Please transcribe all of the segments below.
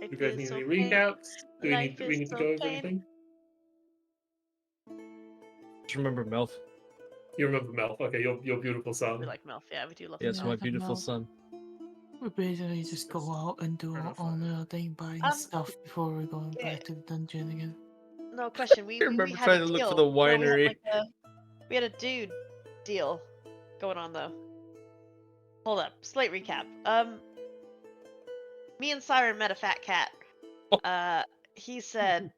Life Do you guys is need any okay. recaps? Do we Life need is to go over okay. anything? Just remember Melf. You remember Mel? Okay, your beautiful We son. like Melf. Yeah, we do love Yes, Melf. my beautiful Melf. son. We basically just go out and do Fair our enough. own little thing, buying stuff before we're going back to the dungeon again. No question. We I remember had trying a to look for deal. the No, winery. we had a dude deal going on though. Hold up. Slight recap. Me and Siren met a fat cat. Oh. He said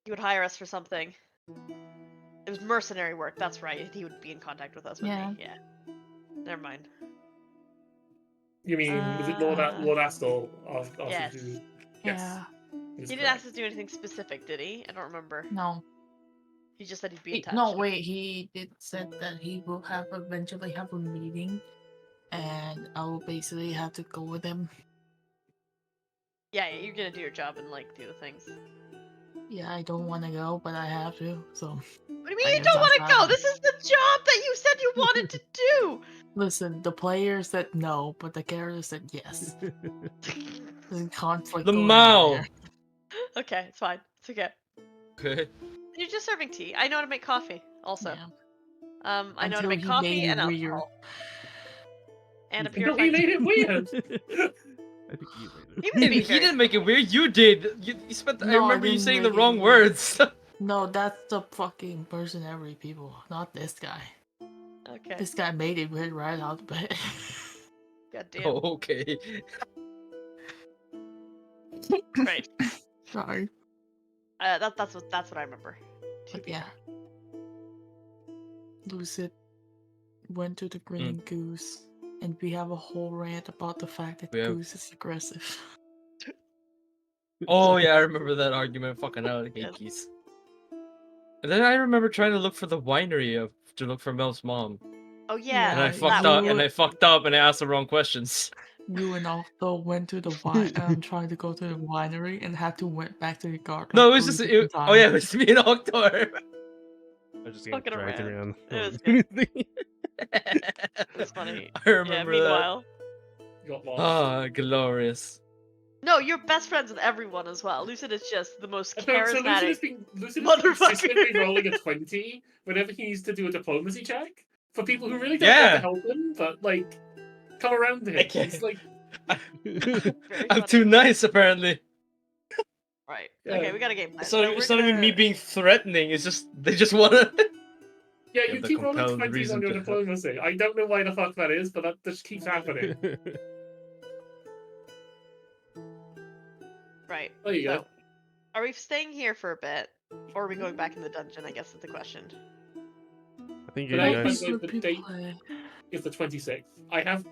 he would hire us for something. It was mercenary work. That's right. He would be in contact with us. With Yeah. me. Yeah. Never mind. You mean was it Lord Astor? Yes. Yes. Yeah. He didn't ask us to do anything specific, did he? I don't remember. No. He just said he'd be in touch. No, wait. He did said that he will eventually have a meeting, and I will basically have to go with him. Yeah, you're gonna do your job and like do the things. Yeah, I don't want to go, but I have to. So. What do you mean you don't want to go? This is the job that you said you wanted to do. Listen, the player said no, but the character said yes. There's conflict. The going on Mao. there. Okay, it's fine. It's okay. Okay. You're just serving tea. I know how to make coffee. Also, Yeah. I know how to Until make he coffee made it and weird. alcohol. And a No, purified. he made it weird. I think you made it. He was being He didn't make it weird. You did. You spent. I No, I remember you didn't saying the make it wrong weird. words. No, that's the fucking mercenary people, not this guy. Okay. This guy made it weird right out the bed. God damn. Oh, okay. Right. Sorry. That's what I remember. But yeah. Lucid went to the Grinning Goose, and we have a whole rant about the fact that Goose is aggressive. Oh yeah, I remember that argument. Fucking out, Yes. geese. And then I remember trying to look for the winery to look for Mel's mom. Oh yeah. And I Yeah, fucked up, and I fucked up, and I asked the wrong questions. You and Alto went to the tried to go to the winery and had to went back to the garden. No, it was just oh yeah, it was me and Octor. I just get Fucking dragged around. around. It was good. It was funny. I remember yeah, meanwhile. You got lost. Ah, glorious. No, you're best friends with everyone as well. Lucid is just the most charismatic. Lucid has been motherfucker. consistently rolling a 20 whenever he needs to do a diplomacy check for people who really don't want to help him, but like come around to him. He's like, I'm too nice, apparently. Right. Okay, we got a game plan. It's not even me being threatening. It's just they just wanna. Yeah, you keep rolling 20s on your diplomacy. I don't know why the fuck that is, but that just keeps happening. Right. There you go. Are we staying here for a bit, or are we going back in the dungeon? I guess is the question. I think But you guys. the date is the 26th. I have.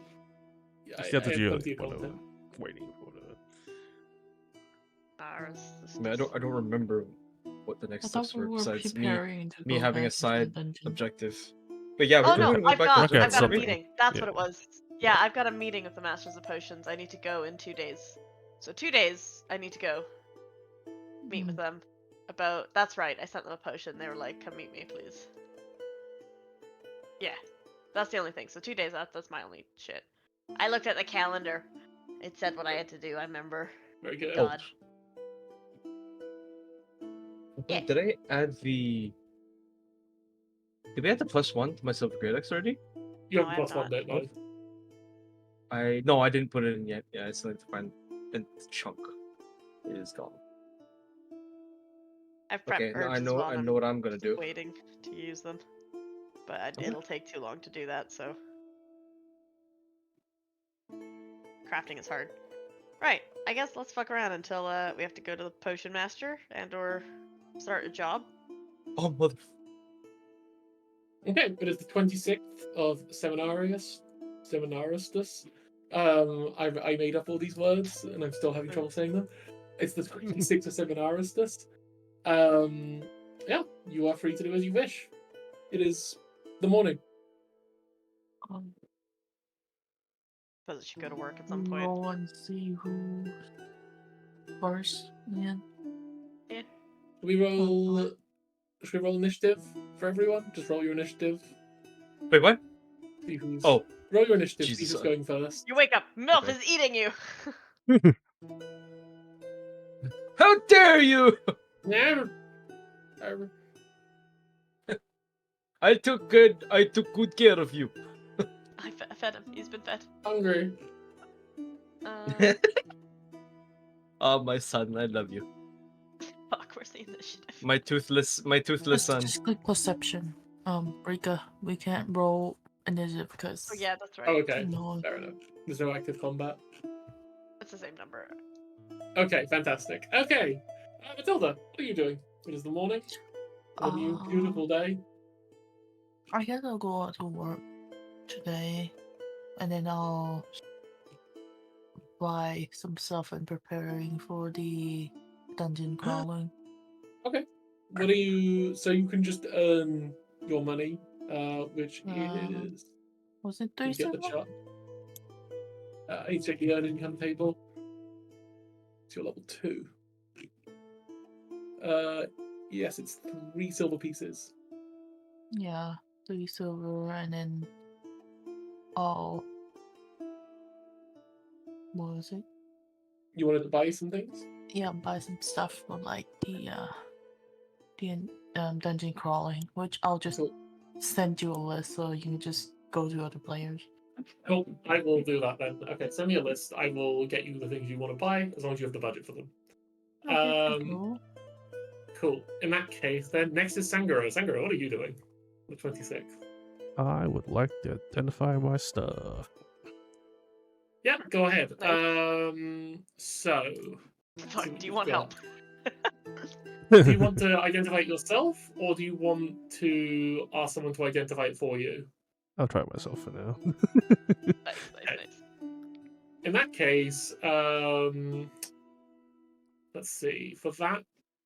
You still have to do plenty of content. waiting for the. I don't remember what the next steps were besides me having a side objective. But yeah, oh no, I've got a something. meeting. That's what it was. Yeah, I've got a meeting with the Masters of Potions. I need to go in 2 days. So 2 days, I need to go meet with them about. That's right. I sent them a potion. They were like, "Come meet me, please." Yeah, that's the only thing. So 2 days. That's my only shit. I looked at the calendar. It said what I had to do. I remember. Very good. God. Yeah. Did I add the? Did we add the +1 to my Silver Great Axe already? You have +1 there, no. I didn't put it in yet. Yeah, I still need to find the chunk. It is gone. I've prepped herbs I know what I'm gonna do. Waiting to use them, but it'll take too long to do that. So crafting is hard. Right. I guess let's fuck around until we have to go to the potion master and/or start a job. Oh mother. Okay, it is the 26th of Seminarius. I made up all these words and I'm still having trouble saying them. It's the 26th of Seminarius. Yeah, you are free to do as you wish. It is the morning. Suppose it should go to work at some point. Roll and see who first. Yeah. Yeah. Should we roll initiative for everyone? Just roll your initiative. Wait, what? See who's... Oh. Roll your initiative, Jesus. see who's going first. You wake up. Milf is eating you. How dare you! No. I took good care of you. I fed him. He's been fed. Hungry. Uh, My son, I love you. fuck, where's the initiative? My toothless son. Just click perception. Rika, we can't roll initiative because Oh yeah, that's right. Oh, okay. no. Fair enough. There's no active combat. It's the same number. Okay, fantastic. Okay. Matilda, what are you doing? It is the morning. A new beautiful day. I gotta go out to work today, and then I'll buy some stuff and preparing for the dungeon crawling. Okay. What are you? So you can just earn your money, which is. Was it You get the 37? chart. You check the earn income table. It's your level 2. Yes, it's 3 silver pieces. Yeah, 3 silver, and then what was it? You wanted to buy some things? Yeah, buy some stuff for like the dungeon crawling, which I'll just Cool. send you a list so you can just go to other players. Cool. I will do that then. Okay, send me a list. I will get you the things you want to buy as long as you have the budget for them. Cool. Cool. In that case, then next is Sanguro. Sanguro, what are you doing? The 26th. I would like to identify my stuff. Yeah, go ahead. Nice. So. Fuck, what do you you've want got. help? Do you want to identify it yourself, or do you want to ask someone to identify it for you? I'll try it myself for now. Nice. In that case, let's see. For that,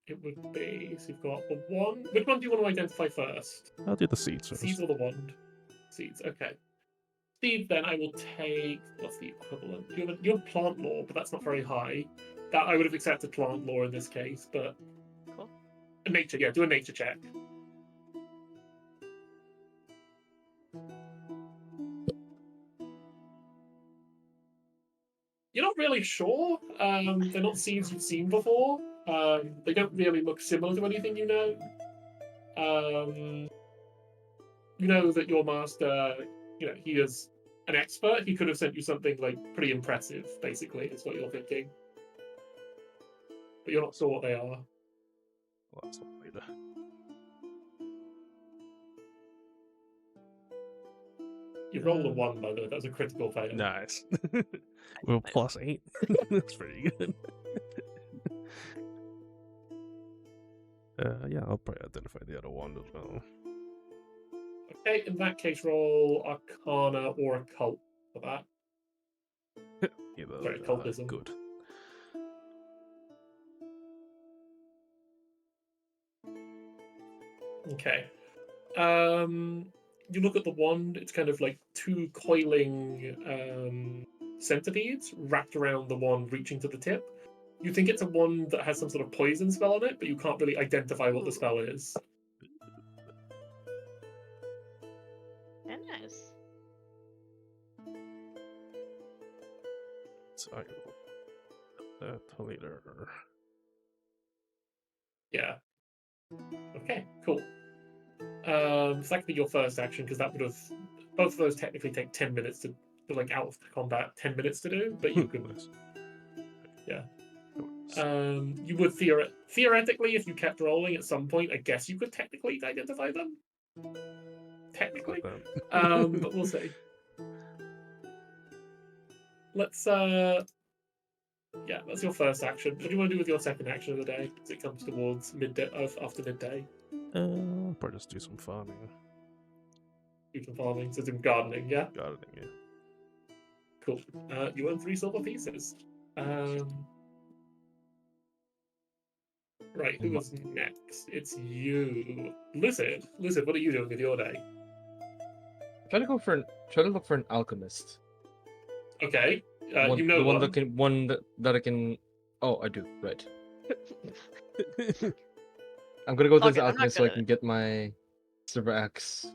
it would be. So you've got the wand. Which one do you want to identify first? I'll do the seeds Seeds first. or the wand? Seeds. Okay. Seeds. Then I will take. What's the equivalent? You have plant law, but that's not very high. That I would have accepted plant law in this case, but. Cool. Nature. Yeah, do a nature check. You're not really sure. They're not seeds you've seen before. They don't really look similar to anything you know. You know that your master, he is an expert. He could have sent you something like pretty impressive, basically, is what you're thinking. But you're not sure what they are. Well, that's not later. You rolled a 1, by the way. That was a critical fail. Nice. Well, +8. That's pretty good. Yeah, I'll probably identify the other one as well. Okay, in that case, roll Arcana or Occult for that. Either Sorry, occultism. good. Okay. You look at the wand, it's kind of like 2 coiling centipedes wrapped around the wand, reaching to the tip. You think it's a wand that has some sort of poison spell on it, but you can't really identify what the spell is. Very nice. So I will put that later. Yeah. Okay, cool. So that could be your first action, because that would have... Both of those technically take 10 minutes to like, out of combat, 10 minutes to do, but you can... Nice. Yeah. You would theoretically, if you kept rolling at some point, I guess you could technically identify them. Technically. But we'll see. Let's yeah, that's your first action. What do you want to do with your second action of the day as it comes towards midday after midday? I'll probably just do some farming. Do some farming, so some gardening, yeah? Gardening, yeah. Cool. You earn 3 silver pieces. Right, who is next? It's you. Lizard, what are you doing with your day? Try to look for an alchemist. Okay. One, You know the one one. that I can. Oh, I do. Right. I'm gonna go to Okay, the I'm not alchemist so I gonna- can get my silver axe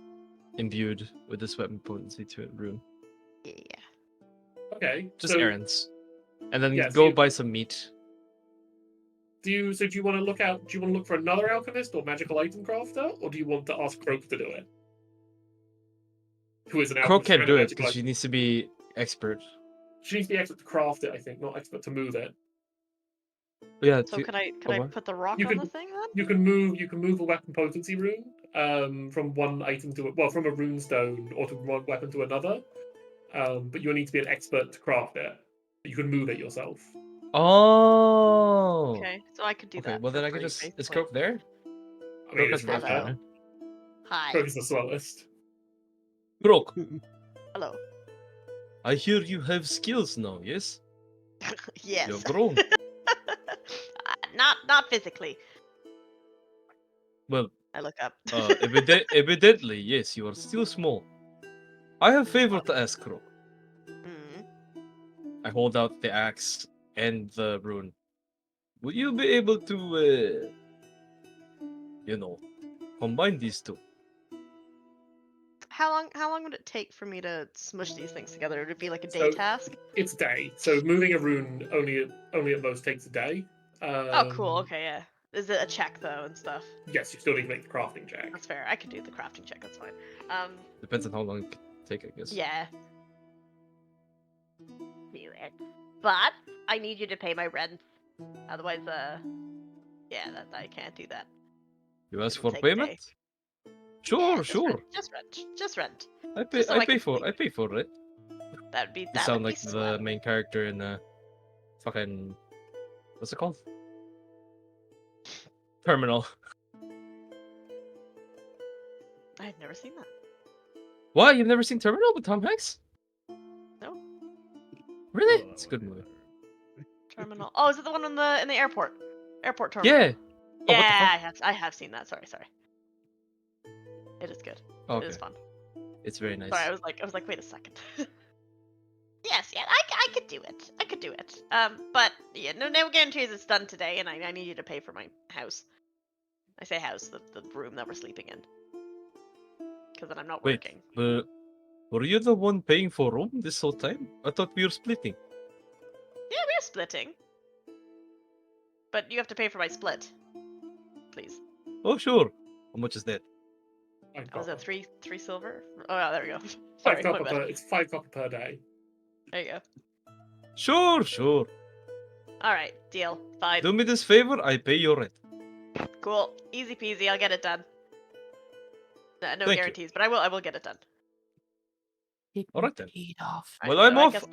imbued with this weapon potency to it rune. Yeah. Okay. Just so, errands, and then yeah, so go you- buy some meat. Do you want to look out? Do you want to look for another alchemist or magical item crafter, or do you want to ask Croak to do it? Who is an Crow alchemist can't and a do it magical because she item? needs to be expert. She needs to be expert to craft it, I think, not expert to move it. Yeah. So can I what? put the rock You on can- the thing then? You can move a weapon potency rune from one item to from a rune stone or to one weapon to another. But you'll need to be an expert to craft it. You can move it yourself. Oh. Okay, so I could do Okay. that. Well, for then I can free, just. Is basically. Croak there? I mean, Croak it's has left Croak Hello. time. Hi. Croak is the slowest. Croak, Hello. I hear you have skills now. Yes. Yes. You've grown. Not physically. Well, I look up. evidently, yes. You are still small. I have a favor to ask, Croak. Mm. I hold out the axe and the rune. Will you be able to, combine these two? How long would it take for me to smush these things together? Would it be like a day So- task? It's a day, so moving a rune only at most takes a day. Oh, cool. Okay, yeah. Is it a check though and stuff? Yes, you still need to make the crafting check. That's fair. I could do the crafting check. That's fine. Depends on how long it can take, I guess. Yeah. Do it. But I need you to pay my rent. Otherwise, yeah, I can't do that. You ask It'll for take a day. payment? Sure, Yeah, sure. Just rent. Just rent. I pay. Just so I I pay can for. sleep. I pay for it. That'd be You that sound would like be the swell. main character in fucking what's it called? Terminal. I've never seen that. What? You've never seen Terminal with Tom Hanks? No. Really? It's a good movie. Terminal. Oh, is it the one in the airport? Airport terminal. Yeah. Oh, what the Yeah, fuck? I have seen that. Sorry. It is good. Oh, It okay. is fun. It's very nice. Sorry, I was like, wait a second. Yes, yeah, I could do it. I could do it. But yeah, no guarantees it's done today, and I need you to pay for my house. I say house, the room that we're sleeping in. Because then I'm not Wait, working. but were you the one paying for room this whole time? I thought we were splitting. Yeah, we're splitting. But you have to pay for my split. Please. Oh, sure. How much is that? Was it three silver? Oh, yeah, there we go. Five Sorry, my copper bad. per. It's 5 copper per day. There you go. Sure, sure. All right, deal. Fine. Do me this favor, I pay your rent. Cool. Easy peasy. I'll get it done. No Thank you. guarantees, but I will get it done. Keep All right then. paid off. Right, Well, so I'm I off. guess,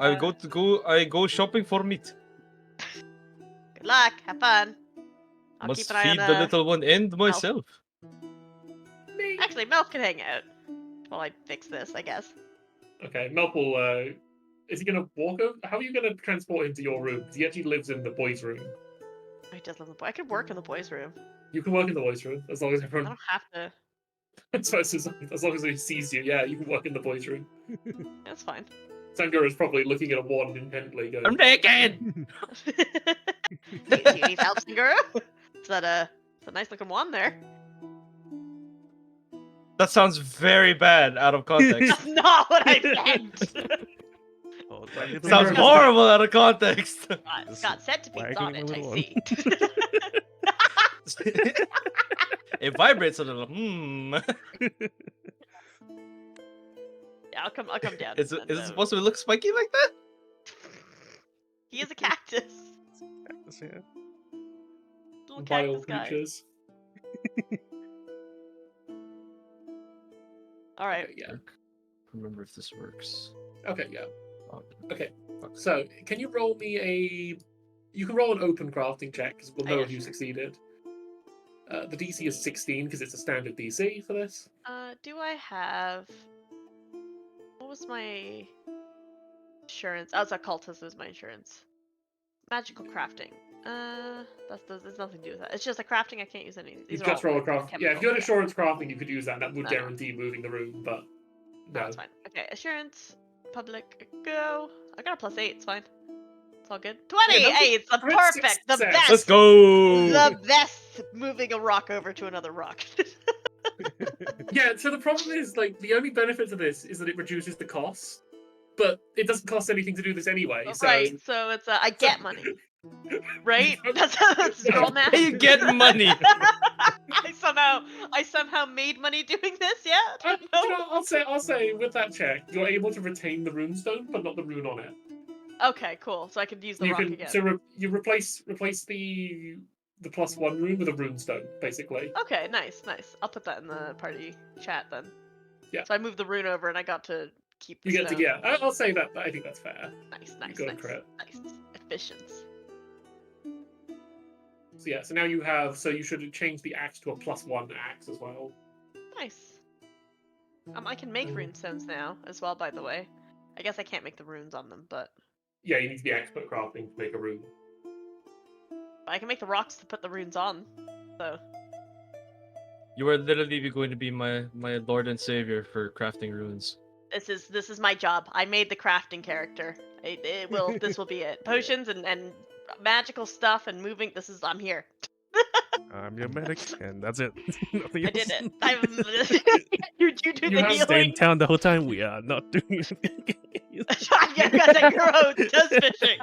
I go shopping for meat. Good luck. Have fun. I'll Must keep an eye on feed the little one and myself. Actually, Melf can hang out while I fix this, I guess. Okay, Melp will. Is he gonna walk over? How are you gonna transport him to your room? Because he actually lives in the boys' room. Oh, he does live in the boy. I could work in the boys' room. You can work in the boys' room as long as I everyone. don't have to. As long as he sees you, yeah, you can work in the boys' room. That's fine. Sangura is probably looking at a wand intently, going, I'm naked. Do you need help, Singuru? Is that it's a nice looking wand there? That sounds very bad out of context. That's not what I meant. Oh, that little Sounds one. horrible out of context. Scott said to be Wagging on the it, I little see. It vibrates a little. Hmm. Yeah, I'll come down. Is and, it supposed to look spiky like that? He is a cactus. Yeah. Little vile cactus guy. creatures. Alright. Okay, yeah. Remember if this works. Okay, yeah. Oh, Okay. fuck. So, can you roll me a? You can roll an open crafting check because we'll Oh, know yeah, if you sure. succeeded. The DC is 16 because it's a standard DC for this. Do I have... What was my insurance? Oh, it's occultism is my insurance. Magical crafting. There's nothing to do with that. It's just a crafting. I can't use any. You These are just all roll a like craft. Yeah, if chemical, you had assurance crafting, you could use that. And that would No. guarantee moving the room, but No, no. it's fine. Okay, assurance, public, go. I got a +8. It's fine. It's all good. 20. Yeah, Hey, it's the that's perfect, the success. best, Let's go. the best moving a rock over to another rock. Yeah, so the problem is, like, the only benefit to this is that it reduces the cost, but it doesn't cost anything to do this anyway. So Right. So it's I get money. Right? That's how scroll math. You get money. I somehow made money doing this. Yeah. You No. know, I'll say with that check, you're able to retain the runestone, but not the rune on it. Okay, cool. So I could use the You rock can again. you replace the +1 rune with a runestone, basically. Okay, nice. I'll put that in the party chat then. Yeah. So I moved the rune over and I got to keep the You get stone. to I'll say that. I think that's fair. Nice. Go for it. Nice. Efficient. So yeah, so now you have. So you should change the axe to a +1 axe as well. Nice. I can make rune stones now as well. By the way, I guess I can't make the runes on them, but Yeah, you need to be expert crafting to make a rune. I can make the rocks to put the runes on. So You are literally going to be my lord and savior for crafting runes. this is my job. I made the crafting character. This will be it. Potions and magical stuff and moving. I'm here. I'm your medic, and that's it. Nothing I else. did it. You do You the have Stay in healing. town the whole time. We are not doing anything. Yeah, Senguro does fishing.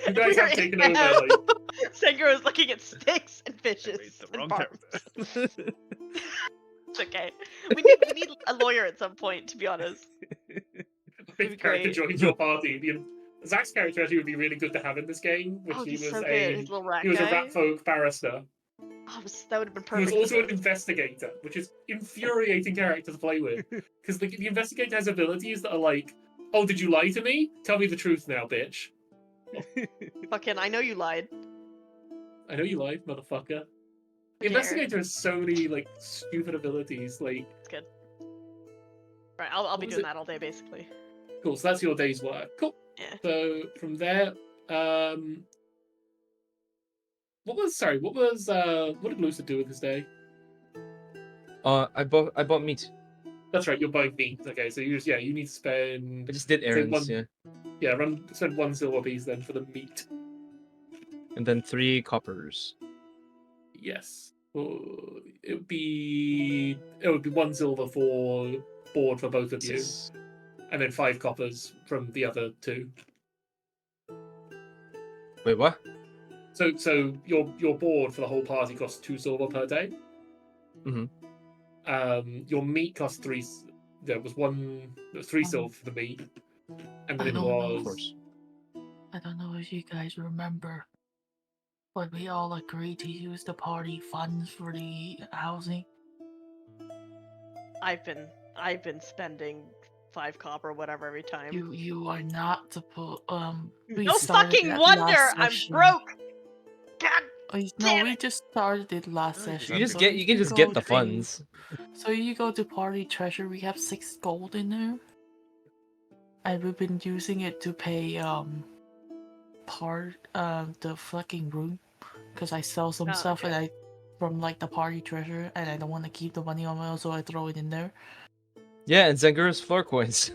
You guys We're have taken in over. town. Like, Senguro's looking at sticks and I fishes made the and wrong barks. character. It's okay. We need a lawyer at some point, to be honest. fifth character joins your party. Zach's character actually would be really good to have in this game, which Oh, he he's was so good. His little rat he was guy. a rat folk barrister. Oh, that would have been He was perfect. also for an this. investigator, which is infuriating character to play with. Because the investigator has abilities that are like, oh, did you lie to me? Tell me the truth now, bitch. Fucking, I know you lied. I know you lied, motherfucker. The Dare. investigator has so many like stupid abilities. Like, It's good. Right, I'll be was doing it? that all day, basically. cool. So that's your day's work. Cool. Yeah. So from there, what did Lucid do with his day? I bought meat. That's right, you're buying meat. Okay, so you need to spend I just did errands, yeah. Yeah, spend 1 silver piece then for the meat. And then 3 coppers. Yes. It would be 1 silver for board for both of you, and then 5 coppers from the other 2. Wait, what? So your board for the whole party costs 2 silver per day. Your meat costs 3. There was 3 silver for the meat, and then I it don't know. was. Of course. I don't know if you guys remember, but we all agreed to use the party funds for the housing. I've been spending 5 copper or whatever every time. You are not to put we No started fucking that wonder! last I'm session. broke! God No, damn we it! just started it last Oh, you session. You just so get if you can just go get the to- funds. So you go to party treasure, we have 6 gold in there. And we've been using it to pay the fucking room. Because I sell some Oh, stuff okay. and from like the party treasure, and I don't want to keep the money on my own, so I throw it in there. Yeah, and Zenguru's floor coins.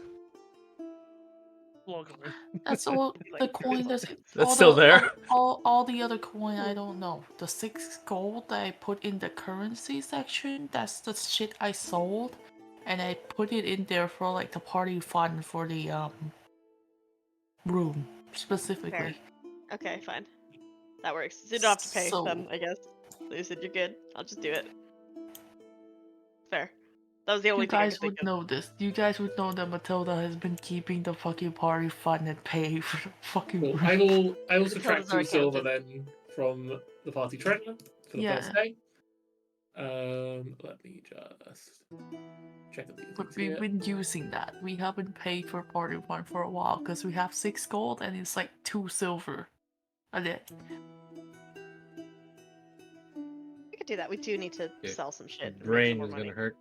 That's all Like, the coin that's That's all still the, there. all the other coin I don't know. The 6 gold that I put in the currency section, that's the shit I sold, and I put it in there for like the party fund for the room specifically. Okay, fine. That works. So you don't have to pay So- them, I guess. So you said you're good. I'll just do it. Fair. That was the only You thing I guys could think would of. know this. You guys would know that Matilda has been keeping the fucking party fund and paying for the fucking Cool. room. I will subtract Matilda's our 2 silver accountant. then from the party treasure for the Yeah. first day. Let me just check the But things we've here. been using that. We haven't paid for party fund for a while because we have 6 gold and it's like 2 silver a day. We could do that. We do need to Yeah. sell some shit. and make some Brain more is money, gonna hurt.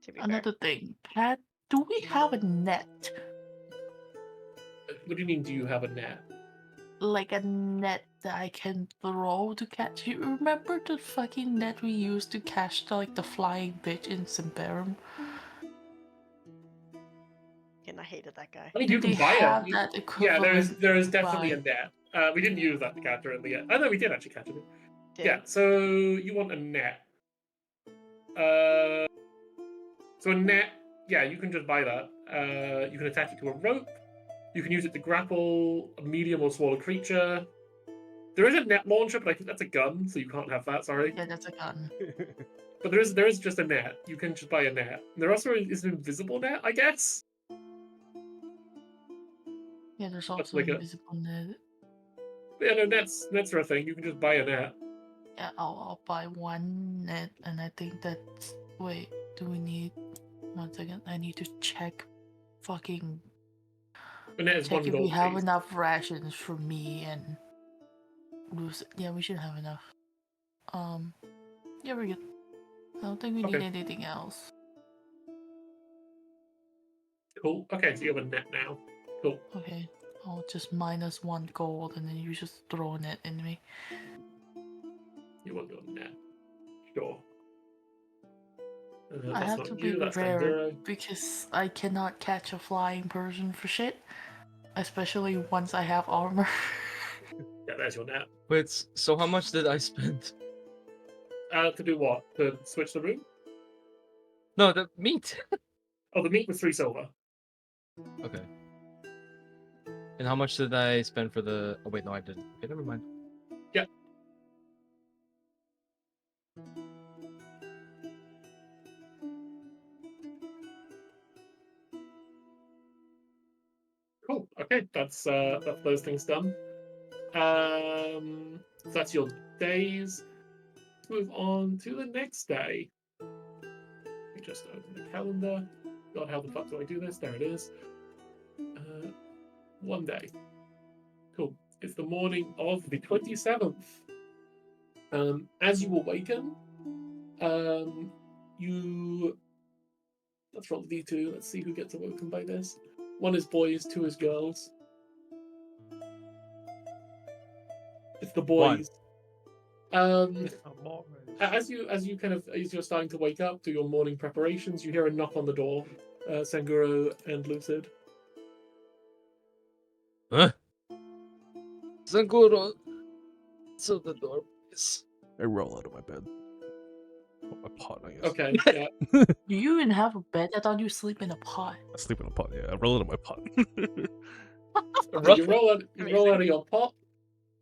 to be fair. Another thing, Pat, do we have a net? What do you mean? Do you have a net? Like a net that I can throw to catch? You remember the fucking net we used to catch the flying bitch in Simperum? And I hated that guy. I mean, Do you can they buy have it. that Yeah, equivalent? there is definitely a buy? net. We didn't use that to catch her in the end. Oh no, we did actually catch her. Did. Yeah. So you want a net? So a net. Yeah, you can just buy that. You can attach it to a rope. You can use it to grapple a medium or smaller creature. There is a net launcher, but I think that's a gun, so you can't have that. Sorry. Yeah, that's a gun. But there is just a net. You can just buy a net. There also is an invisible net, I guess. Yeah, there's That's also like a invisible net. yeah, no nets are a thing. You can just buy a net. Yeah, I'll buy one net, and I think that's. Wait, do we need? 1 second, I need to check. Fucking A net is check one if we gold have piece. enough rations for me and lose. Yeah, we should have enough. Yeah, we're good. I don't think we need Okay. anything else. Cool. Okay, so you have a net now. Cool. Okay, I'll just minus 1 gold, and then you just throw a net in me. You want your net. Sure. I That's have not to you, be that's rare Pandora. because I cannot catch a flying person for shit, especially once I have armor. Yeah, there's your net. Wait, so how much did I spend? To do what? To switch the room? No, the meat. Oh, the meat was 3 silver. Okay. And how much did I spend for the? Oh wait, no, I didn't. Okay, never mind. Yeah. Cool. Okay, that's those things done. So that's your days. Let's move on to the next day. Let me just open the calendar. God, how the fuck do I do this? There it is. 1 day. Cool. It's the morning of the 27th. As you awaken, you. Let's roll the d2. Let's see who gets awoken by this. 1 is boys, 2 is girls. It's the boys. As you're starting to wake up, do your morning preparations, you hear a knock on the door. Sanguro and Lucid. Huh? Sanguro. So the door is. I roll out of my bed. Or my pot, I guess. Okay, yeah. Do you even have a bed? I thought you sleep in a pot. I sleep in a pot, yeah. I roll out of my pot. So you roll out of your pot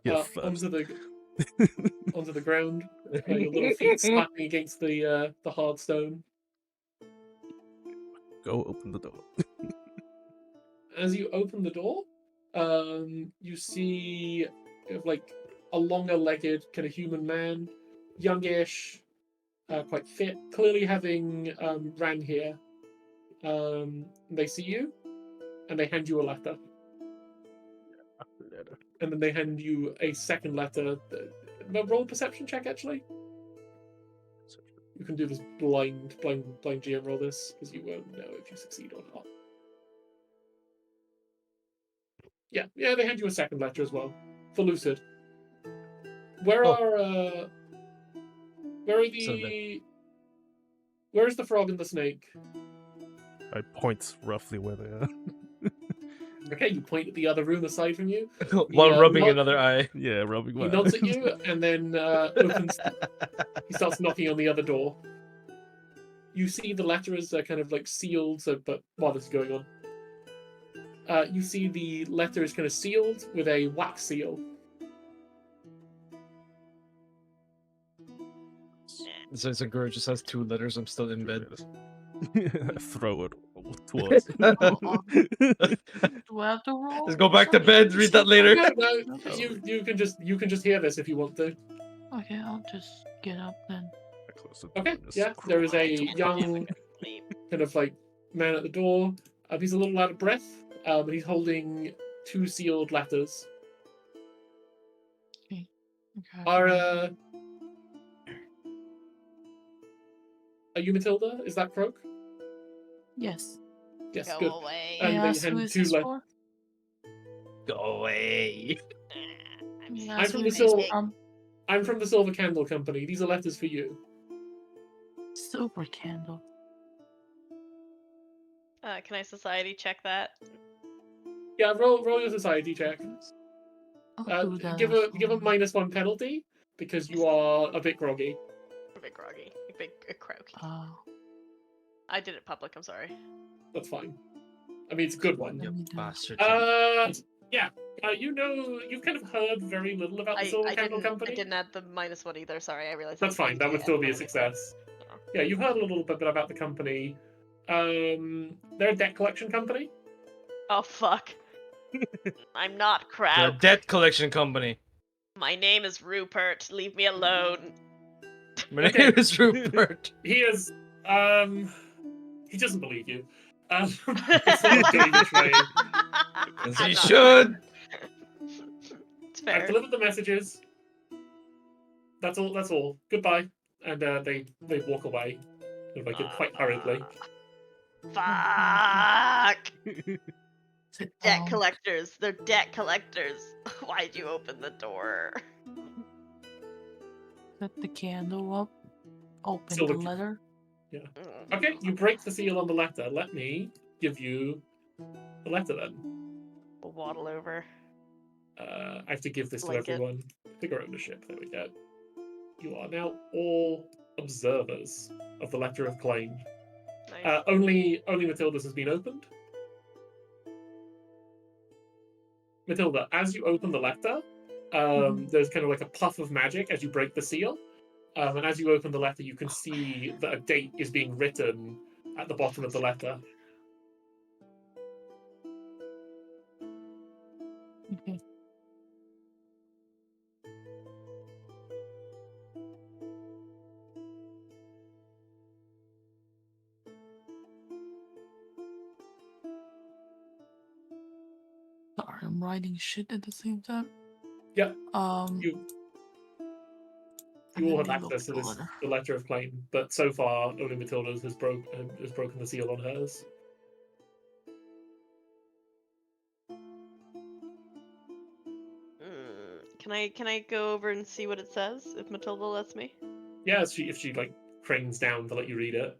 Yeah, first. onto the ground. Your little feet slapping against the hard stone. Go open the door. As you open the door, you see like a longer-legged kind of human man, youngish, quite fit, clearly having ran here. They see you, and they hand you a letter. And then they hand you a second letter. Roll a perception check, actually. You can do this blind GM roll this, because you won't know if you succeed or not. Yeah, they hand you a second letter as well. For Lucid. Where is the frog and the snake? I point roughly where they are. Okay, you point at the other room aside from you. While rubbing nod- another eye. Yeah, rubbing my He nods at you and then opens. He starts knocking on the other door. You see the letter is kind of like sealed, but while this is going on, you see the letter is kind of sealed with a wax seal. So Sanguro just has 2 letters. I'm still in bed. I throw it towards. Do I have to roll? Let's go back to bed. Read that later. No, you can just hear this if you want to. Okay, I'll just get up then. I close the door Okay, and just yeah, crawl there is a out. young kind of like man at the door. He's a little out of breath. He's holding 2 sealed letters. Okay. Are you Matilda? Is that Croak? Yes. Yes, Go good. away. And May I they ask who hand is 2 this letters. for? Go away. May I I'm ask from who the this Silver. is from? I'm from the Silver Candle Company. These are letters for you. Silver candle. Can I society check that? Yeah, roll your society check. I'll do that. Give as a well. -1 penalty because you are a bit groggy. A bit groggy. A bit croaky. I did it public, I'm sorry. That's fine. I mean, it's a good one. You Let me do it. bastard. Yeah. You've kind of heard very little about the Silver Candle I Company. didn't add the -1 either. Sorry, I realized. That's fine. That would still be a success. Yeah, you've heard a little bit about the company. They're a debt collection company. Oh fuck! I'm not They're a Krauk. debt collection company. My name is Rupert. Leave me alone. My Okay. name is Rupert. He is. He doesn't believe you. It's not going this way. As I'm he not- should. It's I've fair. delivered the messages. That's all. That's all. Goodbye. And they walk away, like quite hurriedly. Fuck! Sit Debt down. collectors. They're debt collectors. Why'd you open the door? Set the candle up. Open Silver the ca- letter. Okay, you break the seal on the letter. Let me give you the letter then. We'll waddle over. I have to give this to Like it. everyone. Figure ownership. There we go. You are now all observers of the letter of claim. Nice. Only Matilda's has been opened. Matilda, as you open the letter, there's kind of like a puff of magic as you break the seal. And as you open the letter, you can see that a date is being written at the bottom of the letter. Okay. Sorry, I'm writing shit at the same time. Yeah. Um. You and all let have me look access to at the this, letter. the letter of claim, but so far only Matilda's has broken the seal on hers. Can I go over and see what it says if Matilda lets me? Yeah, if she like cranes down to let you read it.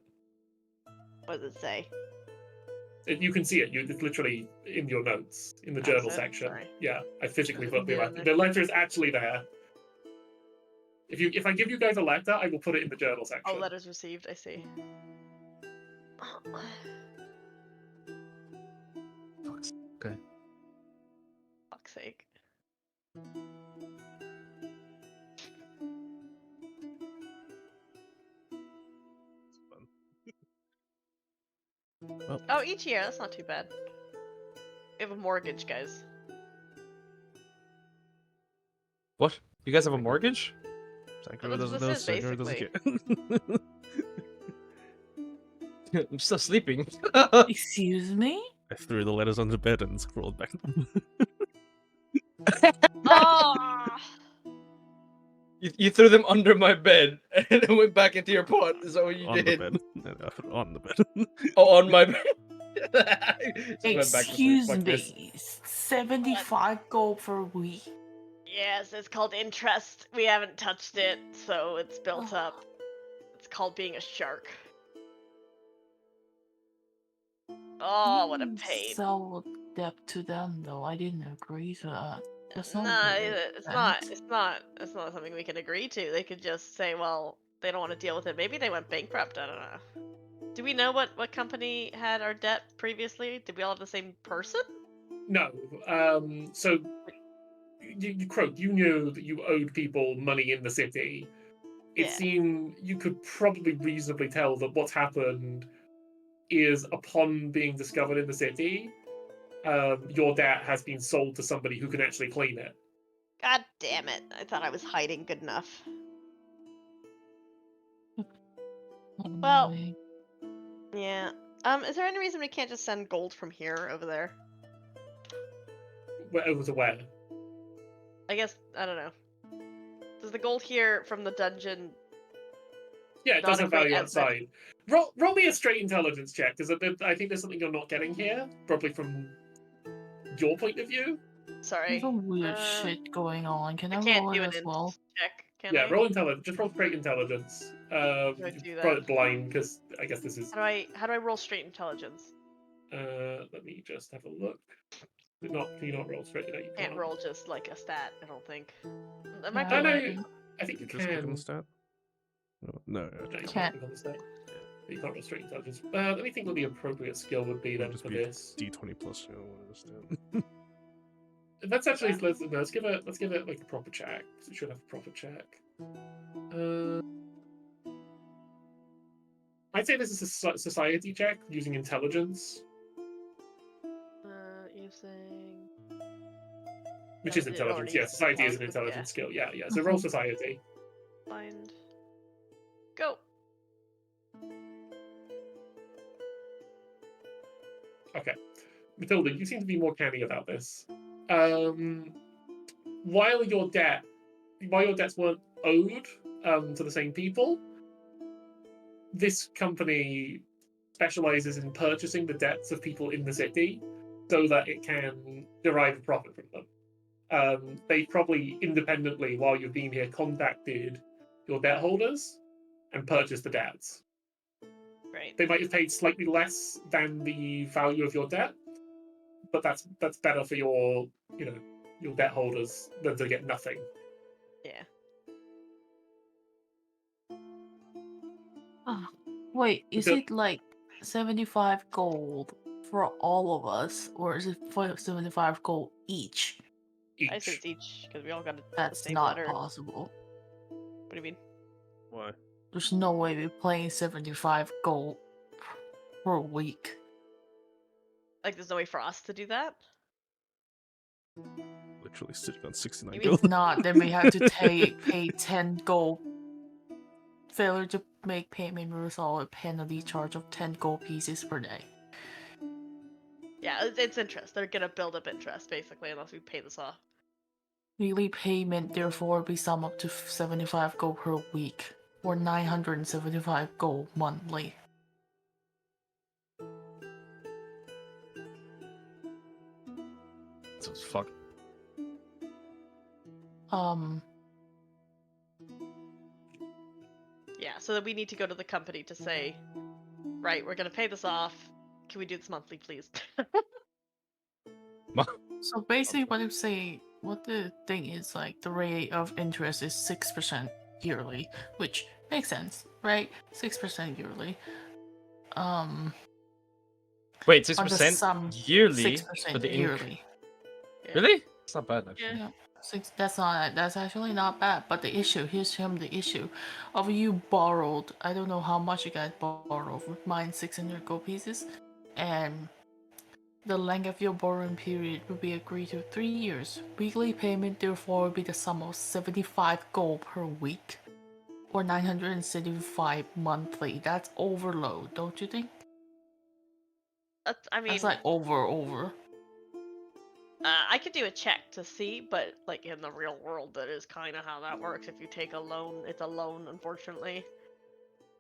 What does it say? You can see it. It's literally in your notes in the Oh, journal is it? section. Sorry. Yeah, I physically put the Yeah, letter. there. The letter is actually there. If I give you guys a letter, I will put it in the journal section. Oh, letters received. I see. Okay. Fuck's sake. Well, Oh, each year. That's not too bad. We have a mortgage, guys. What? You guys have a mortgage? Sakura This doesn't know, is Sakura doesn't basically- care. I'm still sleeping. Excuse me? I threw the letters on the bed and scrolled back. Oh! You threw them under my bed and then went back into your pot. Is that what you on did? the bed. On the bed. Oh, on my bed. Just went back to sleep. Excuse Fuck this. me. 75 gold per week. Yes, it's called interest. We haven't touched it, so it's built up. It's called being a shark. Oh, what a pain. Sell debt to them though. I didn't agree to that. That's not Nah, good. it's not. It's not something we can agree to. They could just say, well, they don't want to deal with it. Maybe they went bankrupt. I don't know. Do we know what company had our debt previously? Did we all have the same person? No. So, Croak, you knew that you owed people money in the city. It Yeah. seemed you could probably reasonably tell that what's happened is upon being discovered in the city, your debt has been sold to somebody who can actually claim it. God damn it! I thought I was hiding good enough. Well- Anyway, Yeah. Is there any reason we can't just send gold from here over there? Over to where? I guess I don't know. Does the gold here from the dungeon? Yeah, it Not does have equate value as much- outside. Roll me a straight intelligence check, because I think there's something you're not getting here, probably from your point of view. Sorry. there's some weird Uh, shit going on. Can I I can't roll do it an as int well? check. Can Yeah, I? roll intelligence. Just roll straight intelligence. do I do Roll it that? blind, because I guess this is. How do I roll straight intelligence? Let me just have a look. Can you not roll straight? No, you Can't can't. roll just like a stat. I don't think. That Yeah, might Oh, be. no, I can- I think you Just click on can. the stat. No, No, you Can't. can't click on the stat. But you can't roll straight intelligence. Let me think what the appropriate skill would be It'll then just for be this. D20 plus. You know, what is that? That's actually that. let's give it like a proper check. It should have a proper check. I'd say this is a society check using intelligence, Using. which is It intelligence. already Yeah, is society is an intelligence, intelligence skill. Yeah. So roll society. Find. Go. Okay, Matilda, you seem to be more canny about this. While your debts weren't owed to the same people, this company specializes in purchasing the debts of people in the city so that it can derive a profit from them. They probably independently, while you've been here, contacted your debt holders and purchased the debts. Right. They might have paid slightly less than the value of your debt, but that's better for your debt holders than to get nothing. Yeah. Wait, is So- it like 75 gold for all of us, or is it for 75 gold each? Each. I said it's each because we all got the That's same not letter. possible. What do you mean? Why? There's no way we're playing 75 gold per week. Like, there's no way for us to do that. Literally sitting on 69 You mean- gold. If not, then we have to pay 10 gold. Failure to make payment will result in a penalty charge of 10 gold pieces per day. Yeah, it's interest. They're gonna build up interest basically unless we pay this off. Weekly payment therefore be sum up to 75 gold per week, or 975 gold monthly. So it's fuck. Yeah, so that we need to go to the company to say, right, we're gonna pay this off. Can we do this monthly, please? So basically what I'm saying, what the thing is, like, the rate of interest is 6% yearly, which makes sense, right? 6% yearly. Wait, On the 6% sum, yearly 6% for the yearly. Yeah. Really? It's not bad actually. Yeah. That's actually not bad. But the issue, here's the issue of you borrowed. I don't know how much you guys borrowed. With mine 600 gold pieces, and the length of your borrowing period will be agreed to 3 years. Weekly payment therefore will be the sum of 75 gold per week, or 975 monthly. That's overload, don't you think? I mean, That's like over. I could do a check to see, but like in the real world, that is kind of how that works. If you take a loan, it's a loan, unfortunately.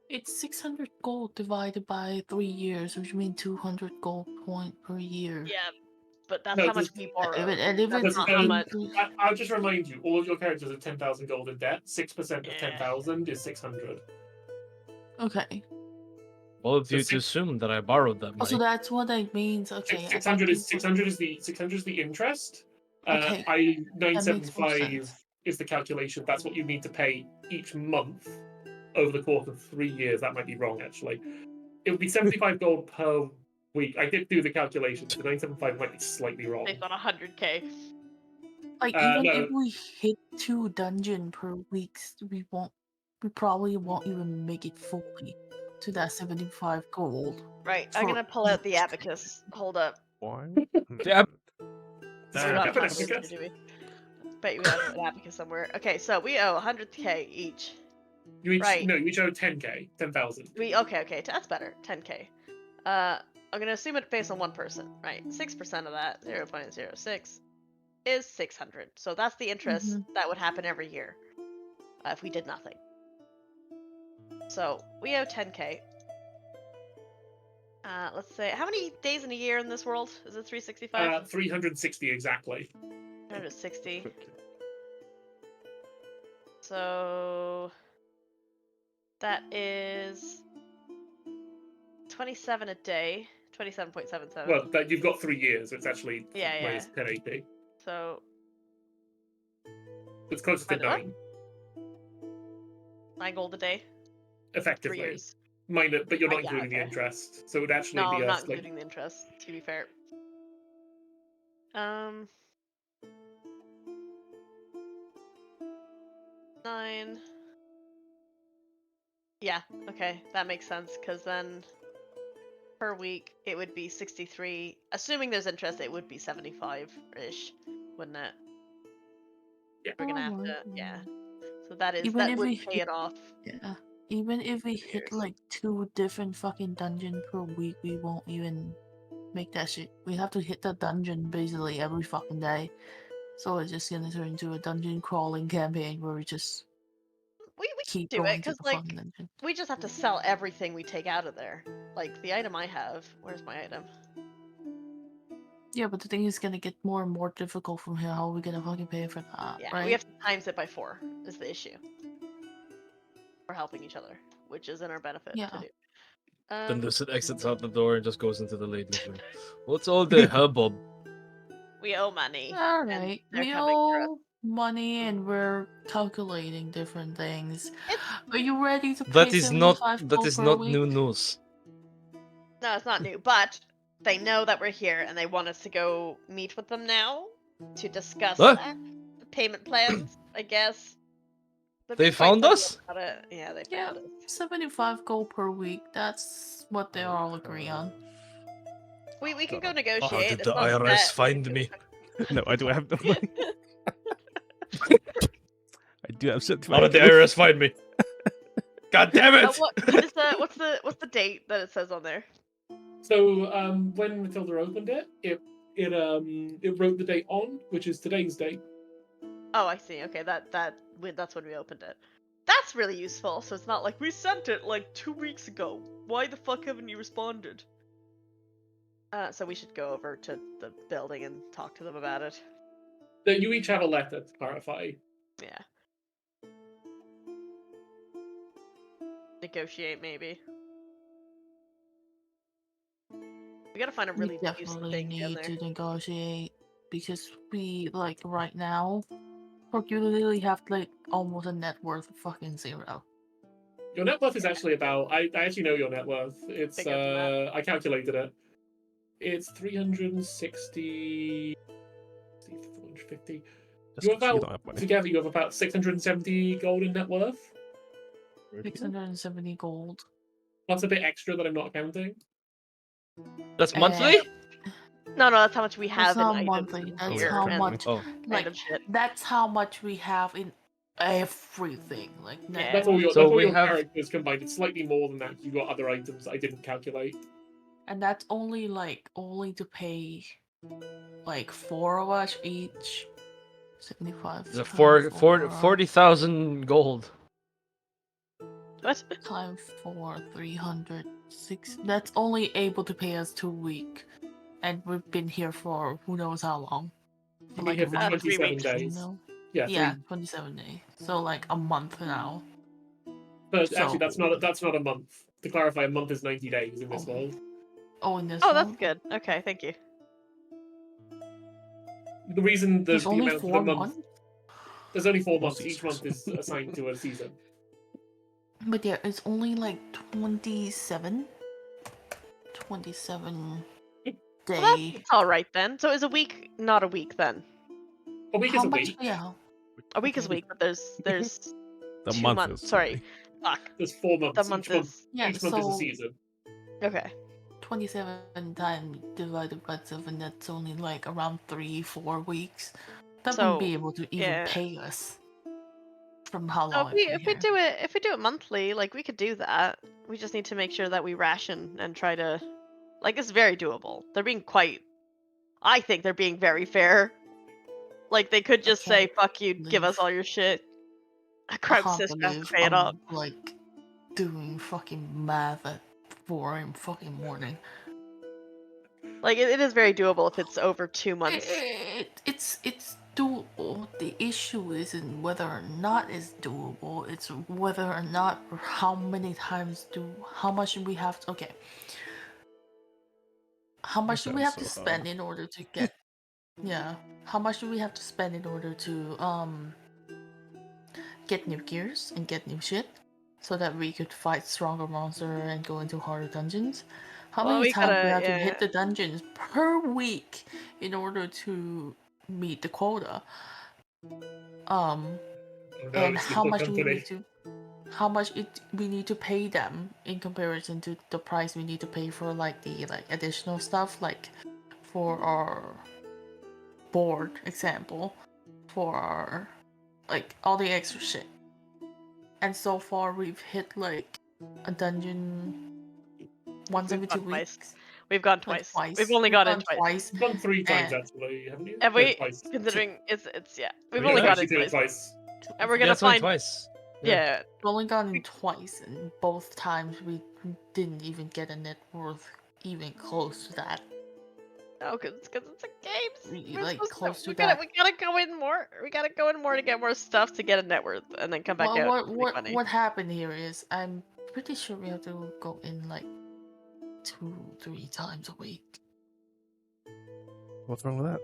It's 600 gold divided by 3 years, which means 200 gold point per year. Yeah, but that's No, how much just- we borrow. And if That's it's not how much. I'll just remind you, all of your characters are 10,000 gold in debt. 6% of Yeah. 10,000 is 600. Okay. Bold of So you to six- assume that I borrowed that Oh, so money. that's what that means. Okay. I thought 600 is you- 600 is the interest. Okay, I that makes more 975 sense. is the calculation. That's what you need to pay each month over the course of 3 years. That might be wrong actually. It would be 75 gold per week. I did do the calculations. The 975 might be slightly wrong. Based on 100k. Like even no. if we hit 2 dungeon per week, we probably won't even make it fully to that 75 gold. Right. I'm For gonna pull out the each abacus. Hold up. Why? Yeah. We're Sorry, not have an talking here, abacus? do we? Bet you have an abacus somewhere. Okay, so we owe 100k each. You each Right. no, you each owe 10k, 10,000. Okay, that's better. 10k. I'm gonna assume it based on one person, right? 6% of that, 0.06, is 600. So that's the interest that would happen every year if we did nothing. So we owe 10k. Let's say, how many days in a year in this world? Is it 365? 360 exactly. 360. So that is 27 a day. 27.77. Well, you've got 3 years, so it's actually Yeah. minus 1080. So It's closer to What? 9, 9 gold a day. 3 effectively. years. Minor, but you're not Yeah, including the okay. interest, so it would actually No, be I'm a not slight- including the interest, to be fair. 9. Yeah, okay, that makes sense, because then per week it would be 63. Assuming there's interest, it would be 75-ish, wouldn't it? Yeah. We're gonna have to, yeah. So that Even if would we pay it off. Yeah. Even if we hit Years. like 2 different fucking dungeon per week, we won't even make that shit. We have to hit the dungeon basically every fucking day. So it's just gonna turn into a dungeon crawling campaign where we just We keep do it, going to because, the like, fucking dungeon. we just have to sell everything we take out of there. Like, the item I have, where's my item? Yeah, but the thing is gonna get more and more difficult from here. How are we gonna fucking pay for that, Yeah, right? we have to times it by 4, is the issue. We're helping each other, which is in our benefit to Yeah. do. Then Lucid exits out the door and just goes into the ladies' room. What's all the hubbub? We owe money. Alright. they're We coming for us. owe money and we're calculating different things. It's Are you ready to pay That is not 75 that gold is per not week? new news. No, it's not new, but they know that we're here and they want us to go meet with them now to discuss Huh? payment plans, I guess. They've They been quite found vocal us? about it. Yeah, they Yeah, found us. 75 gold per week. That's what they all agree on. We can go God. How negotiate. did It's the not IRS set. find me? No, I do have the money. I do have How 75 did the gold. IRS find me? God damn it! What is the what's the date that it says on there? So when Matilda opened it, it wrote the date on, which is today's date. Oh, I see. Okay, that's when we opened it. That's really useful. So it's not like we sent it like 2 weeks ago. Why the fuck haven't you responded? So we should go over to the building and talk to them about it. That you each have a letter to clarify. Yeah. Negotiate, maybe. We gotta find a really We decent definitely thing in need there. to negotiate because we, like, right now, you literally have, like, almost a net worth of fucking 0. Your net worth is actually about. I actually know your net worth. It's Bigger than that. I calculated it. It's 360. 450. You have You don't about have money. together. You have about 670 gold in net worth. 670 gold. That's a bit extra that I'm not counting. That's And monthly? No, that's how much we that's have in not items monthly. in That's here how and much, Oh. like, random shit. that's how much we have in everything. Like, net Yeah. That's all your. So That's all we your have- characters combined. It's slightly more than that. 'Cause you got other items I didn't calculate. And that's only to pay like 4 of us each. 75 It's a times 40,000 gold. What? times 4, 306. That's only able to pay us 2 weeks. And we've been here for who knows how long. For You've like been a here for month. 27 weeks. days. No? Yeah, Yeah, 3. 27 days. So like a month now. But actually, So- that's not a month. To clarify, a month is 90 days in this Oh. world. Oh, in this Oh, that's one? good. Okay, thank you. The reason There's the only amount of 4 the month. months? There's only 4 4 months. Each seasons. month is assigned to a season. But yeah, it's only like 27. 27 Well, day. that's all right then. So is a week not a week then? A week How is a much? week. Yeah. A week is a week, but there's The 2 month months. is Sorry, fuck. There's 4 months. The month each month, is Yeah, each month is a so- season. okay. 27 times divided by 7, that's only like around 3-4 weeks. That So, wouldn't be able to even yeah. pay us from how So long I've been if we here. do it monthly, like we could do that. We just need to make sure that we ration and try to, like, it's very doable. They're being quite. I think they're being very fair. Like they could just say, can't "Fuck you, give us believe- all your shit." I Crowd can't says have to believe pay it up. I'm like doing fucking math at 4 in fucking morning. Like it is very doable if it's over 2 months. It's doable. The issue isn't whether or not it's doable. It's whether or not or how much do we have to, okay. How much do we have to sounds so spend in order to get yeah. How much do we have to spend in order to get new gears and get new shit? So that we could fight stronger monster and go into harder dungeons? How Well, many we times do we gotta- have to yeah. hit the dungeons per week in order to meet the quota? No, and it's how the much company. we need to pay them in comparison to the price we need to pay for like the additional stuff, like for our board example, for our like all the extra shit. And so far we've hit like a dungeon once We've every gone 2 twice. weeks. We've gone Like twice. twice. We've only We've gone in gone twice. You've gone 3 times And- actually, haven't you? Have No, we? twice. Considering it's yeah. We've Yeah, only you gone actually in did it twice. twice. And we're Yeah, gonna it's only find twice. yeah. We've only gone in twice, and both times we didn't even get a net worth even close to that. No, because it's a game. Like, We're supposed close to we that. gotta go in more. We gotta go in more to get more stuff to get a net worth, and then come back Well, out. It's pretty funny. what happened here is I'm pretty sure we have to go in like 2-3 times a week. What's wrong with that?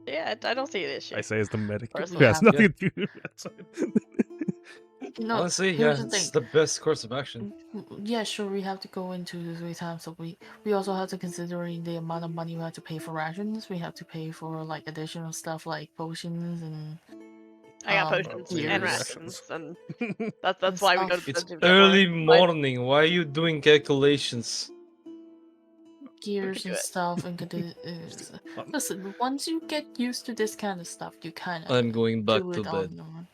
Yeah, I don't see an issue. I say as the medic. Personally. It has Yeah. nothing to do with that. You know, Honestly, yeah, here's the it's thing. the best course of action. Yeah, sure, we have to go in 2-3 times a week. We also have to consider the amount of money we have to pay for rations. We have to pay for like additional stuff like potions and I got um, potions gears. and rations, and that's why we go to the It's dungeon. to get more. early Fine. morning. Why are you doing calculations? gears do and it. stuff and listen, once you get used to this kind of stuff, you kind of I'm going back do to it bed. on your own.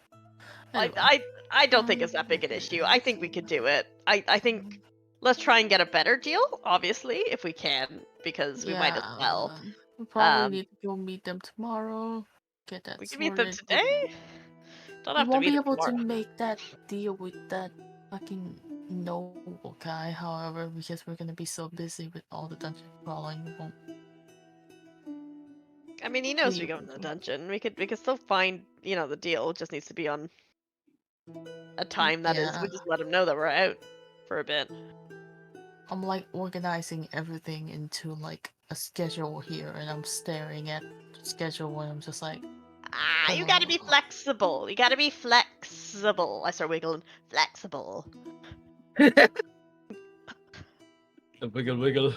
Anyway, I don't think it's that big an issue. I think we could do it. I think let's try and get a better deal, obviously, if we can, because we might as well. we probably Um, need to go meet them tomorrow. Get that We can sorted. meet them today. Don't We have to won't meet be them able to tomorrow. make that deal with that fucking noble guy, however, because we're gonna be so busy with all the dungeon crawling. We won't. I mean, he knows we we- go into the dungeon. We could still find, the deal. It just needs to be on a time that is. Yeah. We just let him know that we're out for a bit. I'm like organizing everything into like a schedule here, and I'm staring at the schedule and I'm just like, You gotta be Oh. flexible. You gotta be flexible. I start wiggling. Flexible. Wiggle, wiggle.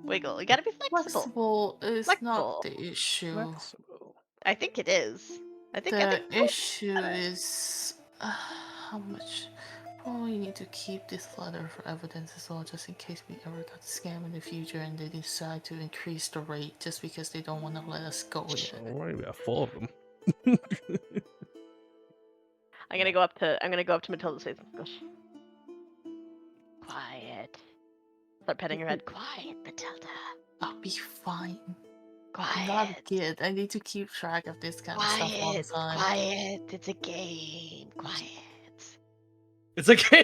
Wiggle. You gotta be flexible. flexible is not Flexible. the issue. Flexible. I think it is. I think The so. issue is how much. Probably need to keep this letter for evidence as well, just in case we ever got scammed in the future and they decide to increase the rate just because they don't want to let us go with Don't it. worry, we got 4 of them. I'm gonna go up to Matilda's face. Quiet. Start petting her head. Quiet, Matilda. I'll be fine. I'm not a Quiet. kid. I need to keep track of this kind of stuff all the time. Quiet. It's a game. Quiet. It's a game.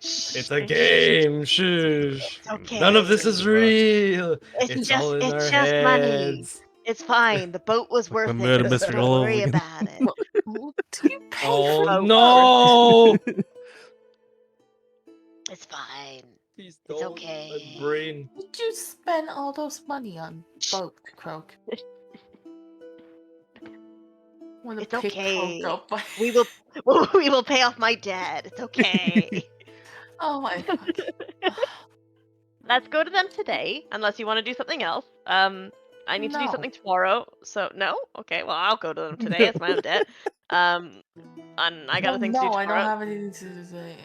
It's a game. Shush. It's okay. None of this is real. It's all in our just money. heads. It's fine. The boat was worth the it. murder Don't mystery all over worry again. about it. Well, do you pay Oh for no! It's fine. Please It's don't. okay. My brain. Did you spend all those money on boat, Croak? Wanna It's pick okay. Croak up by... We will pay off my debt. It's okay. Oh my god. Let's go to them today, unless you want to do something else. I need to do No. something tomorrow. So no? Okay, well I'll go to them today. It's my own debt. And I got a thing to do No, tomorrow. I don't have anything to do today.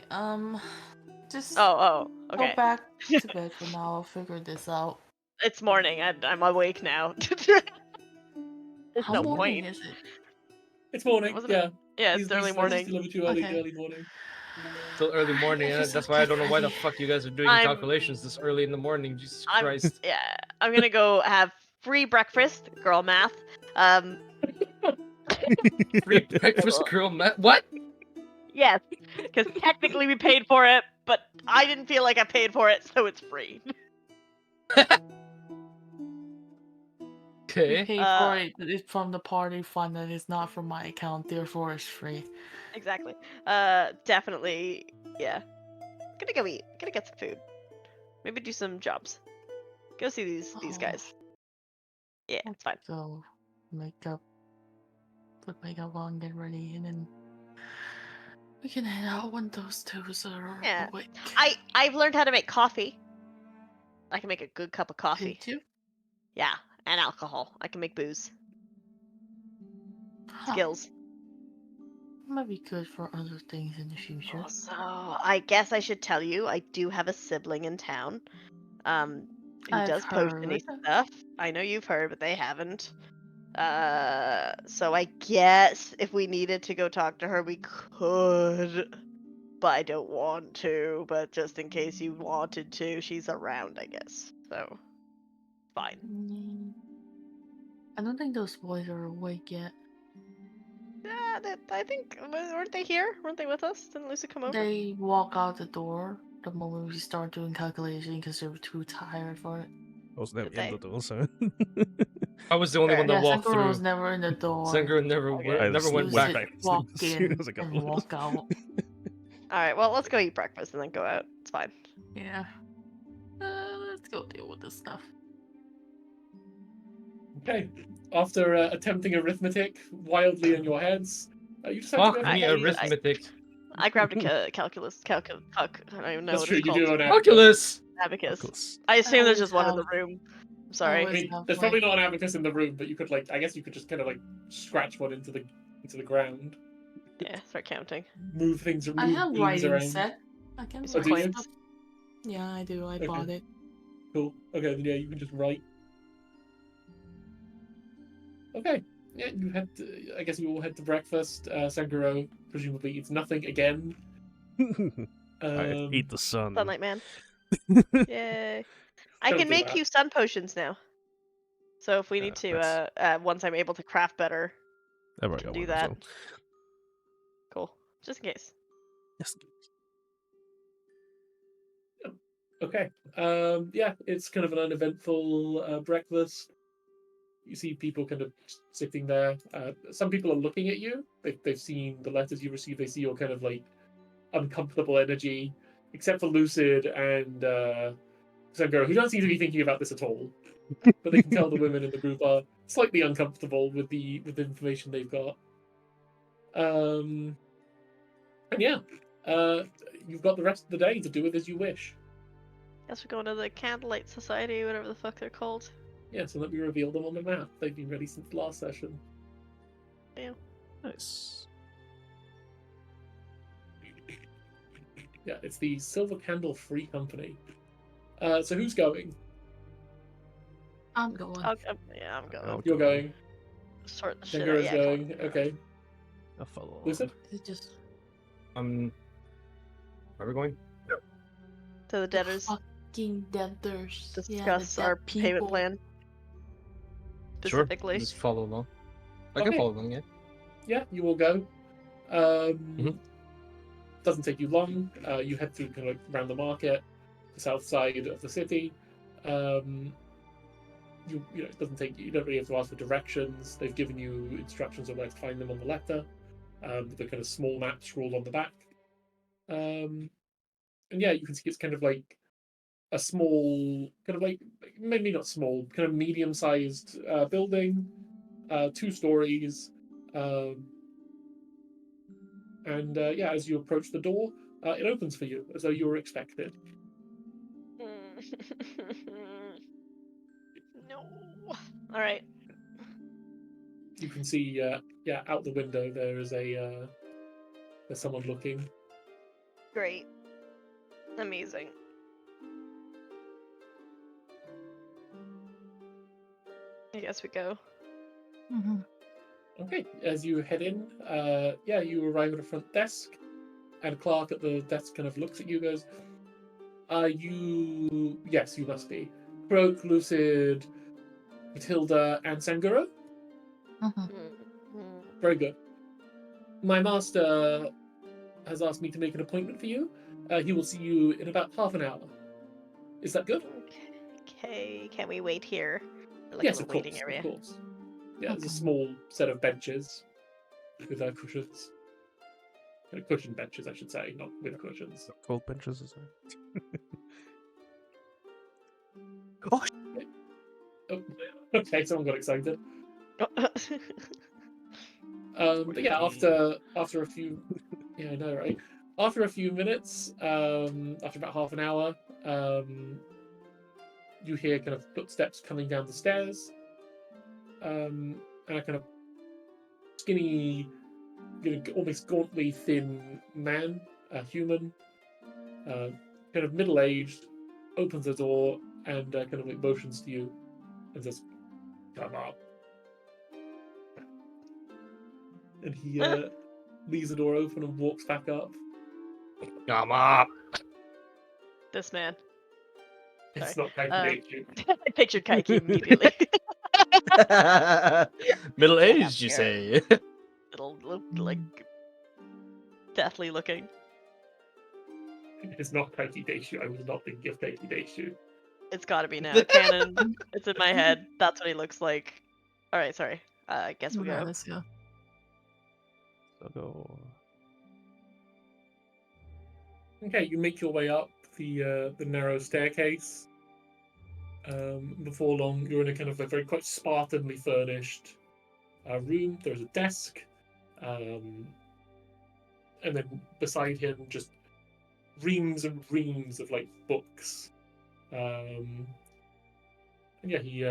Just Oh, okay. go back to bed for now. I'll figure this out. It's morning. I'm awake now. There's How no morning point. is it? It's morning, Wasn't it- yeah. Yeah, These it's early messages morning. delivered to you early, Okay. early morning. Till early morning, If and it's that's why I don't know why the okay, fuck you guys are doing I'm- calculations this early in the morning. Jesus I'm Christ. yeah. I'm gonna go have free breakfast, girl math. Free breakfast, girl, Matt. What? Yes, because technically we paid for it, but I didn't feel like I paid for it, so it's free. Okay. pay for it. It's from the party fund and it's not from my account, therefore it's free. Exactly. Definitely. Yeah. Gonna go eat. Gonna get some food. Maybe do some jobs. Go see these Oh. guys. Yeah, it's fine. So, put makeup on, get ready, and then we can head out when those twos are Yeah. awake. I've learned how to make coffee. I can make a good cup of coffee. Did you? Yeah, and alcohol. I can make booze. skills. Might be good for other things in the future. Also, I guess I should tell you, I do have a sibling in town, who I've does potion-y heard. stuff. I know you've heard, but they haven't. So I guess if we needed to go talk to her, we could. But I don't want to. But just in case you wanted to, she's around, I guess. So, fine. I don't think those boys are awake yet. Yeah, I think weren't they here? Weren't they with us? Didn't Lucy come over? They walk out the door the moment we start doing calculation because they were too tired for it. I was never Did in they? the door, so I was the only Fair. one that Yeah, walked Sankuro was through. never in the door. Sangro never Okay. I never just went Use went back. it, back walk as soon in as I got and the walk out. All right. Well, let's go eat breakfast and then go out. It's fine. Yeah. Let's go deal with this stuff. Okay. After attempting arithmetic wildly in your heads, you decide to go Fuck for me, a- arithmetic. I grabbed a calculus. Fuck. I don't even know That's what true. it's You called. do an Calculus! Abacus. I assume there's always just one in the have- room. I'm I sorry. I always mean, have there's my- probably not an abacus in the room, but you could I guess you could just kind of scratch one into the ground, Yeah, start counting. move things, I move have beams writing around. set. I can Some Oh, do write you? stuff. Yeah, I do. I Okay. bought it. Cool. Okay, then yeah, you can just write. Okay. Yeah, you head. I guess you all head to breakfast. Sankuro presumably eats nothing again. I eat the sun. Sunlight man. Yay. I Don't can do make that. you sun potions now. So if we need Nice. to, once I'm able to craft better, I've already can got do one, that. so. Cool. Just in case. Yes. Okay. Yeah, it's kind of an uneventful breakfast. You see people kind of sitting there. Some people are looking at you. They've seen the letters you received. They see your kind of uncomfortable energy, except for Lucid and Sangoro, who don't seem to be thinking about this at all. But they can tell the women in the group are slightly uncomfortable with the information they've got. And yeah, you've got the rest of the day to do it as you wish. Guess we're going to the Candlelight Society, whatever the fuck they're called. Yeah, so let me reveal them on the map. They've been ready since last session. Nice. Yeah, it's the Silver Candle Free Company. So who's going? I'm going. Yeah, I'm going. I'll You're go. going. Sort the shit out. Sangaro's Yeah, going. Okay. I'll follow along. Lucid? It's just Where are we going? to the debtors. fucking debtors. Discuss Yeah, our debt payment people. plan. Sure. Specifically. Just follow along. I can Okay. follow along, yeah. Yeah, you will go. Doesn't take you long. You head through kind of around the market, the south side of the city. It doesn't take you don't really have to ask for directions. They've given you instructions on where to find them on the letter. With a kind of small map scrawled on the back. And yeah, you can see it's kind of like a small, kind of like maybe not small, kind of medium-sized building, 2 stories. And yeah, as you approach the door, it opens for you as though you were expected. No. All right. You can see, out the window there is there's someone looking. Great. Amazing. I guess we go. Mm-hmm. Okay, as you head in, you arrive at a front desk, and a clerk at the desk kind of looks at you, goes, you? Yes, you must be. Croak, Lucid, Matilda, and Sanguro? Very good. My master has asked me to make an appointment for you. He will see you in about half an hour. Is that good? Okay. Can we wait here? Like Yes, a of little course. waiting area. Of course. Yeah, there's a Okay. small set of benches with cushions. Cushion benches, I should say, not with cushions. Cold benches, is there? Oh, okay, someone got excited. But yeah, after a few, yeah, I know, right? After a few minutes, after about half an hour, you hear kind of footsteps coming down the stairs, and a kind of skinny, almost gauntly thin man, a human, kind of middle-aged, opens the door and kind of like motions to you and says, "Come up." And he leaves the door open and walks back up. Come up. This man. It's Sorry. not Kaiki. I pictured Kaiki immediately. Middle Get aged, up you here. say? Little, like, deathly looking. It's not Kaiki Deishu. I was not thinking of Kaiki Deishu. It's gotta be now. Canon. It's in my head. That's what he looks like. Alright, sorry. I guess we Okay, go. let's go. So go. Okay, you make your way up the narrow staircase. Before long, you're in a kind of a very quite spartanly furnished room. There's a desk, and then beside him, just reams and reams of like books. And yeah, he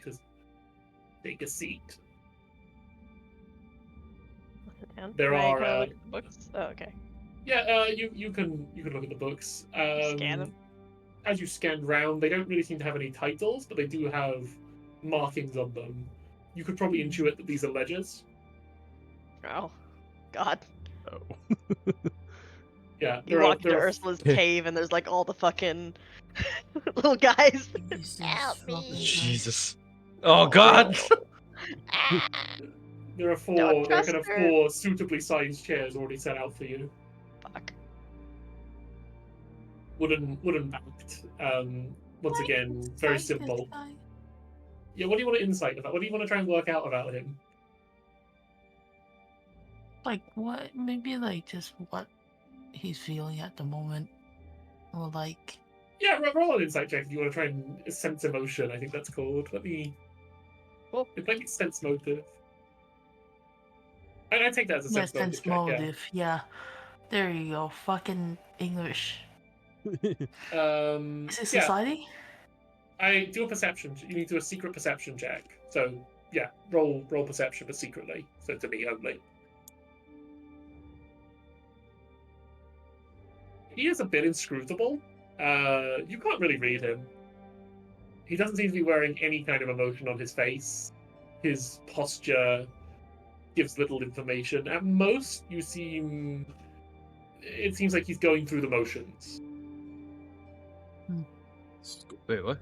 says, "Take a seat." Sit down. There Can I are, look at the books? Oh, okay. Yeah, you can look at the books. Scan them. As you scan round, they don't really seem to have any titles, but they do have markings on them. You could probably intuit that these are ledgers. Oh, God. Oh. Yeah, You walk into Ursula's cave and there's like all the fucking little guys. Jesus Help fucking me. Jesus. Oh God. Ah, there are Don't kind trust of her. 4 suitably sized chairs already set out for you. fuck. Wooden backed. Once again, very simple. Yeah, what do you want to insight about? What do you want to try and work out about him? Like what? Maybe like just what he's feeling at the moment, or like. Yeah, roll an insight check if you want to try and sense emotion. I think that's called. Let me. Cool. It might be sense motive. I take that as a Yeah, sense motive sense check. Yeah. motive. Yeah. There you go. Fucking English. Is it Yeah, society? I do a perception. You need to do a secret perception check. So yeah, roll perception, but secretly. So to me only. He is a bit inscrutable. You can't really read him. He doesn't seem to be wearing any kind of emotion on his face. His posture gives little information. At most, it seems like he's going through the motions. Wait, what?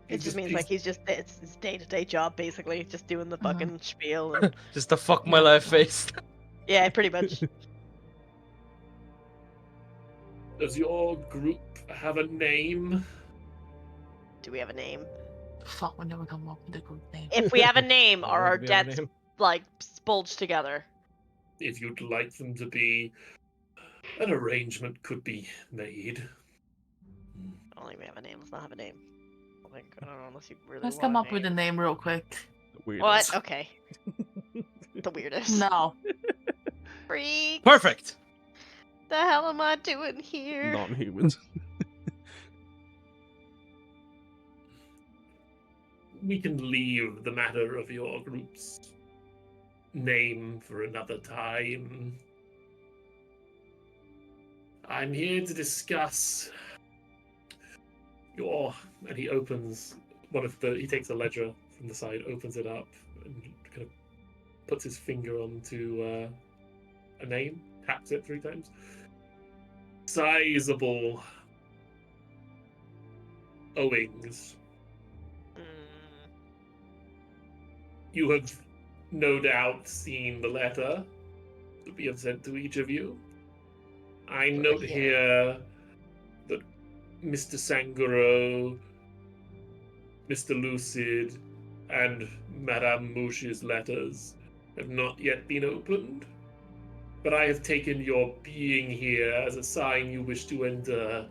It just means like it's his day-to-day job basically, just doing the Uh-huh. fucking spiel. And... Just the fuck my Yeah. life face. yeah, pretty much. Does your group have a name? Do we have a name? Fuck, we never come up with a group name. If we have a name, are our Do we have a debts name? like bulged together? If you'd like them to be, an arrangement could be made. I don't think we have a name. Let's not have a name. I don't know unless you really Let's want come a up with a name. name real quick. Weirdos. What? Okay. The weirdest. No. Freak. Perfect. The hell am I doing here? Non-humans. We can leave the matter of your group's name for another time. I'm here to discuss and he opens he takes a ledger from the side, opens it up, and kind of puts his finger onto a name, taps it 3 times. Sizable owings. You have no doubt seen the letter that we have sent to each of you. I note yeah. here that Mr. Sanguro, Mr. Lucid, and Madame Mouche's letters have not yet been opened. But I have taken your being here as a sign you wish to enter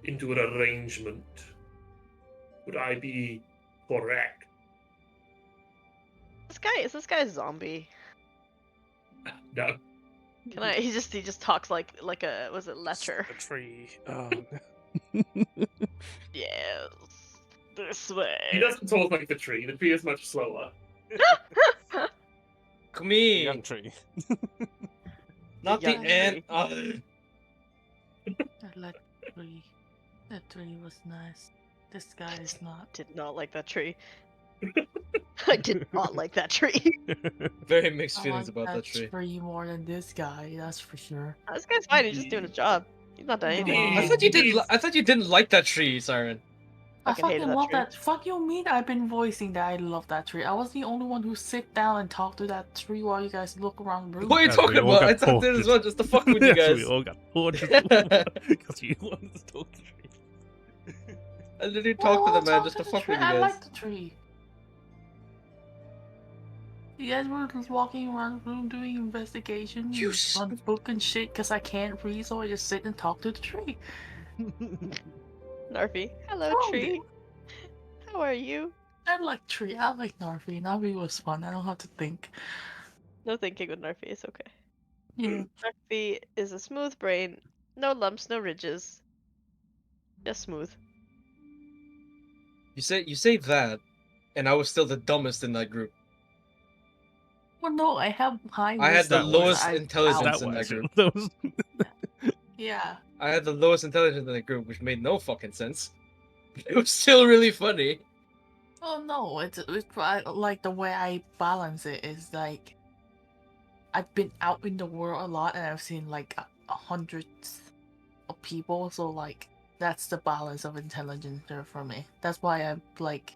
into an arrangement. Would I be correct? Is this guy a zombie? No. Can I? He just talks like a was it lecher? A tree. Yes. This way. He doesn't talk like the tree. The tree is much slower. Fuck me! Young tree. Not the young ant. tree. I like the tree. That tree was nice. This guy is not. Did not like that tree. I did not like that tree. Very mixed I feelings like about that that tree. more than this guy, that's for sure. This guy's fine. He's just doing his job. He's not done anything. Aw. I thought you did. Indeed. I thought you didn't like that tree, Siren. I Fucking hated fucking that love tree. that. Fuck you mean I've been voicing that I love that tree. I was the only one who sit down and talk to that tree while you guys look around the room. What are you Yes, talking we all about? got I thought there as tortured. well, just to fuck with you Yes, we guys. all got tortured because you wanted to talk to tree. I literally Well, talked to I the wanna man talk just to the fuck tree. with you I guys. like the tree. You guys were just walking around the room doing investigation, You on book and shit, because I can't read, so I just sit and talk to the tree. Narfi. Hello, Wrong tree. How are you? I like tree. I like Narfi. Narfi was fun. I don't have to think. No thinking with Narfi. It's okay. Yeah. Narfi is a smooth brain. No lumps, no ridges. Just smooth. You say that, and I was still the dumbest in that group. Well, no, I have high I had the wisdom, lowest I- intelligence That in that was group. that was Yeah. I had the lowest intelligence in the group, which made no fucking sense. It was still really funny. Oh no, it's like the way I balance it is like I've been out in the world a lot and I've seen like hundreds of people, so like that's the balance of intelligence there for me. That's why I'm like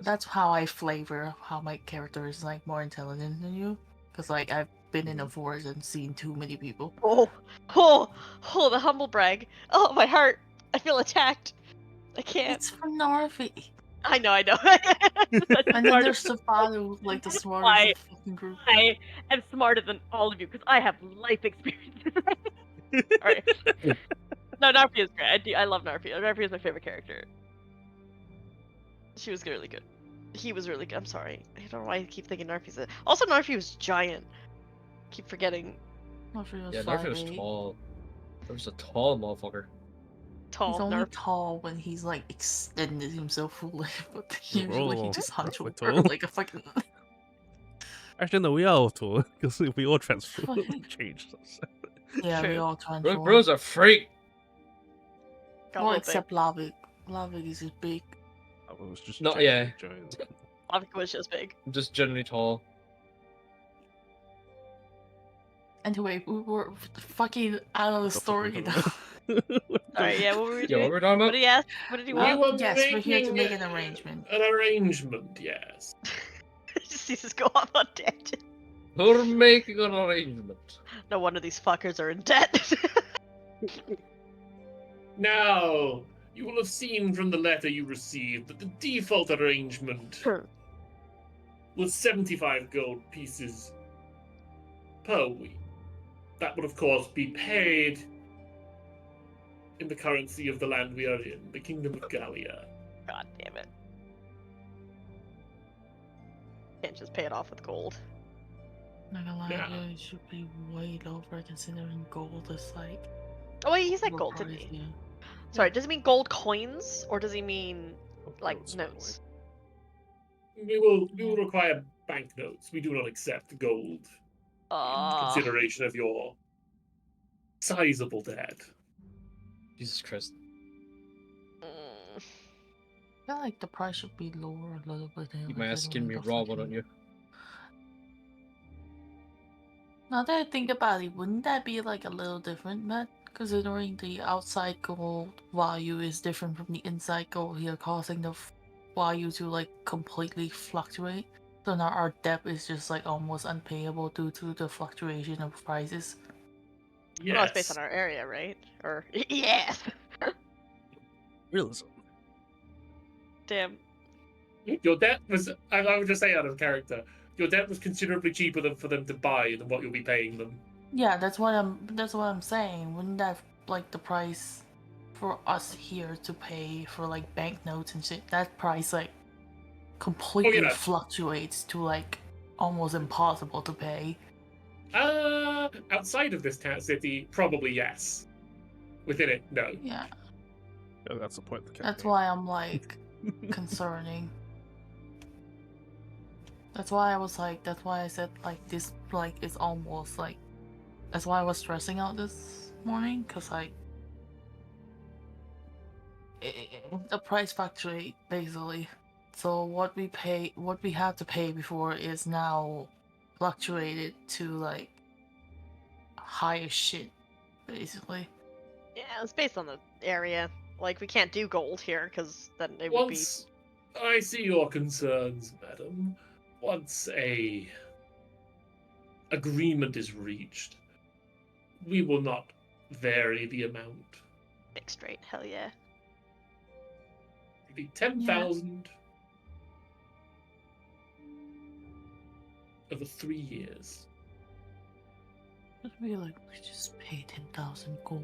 that's how I flavor how my character is like more intelligent than you, because like I've been in a forest and seen too many people. Oh, the humble brag. Oh, my heart. I feel attacked. I can't. It's for Narvi. I know. And then there's Safado, who's like the smartest Why? of the fucking group. I am smarter than all of you because I have life experience. Alright. No, Narfi is great. I love Narfi. Narfi is my favorite character. She was really good. He was really good. I'm sorry. I don't know why I keep thinking Narfi's it. Also, Narfi was giant. Keep forgetting. Narvi was Yeah, Narfi was 5'8". tall. That was a tall motherfucker. Tall He's only Narfi. tall when he's like extended himself fully, but We're usually he all just hunch over roughly tall. like a fucking. actually no, we are all tall because we all transformed Fucking- and changed. So. Yeah, we True. all transform. Bro's a freak. Got Well, real except Lavik. Lavik is just big. I was just No, generally yeah. giant. big. Lavik was just big. I'm just generally tall. Anyway, we were fucking out of the story now. Sorry, yeah, what were we Yeah, doing? what were we talking What about? did he ask? What did he We want? were yes, we're here to making make an arrangement. An arrangement, yes. Just sees us go off on tangent. We're making an arrangement. No wonder these fuckers are in debt. Now, you will have seen from the letter you received that the default arrangement was 75 gold pieces per week. That would, of course, be paid in the currency of the land we are in, the Kingdom of Gallia. God damn it. Can't just pay it off with gold. Not gonna lie, Yeah. it should be way lower considering gold is like. Oh wait, he said low gold, didn't price, he? yeah. Sorry, does he mean gold coins or does he mean like Notes, by the way. notes? We will require banknotes. We do not accept gold in Ah. consideration of your sizable debt. Jesus Christ. Mm. I feel like the price should be lower a little bit. Keep my ass skin me raw, why don't you? Now that I think about it, wouldn't that be like a little different, Matt? Considering the outside gold value is different from the inside gold here, causing the value to like completely fluctuate. So now our debt is just like almost unpayable due to the fluctuation of prices. Yes. Well, it's based on our area, right? Or yes. Realism. Damn. Your debt was, I would just say out of character, your debt was considerably cheaper for them to buy than what you'll be paying them. Yeah, that's what I'm saying. Wouldn't that like the price for us here to pay for like banknotes and shit? That price like completely yeah. fluctuates to like almost impossible to pay. Outside of this town city, probably yes. Within it, no. Yeah, Yeah, that's the point. Of the that's campaign. why I'm like concerning. That's why I was like, that's why I said like this, like it's almost like, that's why I was stressing out this morning, cause like the price fluctuate basically. So what we had to pay before is now fluctuated to like higher shit, basically. Yeah, it's based on the area. Like, we can't do gold here, because then it would be... Once I see your concerns, madam, once a agreement is reached, we will not vary the amount. fixed rate. Hell yeah. It'll be 10,000 over 3 years. We just pay 10,000 gold.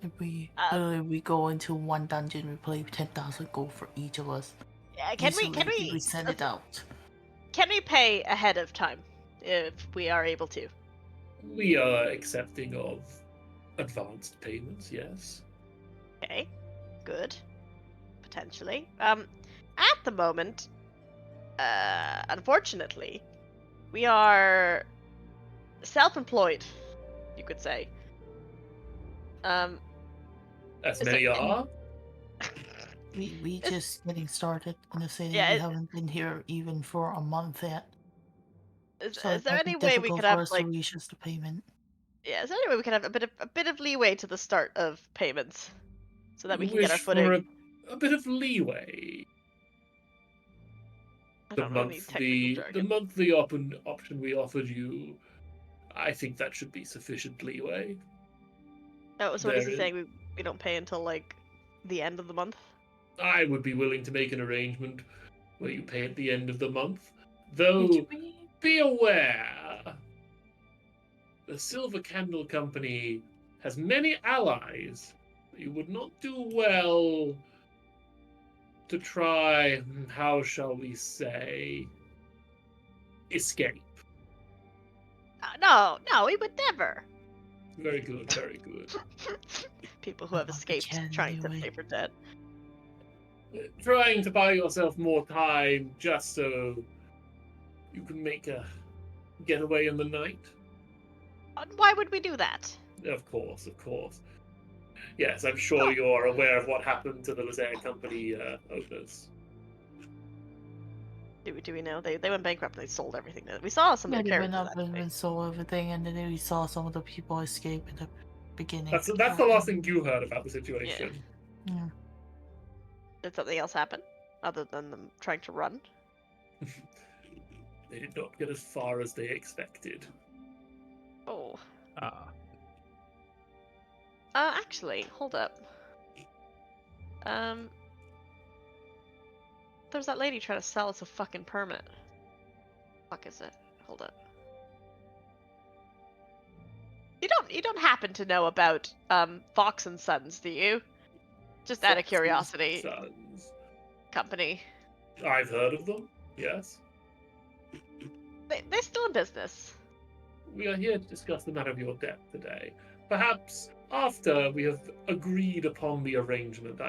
If we Uh, literally we go into one dungeon, we pay 10,000 gold for each of us. Yeah, can Easily, if we send it out? can we pay ahead of time if we are able to? We are accepting of advanced payments, yes. Okay, good. Potentially. At the moment, unfortunately, we are self-employed, you could say. As Is many there any- are. We It's- just getting started in the city. Yeah, we haven't been here even for a month yet. So is it there might be any way we difficult could for have us to like reach just the payment. yeah, is there any way we could have a bit of leeway to the start of payments so that we You can get our wish for footing? a bit of leeway. I The don't know any technical monthly jargon. option we offered you, I think that should be sufficient leeway. Oh, so what is he There- saying? We don't pay until like the end of the month? I would be willing to make an arrangement where you pay at the end of the month. Which Though, we be aware, the Silver Candle Company has many allies. You would not do well to try, how shall we say, escape. No, we would never. Very good, very good. People who have Not escaped can trying to anyway. pay for debt. Trying to buy yourself more time just so you can make a getaway in the night. Why would we do that? Of course, of course. Yes, I'm sure you're aware of what happened to the Lazare Company owners. Do we know they went bankrupt and they sold everything? We saw some Yeah, of the they went characters. up and Actually. went sold everything, and then we saw some of the people escape in the beginning. That's the last thing you heard about the situation. Yeah. Did something else happen other than them trying to run? They did not get as far as they expected. Oh. Ah. Actually, hold up. There's that lady trying to sell us a fucking permit. Fuck is it? Hold up. You don't happen to know about Fox and Sons, do you? Just out of Fox's curiosity, Sons. company. I've heard of them, yes. They're still in business. We are here to discuss the matter of your debt today. Perhaps after we have agreed upon the arrangement,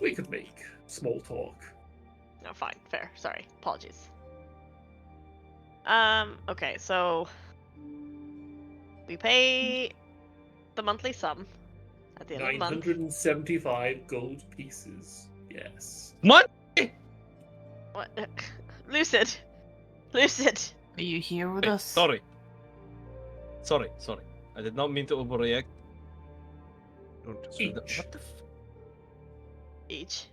we could make small talk. No, fine, fair. Sorry, apologies. Okay, so we pay the monthly sum at the end of the month. 975 gold pieces. Yes. What? What? Lucid, Lucid. Are you here with Wait, us? sorry. Sorry. I did not mean to overreact. Don't just Each. What the Each.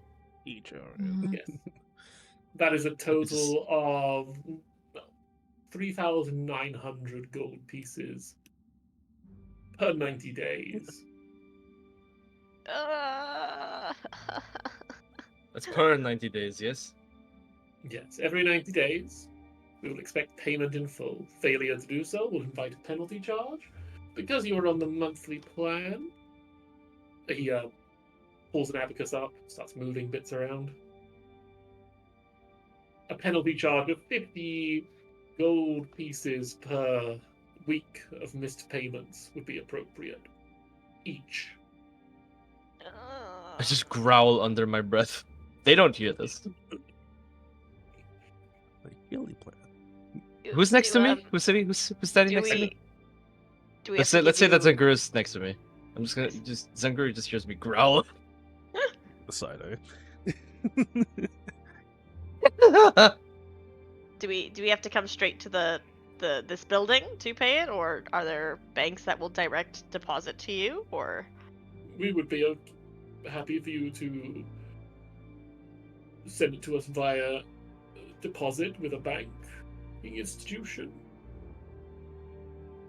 each are. Mhm. Yes. That is a total of 3,900 gold pieces per 90 days. That's per 90 days, yes? Yes, every 90 days, we will expect payment in full. Failure to do so will invite a penalty charge. Because you are on the monthly plan, he pulls an abacus up, starts moving bits around. A penalty charge of 50 gold pieces per week of missed payments would be appropriate. Each. I just growl under my breath. They don't hear this. Like, really plan. Who's next to me? Who's sitting? Who's standing Do next to me? we Let's have to say give that you- Zenguru next to me. I'm just gonna Zenguru just hears me growl. The side eye. Do we have to come straight to this building to pay it, or are there banks that will direct deposit to you, or? We would be happy for you to send it to us via deposit with a banking institution.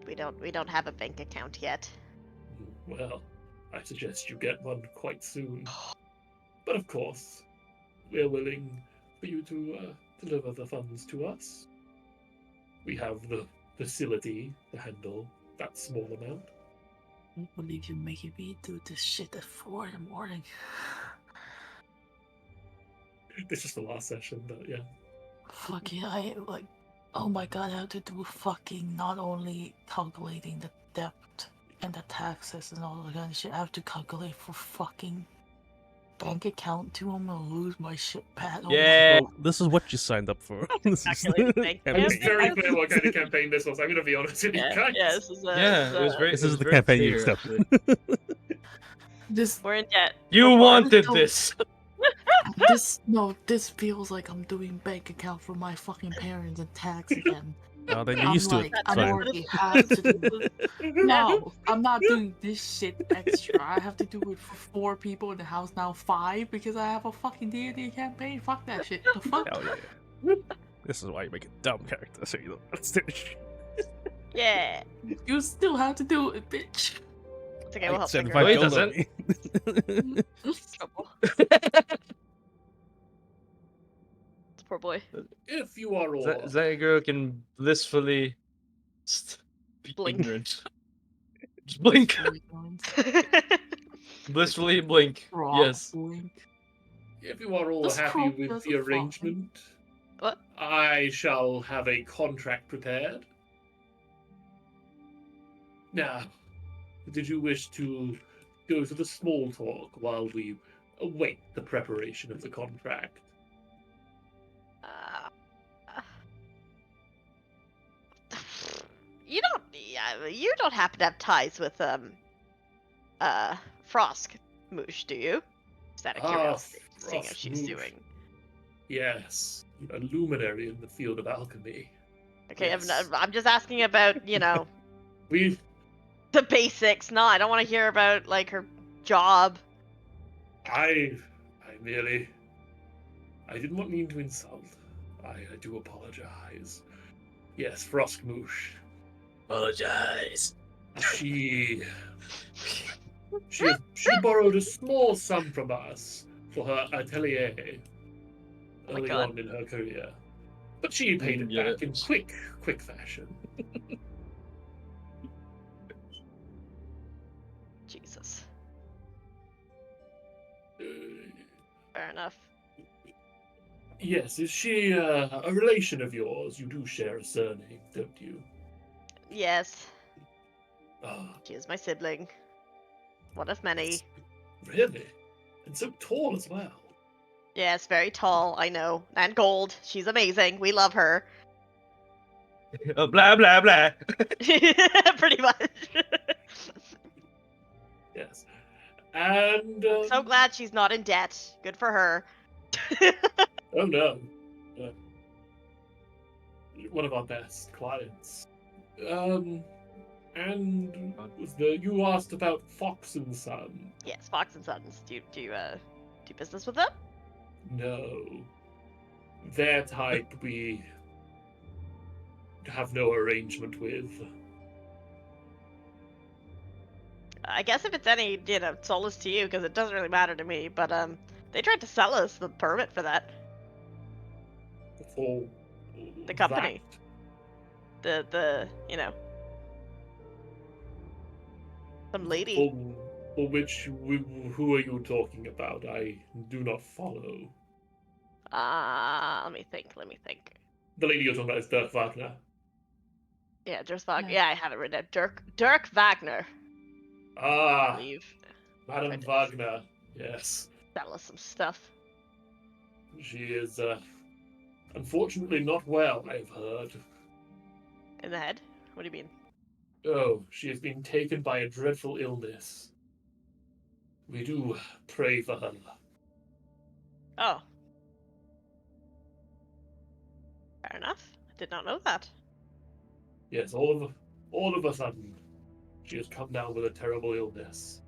We don't have a bank account yet. Well, I suggest you get one quite soon. But of course, we're willing for you to deliver the funds to us. We have the facility to handle that small amount. I can't believe you're making me do this shit at 4 in the morning. This is the last session, but yeah. Fucking, I like, oh my god, I have to do fucking not only calculating the debt and the taxes and all that kind of shit, I have to calculate for fucking bank account too. I'm gonna lose my shit, Pat. Oh my Yeah. Well, this is what you signed up for. This is Calculated bank I was campaign. very clear what kind of campaign this was. I'm going to be honest with you guys. Yeah, this is Yeah, it was very. This it is was the very campaign you clear, accepted. actually. This we're in debt. You Go for it. wanted No. this. this feels like I'm doing bank account for my fucking parents and tax again. Oh, then you're I'm used to it. like, It's I'm fine. already have to do it. No, I'm not doing this shit extra. I have to do it for 4 people in the house, now 5, because I have a fucking D&D campaign. Fuck that shit. The fuck? Hell yeah. This is why you make a dumb character, so you don't understand shit. Yeah. You still have to do it, bitch. It's okay, we'll help Said figure if I it Wait, out. don't know me. Trouble. Poor boy. If you are all Zenguru can blissfully be Blink. ignorant. Just blink. Blissfully blink. Yes. if you are all This happy crop with doesn't the fall. arrangement, What? I shall have a contract prepared. Now, did you wish to go to the small talk while we await the preparation of the contract? You don't happen to have ties with Frosk Moosh, do you? Just out of curiosity, seeing how Frosk she's Moosh. doing. Yes, a luminary in the field of alchemy. Okay, Yes. I'm just asking about, We the basics. No, I don't want to hear about like her job. I didn't mean to insult. I do apologize. Yes, Froskmoosh. Apologize. She borrowed a small sum from us for her atelier Oh my early God. on in her career. But she paid it Yeah. back in quick fashion. Jesus. Uh, Fair enough. yes, is she a relation of yours? You do share a surname, don't you? Yes, Ah, she is my sibling. One of many. really? And so tall as well. Yes, very tall, I know. And gold. She's amazing. We love her. Blah blah blah. Pretty much. Yes. And So glad she's not in debt. Good for her. oh no. One of our best clients. And was you asked about Fox and Son? Yes, Fox and Sons. Do you do business with them? No. Their type we have no arrangement with. I guess if it's any, solace to you, because it doesn't really matter to me, but they tried to sell us the permit for that. For The company. that. Some lady. For which, who are you talking about? I do not follow. Let me think. The lady you're talking about is Dirk Wagner. Yeah, Dirk Wagner. Yeah. Yeah, I have it written down. Dirk Wagner, I Ah, believe. Madame Right. Wagner. Yes. Sell us some stuff. She is Unfortunately, not well, I've heard. In the head? What do you mean? Oh, she has been taken by a dreadful illness. We do pray for her. Oh. Fair enough. I did not know that. Yes, all of a sudden, she has come down with a terrible illness.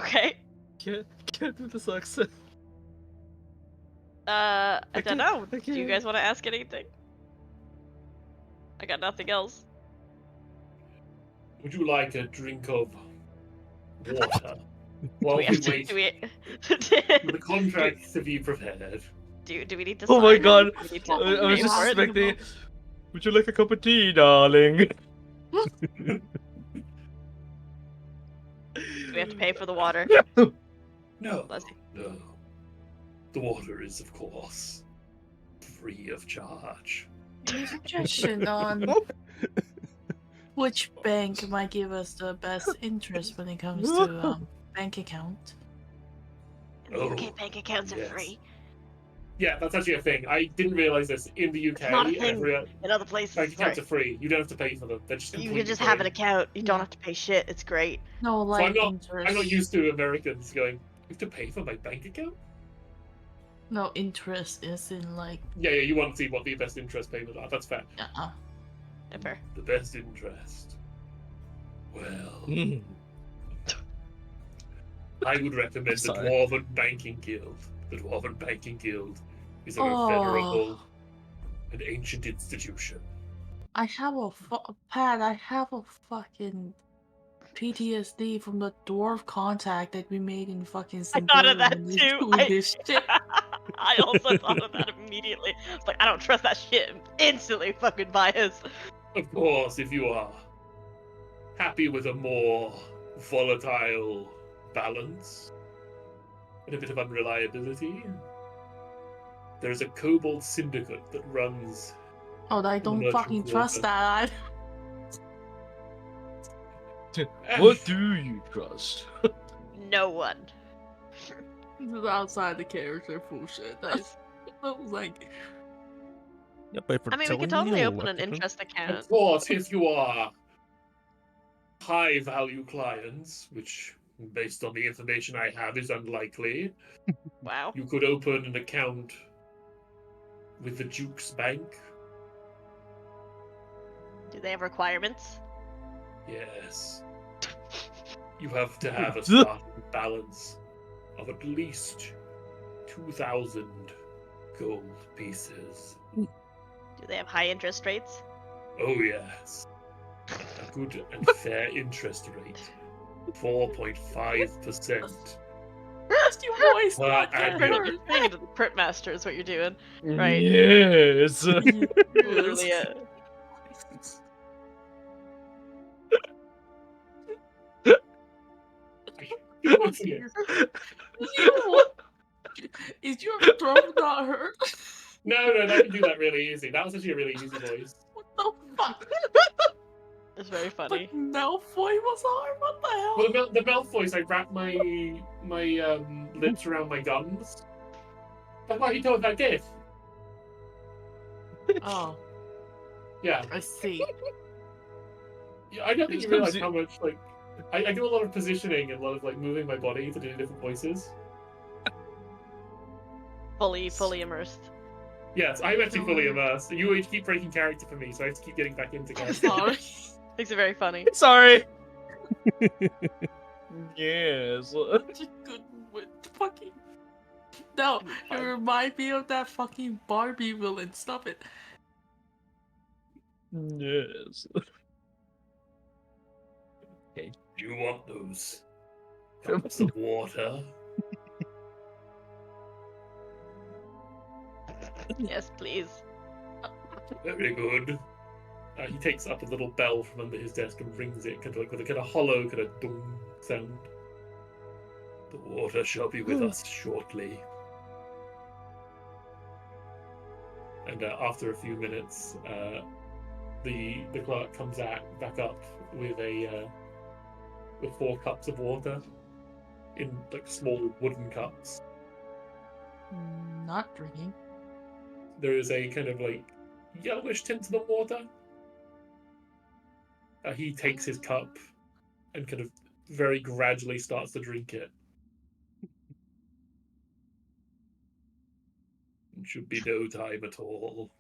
Okay. Can't do this accent. I I don't can't- know. I Do you can't. guys want to ask anything? I got nothing else. Would you like a drink of water Do while we we have to? wait Do we? for the contract to be prepared? Do we need to? Oh my sign? god! Do we need to I was pay just for it? expecting. Would you like a cup of tea, darling? Do we have to pay for the water? No, Bless you. no. The water is, of course, free of charge. Any suggestion on which bank might give us the best interest when it comes to bank account? In the UK, Oh, bank accounts are yes. free. Yeah, that's actually a thing. I didn't realize this. In the UK, It's not a thing. every In other places, bank it's accounts free. are free. You don't have to pay for them. They're just You completely can just free. have an account. You don't Yeah. have to pay shit. It's great. No, So like interest. I'm not used to Americans going, you have to pay for my bank account? No, interest is in like. Yeah, you want to see what the best interest payments are. That's fair. Never. The best interest. Well, Mm. I would recommend the Sorry. Dwarven Banking Guild. The Dwarven Banking Guild is a Oh. venerable and ancient institution. I have a Pat. I have a fucking PTSD from the dwarf contact that we made in fucking. I thought of that Siberia when they too. doing this shit. I also thought of that immediately. It's like I don't trust that shit. Instantly fucking bias. Of course, if you are happy with a more volatile balance and a bit of unreliability, there is a kobold syndicate that runs. Oh, I don't merchant fucking trust quarter. that. What do you trust? No one. This is outside the character bullshit. I was like, Yeah, but for I mean, we could telling totally you open an what to- interest account. Of course, if you are high value clients, which based on the information I have is unlikely, Wow. you could open an account with the Duke's Bank. Do they have requirements? Yes. You have to have a starting balance of at least 2,000 gold pieces. Do they have high interest rates? Oh, yes. A good and fair interest rate. 4.5%. trust your voice, Well, not I your do. You're word. turning into the Crypt Master is what you're doing. Right. Yes. Literally, What's it? Is your throat not hurt? No, I can do that really easy. That was actually a really easy voice. What the fuck? it's very Like funny. Malfoy was hard. What the hell? Well, the mouth voice, I wrap my lips around my gums. That's why he told that gift. Oh, Yeah. I see. Yeah, I don't think It's you realize clumsy. how much, like, I do a lot of positioning and a lot of, like, moving my body to do different voices. Fully immersed. Yes, I'm actually fully immersed. You always keep breaking character for me, so I have to keep getting back into I'm character. sorry. Makes it very funny. Sorry. Yes. Such a good fucking. No, it Fine. reminds me of that fucking Barbie villain. Stop it. Yes. Do you want those cups of water? Yes, please. Very good. He takes up a little bell from under his desk and rings it, kind of like with a kind of hollow, kind of dong sound. The water shall be with us shortly. And after a few minutes, the clerk comes back up with with 4 cups of water in like small wooden cups. not drinking. There is a kind of like yellowish tint to the water. He takes his cup and kind of very gradually starts to drink it. It should be no time at all.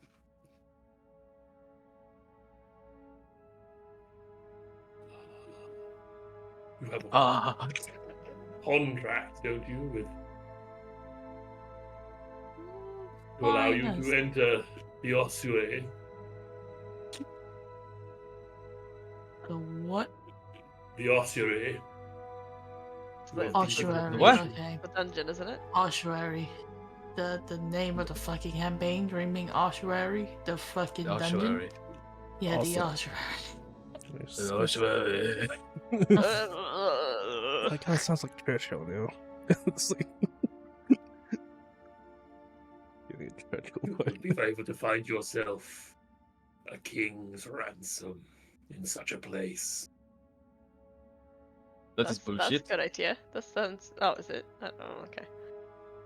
You have a contract, don't you, with to allow you yes. to enter the Ossuary. The what? The Ossuary. It's Well, the, Ossuary. What? Okay. the dungeon, isn't it? Ossuary. The name of the fucking campaign, Dreaming Ossuary. The fucking dungeon. Ossuary. Yeah, the Awesome. Ossuary. There's- Ossuary. That kind of sounds like Churchill now. It's like giving a Churchill You vibe. would be able to find yourself a king's ransom in such a place. That is That's bullshit. a good idea. That sounds. Oh, is it? Oh, okay.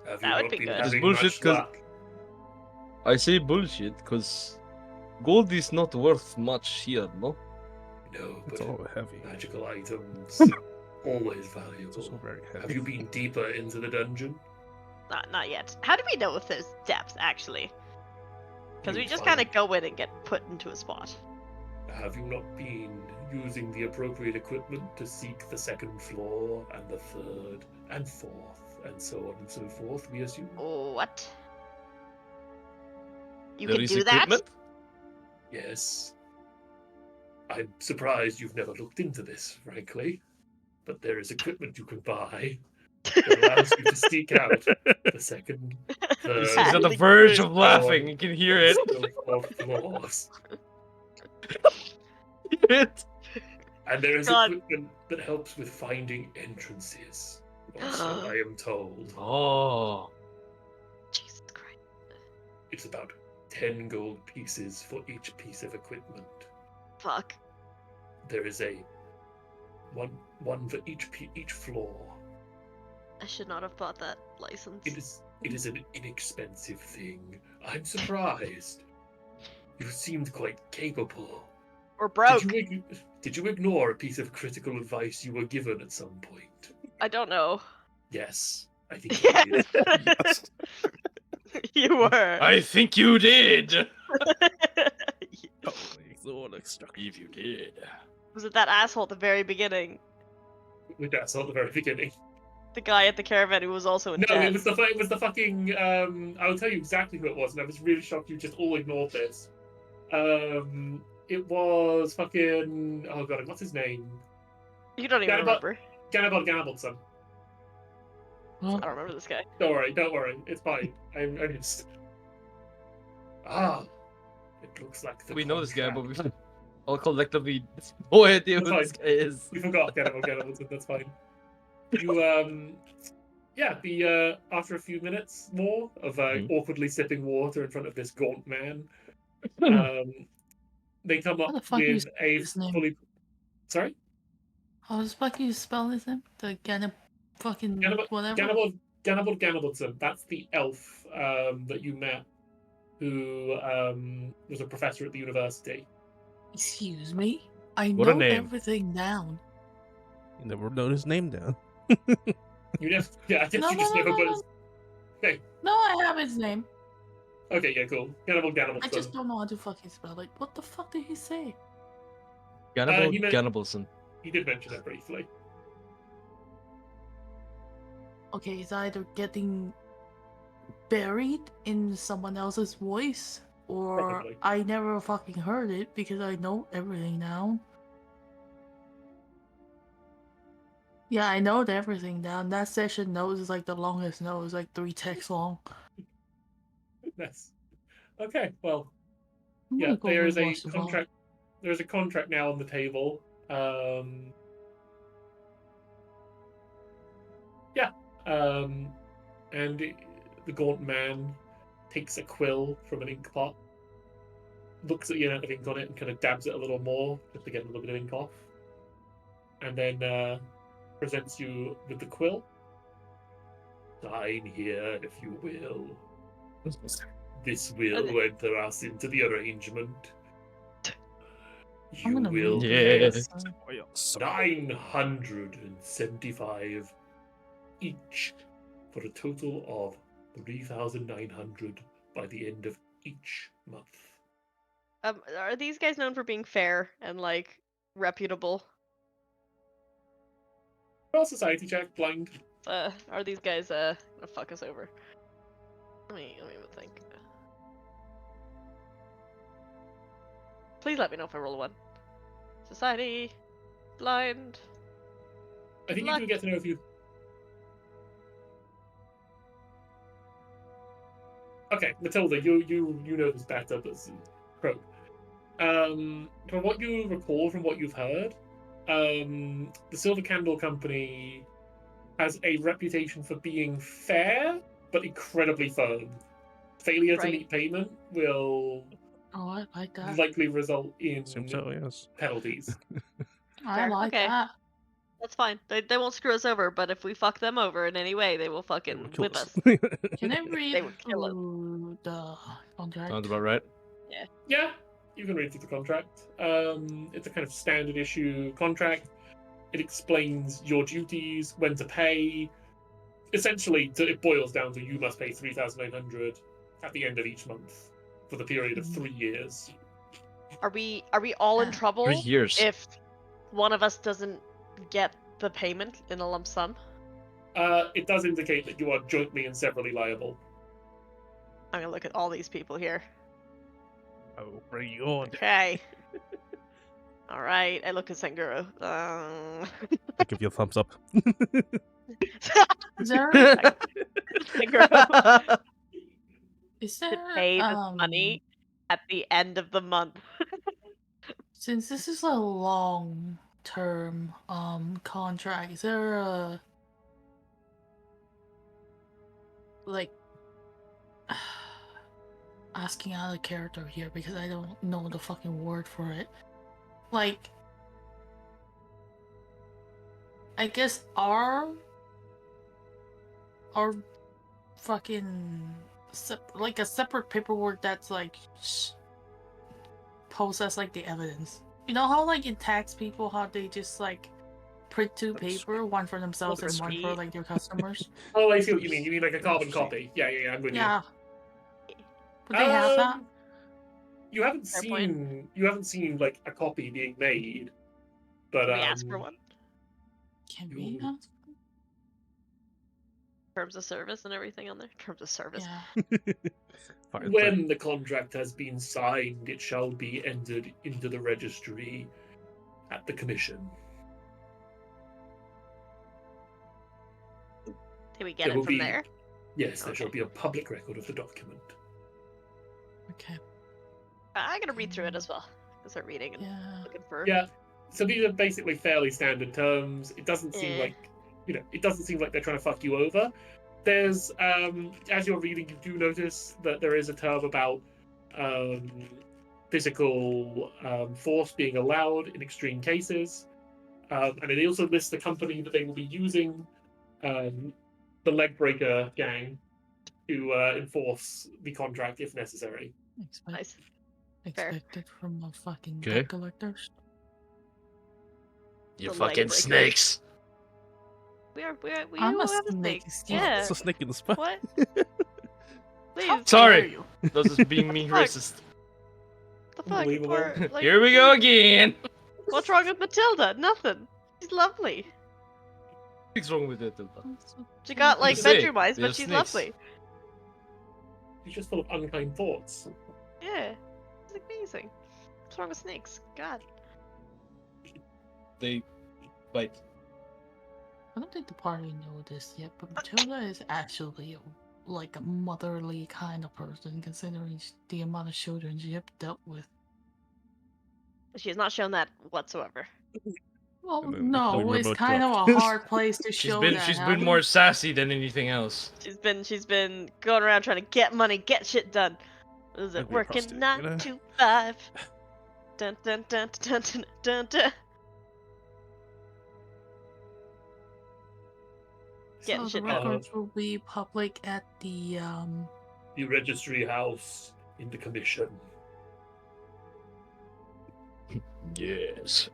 Have That you would not be been good. It is having bullshit much 'cause- luck? I say bullshit because gold is not worth much here, no? No, It's but all heavy. magical items always It's also valuable. very Have heavy. you been deeper into the dungeon? Not yet. How do we know if there's depth actually? Because we You'll just kind of find- go in and get put into a spot. Have you not been using the appropriate equipment to seek the second floor and the third and fourth and so on and so forth, we assume? What? You There can is do that? equipment? Yes. I'm surprised you've never looked into this, frankly. But there is equipment you can buy that allows you to seek out the second, third, He's on the Really verge good. of laughing. You can hear and it. so fourth floors. Hear it. And there is God. equipment that helps with finding entrances. Or so I am told. Oh. Jesus Christ. It's about 10 gold pieces for each piece of equipment. Fuck. There is a one for each floor. I should not have bought that license. It is an inexpensive thing. I'm surprised. You seemed quite capable. We're broke. Did you ignore a piece of critical advice you were given at some point? I don't know. Yes, I think you Yes. did. Yes. You were. I think you did. Totally. The one that struck If you did. Was it that asshole at the very beginning? That's at the very beginning. The guy at the caravan who was also in No, debt. it was the fucking. I'll tell you exactly who it was, and I was really shocked you just all ignored this. It was fucking. Oh god, what's his name? You don't even remember. Gannibaldson. I don't remember this guy. Don't worry, it's fine. I'm just. It looks like the. We know this guy, but contract- we all collectively no idea who That's this guy is. We forgot Gannibaldson. That's fine. You after a few minutes more of awkwardly sipping water in front of this gaunt man, they come How the up fuck do you with spell a his name? fully. Sorry, How the fuck do you spell his name? The fucking whatever. Gannibaldson. That's the elf that you met, who was a professor at the university. Excuse me? I What a know name. everything down. You never wrote his name down. You just I guess No, you just no, never no, put. no, His... Okay, No, I have his name. okay, yeah, cool. Gannibaldson. I just don't know how to fucking spell it. What the fuck did he say? Gannibal he meant- Gannibalson. He did mention it briefly. Okay, it's either getting buried in someone else's voice, or Probably. I never fucking heard it because I know everything now. Yeah, I know everything down. That session note is like the longest note. It's like 3 texts long. Yes. Okay, well, I'm yeah, gonna go there is a rewatch the vlog. contract. There's a contract now on the table. And the gaunt man takes a quill from an ink pot, looks at the amount of ink on it, and kind of dabs it a little more just to get a little bit of ink off, and then presents you with the quill. Sign here, if you will. This will enter us into the arrangement. I'm You gonna will read pay this. us Oh, yeah. So, 975 each for a total of 3,900 by the end of each month. Are these guys known for being fair and like reputable? Roll society check, blind. Are these guys gonna fuck us over? Let me even think. Please let me know if I roll a 1. Society, blind. I think Luck. you do get to know if you. Okay, Matilda, you know this better, but Croak. From what you recall, from what you've heard, the Silver Candle Company has a reputation for being fair, but incredibly firm. Failure to Right. meet payment will Oh, I like that. likely result in seems so, yes. penalties. I Fair. like Okay. that. That's fine. They won't screw us over, but if we fuck them over in any way, they will They fucking will kill whip us. Can I read They would kill us. through the contract? Sounds about right. Yeah, you can read through the contract. It's a kind of standard issue contract. It explains your duties, when to pay. Essentially, it boils down to you must pay 3,900 at the end of each month for the period of 3 years. Are we all in trouble 3 years. if one of us doesn't get the payment in a lump sum? It does indicate that you are jointly and severally liable. I'm gonna look at all these people here. Oh, bring on. Okay. All right. I look at Senguru. I give you a thumbs up. Is there Senguru is to there pay this money at the end of the month. since this is a long term contract, is there a like asking out of character here because I don't know the fucking word for it. Like I guess our fucking like a separate paperwork that's like posed as like the evidence. You know how like in tax people how they just like print two paper, one for themselves and one for receipt. like their customers. Oh, I see what you mean. You mean like a carbon copy? Yeah, I'm with Yeah. you. Would they have that? You haven't Fair point. seen like a copy being made, but Can we ask for one? Can we you- ask? Terms of service and everything on there. Terms of service. Yeah. Fine, when the contract has been signed, it shall be entered into the registry at the commission. Can we get There it will from be- there? Yes, there shall Okay. be a public record of the document. Okay. I'm gonna read through it as well. I start reading and Yeah. looking for. Yeah, so these are basically fairly standard terms. It doesn't seem Eh. like it doesn't seem like they're trying to fuck you over. There's as you're reading, you do notice that there is a term about physical force being allowed in extreme cases, and it also lists the company that they will be using, the Legbreaker gang, to enforce the contract if necessary. Nice. Fair. Expected from a fucking Okay. debt collectors. You The fucking leg breaker. snakes. We I'm a have a snake. snake. Excuse Yeah. It's a snake in the spine. What? Please. How Sorry. dare you? This is being mean Fuck. racist. The fuck? Unbelievable. Poor, like, Here we go again. What's wrong with Matilda? Nothing. She's lovely. What's wrong with it? She got like Snake. bedroom eyes, They're but she's snakes. lovely. He's just full of unkind thoughts. Yeah. She's amazing. What's wrong with snakes? God. They bite. I don't think the party know this yet, but Matilda is actually like a motherly kind of person, considering the amount of children she have dealt with. She has not shown that whatsoever. Well, And then the no, it's remote kind of dropped. a hard place to She's show been that. she's how been we- more sassy than anything else. She's been going around trying to get money, get shit done. What is it? Ugly Working prostitute, 9 you know? to 5. Dun dun dun dun dun dun dun. Getting So the shit done. records will be public at the the registry house into commission. Yes.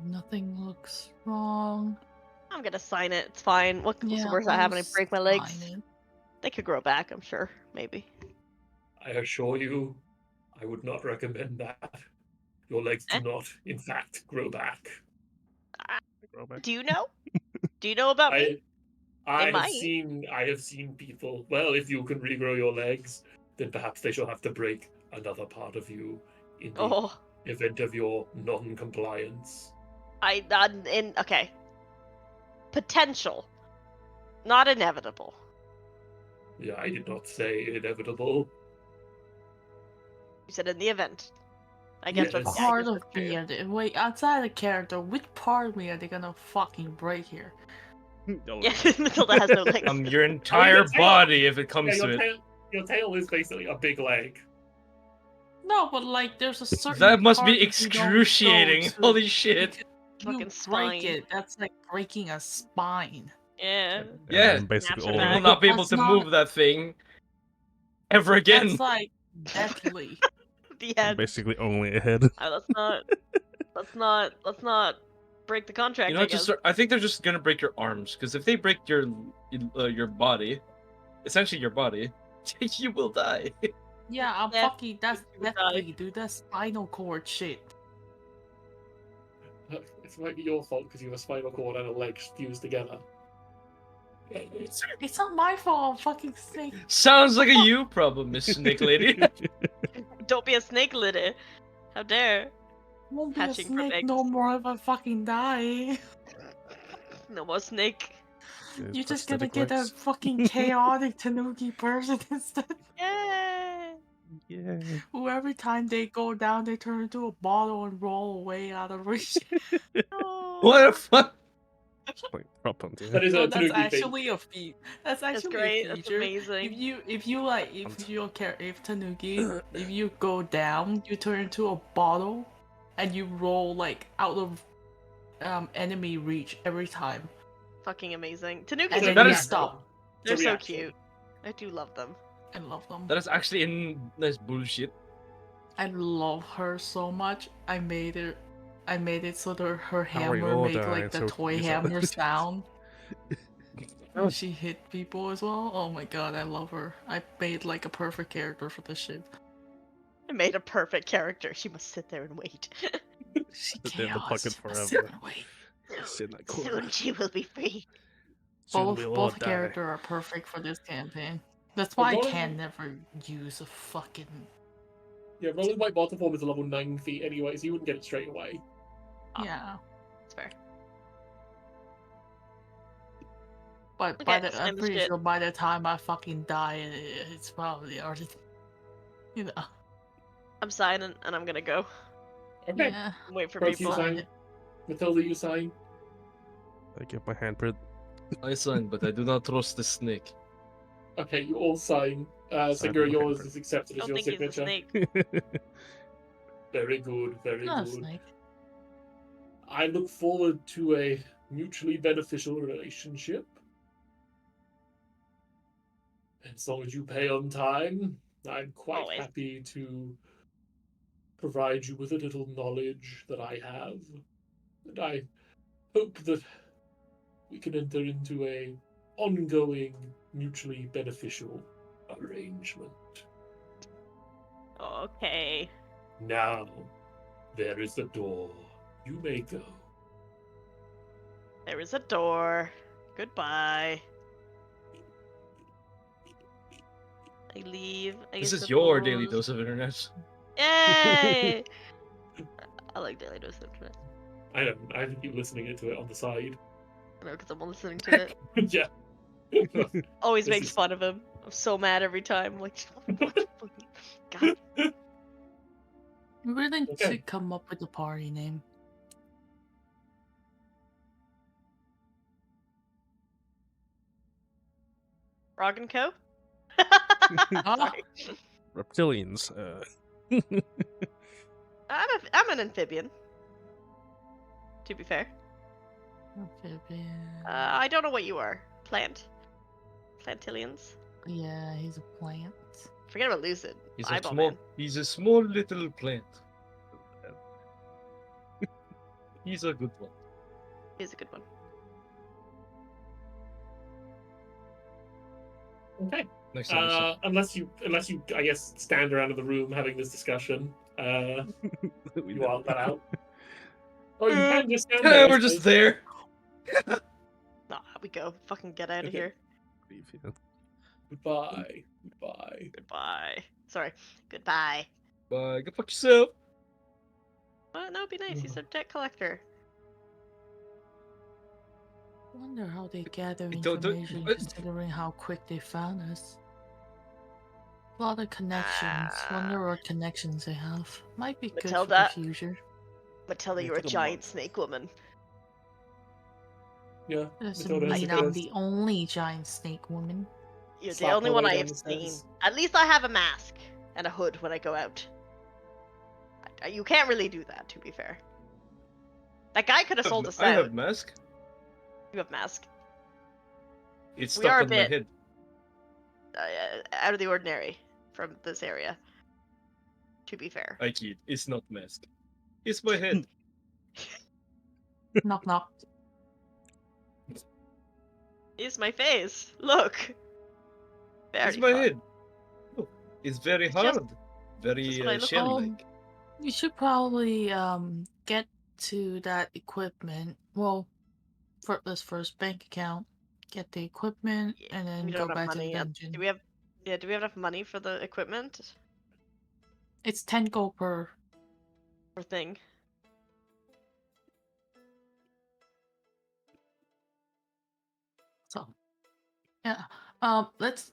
Nothing looks wrong. I'm gonna sign it. It's fine. What's the Yeah, worst that happen? I I'll break my legs. sign it. They could grow back, I'm sure. Maybe. I assure you, I would not recommend that. Your legs do Eh? not, in fact, grow back. Grow back. Do you know? Do you know about me? I might. I have seen people. Well, if you can regrow your legs, then perhaps they shall have to break another part of you in the Oh, event of your non-compliance. okay. Potential, not inevitable. Yeah, I did not say inevitable. You said in the event. I guess. Yes. That's, Yeah, I Part guess of that's true. me, wait, outside the character, which part of me are they gonna fucking break here? Oh, Yeah, no. Matilda has no legs. Your entire tail. body if it Yeah, comes to it. your tail is basically a big leg. No, but like, there's a certain That must part be that you don't go excruciating. to. Holy shit. You Fucking break spine. it. That's like breaking a spine. Yeah. And Yeah, then basically snaps her You only will back. not be able That's to not- move that thing ever again. That's like deathly. The and end. basically only a head. Let's not break the contract. You know, I what, guess. I think they're just gonna break your arms, because if they break your body, essentially your body, you will die. Yeah, I'm Yeah, fucking. That's you would deathly, dude. That's spinal cord shit. It might be your fault because you have a spinal cord and a leg fused together. It's not my fault. I'm fucking sick. Sounds like a you problem, Miss Snake Lady. Don't be a snake litter. How dare? Won't be a Hatching from snake eggs. no more if I fucking die. No more snake. You're just gonna Prosthetic get a legs. fucking chaotic Tanuki person instead. Yeah. Yeah. Who every time they go down, they turn into a bottle and roll away out of reach. Oh, What the fuck? Like prop onto That you. is No, a that's Tanuki thing. actually a feat. That's that's actually great. a That's feature. amazing. If you like, if you don't care, if Tanuki, if you go down, you turn into a bottle, and you roll like out of enemy reach every time, Fucking amazing. Tanukis and are then that you is- cute. stop. It's a They're so reaction. cute. I do love them. I love them. That is actually a nice bullshit. I love her so much. I made it so that her How are you hammer all make dying like the so toy easily? hammer sound. And she hit people as well. Oh my god, I love her. I made like a perfect character for this shit. I made a perfect character. She must sit there and wait. She Sit there in the chaos. pocket Just sit forever. and wait. Sit in that corner. Soon she will be free. Soon Both we'll all both die. characters are perfect for this campaign. That's But why I rolling- can never use a fucking. Yeah, rolling white bottom form is a level 9 feat anyway, so you wouldn't get it straight away. Oh. Yeah, That's fair. but Okay, I'm same pretty shit. sure by the time I fucking die, it's probably already. You know. I'm signing and I'm gonna go. Okay. Yeah. Wait for Proceed, people. Sign sign. it. Matilda, you sign. I get my handprint. I sign, but I do not trust the snake. Okay, you all sign. Sign Singer, with my yours handprint. is accepted I as don't your think he's a signature. snake. Very good, very Not a good. snake. I look forward to a mutually beneficial relationship. As long as you pay on time, I'm quite Always. happy to provide you with a little knowledge that I have. And I hope that we can enter into a ongoing, mutually beneficial arrangement. Okay. Now, there is the door. You may go. There is a door. Goodbye. I leave. This is your daily suppose. dose of internet. Yay! I like daily dose of internet. I don't. I have to keep listening to it on the side. I know, because I'm listening to it. Yeah. Always This makes is- fun of him. I'm so mad every time. I'm like, God. We really need Okay. to come up with a party name. Frog and Co? Sorry. Reptilians. I'm an amphibian. To be fair. Amphibian. I don't know what you are. Plantillions. Yeah, he's a plant. Forget about Lucid. He's a Eyeball small. man. He's a small little plant. He's a good one. He's a good one. Okay. Next time. we Unless you, I guess, stand around in the room having this discussion. You are let out. Or you can just stand there. I We're just suppose. there. Nah, we go. Fucking get out of Okay. here. Goodbye. Goodbye. Goodbye. Sorry. Goodbye. Bye. Go fuck yourself. Well, no, it'd be nice. He's a debt collector. Wonder how they gather Don't- information considering how quick they found us. A lot of connections. Wonder what connections they have. Might be good for Matilda. the future. Matilda, It you're a took a giant month. snake woman. Yeah. Doesn't Matilda is mean the I'm first. the only giant snake woman. You're the Slap only her one way I down have the seen. stairs. At least I have a mask and a hood when I go out. You can't really do that, to be fair. That guy could have sold us I out. have mask. You have mask. It's We stuck are a on my bit- head. Out of the ordinary from this area. To be fair. I kid. It's not mask. It's my head. Knock knock. It's my face. Look. Very It's my fun. head. Look, it's very It's just- hard. Very just what I look shell-like. You should probably get to that equipment. Well, for this first bank account, get the equipment, Yeah, and then we go don't have back to the money yet. dungeon. Do we have enough money for the equipment It's 10 gold per. or thing? So, yeah. Let's.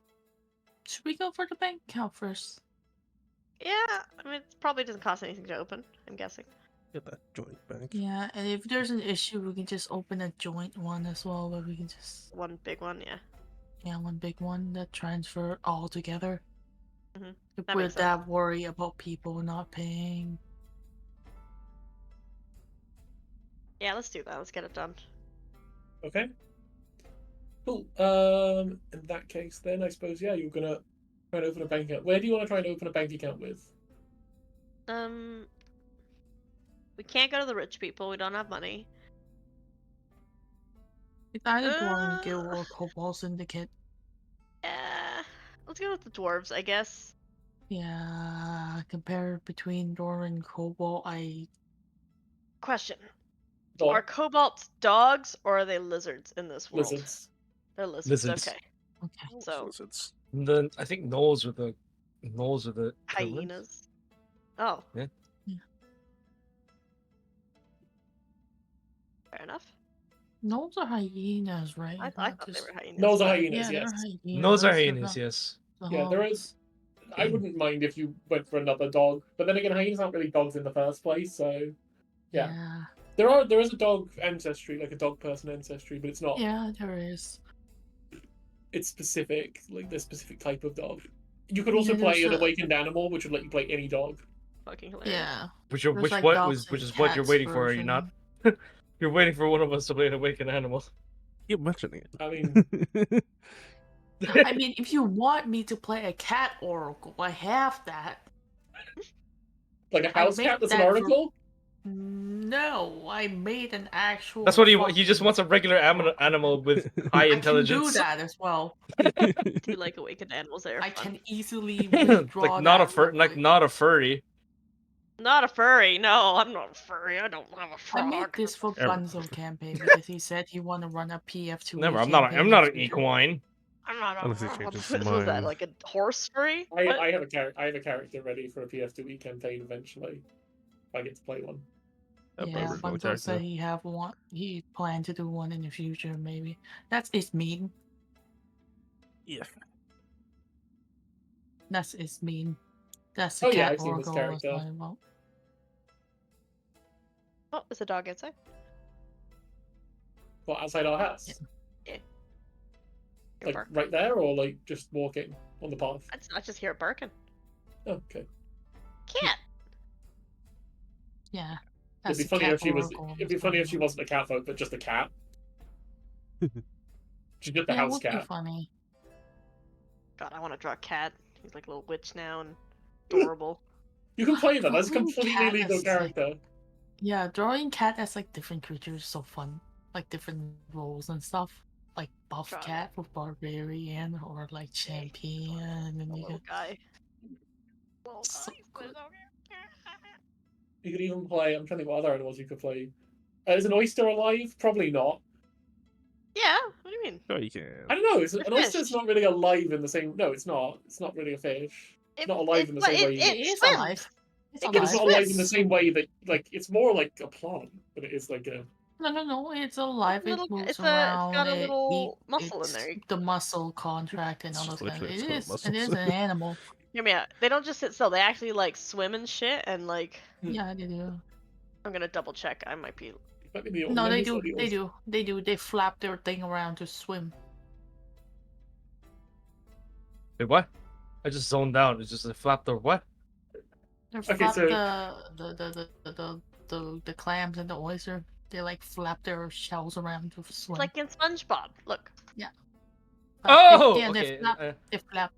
Should we go for the bank account first? Yeah, I mean, it probably doesn't cost anything to open, I'm guessing. Get that joint bank. Yeah, and if there's an issue, we can just open a joint one as well, where we can just One big one, yeah. one big one that transfer all together. Mhm, that makes With sense. that worry about people not paying. Yeah, let's do that. Let's get it done. Okay. Cool. In that case, then I suppose you're gonna try and open a bank account. Where do you want to try and open a bank account with? We can't go to the rich people. We don't have money. It's either Dwarven Guild or Cobalt Syndicate. Let's go with the dwarves, I guess. Yeah, compare between Dwarven and Cobalt, Question: Dog. Are kobolds dogs or are they lizards in this world? Lizards. They're lizards. Lizards. Okay. okay. So Lizards. And then I think gnolls are the equivalent. hyenas. Oh. Yeah. Yeah. Fair enough. Those are hyenas, right? I Not thought just- they were hyenas. Those are but- hyenas, Yeah, yes. they're hyenas. Gnolls are They're hyenas, not yes. the Yeah, there hogs. is- I wouldn't mind if you went for another dog, but then again, hyenas aren't really dogs in the first place, so yeah. There is a dog ancestry, like a dog person ancestry, but it's not. Yeah, there is. It's specific, like the specific type of dog. You could Yeah, also play there's an a- awakened animal, which would let you play any dog. Fucking hilarious. Yeah. Which There's like what dogs which and is what you're cats waiting for, are you not? You're waiting for one of us to play an awakened animal. Keep mentioning I mean, it. I mean, if you want me to play a cat oracle, I have that. like a I house made cat that's an that for- article. No, I made an actual. That's what he just fucking wants a regular animal with high I intelligence. can do that as well. Do like awakened animals? They are I fun. can easily withdraw like not a that real quick. not a furry. Not a furry. No, I'm not a furry. I don't have a I frog. made this for Ever. Bunzo campaign because he said he want to run a PF2. Never. I'm not an equine. I'm not a. Unless he What changes was his that? mind. Like a horse furry? What? I have a character ready for a PS2E campaign eventually. If I get to play one. That Yeah, original Bunzo character. said he have one. He planned to do one in the future, maybe. That's Ismeen. Yeah. That's Ismeen. That's the Oh, yeah, cat I've seen this oracle I was character. talking about. Oh, there's a dog outside. What, outside our house? Hear a Like bark. right there, or like just walking on the path? I just hear it barking. Oh, okay. Cat. Yeah. It'd That's be the funny cat if she was. oracle I It'd be was funny if talking she about. wasn't a cat folk, but just a cat. She's just a Yeah, it house would be cat. funny. God, I want to draw a cat. He's like a little witch now and adorable. You can play that. That's a Drawing completely cat legal as, like- character. Yeah, drawing cat as like different creatures is so fun. Like different roles and stuff. Like buff Draw it. cat with barbarian or like champion, and then A you little get guy. Little So guy. good. You could even play. I'm trying to think what other animals you could play. Is an oyster alive? Probably not. Yeah. What do you mean? Sure, you can. I don't know. An a oyster's fish. not really alive in the same. No, it's not. It's not really a fish. It, not alive in the same way. It is swims. alive. It's It But can it's alive. not alive in the swim. same way that, like, it's more like a plant than it is like a. No, it's alive. It's a little- It moves it's around. got a it little eat- muscle in it's there. The muscle contract and It's all just those kind of. literally It its got is. It is muscles. an animal. Hear me out. They don't just sit still. They actually like swim and shit. And like, Yeah, they do. I'm gonna double check. I might be. Might be the No, they maybe it's do. not the They oyster. do. They do. They flap their thing around to swim. Wait, what? I just zoned out. It's just a flap door. What? They Okay, flap so- the clams and the oyster. They like flap their shells around to It's swim. like in SpongeBob. Look. But Oh, yeah, okay. They flap.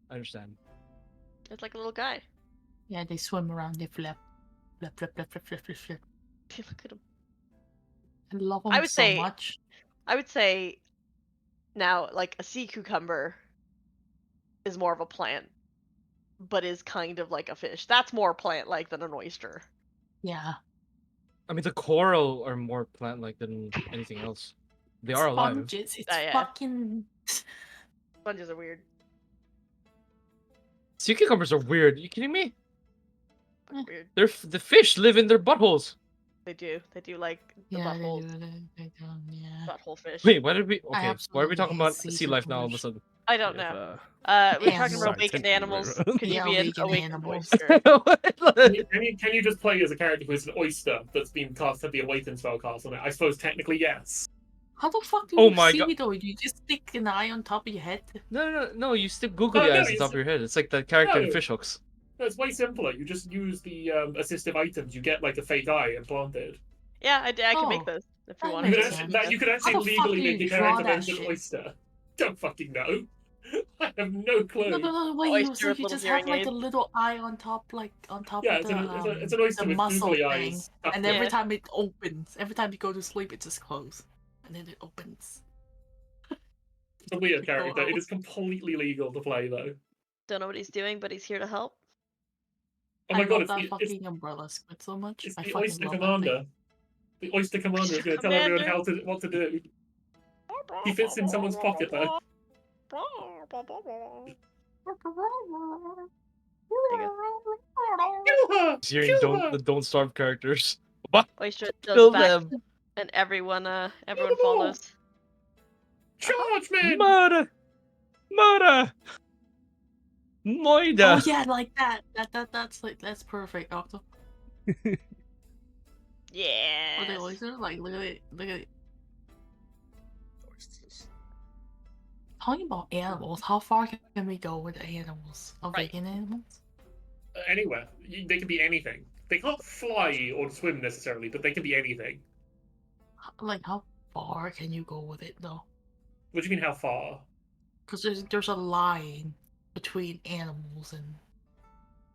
I understand. It's like a little guy. Yeah, they swim around. They flap. Flap, flap, flap, flap, flap, flap, flap. Look at him. I love them I would so say- much. I would say now, like a sea cucumber is more of a plant, but is kind of like a fish. That's more plant-like than an oyster. Yeah. I mean, the coral are more plant-like than anything else. They are alive. Sponges. It's Yeah. fucking. Sponges are weird. Sea cucumbers are weird. You kidding me? Eh. Weird. The fish live in their buttholes. They do. They do like the Yeah, butthole. they do. Yeah. Butthole fish. Wait, why did we? Okay, why are we absolutely talking hate about sea sea life now all of a cucumbers. sudden? I don't Yeah, know. but, We're talking about Scientifically, awakened animals. right? Could you Yeah, be an awakened awakened animals. oyster? Can you just play as a character who's an oyster that's been cast at the awakened spell cast on it? I suppose technically yes. How the fuck do Oh you my see God. though? You just stick an eye on top of your head. No. You stick googly No, eyes on you top of your head. It's like the character in No. fish hooks. No, it's way simpler. You just use the assistive items. You get like a fake eye implanted. Yeah, I can make Oh, those if you that want. You makes could, sense. actually, you could actually How the fuck legally do make you a draw character that named an shit? oyster. Don't fucking know. I have no clue. No. Wait, Oyster you so with you little just have hearing like a aids. little eye on top, Yeah, of it's an oyster the with muscle googly thing, eyes. stuck and to it. every Yeah. time it opens, every time you go to sleep, it just closes, and then it opens. It's a weird Go character. It out. is completely legal to play though. Don't know what he's doing, but he's here to help. Oh my I god, love it's that the, fucking umbrella squid so much. it's I the fucking oyster love that commander. The oyster commander is going to tell everyone what to do. He fits in someone's pocket though. Kill her! Hearing Kill her! don't starve characters. Oyster Kill does back, them. and everyone them all. follows. Charge, man! Murder! Oh Moida! yeah, like that. That's perfect. Octo. Yeah. Oh, the oyster. Like look at it. Oysters. Talking about animals, how far can we go with animals? Right. Vegan animals? Anywhere. They can be anything. They can't fly or swim necessarily, but they can be anything. Like how far can you go with it though? What do you mean, how far? Because there's a line between animals and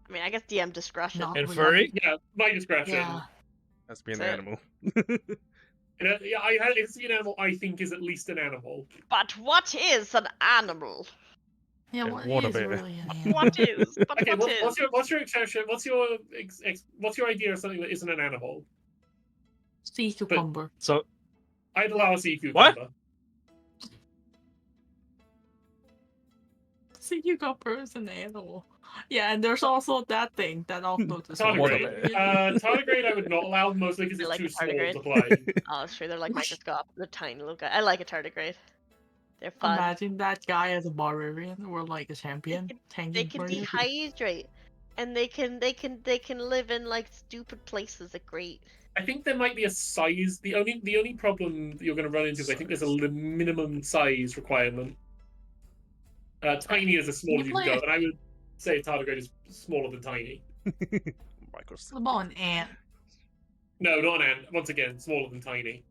I mean, I guess DM discretion. not And really. furry? Yeah, my discretion. Yeah. Has to be an So- animal. Yeah, it's an animal I think is at least an animal. But what is an animal? Yeah, Yeah, what water is bear. really an animal? What is? But Okay, what is? what's your exception? What's your idea of something that isn't an animal? Sea cucumber. So I'd allow a sea cucumber. What? Sea cucumber is an animal. Yeah, and there's also that thing that Octo just Tardigrade. Tardigrade I would not allow, mostly because I it's like too a small tardigrade. to play. Oh, that's true. They're like Whoosh. microscope. They're tiny little guy. I like a tardigrade. They're fun. Imagine that guy as a barbarian or like a champion. They can dehydrate, and they can live in like stupid places. They're great. I think there might be a size. The only problem you're going to run into is I think there's a minimum size requirement. Tiny is as small as you can go, and I would say tardigrade is smaller than tiny. Microsoft. What about an ant? No, not an ant. Once again, smaller than tiny.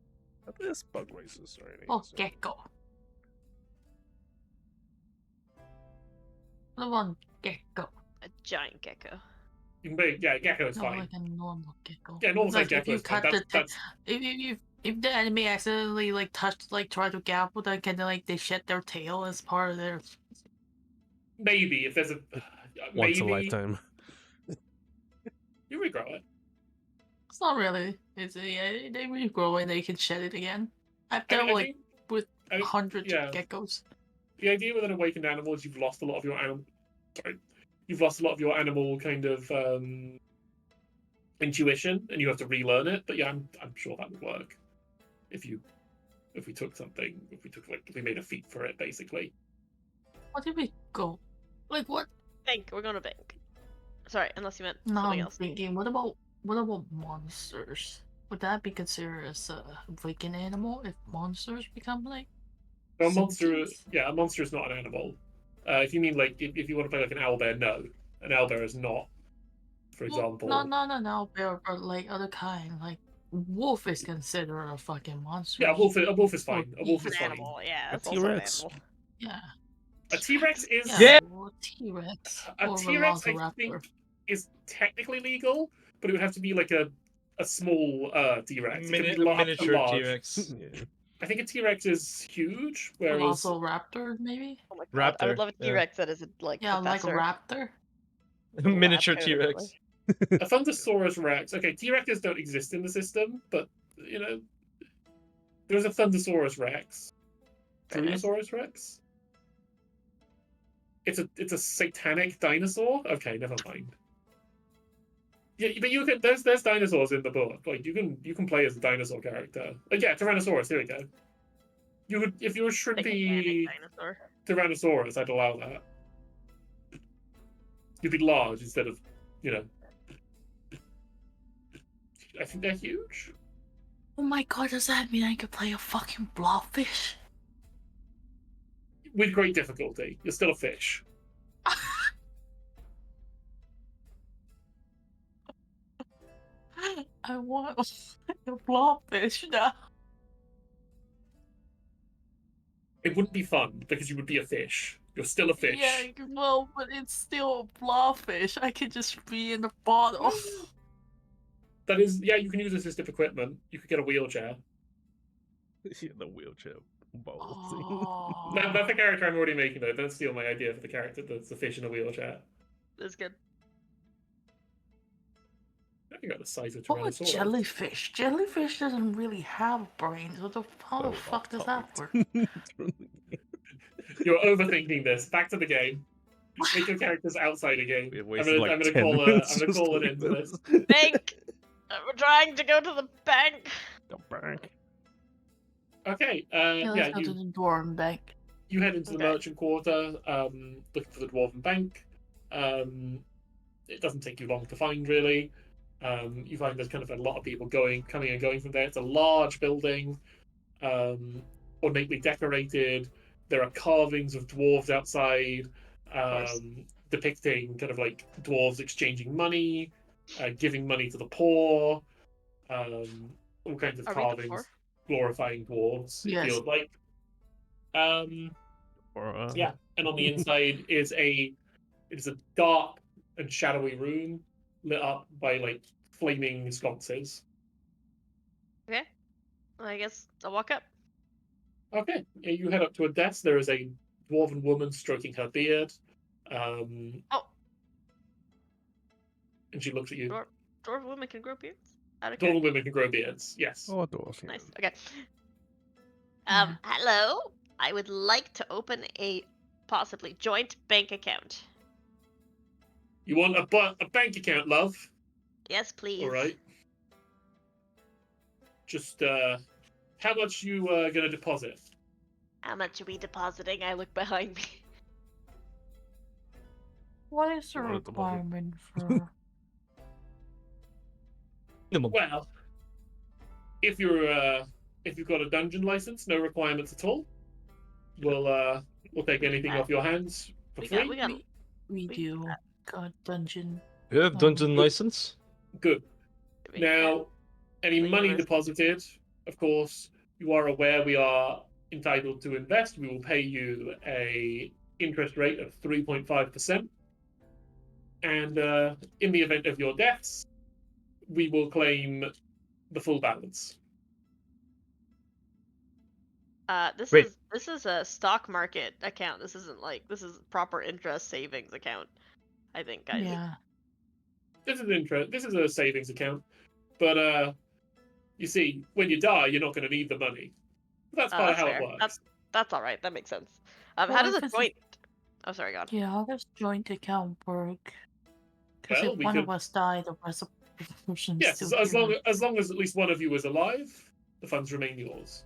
There's bug races already. Oh, so- gecko. What about gecko? A giant gecko. You can make, yeah, gecko is No, fine. like a normal gecko. Yeah, normal size Like if gecko you is fine. cut the That's if the enemy accidentally like touched like try to grapple, then can they shed their tail as part of their? maybe if there's a Once a maybe lifetime. you regrow it. It's not really. It's yeah, they regrow and they can shed it again. I've I dealt mean, I like think, with I think hundreds yeah. of geckos. The idea with an awakened animal is you've lost a lot of your animal. Sorry, you've lost a lot of your animal kind of intuition, and you have to relearn it. But yeah, I'm sure that would work if we took something, if we made a feat for it, basically. What did we go? Like what? Bank. We're going to bank. Sorry, unless you meant Now something I'm else. thinking, what about monsters? Would that be considered as a awakened animal if monsters become like? So a monster, sentient? yeah, a monster is not an animal. If you mean like if you want to play like an owlbear, no, an owlbear is not. For example, No, bear, but like other kind, like wolf is considered a fucking monster. yeah, a wolf is Or fine. A wolf It's is an fine. animal. Yeah, A it's also an T-Rex. animal. Yeah. A T-Rex is Yeah. Or T-Rex. a Or T-Rex. I Velociraptor. think is technically legal, but it would have to be like a small T-Rex. It could be A large, miniature large. T-Rex. Yeah. I think a T-Rex is huge, whereas Velociraptor, maybe? Oh my god, I would Raptor, love a yeah. T-Rex that is a, like Yeah, like a professor. raptor. With a lab Miniature coat or T-Rex. something. a Thundersaurus Rex. Okay, T-Rexes don't exist in the system, but you know, there's a Thundersaurus Rex. Very nice. Tyrannosaurus Rex. It's a satanic dinosaur. Okay, never mind. Yeah, but you can. There's dinosaurs in the book. Like you can play as a dinosaur character. Yeah, Tyrannosaurus. Here we go. You could if you're a shrimpy Satanic dinosaur. Tyrannosaurus, I'd allow that. You'd be large instead of, you know. I think they're huge. Oh my god, does that mean I could play a fucking blobfish? With great difficulty. You're still a fish. I want a blobfish now. It wouldn't be fun because you would be a fish. You're still a fish. Yeah, well, but it's still a blobfish. I could just be in the bottle. That is, yeah, you can use assistive equipment. You could get a wheelchair. Yeah, the wheelchair bowl. Oh. That's the character I'm already making, though. Don't steal my idea for the character that's the fish in a wheelchair. That's good. I think got the size of What about Tyrannosaurus. jellyfish? Jellyfish doesn't really have brains. How the So fuck does that work? You're overthinking this. Back to the game. Make your characters outside a game. We I'm wasted gonna, like I'm gonna 10 call minutes I'm gonna just call an doing end to this. Bank! We're trying to go to the bank. The bank. Okay. Yeah, let's Yeah, go to the Dwarven Bank. you head into the Okay. merchant quarter, looking for the Dwarven Bank. It doesn't take you long to find, really. You find there's kind of a lot of people coming and going from there. It's a large building, ornately decorated. There are carvings of dwarves outside, course. depicting kind of like dwarves exchanging money, giving money to the poor, all kinds of Are we the carvings poor? glorifying dwarves. It Yes. feels like. Or, Yeah, and on the inside is a dark and shadowy room lit up by like flaming sconces. Okay. I guess I'll walk up. Okay, yeah, you head up to a desk. There is a dwarven woman stroking her beard. Oh. And she looks at you. Dwarf women can grow beards? Out of Dwarven character. women can grow beards. Yes. Oh, dwarf. Yeah. Nice. Okay. Yeah. Hello. I would like to open a possibly joint bank account. You want a bank account, love? Yes, please. All right. Just how much you gonna deposit? How much are we depositing? I look behind me. What is the What at the moment? requirement for? Well, if you've got a dungeon license, no requirements at all. We'll take anything off your hands for We free. got We do. God, dungeon. You have dungeon license? Good. we- Now, any Leave money the rest. deposited, of course, You are aware we are entitled to invest. We will pay you a interest rate of 3.5%. And in the event of your deaths, we will claim the full balance. This Wait. is a stock market account. This isn't like this is proper interest savings account. I think, guys. Yeah. This is a savings account, but you see, when you die, you're not going to need the money. That's part of That's how it fair. works. That's all right. That makes sense. How Well, does if a it's a- joint? Oh, sorry, God. Yeah, how does joint account work? Because Well, if we one could. of us die, the rest of the person Yes, still as here. long as at least one of you is alive, the funds remain yours.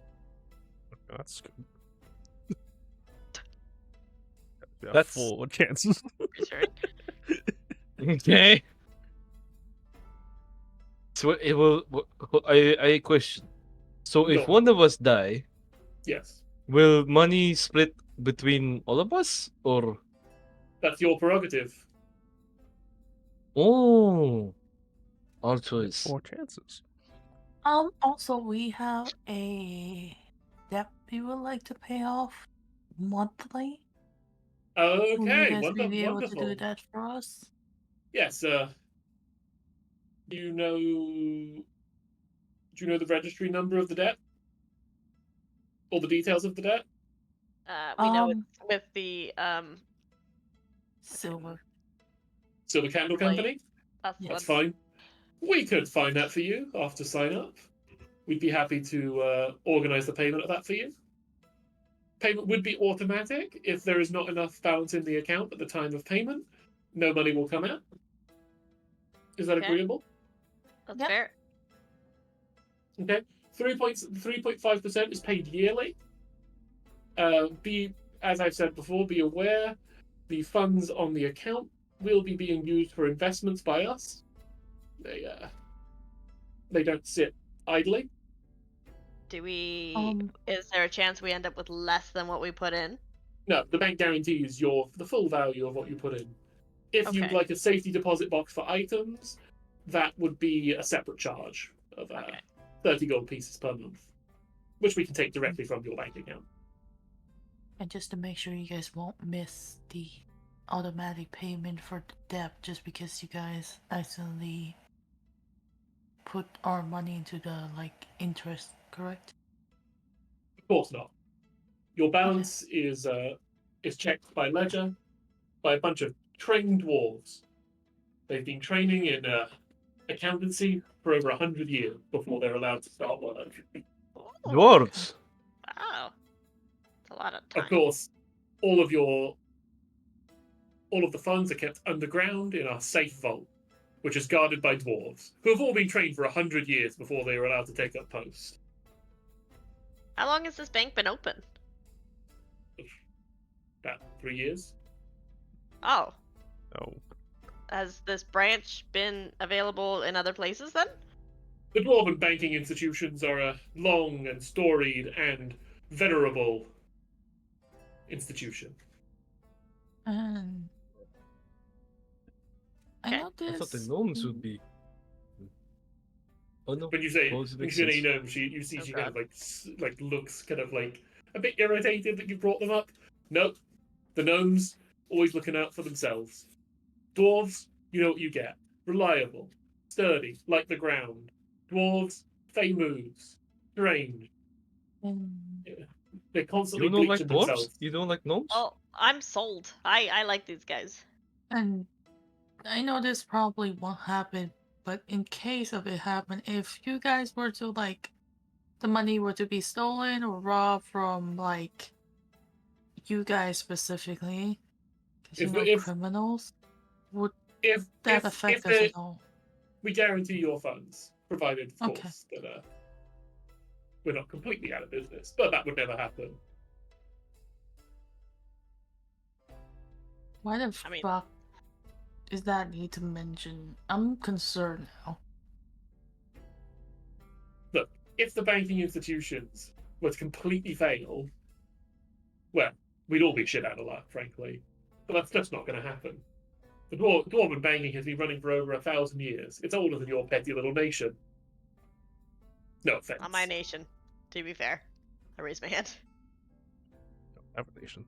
That's good. Yeah, That's- 4 chances. Reassuring. Okay. So it will. I question. So if Go on. one of us die, Yes, will money split between all of us, or that's your prerogative. oh, our choice? 4 chances. Also, we have a debt we would like to pay off monthly. Will you Okay, guys be able to wonderful. do that for us? Yes, do you know the registry number of the debt? All the details of the debt? We know Um, it's with the Silver. So the candle Blade. company? That's the That's one. fine. We could find that for you after sign up. We'd be happy to organize the payment of that for you. Payment would be automatic. If there is not enough balance in the account at the time of payment, no money will come out. Is that Okay. agreeable? That's Yep. fair. Okay. 3.5% is paid yearly. As I've said before, be aware the funds on the account will be being used for investments by us. They don't sit idly. Do we? Um, Is there a chance we end up with less than what we put in? No, the bank guarantees the full value of what you put in. If you'd Okay. like a safety deposit box for items, that would be a separate charge of Okay. 30 gold pieces per month, which we can take directly from your bank account. and just to make sure you guys won't miss the automatic payment for the debt just because you guys accidentally put our money into the interest, correct? Of course not. Your balance is checked by ledger by a bunch of trained dwarves. They've been training in accountancy for over 100 years before they're allowed to start work. Ooh, Dwarves. wow. It's a lot of time. Of course, all of the funds are kept underground in our safe vault, which is guarded by dwarves, who have all been trained for 100 years before they were allowed to take up post. How long has this bank been open? About 3 years. Oh, Oh. has this branch been available in other places then? The dwarven banking institutions are a long and storied and venerable institution. And I Okay. know I thought the this. gnomes would be. Oh no. When you say Those make a sense. gnome, you see Oh, she kind of God. like looks kind of like a bit irritated that you brought them up. Nope, the gnomes always looking out for themselves. Dwarves, you know what you get: reliable, sturdy, like the ground. Dwarves, fey moves, strange. And They're constantly You don't like bleaching dwarves? themselves. You don't like gnomes? Oh, I'm sold. I like these guys. And I know this probably won't happen, but in case of it happen, if you guys were to the money were to be stolen or robbed from you guys specifically, because If if criminals, would if that if, affect if us they, at all? we guarantee your funds, provided of Okay. course that we're not completely out of business, but that would never happen. Why the I mean- fuck is that need to mention? I'm concerned now. Look, if the banking institutions were to completely fail, well, we'd all be shit out of luck, frankly. But that's just not going to happen. The dwarven banking has been running for over 1,000 years. It's older than your petty little nation. No offense. Not my nation. To be fair, I raised my hand. Aberration.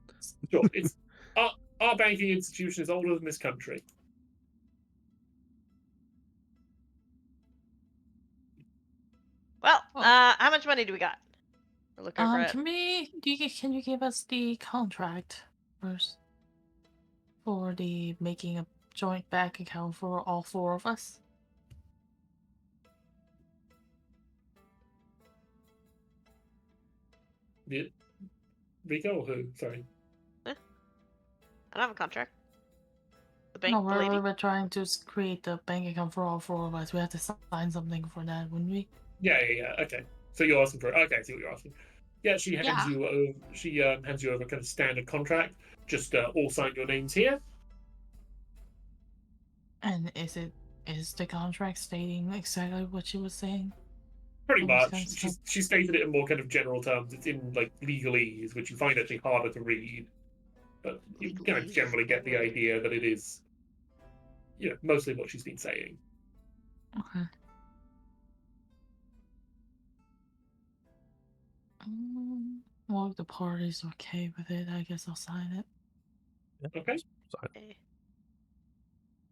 Sure. It's our banking institution is older than this country. Well, Oh. how much money do we got? We're looking for it. Can you give us the contract first for the making a joint bank account for all four of us? Rico or who? Sorry. I don't have a contract. The bank, No, the lady. we're trying to create the bank account for all four of us. We have to sign something for that, wouldn't we? Yeah. Okay. So you're asking for it. Okay, I see what you're asking. Yeah, she hands you over. She hands you over kind of standard contract. Just all sign your names here. And is the contract stating exactly what she was saying? Pretty All this much. kind of stuff. She stated it in more kind of general terms. It's in like legalese, which you find actually harder to read. But you kind of Legalese, generally get the word. idea that it is, mostly what she's been saying. Okay. Well, if the party's okay with it, I guess I'll sign it. Okay. Eh,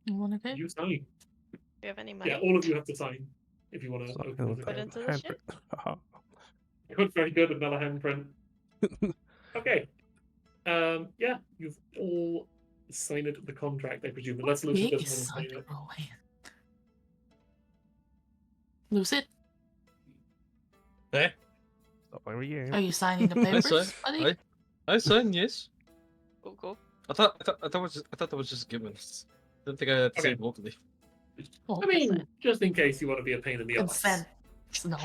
You want to do? You sign. do you have any money? Yeah, all of you have to sign if you want to Sign open with this Put the account. into the ship? handprint. Haha. Good, very good. Another handprint. Okay. Yeah, you've all signed the contract, I presume, unless Lucy Big doesn't is want to sign under it. rolling. Lucid, Eh? Stop over here. are you signing the I sign. papers, buddy? I sign. Yes. Cool. I thought that was just given. Didn't think I had to say Okay. it vocally. Oh, I mean, just in case you want to be a pain in the consent. ass. No.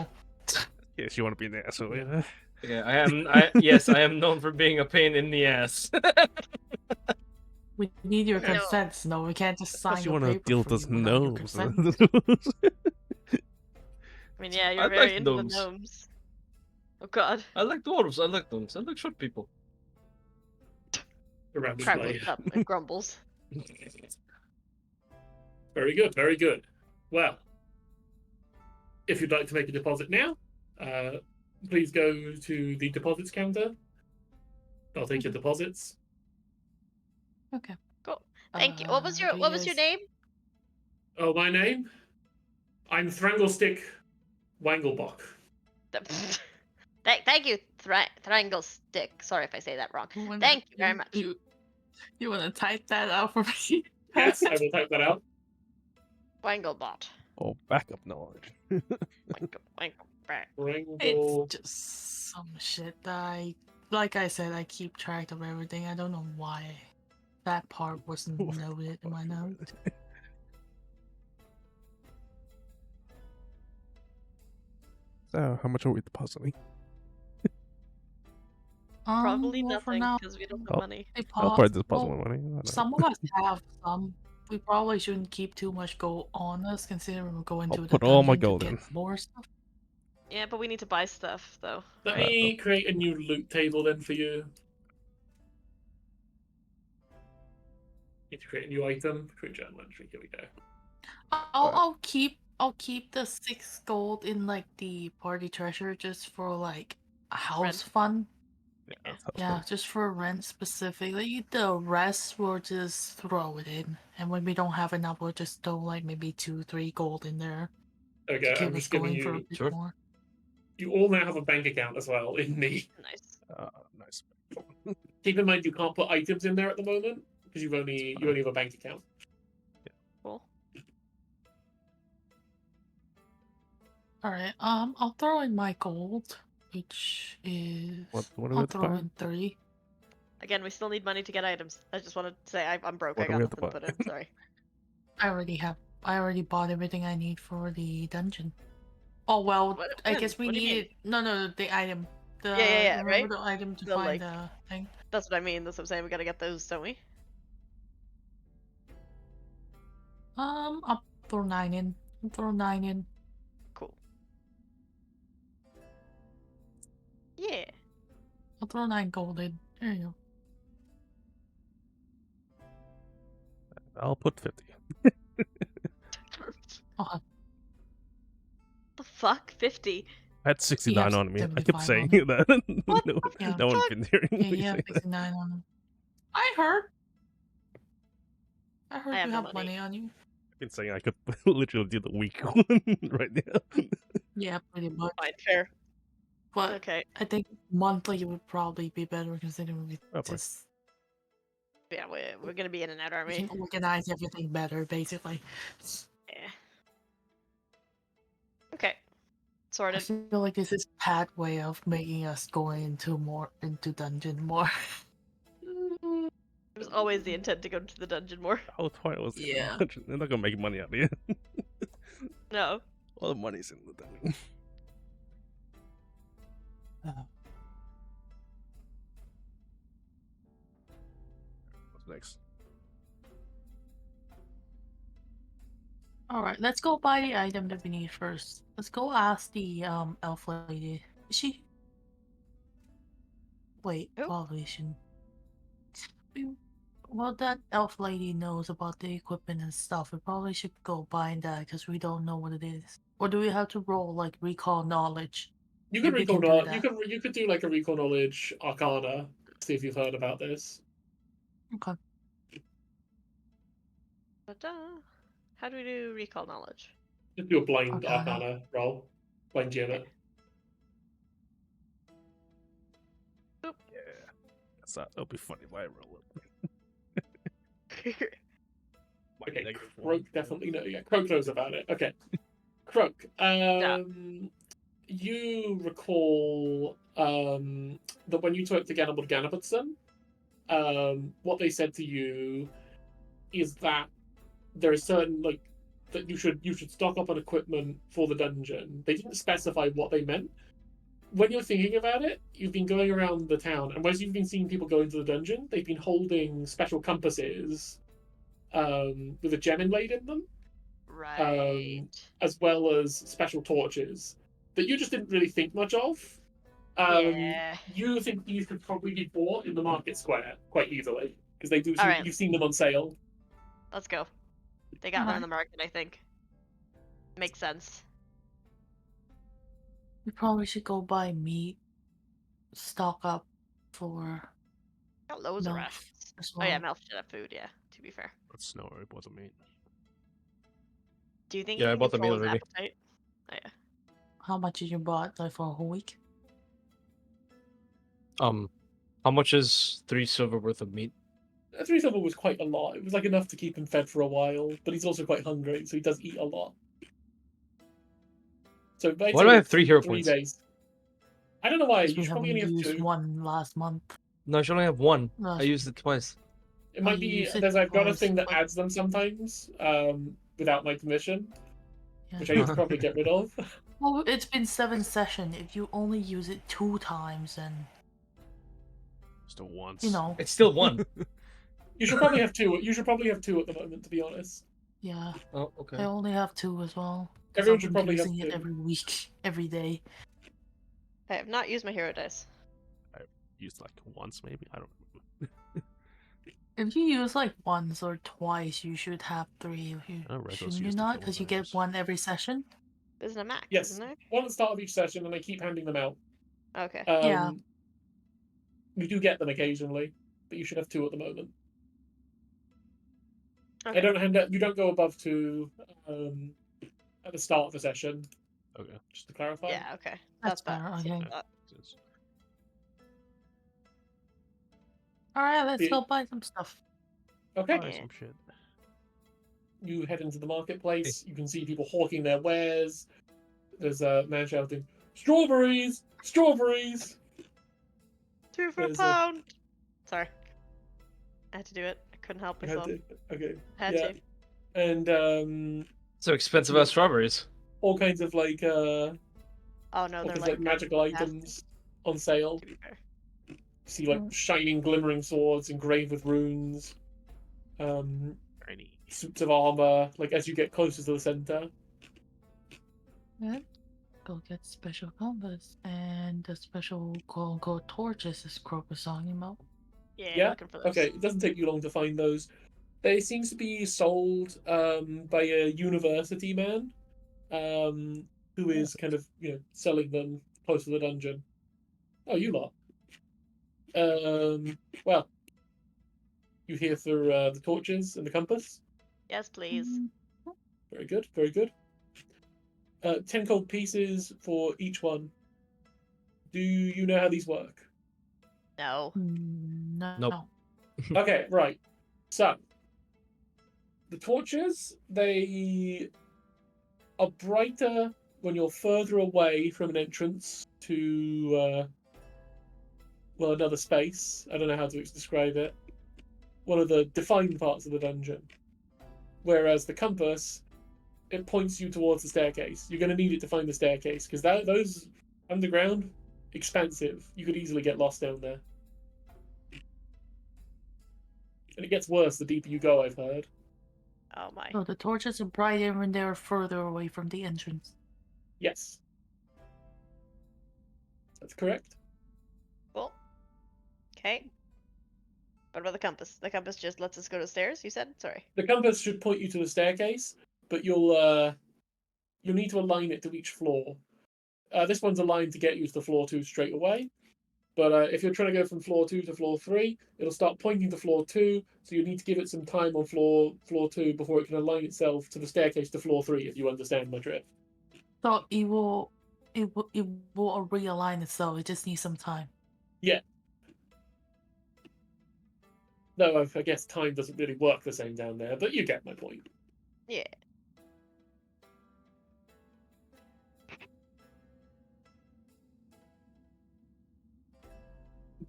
Yes, you want to be an asshole, yeah? Okay, I am known for being a pain in the ass. We need your Okay. No. consent. No, we can't just sign Plus you the want to paper deal for with those you without your gnomes. consent. I mean, yeah, you're I very like into gnomes. the gnomes. Oh god. I like dwarves. I like gnomes. I like short people. Around this Crab play. looks up and grumbles. Very good, very good. Well, if you'd like to make a deposit now, please go to the deposits counter. I'll take your deposits. Okay. Cool. Thank you. What was your name? Oh, my name? I'm Thranglestick Wanglebach. Thank you, Triangle Stick. Sorry if I say that wrong. Thank you very much. You want to type that out for me? Yes, I will type that out. Wanglebot. Oh, backup knowledge. Wanglebot. Wrangle. It's just some shit that like I said, I keep track of everything. I don't know why that part wasn't noted in my notes. So, how much are we depositing? Probably Well, for nothing now, because we don't have Oh. money. I'll probably deposit well, my money. I don't know. some of us have some. We probably shouldn't keep too much gold on us, considering we're going I'll to the put all my dungeon gold to in. get more stuff. Yeah, but we need to buy stuff though. Let right? me create a new loot table then for you. Need to create a new item. Create journal entry. Here we go. I'll keep the 6 gold in like the party treasure just for like a house Rent. fun. Yeah, that sounds Yeah, good. just for rent specifically. The rest we'll just throw it in, and when we don't have enough, we'll just throw like maybe 2-3 gold in there Okay, to keep I'm us just giving going for a you. bit Sure. more. You all now have a bank account as well in the. Nice. Nice. Keep in mind you can't put items in there at the moment because you only have a bank account. Cool. All right. I'll throw in my gold, which is What do we I'll have to throw buy? in 3. Again, we still need money to get items. I just wanted to say I'm broke. What I do got we have to nothing to put in. Sorry. I already bought everything I need for the dungeon. Oh well, What- I when? guess we What do you mean? needed no the item. The Yeah, remember right? the item to The, find like- the thing. That's what I mean. That's what I'm saying. We gotta get those, don't we? I'll throw 9 in. I'll throw 9 in. Cool. Yeah. I'll throw 9 gold in. There you I'll put 50. go. The fuck? 50. I had 69 have on me. I kept 75 saying on that. What no, Yeah. no one's been hearing Yeah, me you say have that. 69 on him. I heard. I heard I have you no have money. money on you. I've been saying I could literally do the week one right now. Yeah, pretty much. Fine, fair. But Okay. I think monthly would probably be better considering we Oh, fine. just Yeah, we're gonna be in and out, aren't we we? can organize everything better, basically. Yeah. Okay. I Sorted. feel like this is Pat way of making us go into dungeon more. It was always the intent to go into the dungeon more. The whole point was Yeah. they're not gonna make money out of it. No. All the money's in the dungeon. What's next? Alright, let's go buy the item that we need first. Let's go ask the elf lady. Is she wait, Who? probably shouldn't. Well, that elf lady knows about the equipment and stuff. We probably should go buy that because we don't know what it is. Or do we have to roll like recall knowledge? You could If we recall can do knowledge. that. You could do like a recall knowledge arcana. See if you've heard about this. Okay. Ta-da. How do we do recall knowledge? Just do a blind Arcana. arcana roll. Blind gem it. Yeah, that'll be funny if I roll it. Okay, Negative Croak one. definitely know. Yeah, Croak knows about it. Okay, Croak. You recall that when you talked to Ganabud Ganabudson, what they said to you is that there is certain that you should stock up on equipment for the dungeon. They didn't specify what they meant. When you're thinking about it, you've been going around the town, and as you've been seeing people go into the dungeon, they've been holding special compasses with a gem inlaid in them, Right. as well as special torches that you just didn't really think much of. Yeah. You think these could probably be bought in the market square quite easily because they do. Alright. You've seen them on sale. Let's go. They got them on the market, I think. Makes sense. We probably should go buy meat. Stock up for Got loads of Melf rations. as Oh yeah, well. Melf should have food, yeah, to be fair. Let's know I bought the meat. Do you think Yeah, you I can bought the meat control his already. appetite? Oh yeah. How much did you bought like for a whole week? How much is 3 silver worth of meat? 3 silver was quite a lot. It was like enough to keep him fed for a while, but he's also quite hungry, so he does eat a lot. So Why do I have 3 hero 3 points? days. I don't know why. Because You we should probably haven't only have used 2. one last month. No, I should only have 1. I Last- used it twice. It might you be use it I've got a twice, thing that but- adds them sometimes without my permission, Yeah. which I need to probably get rid of. Well, it's been 7 sessions. If you only use it 2 times, then Still once. you know, It's still 1. You should probably have 2. You should probably have 2 at the moment, to be honest. yeah. Oh, okay. I only have 2 as well. 'Cause Everyone I've should been probably have using it 2. every week, every day. I have not used my hero dice. Used like once maybe. I don't know. If you use like once or twice, you should have 3. If you Oh, Rego's shouldn't you used a not? couple Because you get times. 1 every session. There's a max, Yes. isn't there? 1 at the start of each session, and I keep handing them out. Okay. Yeah. You do get them occasionally, but you should have 2 at the moment. Okay. I don't hand out. You don't go above 2 at the start of the session. Okay. Just to clarify. Yeah, okay. That's that. better, So okay. that- Since- Alright, let's The- go buy some stuff. Okay. Buy Yeah. some shit. You head into the marketplace. You can see people hawking their wares. There's a man shouting, "Strawberries! Strawberries!" 2 for a There's a- pound! Sorry. I had to do it. I couldn't help You had myself. to- Okay. Had yeah. to. And So expensive as strawberries. all kinds of Oh no, all they're kinds of, like magical fantastic, items on sale. to be fair. You see like shining, glimmering swords engraved with runes. Tiny. Suits of armor. Like as you get closer to the center. Yeah. Go get special compass and the special quote unquote torches this Croak was talking about. Yeah, Yeah? looking for those. Okay, it doesn't take you long to find those. They seems to be sold by a university man. who is kind of selling them close to the dungeon. Oh, you lot. Well, you here for the torches and the compass? Yes, please. Very good, very good. 10 gold pieces for each one. Do you know how these work? No. No. Nope. Okay, right. So, the torches, they are brighter when you're further away from an entrance to, another space. I don't know how to describe it. One of the defined parts of the dungeon. Whereas the compass, it points you towards the staircase. You're going to need it to find the staircase, because those underground, expansive. You could easily get lost down there. And it gets worse the deeper you go, I've heard. Oh my. So the torches are brighter when they're further away from the entrance. Yes. That's correct. Cool. Okay. What about the compass? The compass just lets us go to the stairs, you said? Sorry. The compass should point you to the staircase, but you'll need to align it to each floor. This one's aligned to get you to the floor 2 straight away. But if you're trying to go from floor 2 to floor 3, it'll start pointing to floor 2, so you need to give it some time on floor 2 before it can align itself to the staircase to floor 3, if you understand my drift. So it will realign itself. It just needs some time. Yeah. Though I guess time doesn't really work the same down there, but you get my point. Yeah.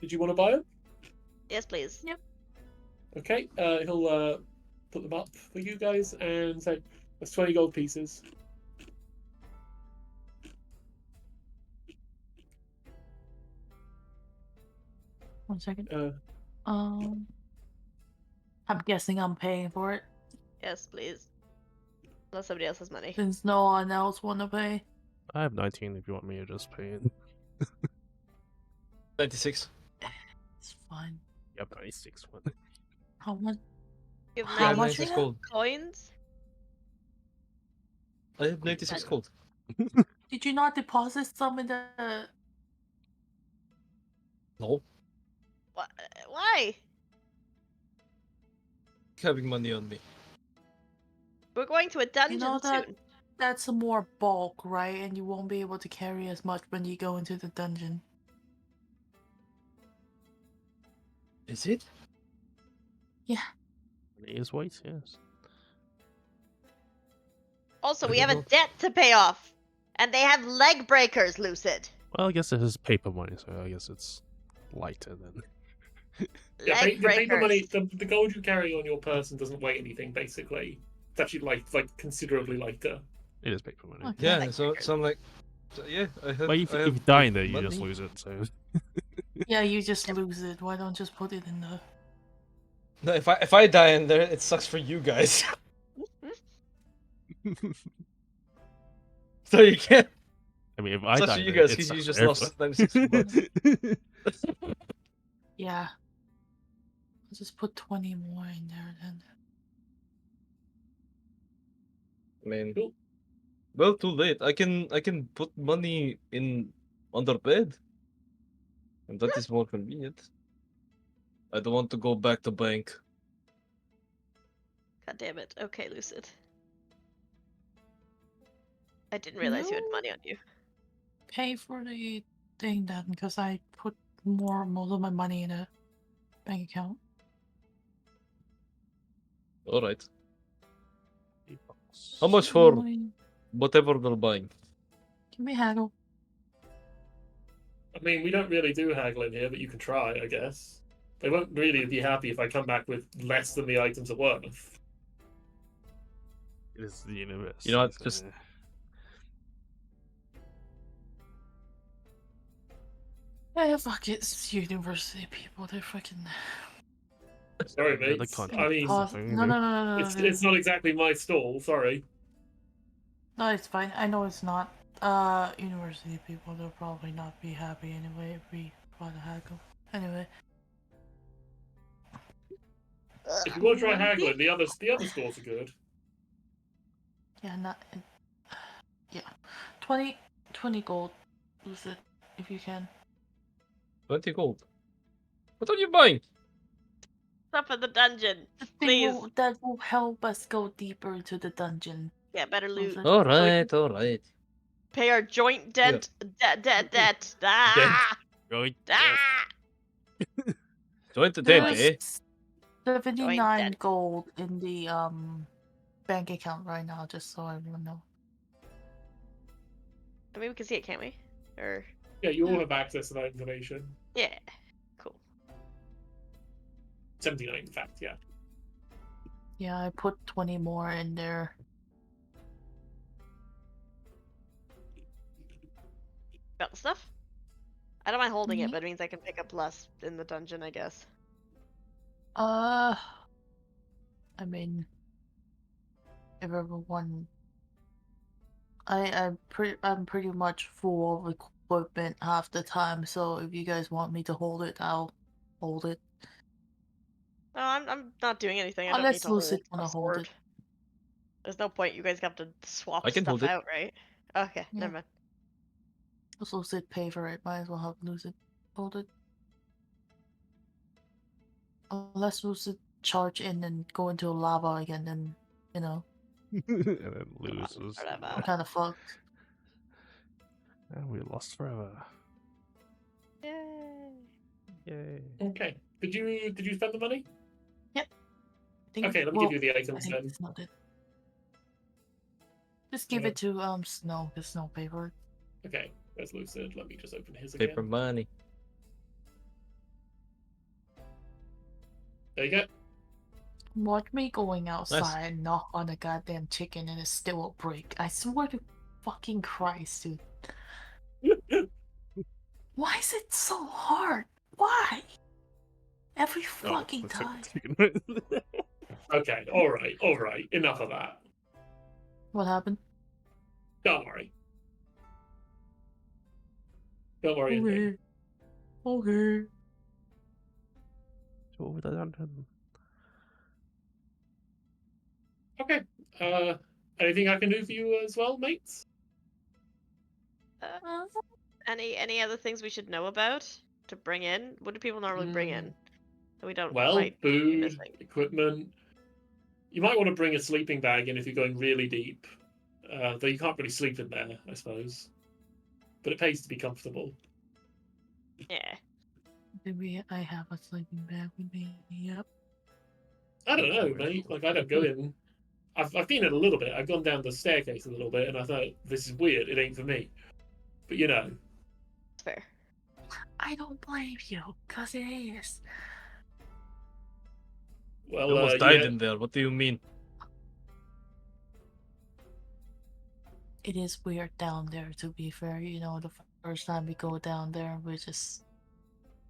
Did you want to buy it? Yes, please. Yep. Okay, he'll put them up for you guys and say, that's 20 gold pieces. One second. Uh, I'm guessing I'm paying for it Yes, please. Unless somebody else has money. since no one else want to pay. I have 19 if you want me to just pay it. 96. It's fine. Yep, 96 one. How much? You have How Yeah, much 96 is it? gold. coins? I have 96 gold. Did you not deposit some in the? No. Why? Having money on me. We're going to a dungeon You know that soon. that's a more bulk, right? And you won't be able to carry as much when you go into the dungeon. Is it? Yeah. It is white, yes. Also, I we don't have a know. debt to pay off. And they have leg breakers, Lucid. Well, I guess it is paper money, so I guess it's lighter than. yeah, Leg the paper money, breakers. the gold you carry on your person doesn't weigh anything, basically. It's actually like considerably lighter. It is paper money. Okay. Yeah, Leg so breakers. I'm like, yeah, I have. Well, if I you have, die like, in there, you just money. lose it, so. Yeah, you just lose it. Why don't just put it in the? No, if I die in there, it sucks for you guys. So you can't. I mean, if I Sucks die for you in there, guys it because you sucks just for lost 96 bucks. everyone. Yeah. I'll just put 20 more in there then. I mean, Cool. well, too late. I can put money in under bed, and that is more convenient. I don't want to go back to bank. God damn it. Okay, Lucid. I didn't realize you had money on you. Pay for the thing then, because I put most of my money in a bank account. All right. How much for Only- whatever we're buying? Give me haggle. I mean, we don't really do haggling here, but you can try, I guess. They won't really be happy if I come back with less than the items are worth. It is the universe. You know what, so, just- Yeah, fuck it. It's university people. They're fucking. Sorry, Yeah, they mate. can't I mean, Pause. No. it's not exactly my stall, sorry. No, it's fine. I know it's not. University people, they'll probably not be happy anyway if we try to haggle. Anyway. If you want to try haggling, the other stores are good. Yeah, not. Yeah. 20 gold. Use it if you can. 20 gold. What are you buying? Stuff in the dungeon. The Please. that will help us go deeper into the dungeon. Yeah, better loot. Listen. Alright, alright. Pay our joint debt. Debt. Ah! Right. Ah! Join the tent, There's eh? 79 dead. gold in the bank account right now, just so everyone knows. I mean, we can see it, can't we? Or Yeah, you all have access to that information. yeah, cool. 79, in fact, yeah. Yeah, I put 20 more in there. Got the stuff? I don't mind holding it, Mhm. but it means I can pick up less in the dungeon, I guess. I mean, if everyone, I'm pretty much full of equipment half the time. So if you guys want me to hold it, I'll hold it. No, I'm not doing anything. I don't need Unless to hold Lucid a wanna hold sword. it. There's no point. You guys have to swap I can stuff hold it. out, right? Okay, Yeah. never mind. If Lucid pay for it, might as well have Lucid hold it. Unless Lucid charge in and go into lava again, then you know, And then loses. Whatever. I'm kind of fucked. And we lost forever. Yay. Yay. Okay. Did you spend the money? I think, Okay, let me well, give you the I items think then. Snow did. Just give it to Snow, because Snow paid for it. Okay, there's Lucid. Let me just open his Paper again. money. There you go. Watch me going outside and knock on a goddamn chicken and it still will break. I swear to fucking Christ, dude. Why is it so hard? Why? Every fucking let's time. take it. Okay, alright. Enough of that. What happened? Don't worry. Don't worry. a thing. Okay. So what would I done? Okay. Anything I can do for you as well, mates? Any other things we should know about to bring in? What do people normally bring in that we don't Well, might be food, missing? equipment. You might want to bring a sleeping bag in if you're going really deep. Though you can't really sleep in there, I suppose. But it pays to be comfortable. Yeah. Maybe I have a sleeping bag with me. Yep. I don't know, mate. Like, I don't go in. I've been in a little bit. I've gone down the staircase a little bit, and I thought, this is weird. It ain't for me. But you know. It's fair. I don't blame you, cause it is. Well, I almost died yeah. in there. What do you mean? It is weird down there, to be fair. You know, the first time we go down there, we just...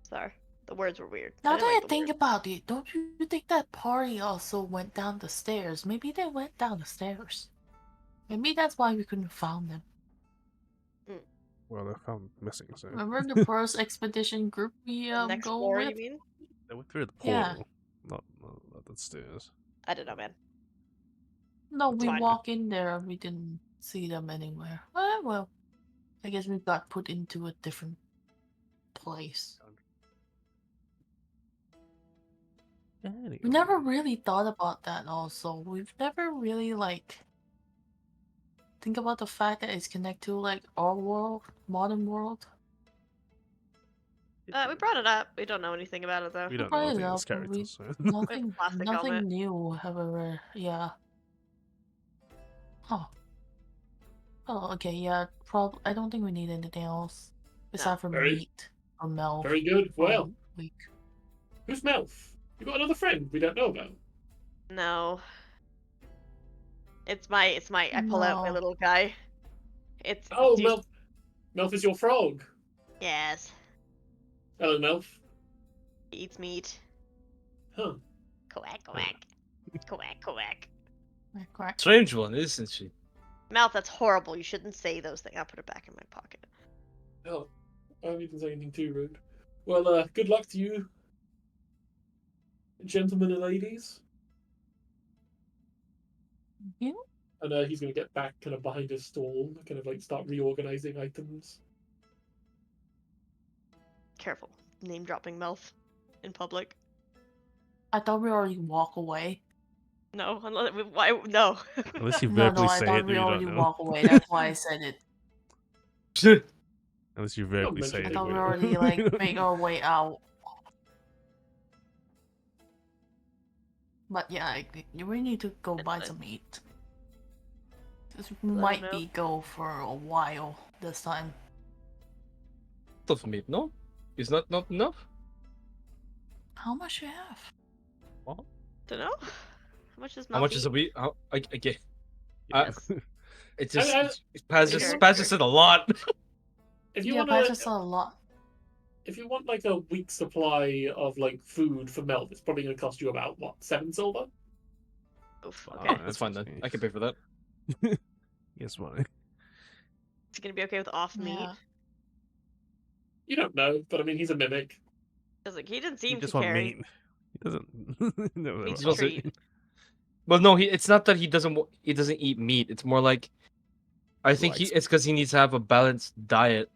Sorry. The words were weird. Now didn't that like I the think word. about it, don't you think that party also went down the stairs? Maybe they went down the stairs. Maybe that's why we couldn't find them. Well, they're found missing, so Remember the first expedition group we Next go floor, with? you mean? they went through the Yeah. portal, not the stairs. I don't know, man. No, It's we fine. walk in there and we didn't see them anywhere. Well, I guess we got put into a different place. Anyway. We never really thought about that also. We've never really think about the fact that it's connected to our world, modern world. We brought it up. We don't know anything about it though. We don't know Probably anything not, as but characters, so nothing plastic helmet. new, however, yeah. Huh. Oh, okay, yeah, I don't think we need anything else. Aside from Very- meat or milk. Very good. for a Well, week. who's Melf? You got another friend we don't know about. No. It's my I pull out my No. little guy. It's Oh, used- Melf. Melf is your frog. Yes. Hello, Melf. He eats meat. Huh. Quack quack. Quack quack. Quack, quack. Strange one, isn't she? Mouth, that's horrible. You shouldn't say those things. I'll put it back in my pocket. Oh, I haven't even said anything too rude. Well, good luck to you, gentlemen and ladies. Yeah. And he's going to get back kind of behind his stall, kind of like start reorganizing items. Careful. Name dropping mouth in public. I thought we already walk away. No, unless why no. Unless you No, verbally I say thought it, we then you already don't know. walk away. That's why I said it. Unless you verbally say mention it. I thought we you already like make our way out. But yeah, we need to go buy fine. some meat. This I might know. be go for a while this time. Of meat, no? Is not enough? How much you have? Dunno. How much is How much is a eat? week? How I get? Yes. It's I- just I- Paz Sure, just Paz just sure. said a lot. If you Yeah, want but I to, just saw a lot. if you want like a week's supply of like food for Melt, it's probably going to cost you about what, 7 silver? Oof. Wow, Okay. That's fine then. okay. I can pay for that. Yes, money. Is he gonna be okay with off meat? Yeah. You don't know, but I mean, he's a mimic. Cause like he didn't He seem to just want care. meat. He doesn't. No, Meat's He's a also- treat. Well, no, it's not that he doesn't eat meat. It's more like I think Likes it's because he needs to have a balanced diet.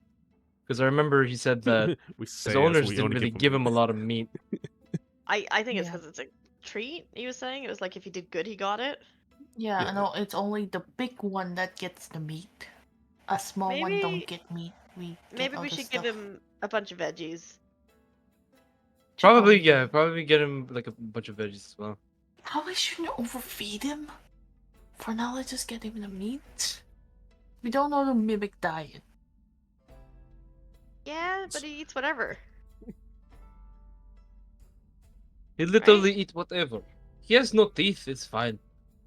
Because I remember he said that we say his as owners we didn't only really give him a lot of meat. I think it's Yeah. because it's a treat. He was saying it was like if he did good, he got it. Yeah, Yeah. no, it's only the big one that gets the meat. A small one Maybe- don't get meat. We get Maybe we other should stuff. give him a bunch of veggies. Probably, Probably. yeah. Probably get him like a bunch of veggies as well. Probably shouldn't overfeed him. For now, let's just get him the meat. We don't know the mimic diet. Yeah, but he eats whatever. He literally eat whatever. He has no teeth. It's fine.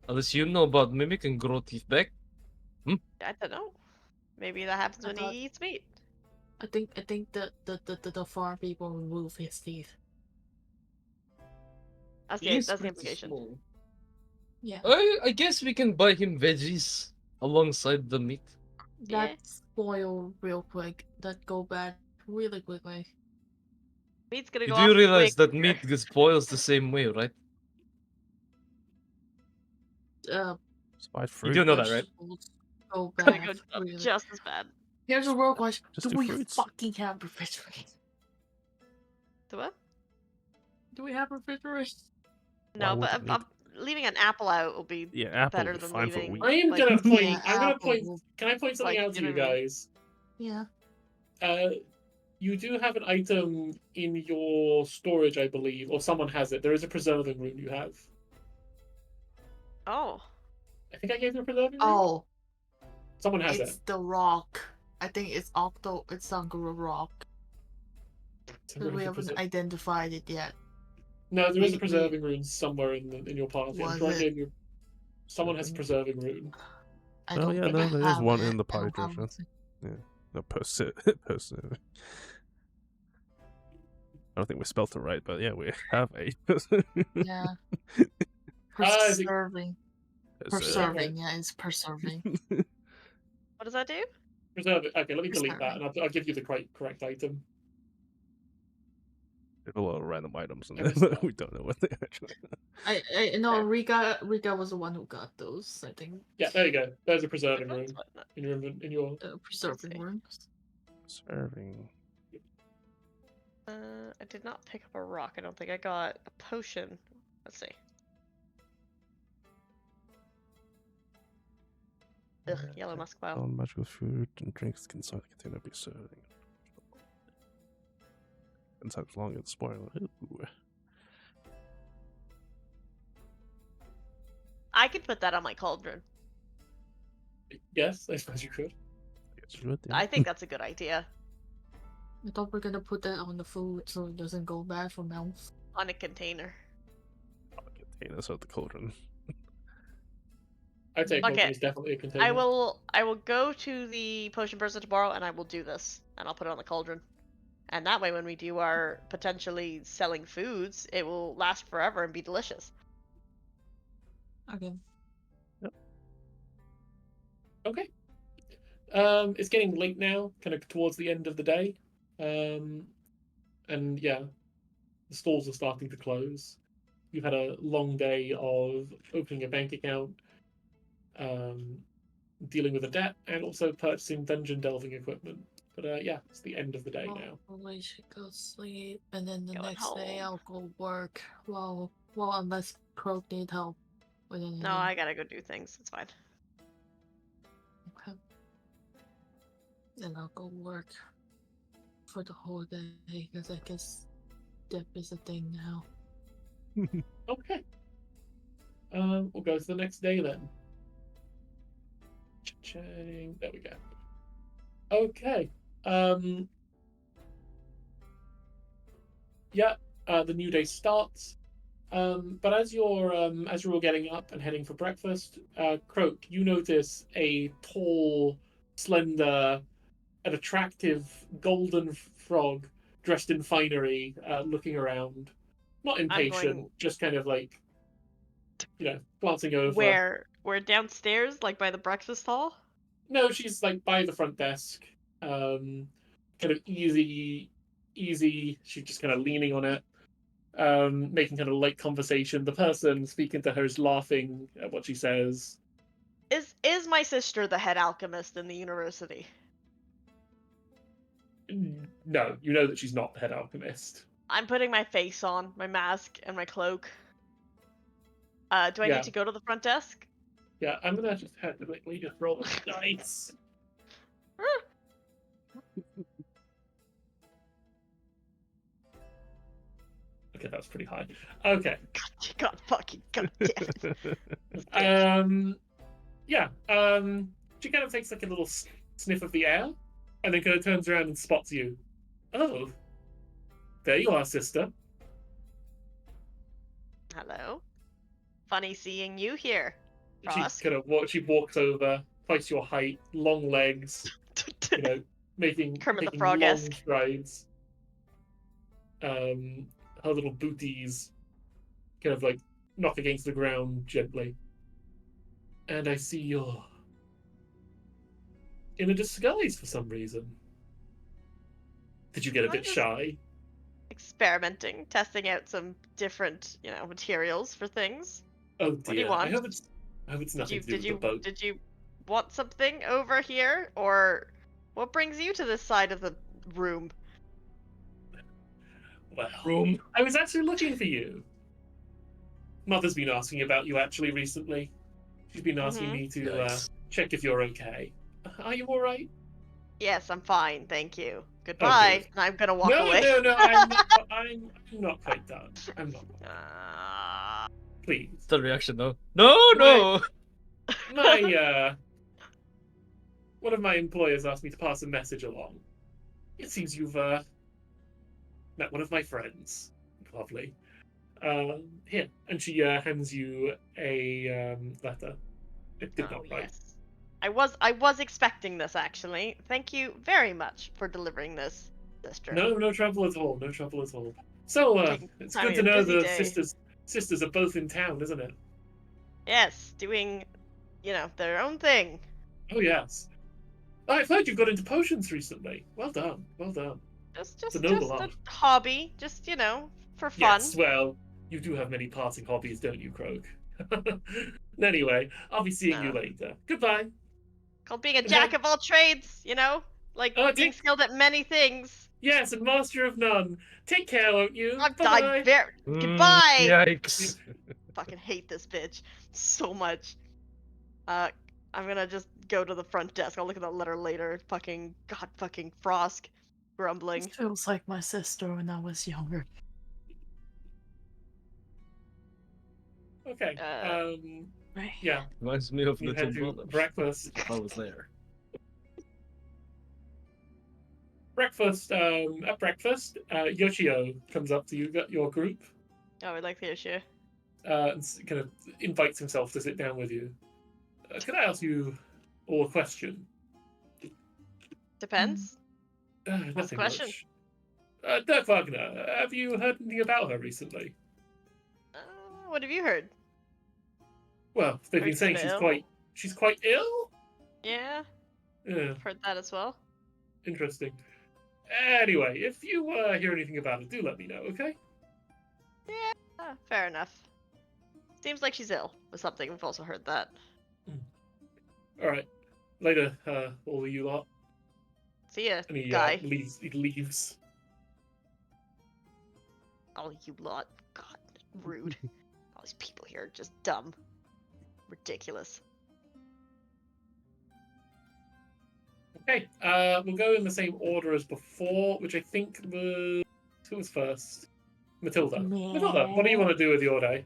Unless you know about mimic and grow teeth back. I don't know. Maybe that happens I when thought- he eats meat. I think the farm people remove his teeth. That's He the is that's the pretty implication. small. Yeah. I guess we can buy him veggies alongside the meat. Yeah. That spoil real quick. That go bad really quickly. Meat's gonna You go do off realize way that meat quicker. spoils the same way, right? Spice You fruit. do know that, right? vegetables Go Gonna bad. go up Really. just as bad. Here's a real question: Just do do we fruits. fucking have refrigerators? The what? Do we have refrigerators? Why No, would but we need- I'm leaving an apple out will be Yeah, apple better will be than fine for a leaving. week. I am like, gonna point. Yeah, I'm gonna apple point. will- Can I point something like, out to you you know what I mean? guys? Yeah. You do have an item in your storage, I believe, or someone has it. There is a preserving rune you have. Oh, I think I gave you a preserving rune. Oh, Someone has it's it. the rock. I think it's It's Sangura rock. So But what we is the haven't preser- identified it yet. No, there is we- a preserving rune somewhere in your party. I'm Was sure I it? gave you. Someone has a Preserving? preserving rune. I Oh, don't yeah, think no, I there is have one it. in the I don't party have treasure. it. No, person. I don't think we spelt it right, but yeah, we have a Yeah. Ah, is it- Preserving. Preserving, yeah, it's preserving. what does that do? Preserve it. Okay, let me delete that, Preserving. and I'll give you the correct item. There's a lot of random items in I there. missed that. We don't know what they actually are. I no, Rika was the one who got those. I think. Yeah, there you go. There's a Like, preserving what's rune what- in your. Preserving see. rooms. Serving. I did not pick up a rock. I don't think I got a potion. Let's see. Ugh, yellow musk pile. Non-magical food and drinks inside the container be serving. And times longer to spoil. Ooh. I could put that on my cauldron. Yes, I suppose you could. I guess you would, yeah. I think that's a good idea. I thought we're gonna put that on the food so it doesn't go bad for mouth. On a container. Containers of the cauldron. I'd say Okay. cauldron is definitely a container. I will go to the potion person tomorrow and I will do this. And I'll put it on the cauldron. And that way when we do our potentially selling foods, it will last forever and be delicious. Okay. Okay. It's getting late now, kind of towards the end of the day. And yeah, the stalls are starting to close. You've had a long day of opening a bank account, dealing with a debt, and also purchasing dungeon delving equipment. But yeah, it's the end of the day now. Probably should go sleep, and then the Going next day home. I'll go work. Well, unless Croak need help with anything. No, I gotta go do things. It's fine. Okay. Then I'll go work for the whole day, because I guess dip is a thing now. Okay. We'll go to the next day then. Cha-ching. There we go. Okay. Yeah. The new day starts. But as you're all getting up and heading for breakfast, Croak, you notice a tall, slender, an attractive golden frog dressed in finery, looking around. Not impatient, going- just kind of like, glancing over. Where downstairs, like by the breakfast hall? No, she's like by the front desk. Kind of easy. She's just kind of leaning on it, making kind of light conversation. The person speaking to her is laughing at what she says. Is my sister the head alchemist in the university? No, you know that she's not the head alchemist. I'm putting my face on, my mask, and my cloak. Do I Yeah. need to go to the front desk? Yeah, I'm gonna just have to quickly just roll the dice. Okay, that was pretty high. Okay. God fucking god damn it. Yeah. She kind of takes like a little sniff of the air, and then kind of turns around and spots you. Oh, there you are, sister. Hello. Funny seeing you here. She kind of she walks over, twice your height, long legs, making Kermit the taking Frog-esque. long strides. Her little booties kind of like knock against the ground gently. And I see you're in a disguise for some reason. Did you get a bit shy? Experimenting, testing out some different, materials for things. Oh dear. What do you want? I hope it's nothing to do with the boat. Did you want something over here, or what brings you to this side of the room? Well, I was actually looking for you. Mother's been asking about you actually recently. She's been asking me to check if you're okay. Are you all right? Yes, I'm fine, thank you. Goodbye. good. And I'm gonna walk No, away. no, I'm not quite done. I'm not. Please. The reaction though. No. My one of my employers asked me to pass a message along. It seems you've met one of my friends. Lovely. Here, and she hands you a letter. It did not write. Yes. I was expecting this actually. Thank you very much for delivering this, sister. No trouble at all. No trouble at all. So it's good to know the sisters are both in town, isn't it? Yes, doing, their own thing. Oh yes. I've heard you've got into potions recently. Well done. Well done. Just a noble a art. hobby. Just, for fun. Yes, well, you do have many passing hobbies, don't you, Croak? Anyway, I'll be seeing you later. Goodbye. Called being a jack of all trades, like being skilled at many things. Yes, and master of none. Take care, won't you? Goodbye. Yikes. Fucking hate this bitch so much. I'm gonna just go to the front desk. I'll look at that letter later. Fucking Frosk grumbling. This feels like my sister when I was younger. Okay. Right. Yeah. Reminds me of You little had to brother. breakfast. If I was there. Breakfast. At breakfast, Yoshio comes up to you, your group, Oh, we like the issue. and kind of invites himself to sit down with you. Can I ask you all a question? Depends. Nothing the question? much. Dirk Wagner, have you heard anything about her recently? What have you heard? Well, they've Heard been saying she's she's quite ill. Yeah, Yeah, I've heard that as well. interesting. Anyway, if you hear anything about it, do let me know, okay? Fair enough. Seems like she's ill with something. We've also heard that. All right. Later, all of you lot. See ya, And he guy. leaves. He leaves. All you lot. God, rude. All these people here are just dumb. Ridiculous. Okay. We'll go in the same order as before, which I think was who was first. Matilda. Matilda, what do you want to do with your day?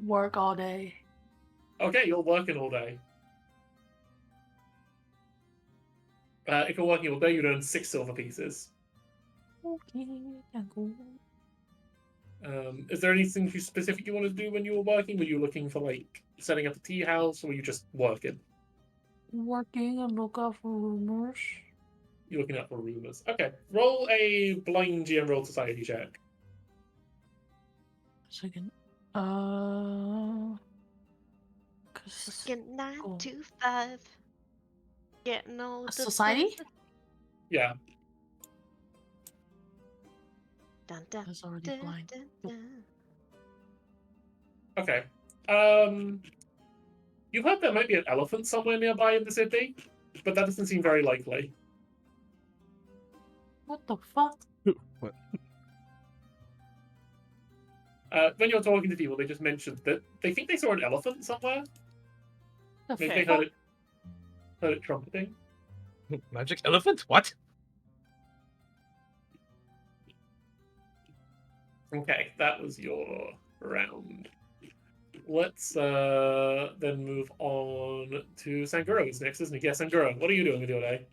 Work all day. Okay, you're working all day. If you're working all day, you'd earn 6 silver pieces. Okay, cool. Is there anything specific you want to do when you were working? Were you looking for like setting up a tea house, or were you just working? Working and look out for rumors. You're looking out for rumors. Okay, roll a blind GM roll society check. Second. Cause Getting 9 cool. to 5. Getting all the Society? stuff. Yeah. Dun, dun, That's already dun, blind. dun, dun. Okay. You've heard there might be an elephant somewhere nearby in the city, but that doesn't seem very likely. What the fuck? What? When you're talking to people, they just mentioned that they think they saw an elephant somewhere. The Maybe Okay. they heard it trumpeting. Magic elephant? What? Okay, that was your round. Let's then move on to Sanguro is next, isn't it? Yeah, Sanguro, what are you doing with your day?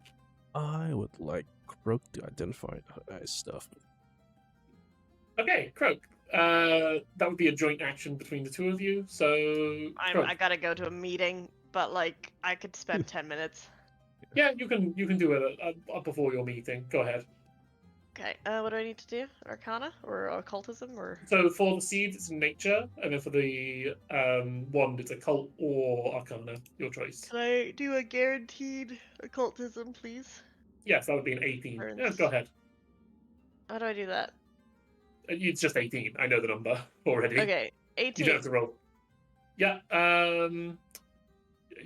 I would like Croak to identify stuff. Okay, Croak. That would be a joint action between the two of you. So, I Croak. gotta go to a meeting, but like I could spend 10 minutes. Yeah, you can do it before your meeting. Go ahead. Okay. What do I need to do? Arcana or occultism or? So for the seeds, it's nature, and then for the wand, it's occult or arcana. Your choice. Can I do a guaranteed occultism, please? Yes, that would be an 18. Turns. Yeah, go ahead. How do I do that? It's just 18. I know the number already. Okay, You 18. don't have to roll. Yeah.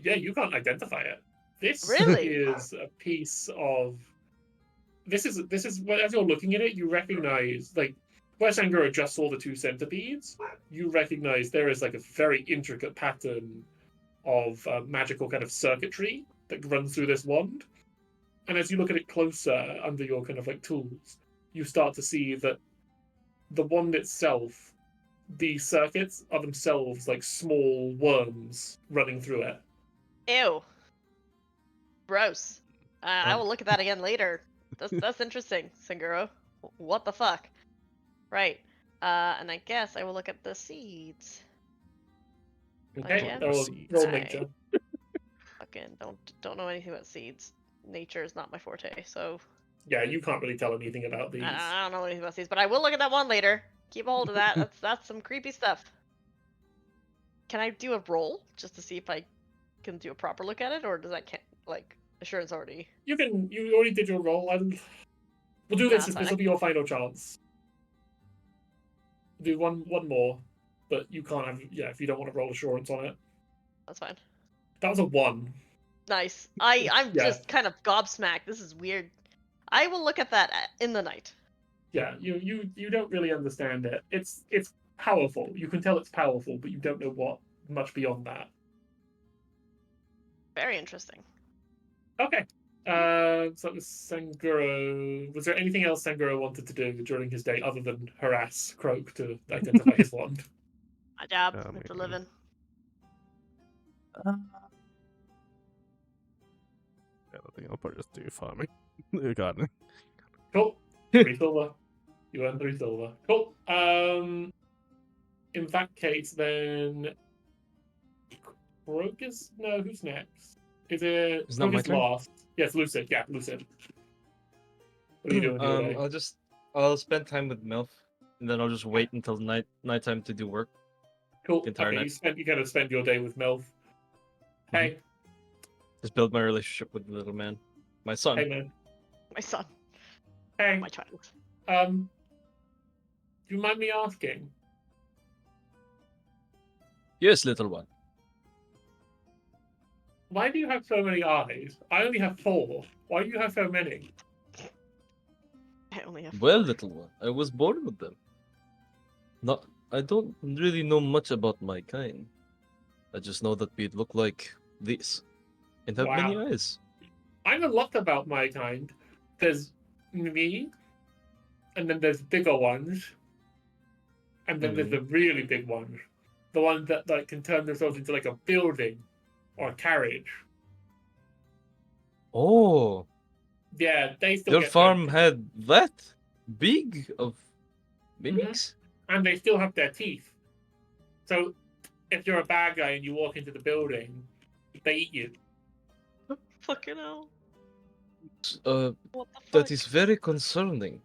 Yeah, you can't identify it. This Really? is a piece of. This is as you're looking at it, you recognize like where Sanguro just saw the 2 centipedes. You recognize there is like a very intricate pattern of magical kind of circuitry that runs through this wand. And as you look at it closer under your kind of like tools, you start to see that the wand itself, the circuits are themselves like small worms running through it. Ew. Gross. I will look at that again later. That's interesting, Sanguro. What the fuck? Right. And I guess I will look at the seeds. Okay, yeah. roll Alright. nature. Fucking don't know anything about seeds. Nature is not my forte, so Yeah, you can't really tell anything about these. I don't know anything about seeds. But I will look at that one later. Keep a hold of that. That's some creepy stuff. Can I do a roll just to see if I can do a proper look at it, or does that can't like assurance already? You already did your roll. We'll do this. That's This fine. will be your final chance. Do one more, but you can't have. Yeah, if you don't want to roll assurance on it. That's fine. That was a 1. Nice. I'm Yeah. just kind of gobsmacked. This is weird. I will look at that in the night. Yeah, you don't really understand it. It's powerful. You can tell it's powerful, but you don't know what much beyond that. Very interesting. Okay. So that was Sanguro. Was there anything else Sanguro wanted to do during his day other than harass Croak to identify his wand? My job, Oh, make a man. living. Yeah, I think I'll probably just do farming. Got it. Cool. 3 silver. You earn 3 silver. Cool. In that case, then Croak is who's next? Is it Is that Croak my is turn? last? Yes, Lucid. Yeah, Lucid. What are you doing with your day? I'll spend time with Milf, and then I'll just wait until nighttime to do work. Cool. entire Okay, night. you kind of spend your day with Melf. Hey, Just build my relationship with the little man, my son. hey man. My son, Hey. my child. Do you mind me asking? Yes, little one. Why do you have so many eyes? I only have 4. Why do you have so many? I only have Well, 4. little one, I was born with them. Not, I don't really know much about my kind. I just know that we look like this and have many Wow. eyes. I know a lot about my kind. There's me, and then there's bigger ones, and then there's Mhm. the really big ones. The ones that like can turn themselves into like a building or a carriage. Oh, Yeah, they still your get farm turned. had that big of Mhm. mimics? And they still have their teeth. So if you're a bad guy and you walk into the building, they eat you. Fucking hell. What the That fuck? is very concerning.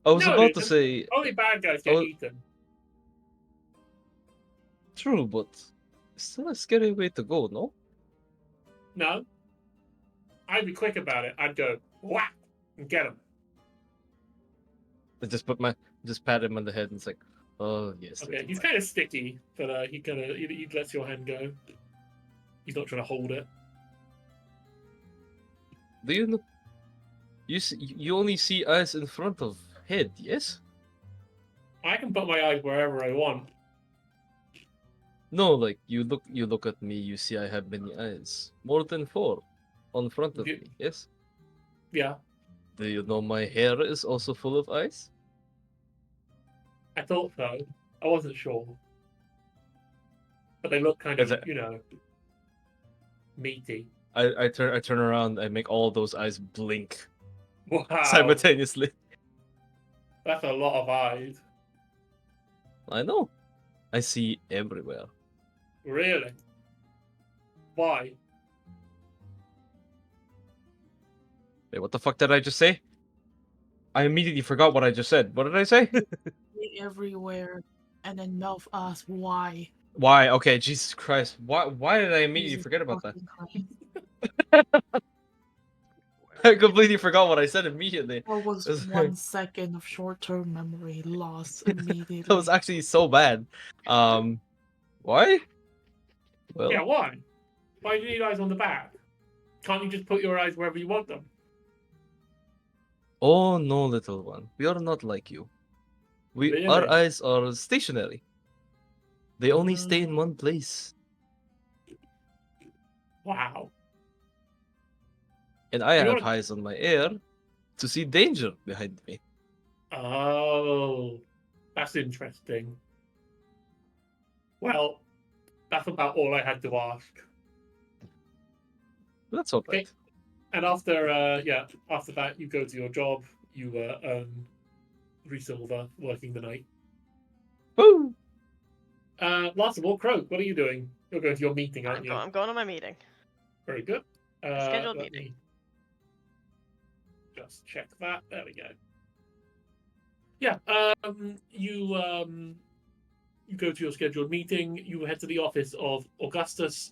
I was No, about dude, to say, only bad guys I get was, eaten. true, but it's still a scary way to go, no? No, I'd be quick about it. I'd go whack and get him. I just pat him on the head and it's like, oh yes. Okay, little he's one." kind of sticky, but he lets your hand go. He's not trying to hold it. Do you know? You only see eyes in front of head, yes? I can put my eyes wherever I want. No, like you look at me, you see I have many eyes, more than 4, on front of Yeah. me, yes? Yeah, Do you know my hair is also full of eyes? I thought so. I wasn't sure, but they look kind Is of, it- meaty. I turn around, I make all those eyes blink Wow, simultaneously. that's a lot of eyes. I know. I see everywhere. Really? Why? Wait, what the fuck did I just say? I immediately forgot what I just said. What did I say? Everywhere, and then Melf asks why. Why? Okay, Jesus Christ. Why did I immediately Jesus forget about that? fucking Christ. I completely forgot what I said immediately. That was It was- 1 second of short-term memory lost immediately. That was actually so bad. Why? Well, Yeah, why? Why do you need eyes on the back? Can't you just put your eyes wherever you want them? oh no, little one. We are not like you. Our Really? eyes are stationary. They only stay in one place. Wow. And I You have wanna- eyes on my ear to see danger behind me. Oh, that's interesting. Well, that's about all I had to ask. That's all right. Okay. And after that, you go to your job. You earn 3 silver working the night. Woo! Last of all, Croak, what are you doing? You're going to your meeting, aren't you? I'm going to my meeting. Very good. Scheduled Let meeting. me just check that. There we go. Yeah. You go to your scheduled meeting. You head to the office of Augustus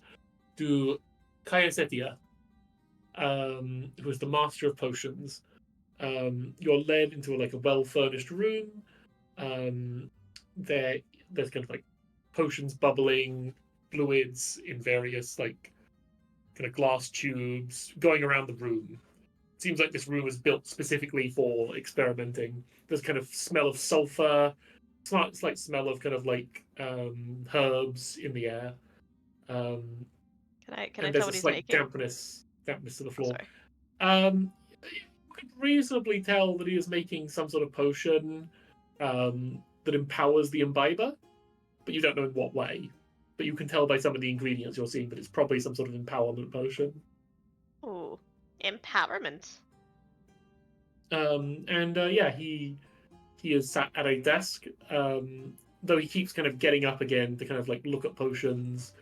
du Cayasetia, who is the master of potions. You're led into a well-furnished room. There's kind of like potions bubbling, fluids in various like kind of glass tubes going around the room. Seems like this room was built specifically for experimenting. There's kind of smell of sulfur, slight smell of kind of like herbs in the air. Can I And tell there's what a he's slight making? dampness to the Oh, floor. sorry. You could reasonably tell that he is making some sort of potion that empowers the imbiber, but you don't know in what way. But you can tell by some of the ingredients you're seeing that it's probably some sort of empowerment potion. Ooh, empowerment. He is sat at a desk. Though he keeps kind of getting up again to kind of like look at potions,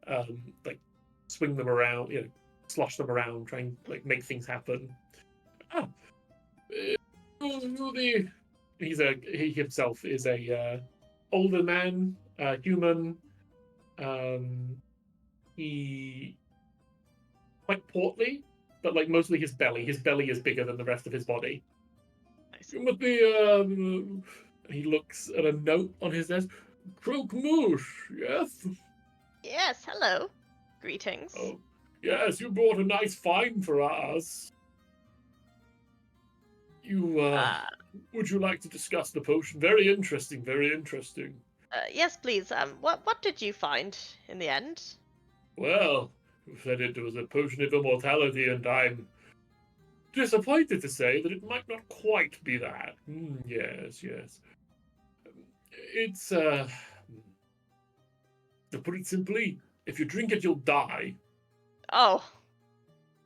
like swing them around, slosh them around, try and like make things happen. Ah, he himself is a older man, human. He quite portly, but like mostly his belly. His belly is bigger than the rest of his body. Nice. You must be. He looks at a note on his desk. Croak Moosh, yes. Yes, hello. Greetings. Oh, Yes, you brought a nice find for us. Would you like to discuss the potion? Very interesting, very interesting. Yes, please. What did you find in the end? Well, you said it was a potion of immortality, and I'm disappointed to say that it might not quite be that. Yes, yes. It's, to put it simply, if you drink it, you'll die. Oh,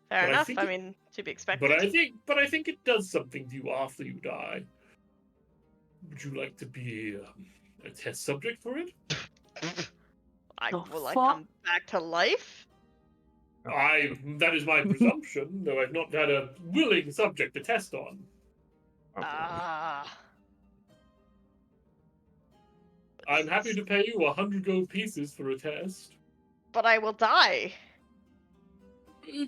fair But I enough. think I it- mean, to be But expected. I think it does something to you after you die. Would you like to be a test subject for it? The Will I fuck? come back to life? That is my presumption, though I've not had a willing subject to test on. Ah. I'm happy to pay you 100 gold pieces for a test. But I will die.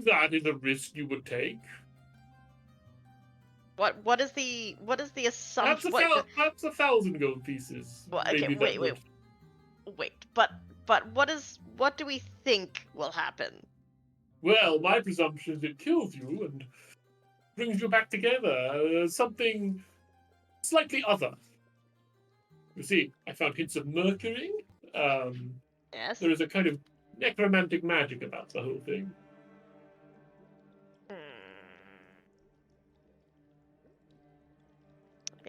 That is a risk you would take. What is the Perhaps assumption? perhaps 1,000 gold pieces. Okay, Maybe that wait. But what do we think will happen? Well, my presumption is it kills you and brings you back together. Something slightly other. You see, I found hints of mercury. Yes. There is a kind of necromantic magic about the whole thing. Hmm.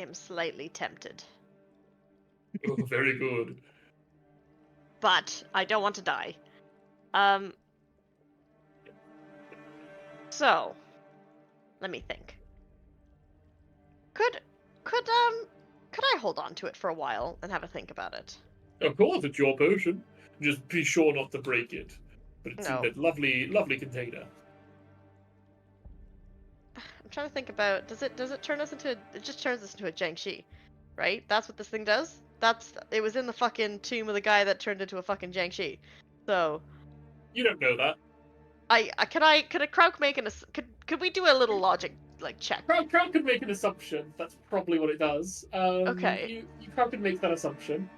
I'm slightly tempted, Oh, very good. but I don't want to die. So, let me think. Could I hold on to it for a while and have a think about it? Of course, it's your potion. Just be sure not to break it. But it's No. in that lovely container. I'm trying to think about does it turn us into it just turns us into a Jiangshi, right? That's what this thing does. It was in the fucking tomb of the guy that turned into a fucking Jiangshi. So You don't know that. could a Krauk make could we do a little logic like check? Crowd could make an assumption. That's probably what it does. Okay. You Crowd could make that assumption.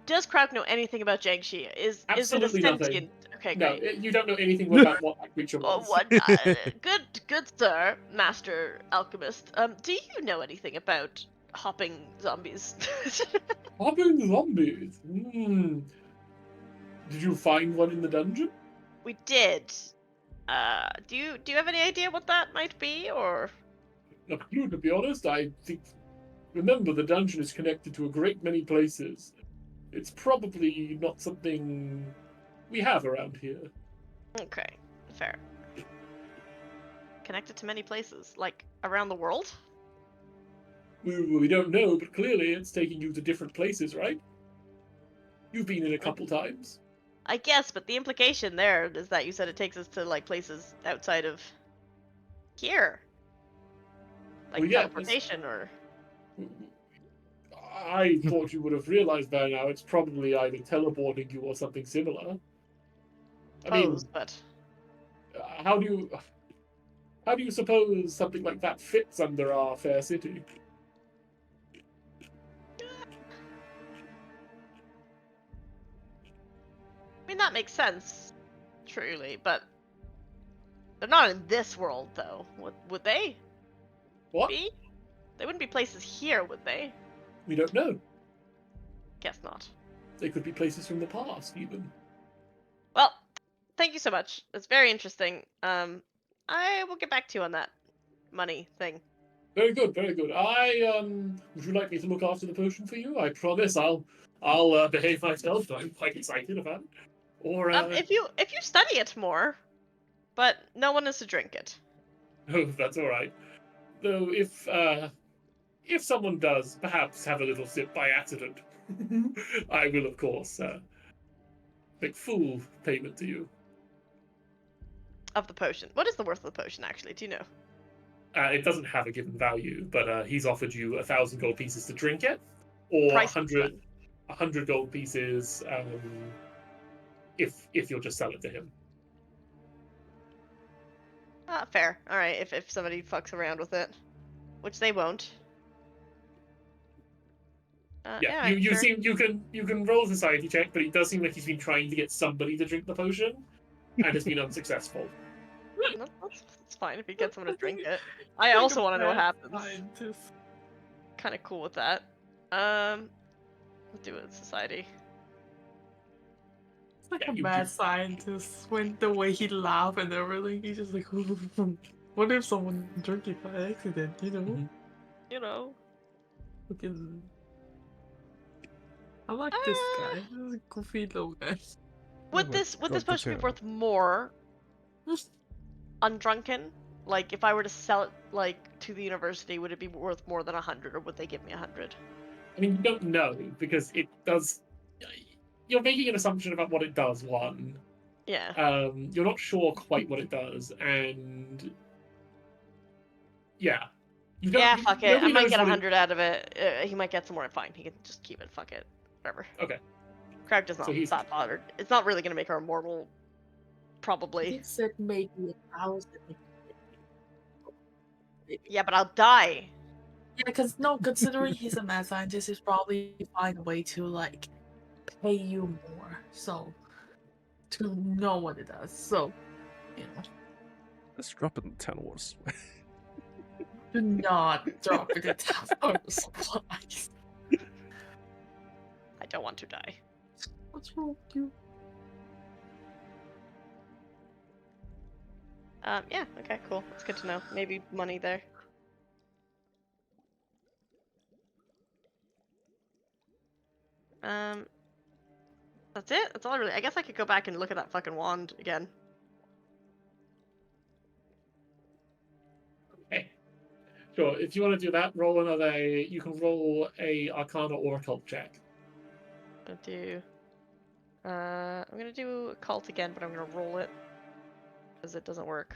Does Krauk know anything about Jiangshi? Is it a Absolutely nothing. sentient? Okay, No, great. you don't know anything about what that creature Oh, was. good sir, master alchemist. Do you know anything about hopping zombies? Hopping zombies. Did you find one in the dungeon? We did. Do you have any idea what that might be, or? No clue, to be honest. I think. Remember, the dungeon is connected to a great many places. It's probably not something we have around here. Okay, fair. Connected to many places, like around the world? We don't know, but clearly it's taking you to different places, right? You've been in a couple times. I guess, but the implication there is that you said it takes us to like places outside of here, like Well, yeah, teleportation or. I thought you would have realized by now it's probably either teleporting you or something similar. I mean, Pose, but how do you suppose something like that fits under our fair city? I mean that makes sense, truly, but they're not in this world though. Would they What? be? They wouldn't be places here, would they? We don't know. Guess not. They could be places from the past, even. Well, thank you so much. It's very interesting. I will get back to you on that money thing. Very good, very good. Would you like me to look after the potion for you? I promise I'll behave myself. I'm quite excited about it. Or If you study it more, but no one is to drink it. oh, that's all right. Though if someone does perhaps have a little sip by accident, I will of course make full payment to you. Of the potion. What is the worth of the potion, actually? Do you know? It doesn't have a given value, but he's offered you 1,000 gold pieces to drink it, or Price 100 gold pieces if you'll just sell it to him. Fair. All right. If somebody fucks around with it, which they won't. Yeah, alright, you can roll a society check, but it does seem like he's been trying to get somebody to drink the potion. and has been unsuccessful. That's fine if you get someone to drink it. I also want to know what happens. Scientist. Kind of cool with that. Let's do it in society. It's like Yeah, a you mad do. scientist when the way he laughed and everything. He's just like, what if someone drank it by accident? You know? Mhm. You know. Fucking- I like this guy. This is a goofy little guy. Would but this God potion be prepare. worth more undrunken? Like, if I were to sell it like to the university, would it be worth more than 100, or would they give me 100? I mean, you don't know because it does. You're making an assumption about what it does. One, Yeah. you're not sure quite what it does, and yeah, you don't. Yeah, fuck it. I Nobody might knows get what 100 out of it. He might get some more. Fine. He can just keep it. Fuck it. Whatever. Okay. Character's So not he's- that bothered. It's not really gonna make her immortal. Probably. He said maybe 1,000. Yeah, but I'll die. Yeah, because no, considering he's a mad scientist, he's probably find a way to like pay you more. So to know what it does. So, you know, Let's drop it in 10 wars. do not drop it in town supplies. I don't want to die. What's wrong with you? Yeah. Okay. Cool. That's good to know. Maybe money there. That's it. That's all I really. I guess I could go back and look at that fucking wand again. Okay. Sure. If you want to do that, roll another. You can roll a Arcana or Occult check. I'm gonna do. I'm gonna do a cult again, but I'm gonna roll it because it doesn't work.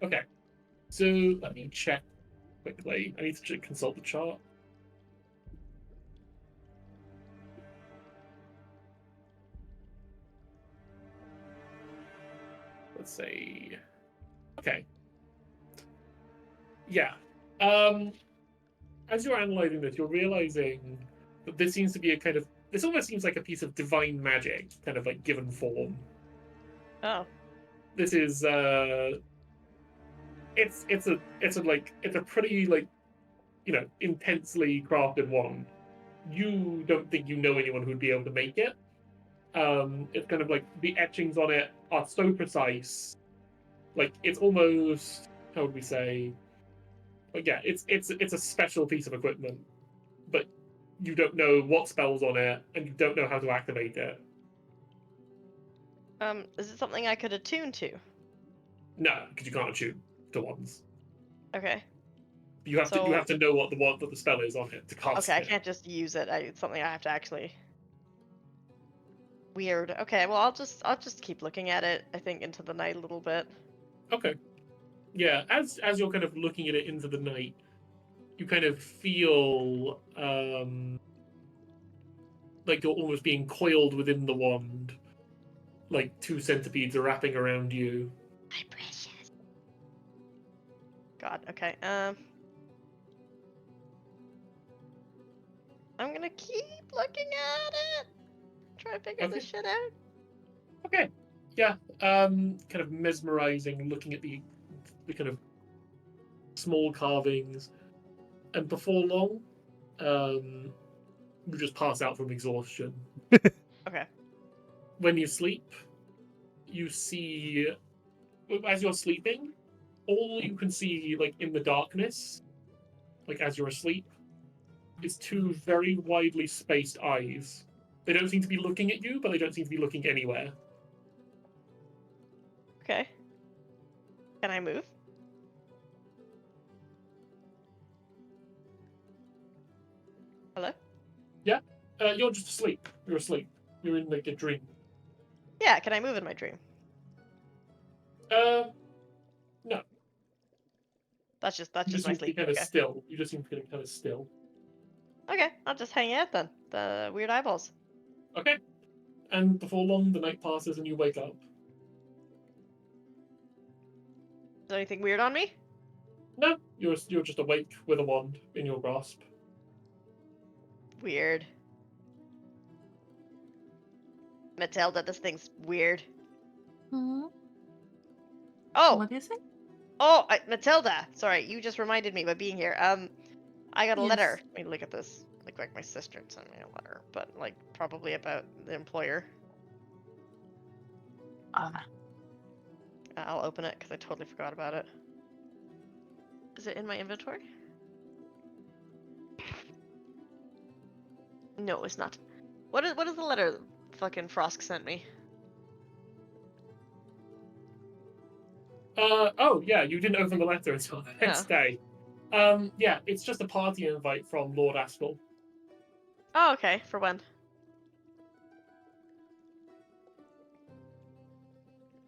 Okay. So let me check quickly. I need to consult the chart. Let's see. Okay. Yeah. As you're analyzing this, you're realizing that this seems to be a kind of. This almost seems like a piece of divine magic, kind of like given form. Oh. This is it's a pretty like, you know, intensely crafted wand. You don't think you know anyone who'd be able to make it. It's kind of like the etchings on it are so precise, like it's almost, how would we say, like, yeah, it's a special piece of equipment, but you don't know what spells on it and you don't know how to activate it. Is it something I could attune to? No, because you can't attune to wands. Okay. You have to know what the spell is on it to cast Okay, I it. can't just use it. It's something I have to actually. Weird. Okay, well I'll just keep looking at it. I think into the night a little bit. Okay. Yeah, as you're kind of looking at it into the night, you kind of feel like you're almost being coiled within the wand, like 2 centipedes are wrapping around you. My precious. God. Okay. I'm gonna keep looking at it. Try to figure this shit out. Okay. Yeah. Kind of mesmerizing, looking at the kind of small carvings, and before long, you just pass out from exhaustion. Okay. When you sleep, you see, as you're sleeping, all you can see, like in the darkness, like as you're asleep, is 2 very widely spaced eyes. They don't seem to be looking at you, but they don't seem to be looking anywhere. Okay. Can I move? Hello? You're just asleep. You're asleep. You're in like a dream. Yeah. Can I move in my dream? No. That's just You just my seem to be sleep. kind of Okay. still. You just seem to be kind of still. Okay. I'll just hang out then. The weird eyeballs. Okay. And before long, the night passes and you wake up. Is there anything weird on me? No, you're just awake with a wand in your grasp. Weird. Matilda, this thing's weird. Hmm? Oh, What is it? oh, Matilda. Sorry, you just reminded me by being here. I got a letter. Yes. Let me look at this. Look like my sister sent me a letter, but like probably about the employer. I'll open it because I totally forgot about it. Is it in my inventory? No, it's not. What is the letter fucking Frosk sent me? Oh yeah, you didn't open the letter until the next day. Yeah, it's just a party invite from Lord Aspel. Oh, okay. For when?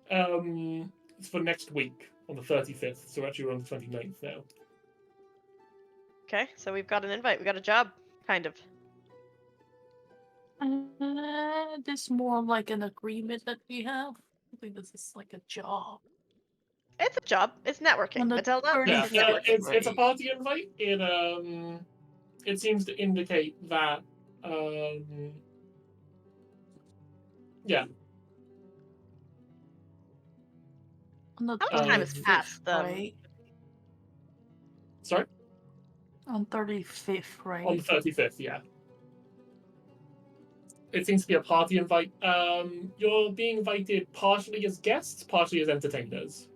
It's for next week on the 35th, so actually we're on the 29th now. Okay, so we've got an invite. We got a job, kind of. This is more like an agreement that we have. I think this is like a job. It's a job. It's networking. On the Matilda, Yeah, this is networking. it's a party invite. It seems to indicate that yeah. On the How much time has 35th, passed? right? Sorry? On 35th, right? On the 35th, yeah. It seems to be a party invite. You're being invited partially as guests, partially as entertainers.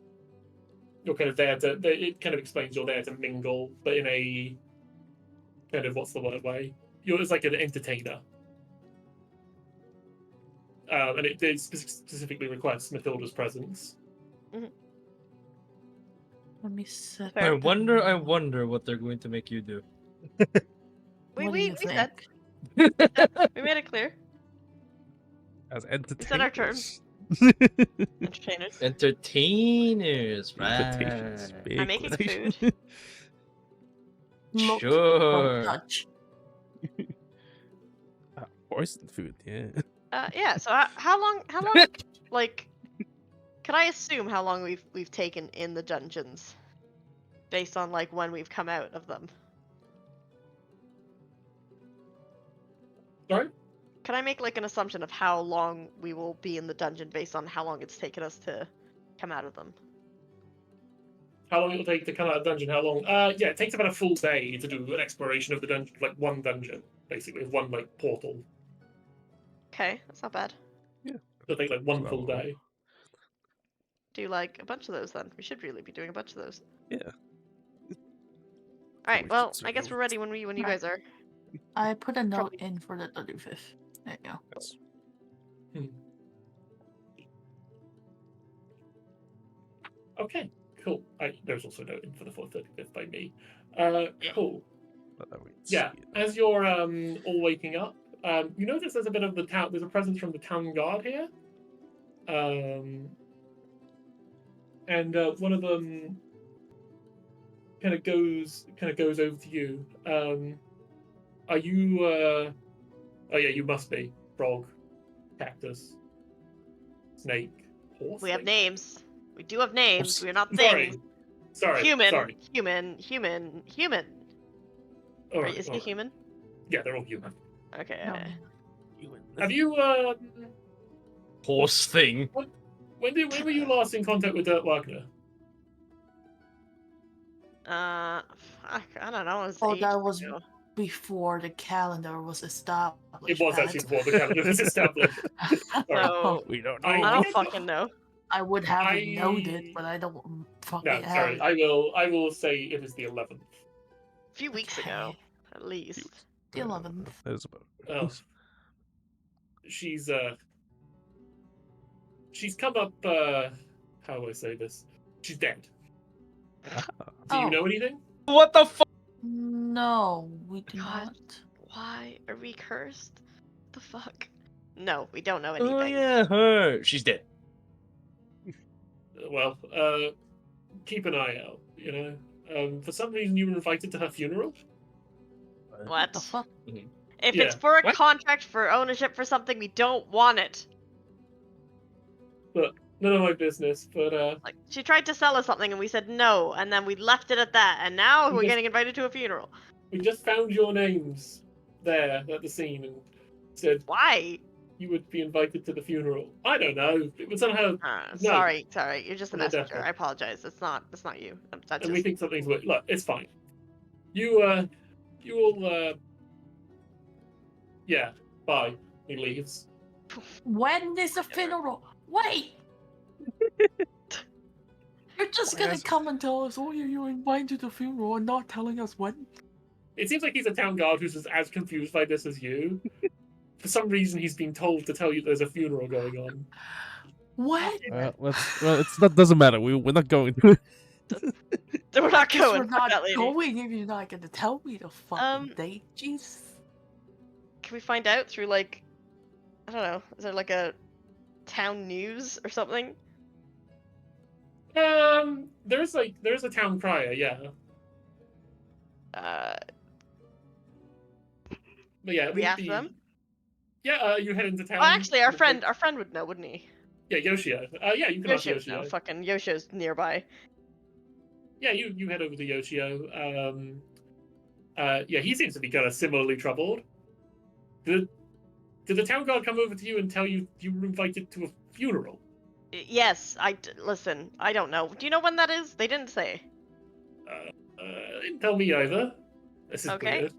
You're kind of there to. It kind of explains you're there to mingle, but in a kind of what's the word way. You're as like an entertainer. And it specifically requests Matilda's presence. Let me set. Fair. I wonder what they're going to make you do. What do We you said think? we made it clear. As said our terms. entertainers. Entertainers. Entertainers, Quotations, right? big I'm making the quotations. food. Look, Sure. don't touch. Poison food, yeah. Yeah. So how long? Like, can I assume how long we've taken in the dungeons, based on like when we've come out of them? Sorry? Can I make like an assumption of how long we will be in the dungeon based on how long it's taken us to come out of them? How long it'll take to come out of the dungeon? How long? Yeah, it takes about a full day to do an exploration of the dungeon, like one dungeon, basically, one like portal. Okay, that's not bad. It'll take like one full Well, day. Do like a bunch of those then. We should really be doing a bunch of those. Yeah. All right. we Well, should I guess do. we're ready when you guys are. I put a note Probably- in for the 35th. There you go. Yes. Okay, cool. There's also a note in for the 435th by me. Cool. Yeah, as you're all waking up, you notice there's a bit of the town. There's a presence from the town guard here. And one of them kind of goes over to you. Are you? Oh yeah, you must be frog, cactus, snake, horse. We have thing? names. We do have names. Horse. We're not Sorry. things. Sorry. Human. Sorry. Human. All Or right, is he all right. human? Yeah, they're all human. Okay. No. Have you? Horse thing. When were you last in contact with Dirk Wagner? Fuck, I don't know. It was Oh, ages that was ago. before the calendar was established. It was actually before the calendar was established. So We don't know. I don't fucking know. I would have I- known it, but I don't fucking No, have sorry. it. I will say it is the 11th. A few weeks ago, at least. The 11th. That was about. Oh. She's come up. How do I say this? She's dead. Do Oh. you know anything? What the fuck? No, we do God. not. Why are we cursed? The fuck? No, we don't know anything. Oh yeah, her. She's dead. Well, keep an eye out. You know, for some reason you were invited to her funeral. What? The fuck? If Yeah. it's for a What? contract for ownership for something, we don't want it. Look, none of my business. But Like, she tried to sell us something and we said no, and then we left it at that, and now We we're just- getting invited to a funeral. we just found your names there at the scene and said, Why? you would be invited to the funeral. I don't know. It would somehow, Sorry. You're just a No, messenger. definitely. I apologize. That's not you. That and we just think something's weird. Look, it's fine. You all, yeah, bye. He leaves. When is the funeral? Wait! You're just gonna come and tell us, oh, you're invited to the funeral and not telling us when? It seems like he's a town guard who's just as confused by this as you. For some reason, he's been told to tell you there's a funeral going on. What? That doesn't matter. We're not going to. we're not Guess going. we're not that lady. going if you're not gonna tell me the fucking date. Jeez. Can we find out through like, I don't know, is there like a town news or something? There's a town crier, yeah. But yeah, We ask them? Yeah, you head into town. Oh, actually, our friend would know, wouldn't he? Yeah, Yoshio. Yeah, you can ask Yoshio would know. Yoshio. Fucking Yoshio's nearby. Yeah, you head over to Yoshio. Yeah, he seems to be kind of similarly troubled. Did the town guard come over to you and tell you you were invited to a funeral? Yes, listen. I don't know. Do you know when that is? They didn't say. Didn't tell me either. This is Okay. weird.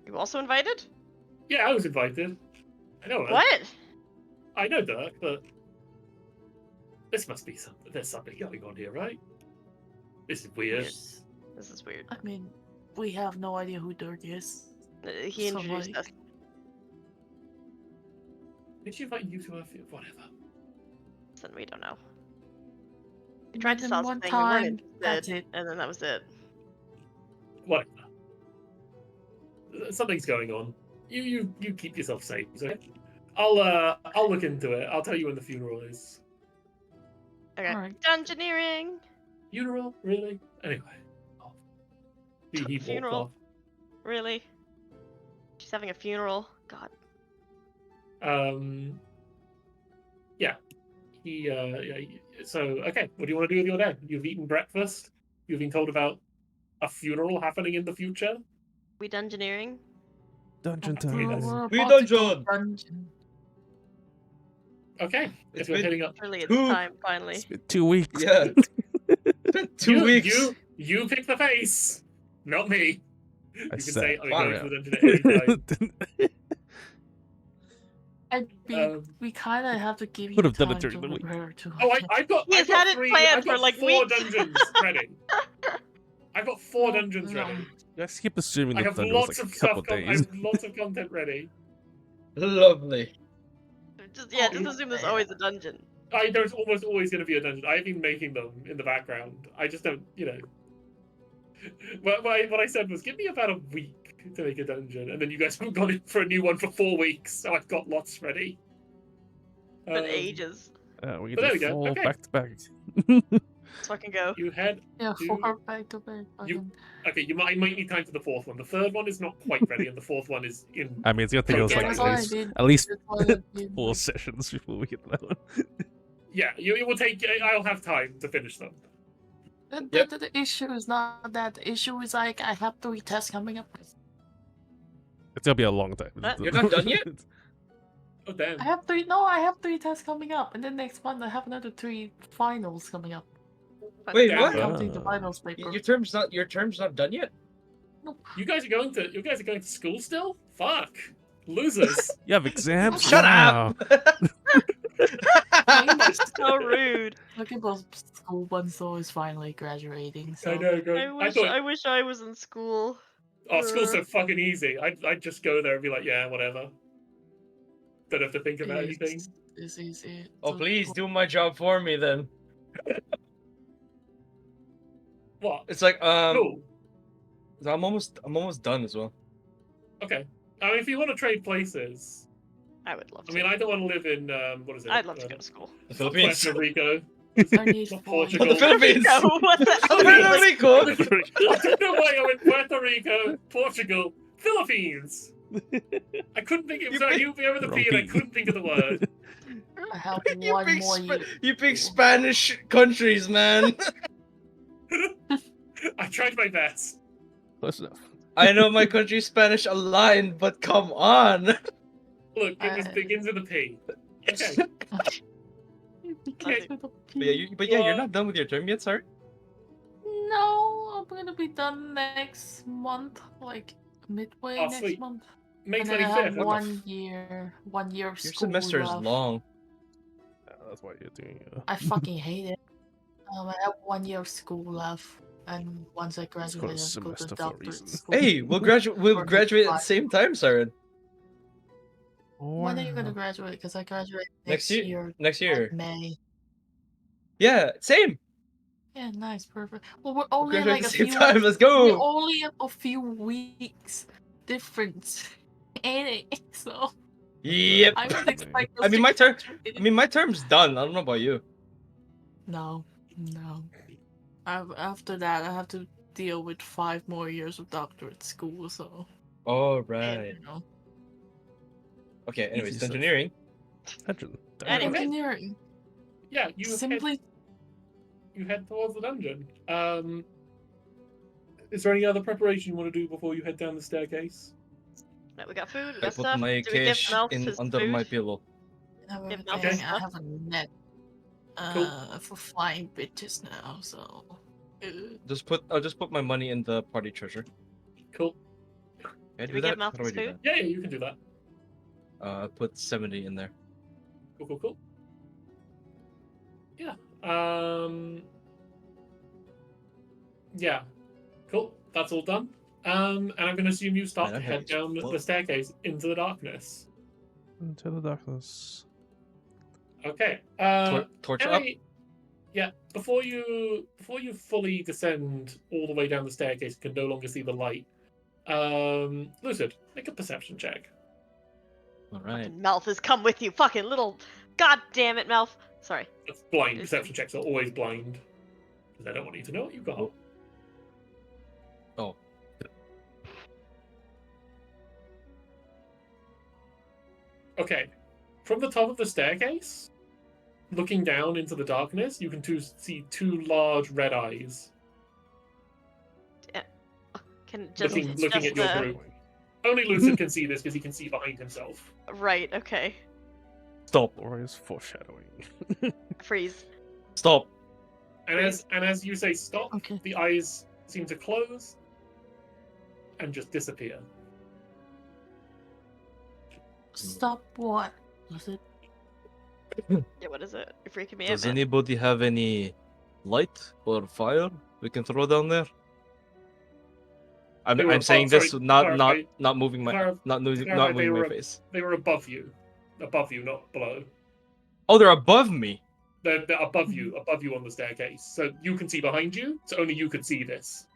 You also invited? Yeah, I was invited. I know it. What? I know Dirk, but this must be something. There's something going on here, right? This is weird. This is weird. I mean, we have no idea who Dirk is. He introduced us. Did she invite you to her funeral? Whatever. Listen, we don't know. We tried to Then sell one something, time, we weren't that's interested, it. and then that was it. Whatever. Something's going on. You keep yourself safe, okay? I'll look into it. I'll tell you when the funeral is. Okay. Alright. Dungeoneering! Funeral? Really? Anyway. He walked Funeral? off. Really? She's having a funeral? God. Yeah. So, okay, what do you want to do with your day? You've eaten breakfast. You've been told about a funeral happening in the future. We dungeoneering? Dungeon Okay, time. that's- We're We about to go dungeon. dungeon. Okay, It's if you're been heading up. Surely it's Two- time, finally. It's been 2 weeks. Yeah. It's been 2 weeks. You pick the face, not me. You can said, say, I'm fine. going to the dungeon at any time. And we kind of have to give you Could have done time it during to the week. prepare to. I've got He's I've got had it three, planned I've got for, like, 4 weeks. dungeons ready. I've got 4 dungeons No. ready. Let's keep assuming I the have thunder was lots like of a stuff. couple I days. have lots of content ready. Lovely. Just Oh, assume there's always a dungeon. There's almost always going to be a dungeon. I've been making them in the background. I just don't, What I said was, give me about a week to make a dungeon, and then you guys haven't gone in for a new one for 4 weeks, so I've got lots ready. Been ages. We but there can we do go, 4 okay. back to back. Let's fucking go. You head. Yeah, You- 4 back to back. you- Okay, I might need time for the 4th one. The 3rd one is not quite ready, and the 4th one is in. I mean, it's gonna take us Yeah, like that's what I at least, did. at least That's what I did. 4 sessions before we get that one. Yeah, it will take. I'll have time to finish them. The issue is not that. The issue is like I have 3 tests coming up. It's gonna be a long time. What? You're not done yet? Oh damn! I have 3. No, I have 3 tests coming up, and then next month I have another 3 finals coming up. Wait, damn. what? Counting the finals paper. Your term's not done yet? You guys are going to school still? Fuck, losers! You have exams? Shut Wow. So rude. Look at those school ones, though, is finally graduating. So. I know. I wish I was in school. Oh, school's so fucking easy. I'd just go there and be like, yeah, whatever. Don't have to think about anything. It's easy. Oh, please do my job for me then. What? It's like Cool. I'm almost done as well. Okay. I mean, if you want to trade places, I would love to. I mean, I don't want to live in what is it? I'd love to go to school. The Philippines. Puerto Rico. I need Not 4 Portugal. The Philippines. No, what the Puerto Rico. I don't know why I went Puerto Rico, Portugal, Philippines. I couldn't think it was you with the P, and I couldn't think of the word. I have You one big more year. you big Spanish countries, man. I tried my best. Close enough. I know my country's Spanish aligned, but come on. Look, it just begins with a P. Okay. Okay. But yeah, you're not done with your term yet, sorry? No, I'm gonna be done next month, like midway Oh, next sweet. month. May And then I have 25th. What the one year of Your school semester is left. long. That's why you're doing. I fucking hate it. I have 1 year of school left, and once I It's called a graduate, I go to semester for a doctorate reason. school. Hey, we'll graduate at the 5. same time, Siren. When are you gonna graduate? Because I graduate Next next year. year, Next like year. May. Yeah, same. Yeah, nice, perfect. Well, we're We'll only graduate like at a the same few. time. Let's We're go. only a few weeks difference, ain't it? So Yep. I would expect I us mean, to my turn. graduate. I mean, my term's done. I don't know about you. No. After that, I have to deal with 5 more years of doctorate school. So All right. you know, Okay. Anyways, Easy stuff. engineering. Dungeon. Anyway. engineering. Yeah, you Simply head towards the dungeon. Is there any other preparation you want to do before you head down the staircase? No, we got food, we I got put stuff. my Do we give cash Melf in his under food? my pillow. have Give everything. Melf his I stuff? have a net. Cool. For flying bitches now. So. I'll just put my money in the party treasure. Cool. Can I Did do we give that? How Melf do I his do food? Yeah, you can do that. that? Put 70 in there. Cool. Yeah. Yeah. Cool. That's all done. And I'm going to assume you start Man, to I'm head down having the staircase into the darkness. Into the darkness. Okay. Torch can up. Yeah. Before you fully descend all the way down the staircase, and can no longer see the light. Lucid, make a perception check. All right. Fucking Melf has come with you, fucking little. God damn it, Melf. Sorry. That's blind. Perception checks are always blind. Because I don't want you to know what you got. Oh. Okay. From the top of the staircase, looking down into the darkness, you can see 2 large red eyes Can just looking it's at just your group. Only Lucid can see this because he can see behind himself. Right. Okay. Stop. Or is foreshadowing. Freeze. Stop. And as you say stop, Okay. the eyes seem to close and just disappear. Stop what? Was it? Yeah. What is it? You're freaking me Does out, man. anybody have any light or fire we can throw down there? They were I'm saying above- this sorry, not clarify- moving my clarify- not clarify, moving my face. They were above you, not below. Oh, they're above me. They're above you on the staircase. So you can see behind you. So only you could see this.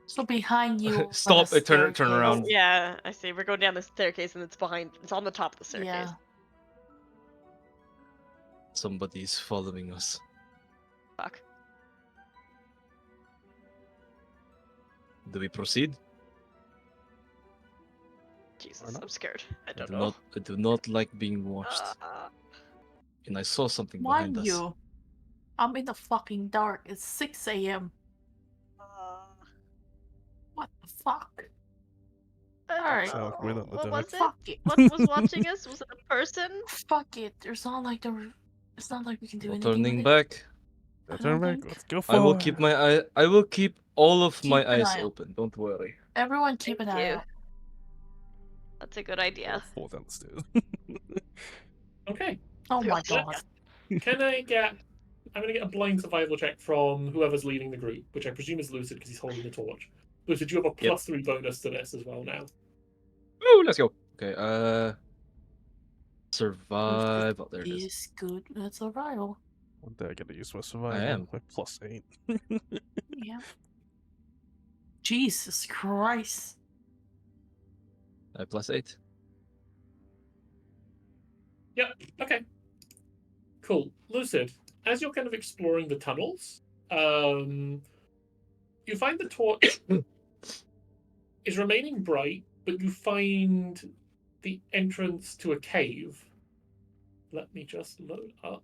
So behind you. on Stop the it, turn staircase. around. Oh, yeah, I see. We're going down the staircase and it's on the top of the staircase. Yeah. Somebody's following us. Fuck. Do we proceed? Jesus, not? I'm scared. I I don't do know. not. I do not like being watched. And I saw something behind Mind us. you, I'm in the fucking dark. It's 6 a.m. What the fuck? Alright. So, we're not in the What was dark. it? Fuck it. What was watching us? Was it a person? Fuck it. It's not like we can do No anything. turning with it. back. Now I turn don't back. think- Let's go I forward. will keep my eye. I will keep all of Keep my an eyes eye out. open. Don't worry. Everyone keep an Thank eye you. out. That's a good Or idea. fall down the stairs. Okay. Oh my Yeah. god. Can I get? I'm going to get a blind survival check from whoever's leading the group, which I presume is Lucid because he's holding the torch. Lucid, you have a +3 bonus to this as well now. Woo, let's go. Okay. Survive. Oh, there it is. Is good at survival. One day I gotta use my survival. am. My +8. Yeah. Jesus Christ. +8. Okay. Cool. Lucid, as you're kind of exploring the tunnels, you find the torch is remaining bright, but you find the entrance to a cave. Let me just load up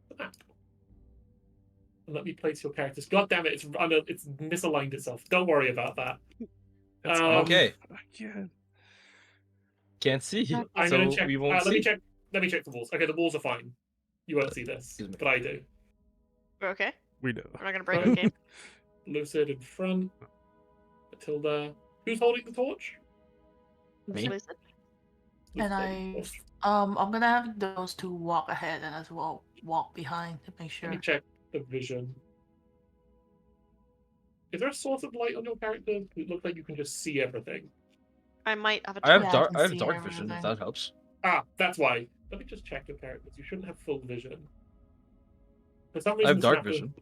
the map. And let me place your characters. God damn it, it's misaligned itself. Don't worry about that. It's Um, off Okay. again. can't see, I'm so gonna check. we won't Let see. me check. Let me check the walls. Okay, the walls are fine. You won't see this, Excuse me. but I do. We're okay. We know. We're not gonna break the game. Lucid in front. Matilda. Who's holding the torch? Me? Lucid. Lucid's And holding the I, torch. I'm gonna have those two walk ahead and as well walk behind to make Let sure. me check the vision. Is there a source of light on your character? It looks like you can just see everything. I might have a I have Yeah, I dark. can I have see dark vision. If everything. that helps. Ah, that's why. Let me just check your characters. You shouldn't have full vision. For some I reason, have this dark map vision.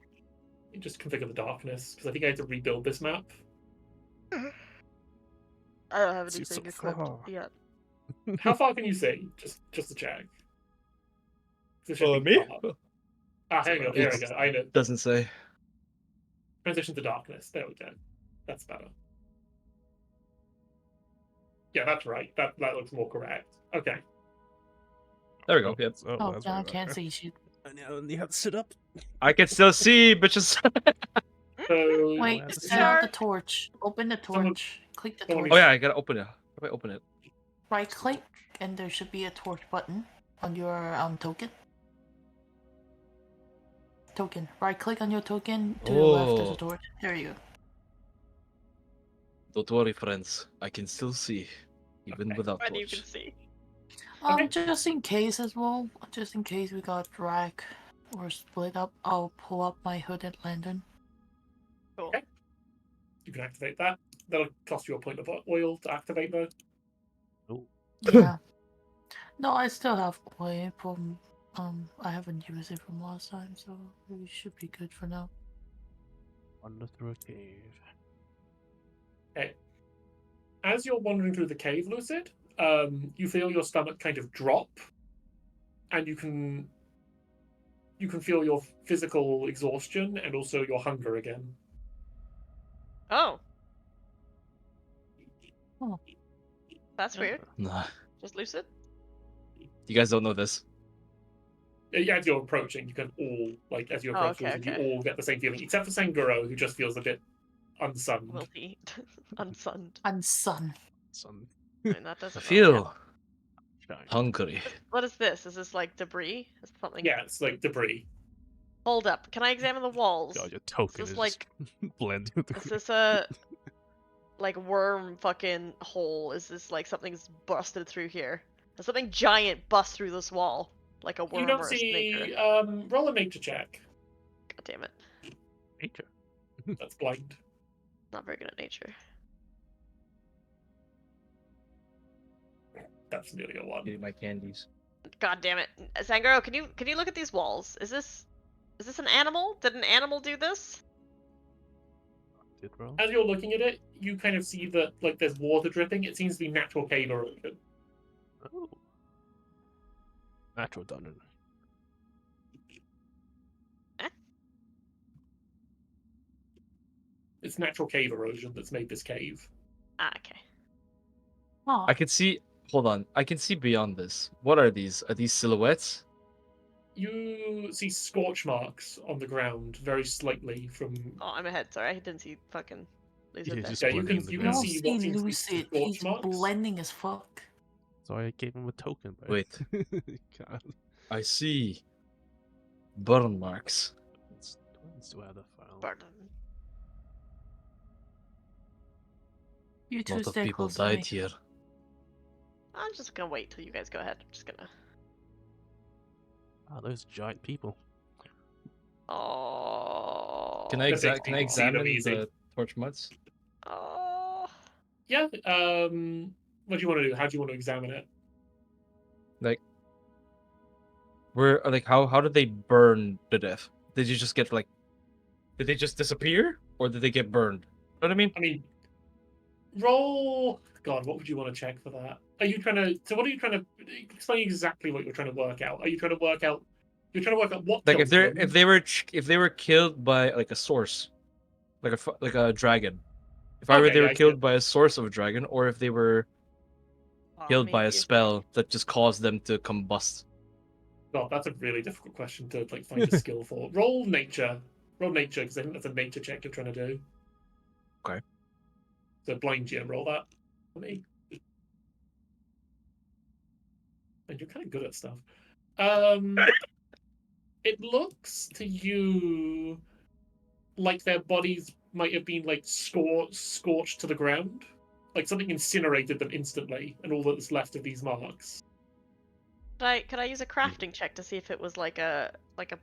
You just configure the darkness because I think I had to rebuild this map. I don't have See so anything equipped far. yet. How far can you see? Just to check. This should be Me? dark. Ah, here we go. Here we go. I know. Doesn't say. Transition to darkness. There we go. That's better. Yeah, that's right. That looks more correct. Okay. There we go. Yep. Oh, that's now I right can't there. see shit. And now you have to sit up. I can still see, bitches. So Wait, have to set out the start. torch. Open the Someone- torch. Click the someone torch. Oh yeah, I gotta open it. How do I open it? Right click, and there should be a torch button on your token. Token. Right click on your token. To the left, there's Oh. a torch. There you go. Don't worry, friends. I can still see, even Okay. without And you can torch. see. Okay. Just in case as well, just in case we got drag or split up, I'll pull up my hooded lantern. Cool. Okay. You can activate that. That'll cost you a point of oil to activate though. Yeah. No, I still have oil from I haven't used it from last time, so we should be good for now. Wander through a cave. Okay. As you're wandering through the cave, Lucid, you feel your stomach kind of drop, and you can feel your physical exhaustion and also your hunger again. Oh. Oh. That's weird. Nah, Just lucid. you guys don't know this. As you're approaching, you can all, like, as you Oh, approach okay, Lucid, you okay. all get the same feeling, except for Sanguro, who just feels a bit unsunned. Wilty. Unsunned. And sun. Sun I mean, that I doesn't. feel shine. hungry. What is this? Is this like debris? Is something? Yeah, it's like debris. Hold up. Can I examine the walls? God, your token this is like- just blending with the Is this a like worm fucking hole? Is this like something's busted through here? Has something giant bust through this wall? Like a worm You don't or a snake? see. Or... Roll a nature check. God damn it. nature? That's blind. Not very good at nature. That's nearly a one. Eating my candies. God damn it. Sangaro, can you look at these walls? Is this an animal? Did an animal do this? Did roll? As you're looking at it, you kind of see that like there's water dripping. It seems to be natural cave erosion. Oh. Natural dungeon. It's natural cave erosion that's made this cave. Ah, okay. Oh, I can see. Hold on. I can see beyond this. What are these? Are these silhouettes? You see scorch marks on the ground, very slightly from. Oh, I'm ahead. Sorry, I didn't see fucking Lucid Yeah, there. just Yeah, you blending can in the you you can don't ground. see see what seems to be lucid. scorch He's marks. blending as fuck. So I gave him a token. But... Wait. God. I see burn marks. Let's do add a file. Pardon. You A two lot of stay people close to me. died here. I'm just gonna wait till you guys go ahead. I'm just gonna. Ah, those giant people. Oh. Can I The big can I people see them examine easy. the torch marks? Oh. Yeah. What do you want to do? How do you want to examine it? Like, where? Like, how did they burn to death? Did you just get like? Did they just disappear, or did they get burned? You know what I mean? I mean, roll. God, what would you want to check for that? Are you trying to? So, what are you trying to explain exactly what you're trying to work out? Are you trying to work out? You're trying to work out what. Like, kills them? if they were killed by like a source, like a dragon. If I were Okay, they yeah, were I see killed it. by a source of a dragon, or if they were killed by a maybe. spell that just caused them to combust. God, that's a really difficult question to like find a skill for. Roll nature. Roll nature because I think that's a nature check you're trying to do. Okay. So blind GM, roll that for me. And you're kind of good at stuff. It looks to you like their bodies might have been like scorched to the ground, like something incinerated them instantly, and all that's left of these marks. Could I use a crafting check to see if it was like a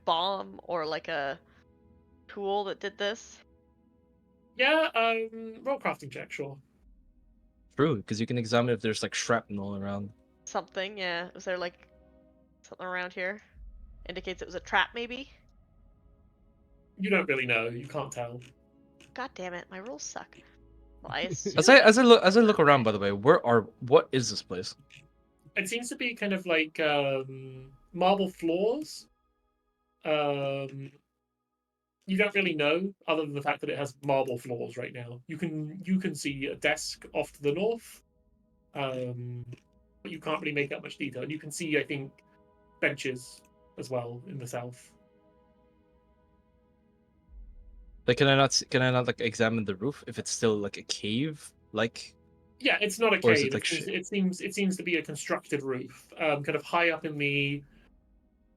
bomb or like a tool that did this? Yeah, roll crafting check, sure. True, because you can examine if there's like shrapnel around. Something, yeah. Was there like something around here? Indicates it was a trap, maybe? You don't really know. You can't tell. God damn it, my rolls suck. Well, I assume As I look around, by the way, what is this place? It seems to be kind of like marble floors. You don't really know, other than the fact that it has marble floors right now. You can see a desk off to the north, but you can't really make out much detail. And you can see, I think, benches as well in the south. Like, can I not like examine the roof if it's still like a cave? Like, Yeah, it's not a or is cave. it like It seems to be a constructed roof, kind of high up in the.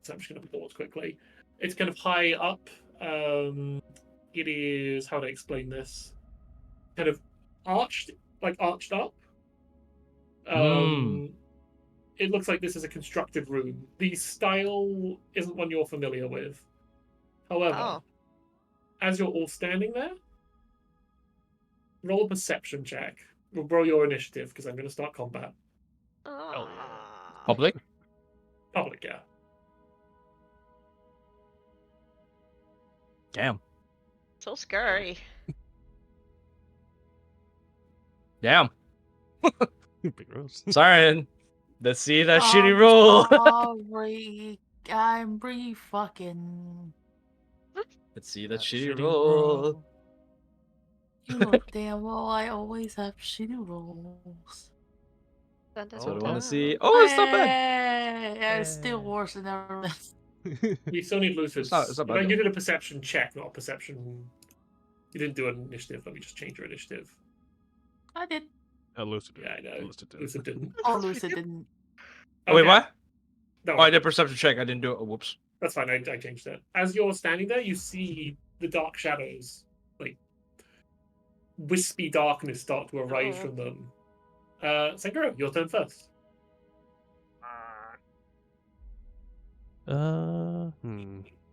So I'm just going to pause quickly. It's kind of high up. It is, how to explain this? Kind of arched up. It looks like this is a constructed room. The style isn't one you're familiar with. However, as you're all standing there, roll a perception check. Roll your initiative because I'm going to start combat. Oh. public? Public, yeah. Damn. So scary. Damn. Big rose. Sorry. Let's see that shitty roll. Sorry, I'm pretty fucking. Let's see that That shitty shitty roll. You know damn well I always have shitty rolls. Dun, dun, That's what I dun, want dun. to see. Oh, it's not bad. Yeah, it's still worse than everyone. You still need Lucid's. It's not bad, You though. did a perception check, not a perception. You didn't do an initiative. Let me just change your initiative. I did. Lucid did. Yeah, I know. Lucid did. Lucid didn't. Oh, Lucid didn't. Oh, wait, Okay. what? No, Oh, I did perception check. I didn't do it. Oh, whoops. that's fine. I changed that. As you're standing there, you see the dark shadows, like wispy darkness, start to arise Oh. from them. Senguro, your turn first.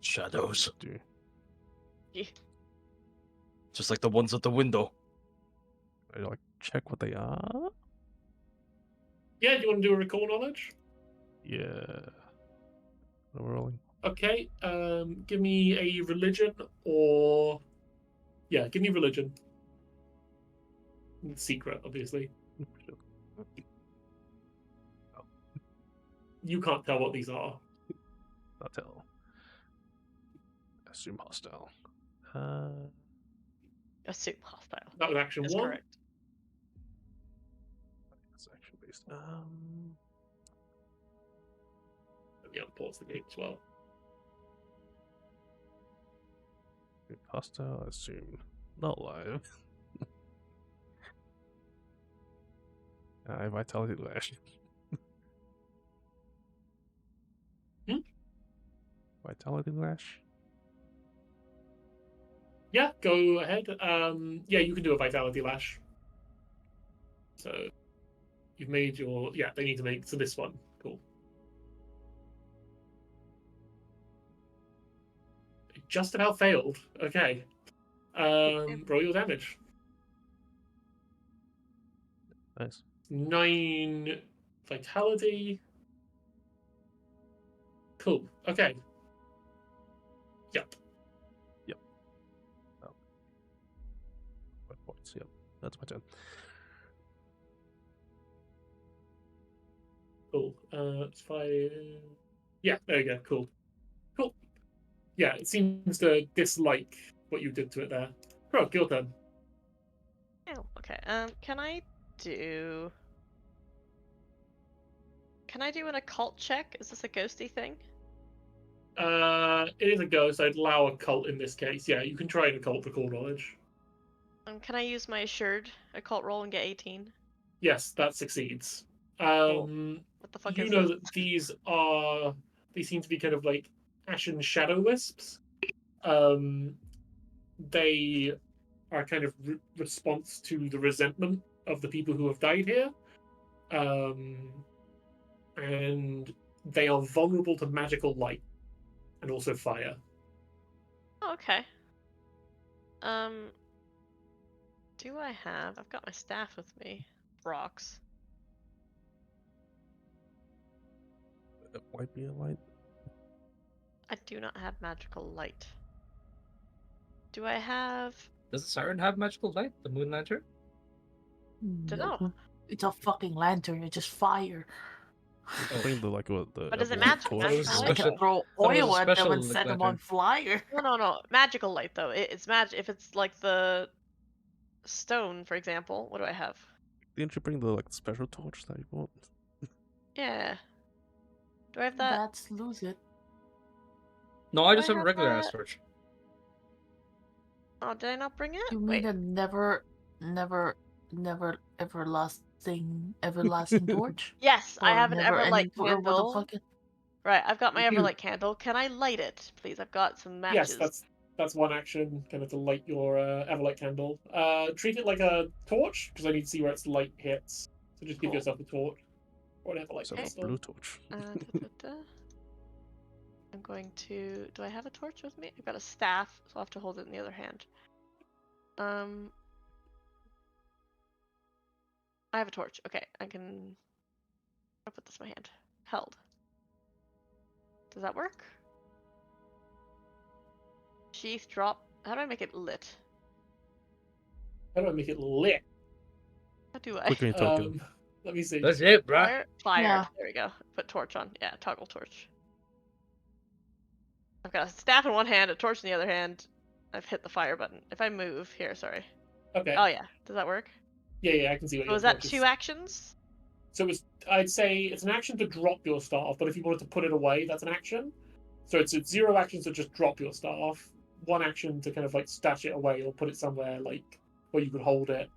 Shadows. Do. Just like the ones at the window. I like check what they are. Yeah, do you want to do a recall knowledge? Yeah. What are we rolling? Okay. Give me a religion or give me religion. Secret, obviously. You can't tell what these are. Not tell. Assume hostile. Assume hostile. That was action That's one. correct. That's action based. Let me unpause the game as well. Hostile. Assume not live. Vitality lash. Vitality lash. Yeah, go ahead. Yeah, you can do a vitality lash. So you've made your they need to make this one. Cool. Just about failed. Okay. Roll your damage. Nice. 9 vitality. Cool. Okay. Yep. Oh. 5 points. Yep. That's my turn. Cool. It's 5. Yeah, there you go. Cool. Cool. Yeah, it seems to dislike what you did to it there. Bro, your turn. Oh, okay. Can I do an occult check? Is this a ghosty thing? It is a ghost. I'd allow a cult in this case. Yeah, you can try an occult recall knowledge. Can I use my assured occult roll and get 18? Yes, that succeeds. Cool. What the fuck You is know this? that these seem to be kind of like ashen shadow wisps. They are kind of response to the resentment of the people who have died here. And they are vulnerable to magical light and also fire. Oh, okay. Do I have? I've got my staff with me. Rocks. It might be a light. I do not have magical light. Do I have? Does the siren have magical light? The moon lantern? Dunno. No, it's a fucking lantern. It's just fire. Oh. Bring the like what the But is it Evelyn magic? torch. Thought it was a I special- can throw thought it was a oil at them special, and like, set them on lantern. fire. No. Magical light though. It's magic. If it's like the stone, for example, what do I have? Didn't you bring the like special torch that you bought? Yeah. Do I have that? That's lose it. No, I Do just I have a have regular that? ass torch. Oh, did I not bring it? You Wait. mean a everlasting torch? Yes, I Or have an never ending Everlight what the candle. fucking Right, I've got my You- Everlight candle. Can I light it, please? I've got some matches. Yes, that's one action, kind of to light your Everlight candle. Treat it like a torch, because I need to see where its light hits. So just give Cool. yourself a torch. Or an Everlight So crystal. blue torch. I'm going to. Do I have a torch with me? I've got a staff, so I'll have to hold it in the other hand. I have a torch. Okay, I can. I'll put this in my hand. Held. Does that work? Sheath drop. How do I make it lit? How do I make it lit? How do I? Click on your token. Let me see. That's it, bruh. Fired. Yeah. There we go. Put torch on. Yeah, toggle torch. I've got a staff in one hand, a torch in the other hand. I've hit the fire button. If I move here, sorry. Okay. Oh yeah. Does that work? Yeah, I can see what So your is that torch is. 2 actions? So I'd say it's an action to drop your staff, but if you wanted to put it away, that's an action. So it's 0 actions to just drop your staff, 1 action to kind of like stash it away or put it somewhere like where you could hold it,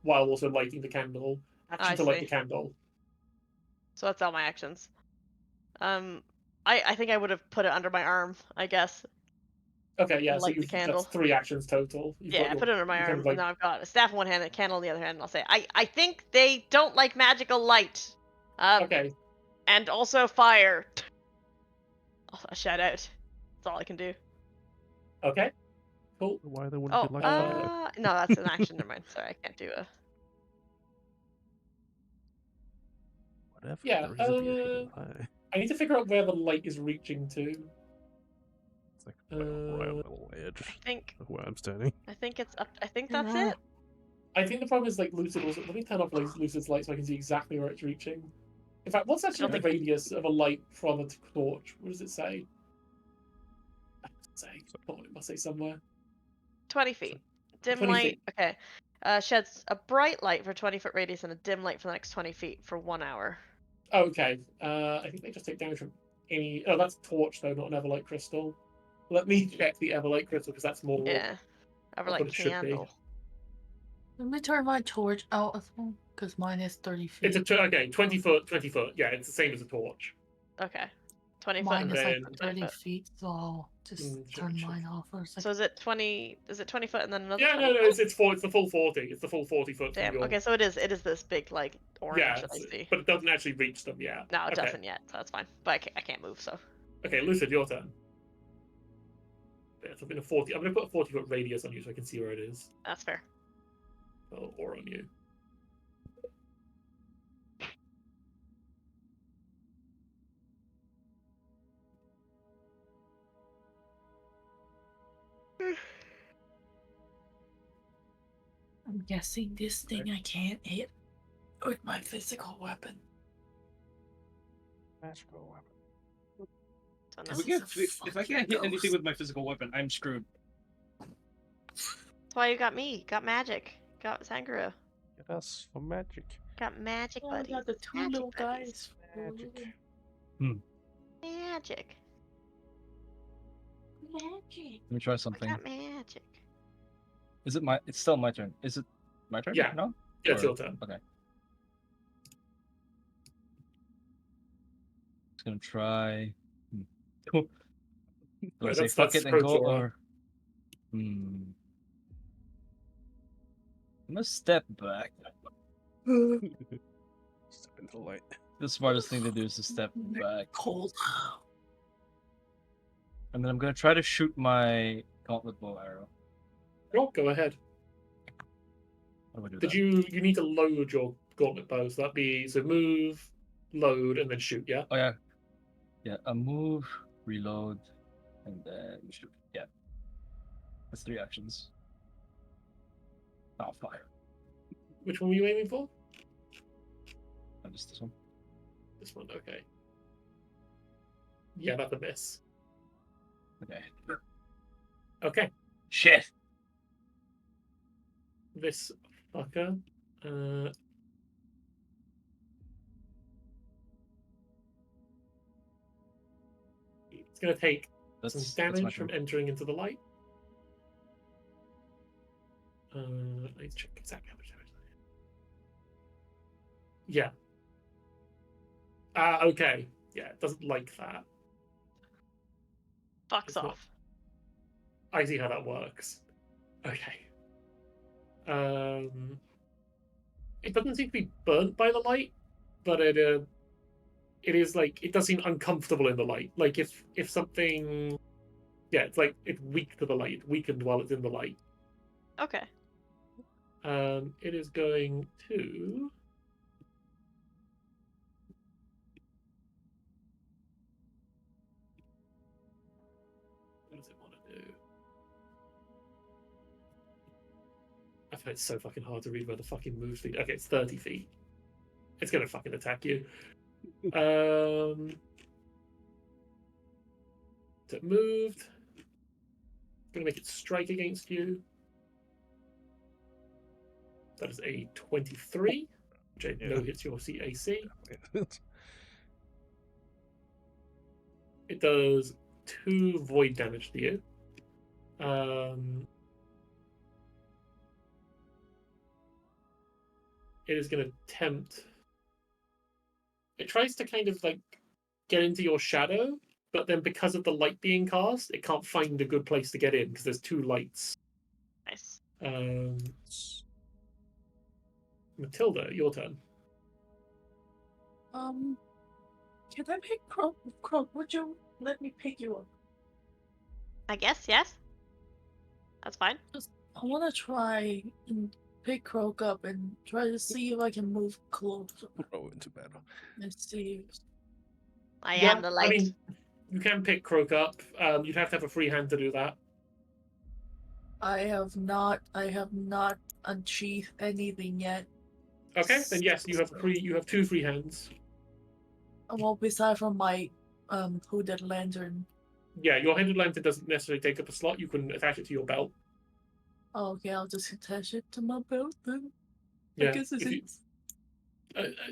while also lighting the candle. Action I to light see. the candle. So that's all my actions. I think I would have put it under my arm, I guess. Okay, yeah, And so light the candle. that's 3 actions total. Yeah, I put it under my you arm. kind of like, And now I've got a staff in one hand and a candle in the other hand, and I'll say, I think they don't like magical light. okay, And also fire. I'll shout out. That's all I can do. okay, cool. Why they wouldn't Oh, be like fire? no, that's an action. Never mind. Sorry, I can't do a. Whatever. Yeah, there is a beauty. I need to figure out where the light is reaching to. It's like right on the little edge I think of where I'm standing. it's up. I think that's Yeah. it. I think the problem is like Lucid also. Let me turn off Lucid's light so I can see exactly where it's reaching. In fact, what's actually the think- radius of a light from a torch? What does it say? Hold on, it must say somewhere. 20 feet. Dim 20 light. feet. Okay. Sheds a bright light for 20-foot radius and a dim light for the next 20 feet for 1 hour. Oh, okay. I think they just take damage from any. Oh, that's torch though, not an Everlight crystal. Let me check the Everlight crystal because that's more. Yeah. Over That's like what it should be. candle. Let me turn my torch out as well, because mine is 30 feet. It's okay. 20 foot. 20 foot. Yeah, it's the same as a torch. Okay. 20 foot. Mine and is like then- 20 30 foot. feet, so I'll just should- turn should- mine off for a second. So is it 20? Is it 20 foot and then another? Yeah, 20 no, foot? it's the full 40. It's the full 40 foot. From Damn. your... Okay, so it is this big like orange Yeah, that I see. but it doesn't actually reach them yet. No, it Okay. doesn't yet. So that's fine. But I can't move. So. Okay, Lucid, your turn. Yeah, so I'm gonna put a 40-foot radius on you so I can see where it is. That's fair. Or on you. I'm guessing this thing I can't hit with my physical weapon. Magical weapon. Don't know. This is a If I fucking can't hit anything ghost. with my physical weapon, I'm screwed. That's why you got me. Got magic. Got Sanguru. Get us for magic. Got magic Oh, I buddies. got the 2 Magic little buddies. guys. Magic. Magic. Let me try I something. got magic. Is it my? It's still my turn. Is it my turn? Yeah. No. Yeah, it's Or- your turn. Okay. gonna try. Do I Right, say that's fuck it and go, Scrotura. or I'm gonna step back. Step into the light. The smartest thing to do is to step back, Cold. and then I'm gonna try to shoot my gauntlet bow arrow. Oh, go ahead. How do I do Did that? you need to load your gauntlet bows? That'd be so move, load, and then shoot. Yeah. Oh yeah, yeah. A move, reload, and then shoot. Yeah, that's 3 actions. Oh fuck! Which one were you aiming for? I missed this one. This one. Okay. Yeah, that's a miss. Okay. Okay. Shit. This fucker. It's gonna take That's some that's my damage from turn. entering into the light. Let's check exact damage. Yeah. Okay. Yeah, it doesn't like that. Fucks It's not- off. I see how that works. Okay. It doesn't seem to be burnt by the light, but it is like it does seem uncomfortable in the light. Like if something, yeah, it's like it's weak to the light. It's weakened while it's in the light. Okay. It is going to. What does it want to do? I find it so fucking hard to read where the fucking move speed. Okay, it's 30 feet. It's gonna fucking attack you. So it moved. Gonna make it strike against you. That is a 23, which I know hits your CAC. It does 2 void damage to you. It is going to tempt. It tries to kind of like get into your shadow, but then because of the light being cast, it can't find a good place to get in because there's 2 lights. Nice. Matilda, your turn. Can I pick Croak? Croak, would you let me pick you up? I guess, yes. That's fine. I want to try and pick Croak up and try to see if I can move closer Throw into battle. and see. I am the light. I mean, you can pick Croak up. You'd have to have a free hand to do that. I have not unsheathed anything yet. Okay, then yes, you have 2 free hands. Well, besides from my hooded lantern. Yeah, your handed lantern doesn't necessarily take up a slot. You can attach it to your belt. Oh, okay, I'll just attach it to my belt then. Yeah, I guess it's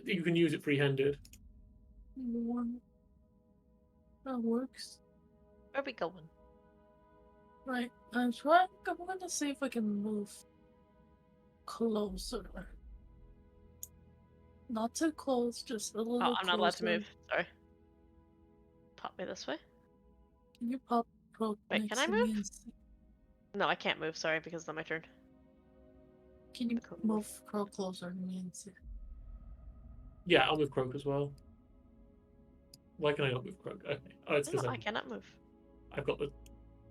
you can use it free-handed. one. That works. Where are we going? Right, I'm gonna see if I can move closer. Not too close, just a little Oh, I'm not allowed to closer. move. Sorry. Pop me this way. Can you pop Croak Wait, next can I to me move? and see? No, I can't move. Sorry, because it's not my turn. Can you Cool. move Croak closer to me and see? Yeah, I'll move Croak as well. Why can I not move Croak? Okay. Oh, it's No, because I cannot move. I've got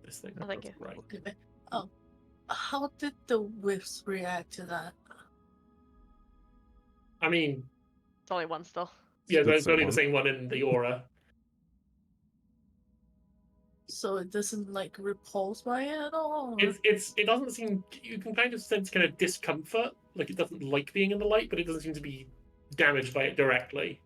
this thing. Oh, thank you. Right. Okay. Oh, how did the whiffs react to that? I mean, It's only one still. yeah, That's there's only the the same one in the aura. So it doesn't like repulse by it at all? or- It doesn't seem. You can kind of sense kind of discomfort, like it doesn't like being in the light, but it doesn't seem to be damaged by it directly.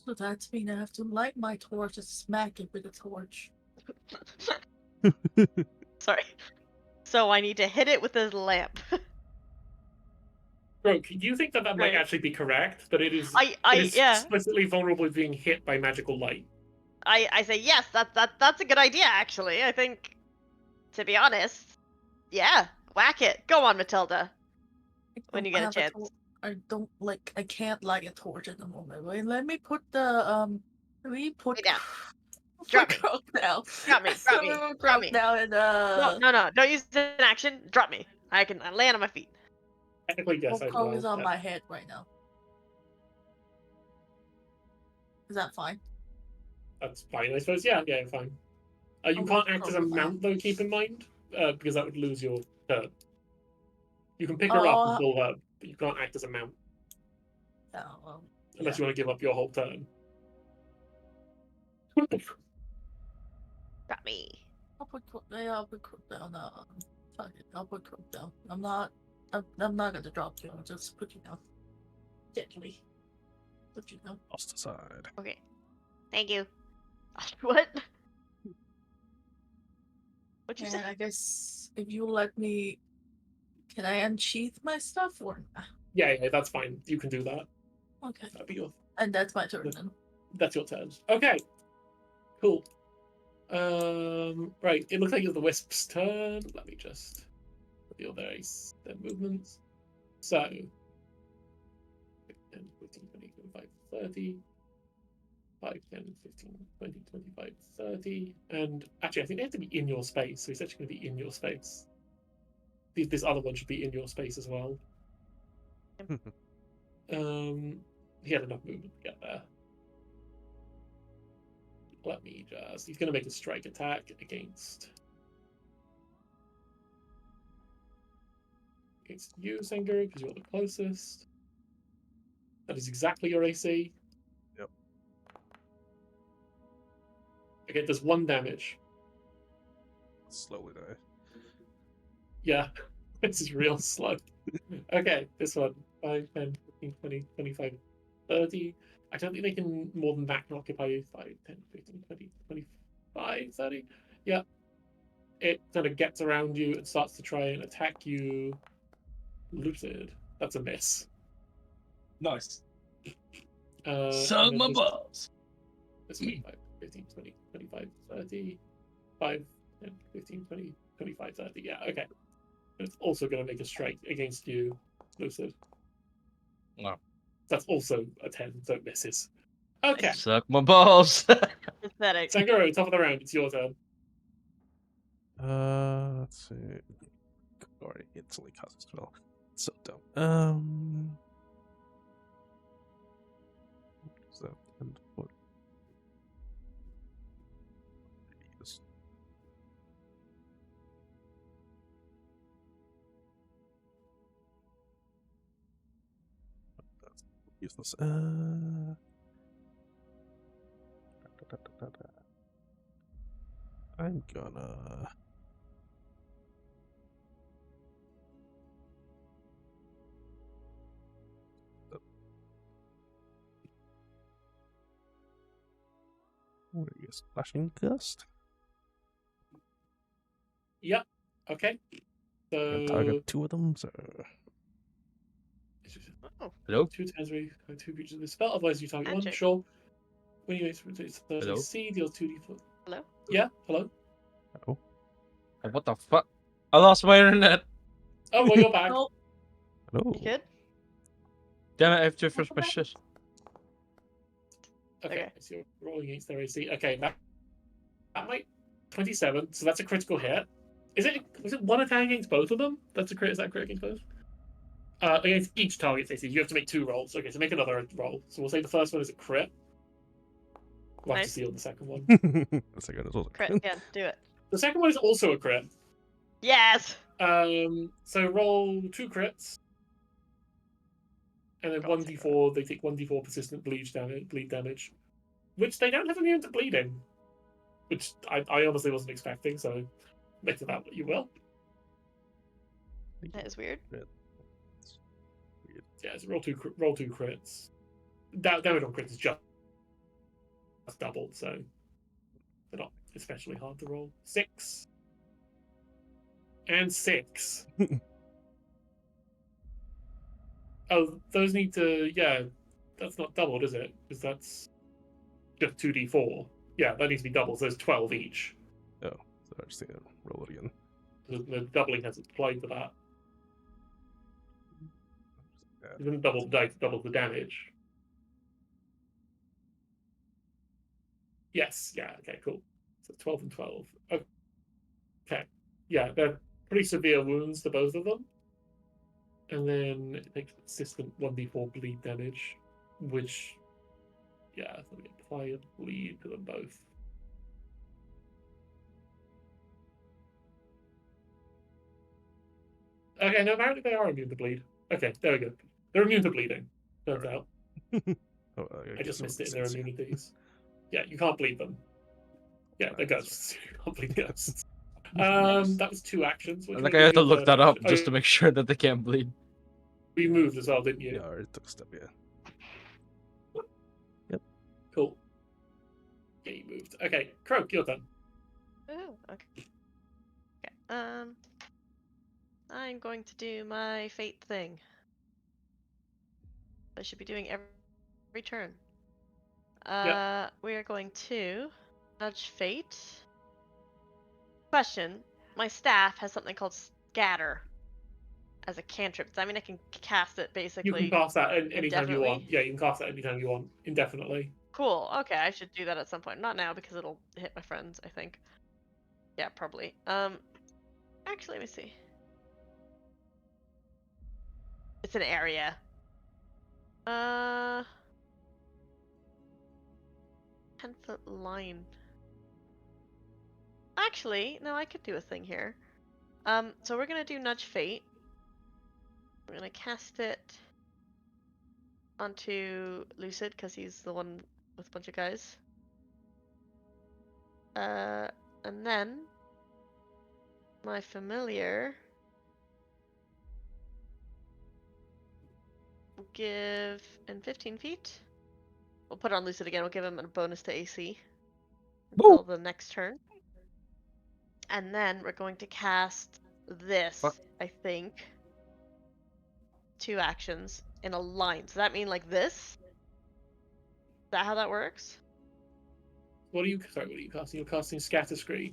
So that means I have to light my torch and smack it with a torch. Sorry. So I need to hit it with a lamp. Croak, do you think that might Right. actually be correct? That it is I yeah. explicitly vulnerable to being hit by magical light? I say yes. That's a good idea actually. I think, to be honest, yeah. Whack it. Go on, Matilda. When you get a chance. I don't like. I can't light a torch at the moment. Wait, let me put the Let me put. Lay down. Put Drop me. Croak down. Drop me. Drop Let me. me put Drop Croak me. down and No. Don't use it in action. Drop me. I land on my feet. Technically, yes, Well, I'd Croak roll. is on Yeah. my head right now. Is that fine? That's fine, I suppose. Yeah, fine. You Oh, can't act as a Croak, mount, though, keep in mind, because that would lose your turn. You can pick her up and Oh, pull her, but you can't act as a mount well, unless yeah. you want to give up your whole turn. Drop me. I'll put Croak down. Fuck it. I'll put Croak down. I'm not gonna drop you. I'll just put you down. Gently. Put you down. Lost aside. Okay. Thank you. What? What'd you say? And I guess if you let me, can I unsheath my stuff or not? Yeah, that's fine. You can do that. Okay. That'd be your. And that's my turn then. That's your turn. Okay. Cool. Right. It looks like it's the Wisp's turn. Let me just reveal their movements. So 10, 15, 20, 25, 30. 5, 10, 15, 20, 25, 30. And actually, I think they have to be in your space. So it's actually going to be in your space. This other one should be in your space as well. He had enough movement to get there. Let me just. He's going to make a strike attack against you, Sengoru, because you're the closest. That is exactly your AC. Yep. Okay, it does 1 damage. Slowly die. Yeah, this is real slow. Okay, this one. 5, 10, 15, 20, 25, 30. I don't think they can more than that can occupy 5, 10, 15, 20, 25, 30. Yeah. It kind of gets around you and starts to try and attack you. Lucid. That's a miss. Nice. And Suck then my this- balls. This one, 5, 15, 20, 25, 30. 5, 10, 15, 20, 25, 30. Yeah, okay. It's also going to make a strike against you, Lucid. No. That's also a 10, so it misses. Okay. Suck my balls. Pathetic. Sangoro, top of the round. It's your turn. Let's see. Already instantly causes spell. So dumb. Is that 10 foot? Yes. That's useless. I'm gonna. What are you, splashing gust? Yep. Okay. And So target 2 of them, so. Oh, Hello? 2 times where you have 2 creatures of the spell, otherwise you target 1. Magic. Sure. When you Hello? C deals 2d4. hello? Yeah, hello. Oh. Oh, what the fuck? I lost my internet. Oh, well, you're back. Nope. Hello. You good? Damn it, I have to refresh my shit. Okay, so you're rolling against their AC. Okay, that might 27. So that's a critical hit. Was it 1 attack against both of them? That's a crit. Is that a crit against both? Against each target's AC, you have to make 2 rolls. Okay, so make another roll. So we'll say the first one is a crit. We'll have to Nice. see on the second one. The second is also Crit again. Do it. The second one is also a crit. Yes. So roll 2 crits, and then God, 1d4. They take 1d4 persistent bleed damage, which they don't have immune to bleeding, which I honestly wasn't expecting. So make of that what you will. That is weird. Yeah, so roll two crits. Damage on crits is just doubled, so they're not especially hard to roll. 6 and 6. Oh, those need to. Yeah, that's not doubled, is it? Because that's just 2d4. Yeah, that needs to be doubled. So there's 12 each. Oh, so I just need to roll it again. The doubling has applied to that. You wouldn't double the dice, double the damage. Yes, yeah, okay, cool. So 12 and 12. Okay. Yeah, they're pretty severe wounds to both of them. And then it takes consistent 1d4 bleed damage, which, yeah, let me apply a bleed to them both. Okay, no, apparently they are immune to bleed. Okay, there we go. They're immune to bleeding, turns out. Oh, I just guess missed that it in their makes sense, immunities. Yeah, you can't bleed them. Yeah, they're Right, ghosts. You can't bleed ghosts. Nice. That was 2 actions. What do you Like want I had to do look with that third up action? just to make sure that they can't bleed. You moved as well, didn't you? Yeah, I already took a step, yeah. Cool. Yeah, you moved. Okay, Croak, you're done. Oh, okay. Okay. I'm going to do my fate thing. I should be doing every turn. We are going to nudge fate. Question: my staff has something called scatter as a cantrip. Does that mean I can cast it basically? You can cast that anytime you want. indefinitely? Yeah, you can cast that anytime you want, indefinitely. Cool. Okay, I should do that at some point. Not now because it'll hit my friends, I think. Yeah, probably. Actually, let me see. It's an area. 10-foot line. Actually, no, I could do a thing here. So we're gonna do Nudge Fate. We're gonna cast it onto Lucid because he's the one with a bunch of guys. And then my familiar will give in 15 feet. We'll put it on Lucid again. We'll give him a bonus to AC until the next turn. And then we're going to cast this, Fuck. I think. 2 actions in a line. Does that mean like this? Is that how that works? What are you casting? You're casting Scatter Screen.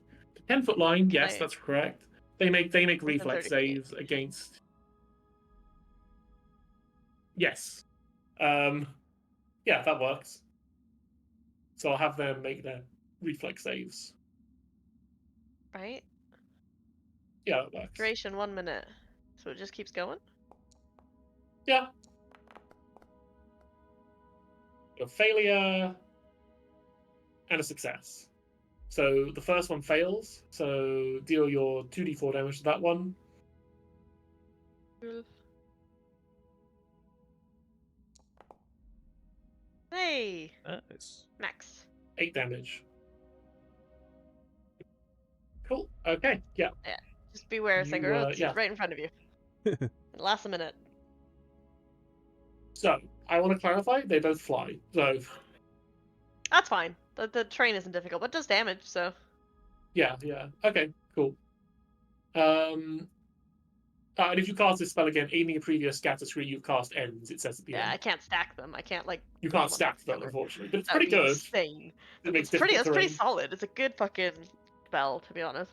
10-foot line, yes, that's correct. They make reflex 30 feet. saves against. Yes. Yeah, that works. So I'll have them make their reflex saves. Right? Yeah, that works. Duration 1 minute. So it just keeps going? Yeah. A failure and a success. So the first one fails, so deal your 2d4 damage to that one. Hey! Nice. Max. 8 damage. Cool. Okay, yeah. Just beware, Singer. It's yeah. right in front of you. It lasts a minute. So, I want to clarify, they both fly. So, That's fine. The train isn't difficult, but it does damage, so. yeah. Okay, cool. And if you cast this spell again, any previous scatter screen you've cast ends, it says at the Yeah, I end. can't stack them. I can't, like. You put can't them on top stack of each them, other. unfortunately, but it's That'd pretty be good. insane. It makes It's pretty terrain. solid. It's a good fucking spell, to be honest.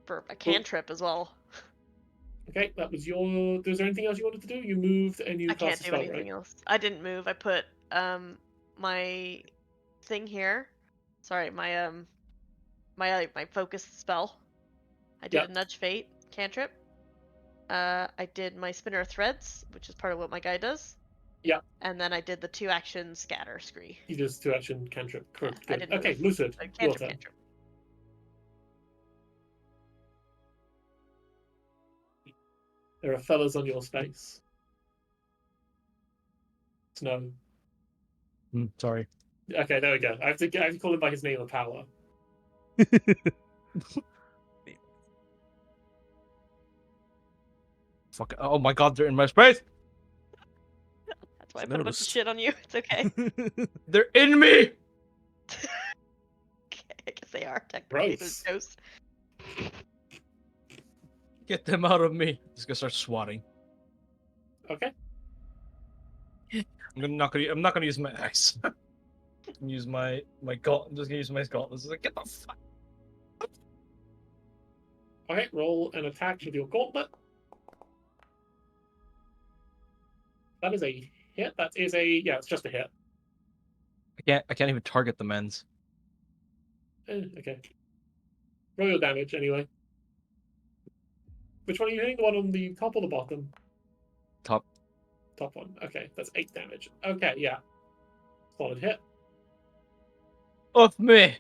For a cantrip as well. Okay, that was your. Was there anything else you wanted to do? You moved and you I can't cast a do spell, anything right? else. I didn't move. I put my thing here. Sorry, my focus spell. I did Yep. a nudge fate cantrip. I did my spinner of threads, which is part of what my guy does. Yeah. And then I did the 2 action scatter scree. You just 2 action cantrip. Correct. I Good. didn't Okay, move. Lucid. Your Cantrip, turn. cantrip. There are fellas on your space. Snow. Sorry. Okay, there we go. I have to call him by his name of power. Fuck. Oh my god, they're in my space. That's why I put a bunch of Noticed. shit on you. It's okay. They're in me. Okay, I guess they are technically. Gross. There's ghosts. Get them out of me. Just gonna start swatting. Okay. I'm not gonna use my axe. I'm gonna use my gauntlet. I'm just gonna use my gauntlets. It's like, get the fuck. Okay, roll an attack with your gauntlet. That is a hit. That is a it's just a hit. I can't even target the men's. Okay. Roll your damage anyway. Which one are you hitting? The one on the top or the bottom? Top. Top one. Okay, that's 8 damage. Okay, yeah. Solid hit. Off me.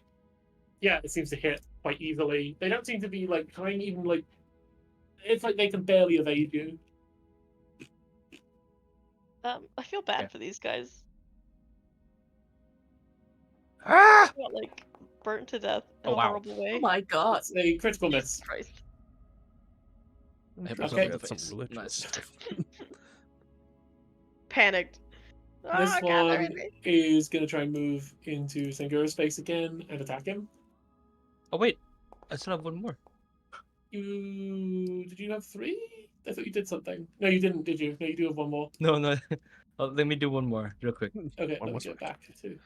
Yeah, it seems to hit quite easily. They don't seem to be like trying even like. It's like they can barely evade you. I feel bad Yeah. for these guys. Ah! They got like burnt to death in Oh, a wow. horrible way. Oh my god. It's a critical Jesus miss. Christ. I hit Turns myself out in we the had some face. religious Nice. stuff. Panicked. This Ah, God, they're one in me. is going to try and move into Senguro's space again and attack him. Oh wait, I still have one more. Did you have 3? I thought you did something. No, you didn't, did you? No, you do have one more. No, no. Let me do one more real quick. Okay, One let me more get sword. back to.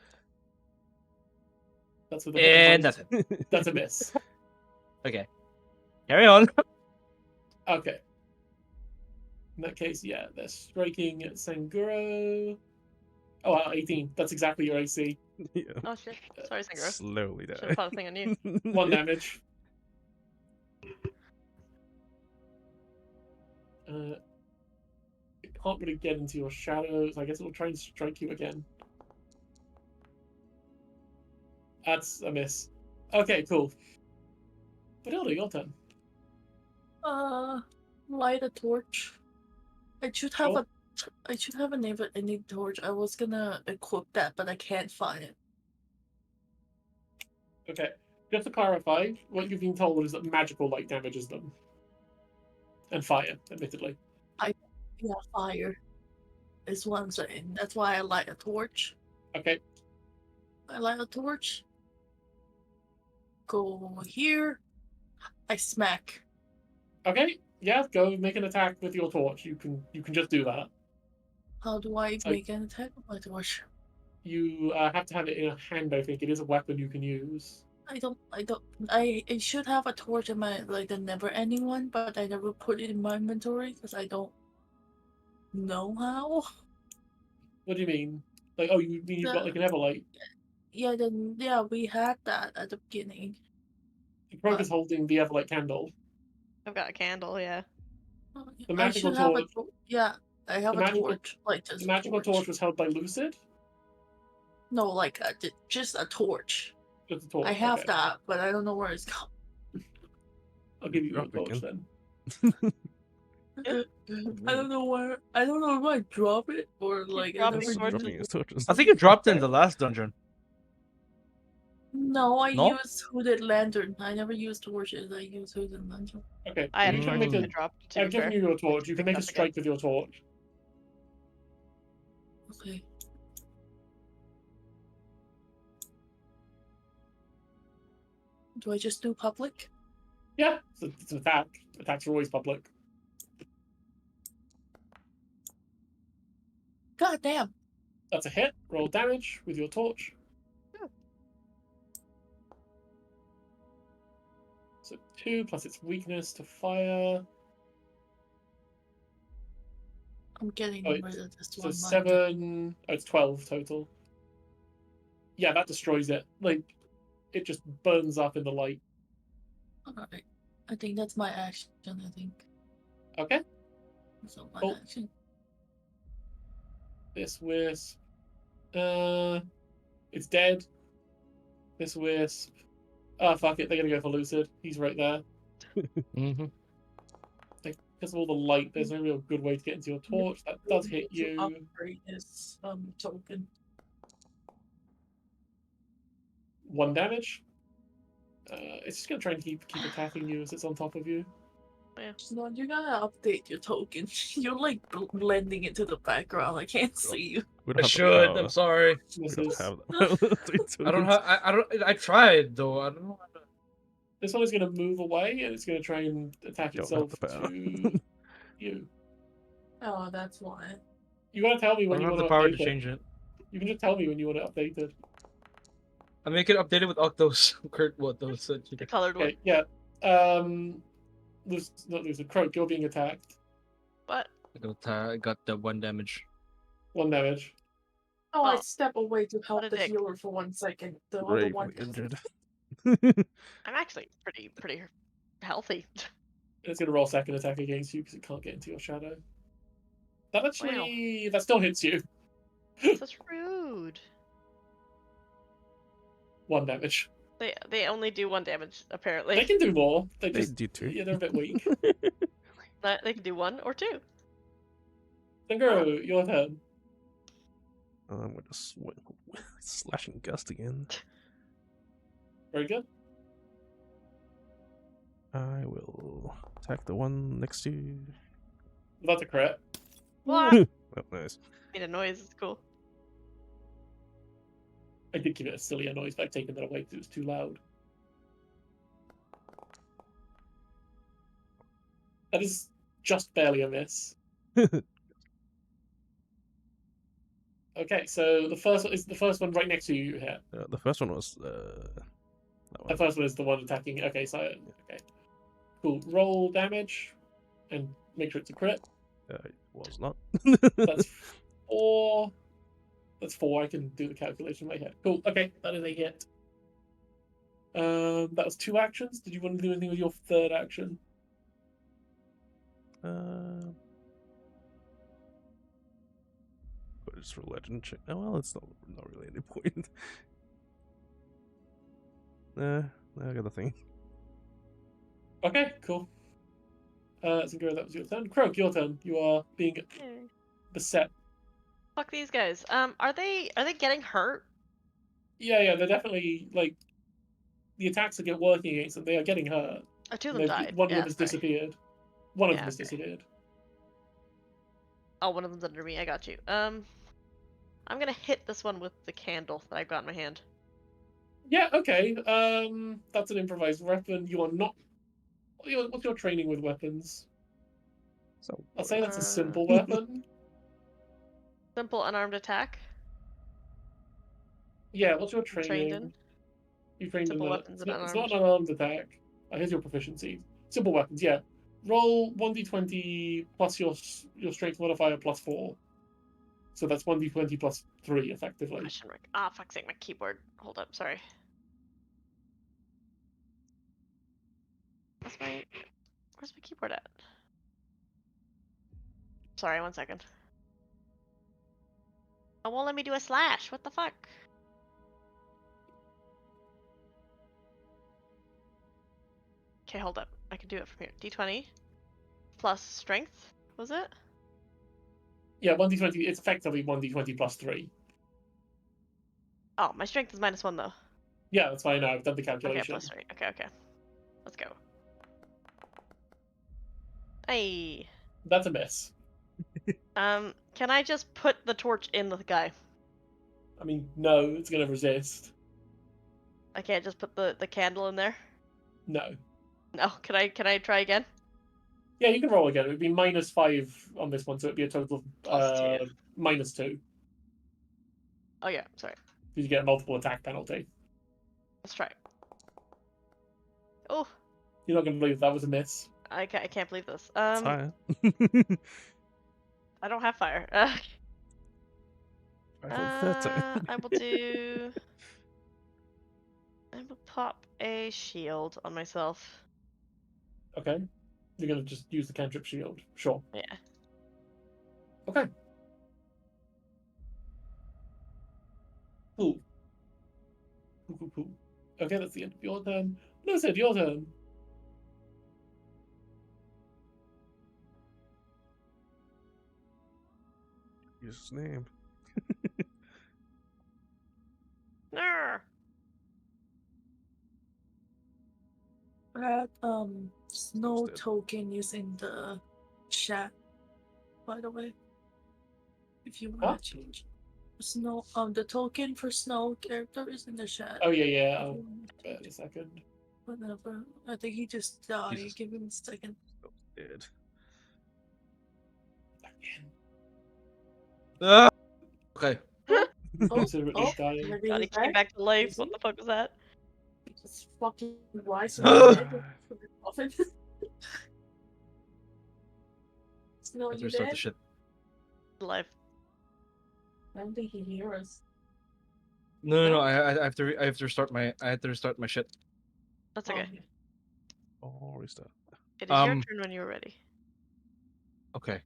That's with a hit And minus- that's it. That's a miss. Okay. Carry on. Okay. In that case, yeah, they're striking at Sanguro. Oh, wow, 18. That's exactly your AC. Yeah. Oh shit. Sorry, Sangro. Slowly die. Should've put a thing on you. 1 damage. It can't really get into your shadows. I guess it'll try and strike you again. That's a miss. Okay, cool. Badilda, your turn. Light a torch. I should have Sure. I should have a name torch. I was gonna equip that, but I can't find it. Okay. Just to clarify, what you've been told is that magical light damages them. And fire, admittedly. Yeah, fire is what I'm saying. That's why I light a torch. Okay. I light a torch. Go here. I smack. Okay. Yeah, go make an attack with your torch. You can just do that. How do I So- make an attack with my torch? You have to have it in a hand, I think. It is a weapon you can use. I should have a torch in my, like, the never ending one, but I never put it in my inventory because I don't know how. What do you mean? Like, oh, you mean you've got like an Everlight? Yeah, we had that at the beginning. Krog is holding the Everlight candle. I've got a candle, yeah. The I magical should have a torch. yeah. I have The a magical- torch, like just The a magical torch was held by Lucid. No, like just a torch. Just a torch. I have okay. that, but I don't know where it's gone. I'll give you Drop your it torch again. then. I don't know where. I don't know if I drop it or like I drop never the use torch. Dropping it. his torches. I think it dropped in the last dungeon. No, I No? use hooded lantern. I never use torches. I use hooded lantern. Okay. I had you a can torch make I a. dropped, to I've be given fair. you your torch. You can Pick make a up again. strike with your torch. Okay. Do I just do public? Yeah, it's an attack. Attacks are always public. God damn. That's a hit. Roll damage with your torch. Oh. So 2 plus its weakness to fire. I'm getting Oh, rid of this So one. 7. Oh, it's 12 total. Yeah, that destroys it. Like, it just burns up in the light. Alright. I think that's my action, I think. Okay. So my Oh. action. This wisp. It's dead. This wisp. Oh, fuck it. They're gonna go for Lucid. He's right there. Mm-hmm. Because of all the light, there's no real good way to get into your torch. That does hit To you. upgrade his token. 1 damage. It's just gonna try and keep attacking you as it's on top of you. So you gotta update your token. You're like blending into the background. I can't see you. We I don't have the should. power. I'm sorry. We This don't is have that. I don't have. I don't. I tried though. I don't know. How to... this one is gonna move away and it's gonna try and attach Don't have itself the power. to you. Oh, that's why. You gotta tell me I when don't you have want the to power update to it. change it. You can just tell me when you want it updated. I make it updated with Octos. Kurt, what those? The colored one. Okay, yeah. Not Lucid. Croak, you're being attacked. What? I got the 1 damage. 1 damage. Oh, I Oh. step away to help a the dick. healer for 1 second. The other Gravely one injured. I'm actually pretty healthy. It's gonna roll second attack against you because it can't get into your shadow. That Wow. actually that still hits you. That's rude. 1 damage. They only do 1 damage apparently. They can do more. They They just do too. yeah, they're a bit weak. They can do 1 or 2. Sanguro, your turn. I'm gonna slashing gust again. Very good. I will attack the one next to you. That's a crit. What? Oh, nice. Made a noise. It's cool. I did give it a sillier noise, but I've taken that away because it was too loud. That is just barely a miss. Okay, so the first one right next to you hit. The first one was that The one. first one is the one attacking. Okay, so okay, cool. Roll damage, and make sure it's a crit. It was not. That's 4. That's 4. I can do the calculation in my head. Cool. Okay, that is a hit. That was 2 actions. Did you want to do anything with your third action? But it's for legend check. Oh well, it's not really any point. I got a thing. Okay, cool. Zingura, that was your turn. Croak, your turn. You are being beset. Fuck these guys. Are they getting hurt? Yeah, they're definitely like the attacks are working against them. They are getting hurt. Oh, 2 of And them died. one of Yeah, them has sorry. disappeared. One of Yeah, them has okay. disappeared. Oh, one of them's under me. I got you. I'm gonna hit this one with the candle that I've got in my hand. Yeah, okay. That's an improvised weapon. You are not. What's your training with weapons? So I'll say that's a Uh, simple weapon. Simple unarmed attack. Yeah, what's your I'm trained training? in. You trained Simple in that. weapons It's and not unarmed. an unarmed attack. Here's your proficiency. Simple weapons, yeah. Roll 1d20 plus your strength modifier plus 4. So that's 1d20 plus 3, effectively. I shouldn't. Ah, fuck's sake, my keyboard. Hold up, sorry. Where's my keyboard at? Sorry, 1 second. It won't let me do a slash. What the fuck? Okay, hold up. I can do it from here. D20 plus strength, was it? Yeah, 1d20. It's effectively 1d20 plus 3. Oh, my strength is -1 though. Yeah, that's fine. I've done the Okay, calculation. plus 3. Okay. Let's go. Hey. That's a miss. Can I just put the torch in the guy? I mean, no, it's going to resist. I can't just put the candle in there? No. No, can I try again? Yeah, you can roll again. It would be -5 on this one, so it'd be a total of +2. -2. Oh yeah, sorry. Because you get a multiple attack penalty. Let's try. Oh, You're not going to believe that was a miss. I can't believe this. it's higher. I don't have fire. 13. I will do. I will pop a shield on myself. Okay. You're going to just use the cantrip shield. Sure. Yeah. Okay. Cool. Cool. Okay, that's the end of your turn. Lucid, your turn. Use his name. Nar. That snow dead. token is in the chat, by the way. If you Huh? wanna change. Snow the token for snow character is in the chat. Oh, yeah. If I'll you wanna wait change a second. whatever. I think he just died. Jesus. Give him a second. Oh, dead. Again. Ah! Okay. Considerably dying. maybe God, he he's came back. back to life. Is What he? the fuck was that? It's fucking wise Ah. for the coffin. Snow, Let's you restart dead? the shit. Life. I don't think he hears us. No. I have to. I have to restart my. I have to restart my shit. That's okay. Oh, restart. It is your turn when you're ready. Okay.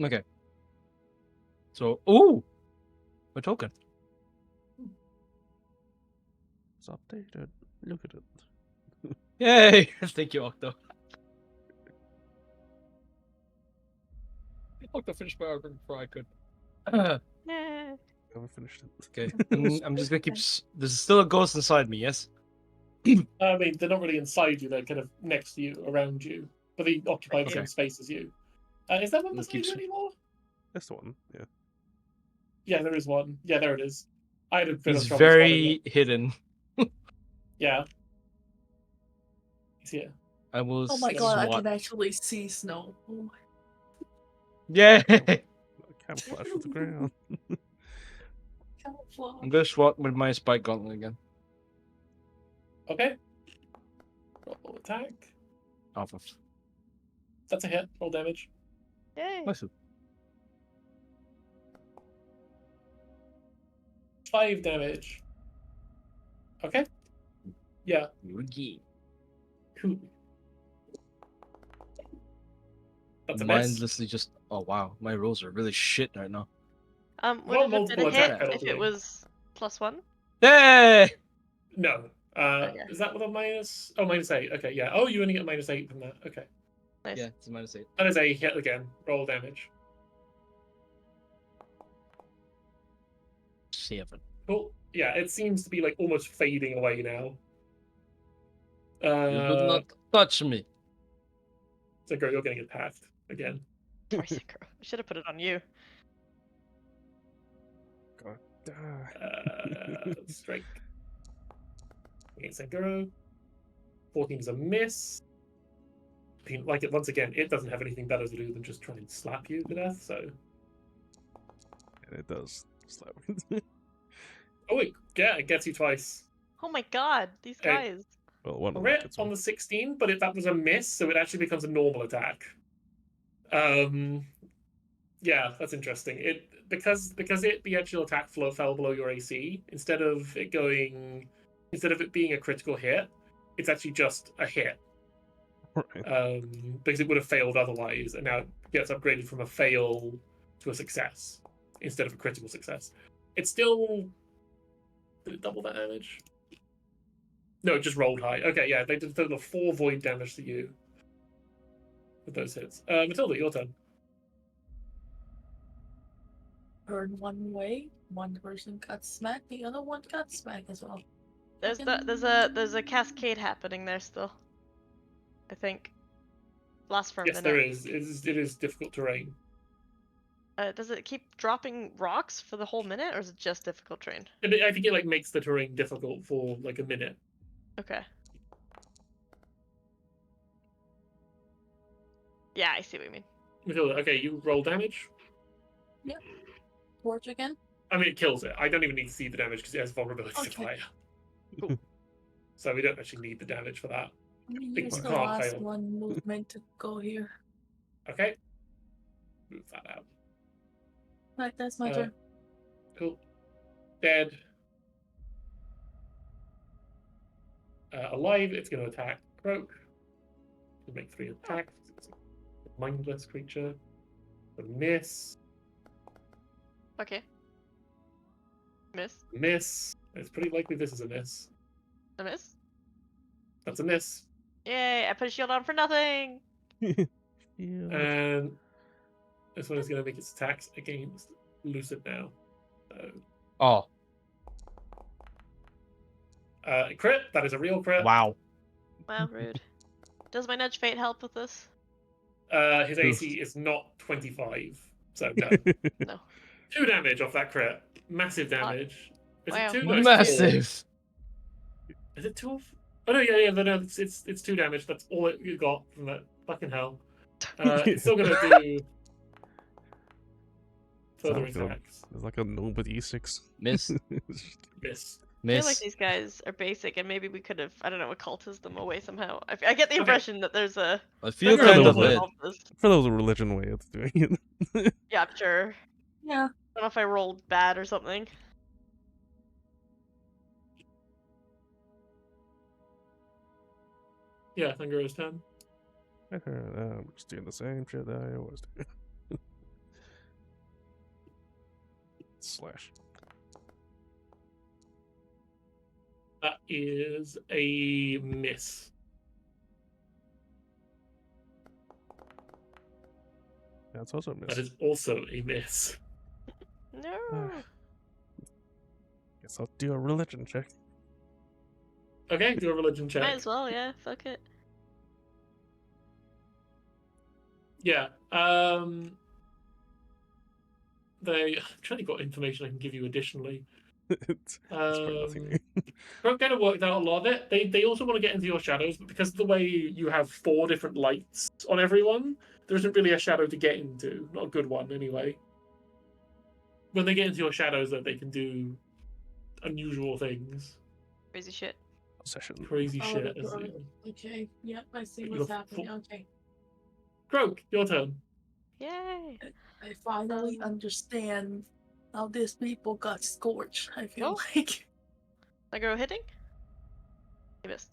Okay. So, ooh, a token. It's updated. Look at it. Yay! Thank you, Octo. Octo finished my argument before I could. Yeah. Haven't finished it. Okay, and I'm just gonna keep. There's still a ghost inside me. Yes. I mean, they're not really inside you; they're kind of next to you, around you, but they occupy the Okay. same space as you. Is that one We'll beside you keep- anymore? That's the one. Yeah. Yeah, there is one. Yeah, there it is. I had a bit He's of trouble spotting it. very hidden. Yeah. He's here. I will. Oh my god, I SWAT. can actually see snow. Oh my. Yay! Camouflage with the ground. Camouflage. I'm gonna SWAT with my spike gauntlet again. Okay. Roll attack. Off of. That's a hit. Roll damage. Yay. Nice. 5 damage. Okay. Yeah. Cool. That's a miss. Mindlessly just. Oh wow, my rolls are really shit right now. Would Well, it have been multiple a hit attack if penalty. it was +1? Hey! No. Okay. Is that with a minus? Oh, -8. Okay, yeah. Oh, you only get -8 from that. Okay. Nice. Yeah, it's a -8. That is a hit again. Roll damage. 7. Cool. Yeah, it seems to be like almost fading away now. You do not touch me. So, girl, you're getting attacked again. Sorry, Synchro. I should have put it on you. God. Die. Strike. Against Sanguro. 14 is a miss. Like it once again, it doesn't have anything better to do than just try and slap you to death. So, And it does. Slap. oh wait, yeah, it gets you twice. Oh my god, these Hey. guys. Well, one of them Crit gets on me. the 16, but that was a miss, so it actually becomes a normal attack. Yeah, that's interesting. It because the actual attack flow fell below your AC, instead of it being a critical hit, it's actually just a hit. Right. Because it would have failed otherwise, and now it gets upgraded from a fail to a success instead of a critical success. It's still did it double that damage? No, it just rolled high. Okay, yeah, they did a total of 4 void damage to you with those hits. Matilda, your turn. Heard one way, one person got smacked, the other one got smacked as well. There's a cascade happening there still. I think. Lasts for a Yes, minute. there is. It is difficult terrain. Does it keep dropping rocks for the whole minute, or is it just difficult terrain? I think it makes the terrain difficult for like a minute. Okay. Yeah, I see what you mean. Matilda, okay, you roll damage. Torch again? I mean, it kills it. I don't even need to see the damage because it has vulnerability to Okay. fire. Cool. So we don't actually need the damage for that. I'm gonna Think use you the can't last fail. one movement to go here. Okay. Move that out. Right, that's my Uh, turn. Cool. Dead. Alive, it's going to attack Croak. It'll make 3 attacks. It's a mindless creature. A miss. Okay. Miss. Miss. It's pretty likely this is a miss. A miss. That's a miss. Yay! I put a shield on for nothing. Yeah. And this one is going to make its attacks against Lucid now. So, Oh, crit. That is a real crit. wow. Wow, rude. Does my nudge fate help with this? His AC is not 25, so no. No. 2 damage off that crit. Massive damage. Is Wow. it 2? No, it's 4. Massive. Is it 2 of... Oh no, yeah, no, it's 2 damage. That's all you got from that. Fucking hell. It's still gonna do further Sounds good. attacks. It's like a nobody 6. Miss. Miss. I feel like Miss. these guys are basic, and maybe we could have, I don't know, occultized them away somehow. I get the Okay. impression that there's a I feel Figure kind out of what- bad. occultist. For those a religion way of doing it. Yeah, sure. Yeah. I don't know if I rolled bad or something. Yeah, Thunger's turn. I'm just doing the same shit that I always do. Slash. That is a miss. That's also a miss. That is also a miss. No. Guess I'll do a religion check. Okay, do a religion check. Might as well, yeah. Fuck it. Yeah. I'm trying to get information I can give you additionally. It's probably nothing new. I've kind of worked out a lot of it. They also want to get into your shadows, but because of the way you have 4 different lights on everyone, there isn't really a shadow to get into. Not a good one, anyway. When they get into your shadows, though, they can do unusual things. Crazy shit. Possession. Crazy Oh, shit. that's As right. the- Okay. Yep, I see But what's you're happening. full- Okay. Croak, your turn. Yay. I finally understand how these people got scorched. I feel Oh. like. My girl hitting? I missed.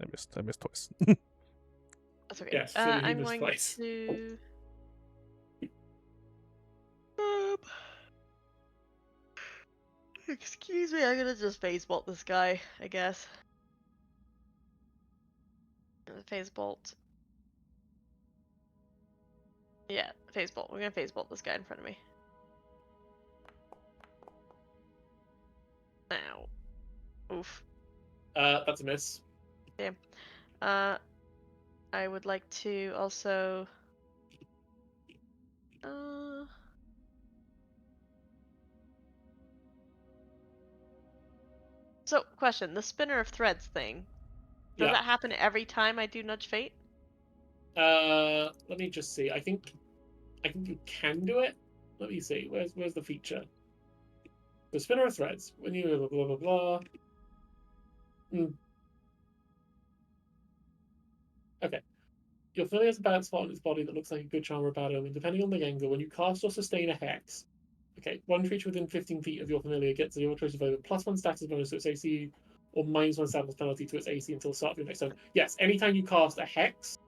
I missed twice. That's okay. Yes, so he I'm missed going twice. to. Excuse me, I'm gonna just phase bolt this guy, I guess. Phase bolt. Yeah, phase bolt. We're gonna phase bolt this guy in front of me. Now. Oof. That's a miss. I would like to also. So, question: the spinner of threads thing. Does Yeah. that happen every time I do nudge fate? Let me just see. I think you can do it. Let me see. Where's the feature? The spinner of threads. When you blah blah blah blah. Okay. Your familiar has a bad spot on its body that looks like a good charm or a bad omen. Depending on the angle, when you cast or sustain a hex, okay, one creature within 15 feet of your familiar gets your choice of either +1 status bonus to its AC or -1 status penalty to its AC until the start of your next turn. Yes, anytime you cast a hex,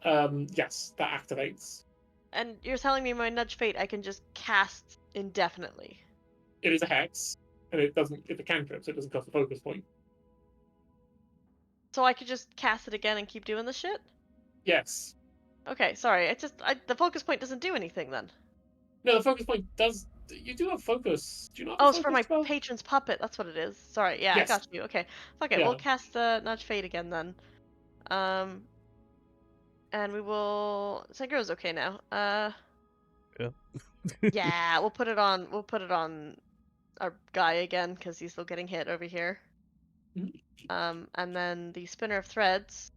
yes, that activates. And you're telling me my nudge fate I can just cast indefinitely? It is a hex, and it's a cantrip, so it doesn't cost a focus point. So I could just cast it again and keep doing the shit? Yes. Okay, sorry. The focus point doesn't do anything then. No, the focus point does. You do have focus. Do you not? Oh, Have it's for focus my spell? patron's puppet. That's what it is. Sorry. Yeah, Yes. I got you. Okay. Fuck it. Yeah. We'll cast the nudge fate again then. And we will. Sengro's okay now. Yeah. Yeah. We'll put it on. We'll put it on our guy again because he's still getting hit over here. Mhm. And then the spinner of threads.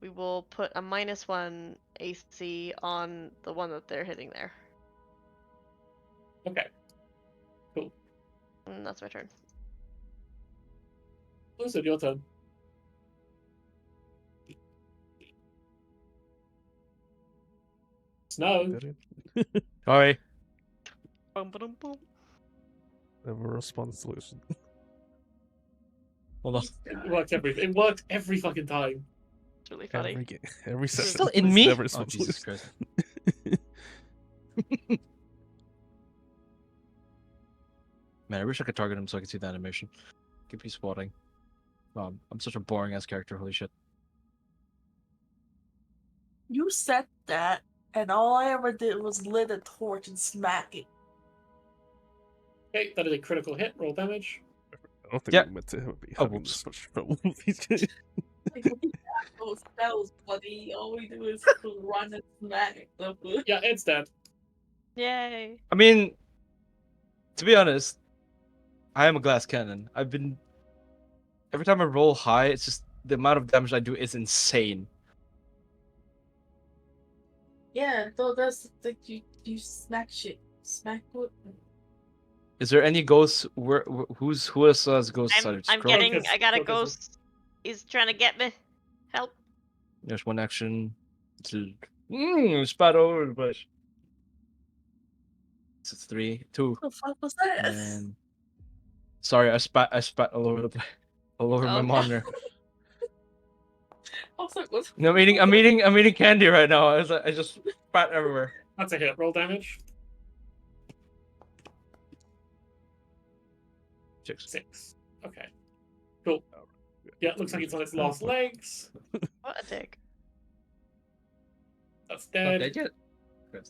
We will put a -1 AC on the one that they're hitting there. Okay. Cool. And that's my turn. Lucid, your turn. Snow. Sorry. Boom, boom, boom. Never response solution. Hold on. It worked every fucking time. It's really funny. Every session. Still in It's me? never Oh, response Jesus solution. Christ. Man, I wish I could target him so I could see the animation. Could be spotting. I'm such a boring ass character, holy shit. You said that, and all I ever did was lit a torch and smack it. Okay, that is a critical hit. Roll damage. I don't think Yeah. we meant to be Oh, having whoops. this much trouble with these guys. Like, that was funny. All we do is run and smack stuff. Yeah, it's dead. Yay. I mean, to be honest, I am a glass cannon. Every time I roll high, it's just the amount of damage I do is insane. Yeah, though that's like you smack shit. Smackwood. Is there any ghosts? Who else has ghosts? I'm getting. Focus, I got a focus. ghost. He's trying to get me. Help. There's one action. Spat over the bush. It's 3, 2, What the fuck was that? and sorry, I spat all over all over my Okay. monitor. I was like, what's No, I'm eating candy right now. I just spat everywhere. That's a hit. Roll damage. 6. Okay. Cool. Yeah, looks like it's on its last legs. What a dick. That's dead. Okay, get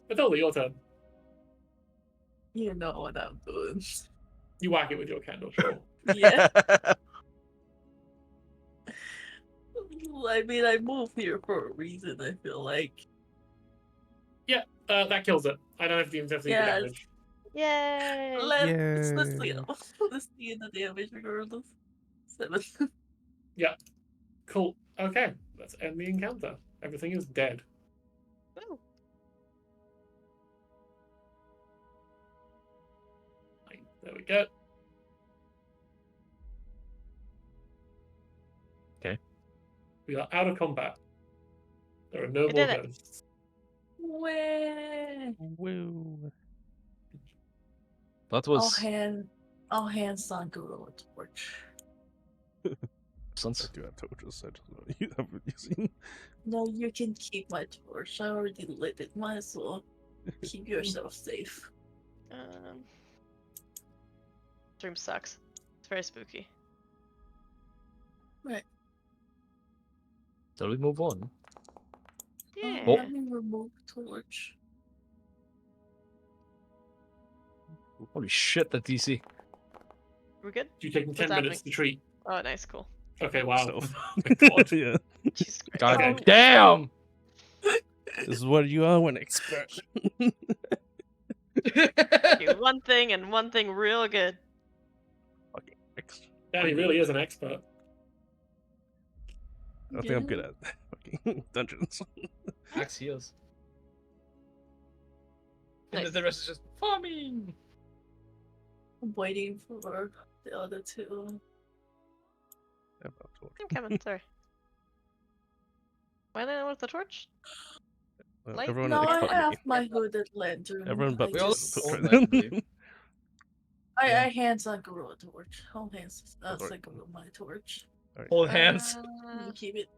Matilda, your turn. You know what I'm doing. You whack it with your candle, sure. Yeah. I mean, I moved here for a reason, I feel like. That kills it. I don't have to do Yes. damage. Yay! Let's see. Yay. Let's see the damage regardless. 7. Cool. Okay, let's end the encounter. Everything is dead. Woo. Right, there we go. Okay. We are out of combat. There are no We more did it. ghosts. Way. Woo. that I'll was hand Sankuro a torch. I nonsense. do have torches. I just know you haven't using. No, you can keep my torch. I already lit it. Might as well keep yourself safe. This room sucks. It's very spooky. Right. Shall we move on? Yeah. Oh. Let me remove torch. Holy shit, that DC. We're good? You're taking 10 What's minutes to treat. Oh, nice, cool. Okay, wow. So, God. yeah, Jesus Christ. God Okay. damn! this is what you are when expert. Do one thing and one thing real good. Fucking expert. Yeah, he really is an expert. I think I'm good at fucking dungeons. Max heals. Nice. And the rest is just farming. I'm waiting for the other two. I have a torch. I'm coming, sorry. Why didn't I want the torch? Light? Everyone No, I except have me. my hooded lantern. Everyone but I We me all just- put all right like there. you. I Yeah. hand Sankuro a torch. I'll hand Alright. Sankuro my torch. Alright. Hold hands. You keep it.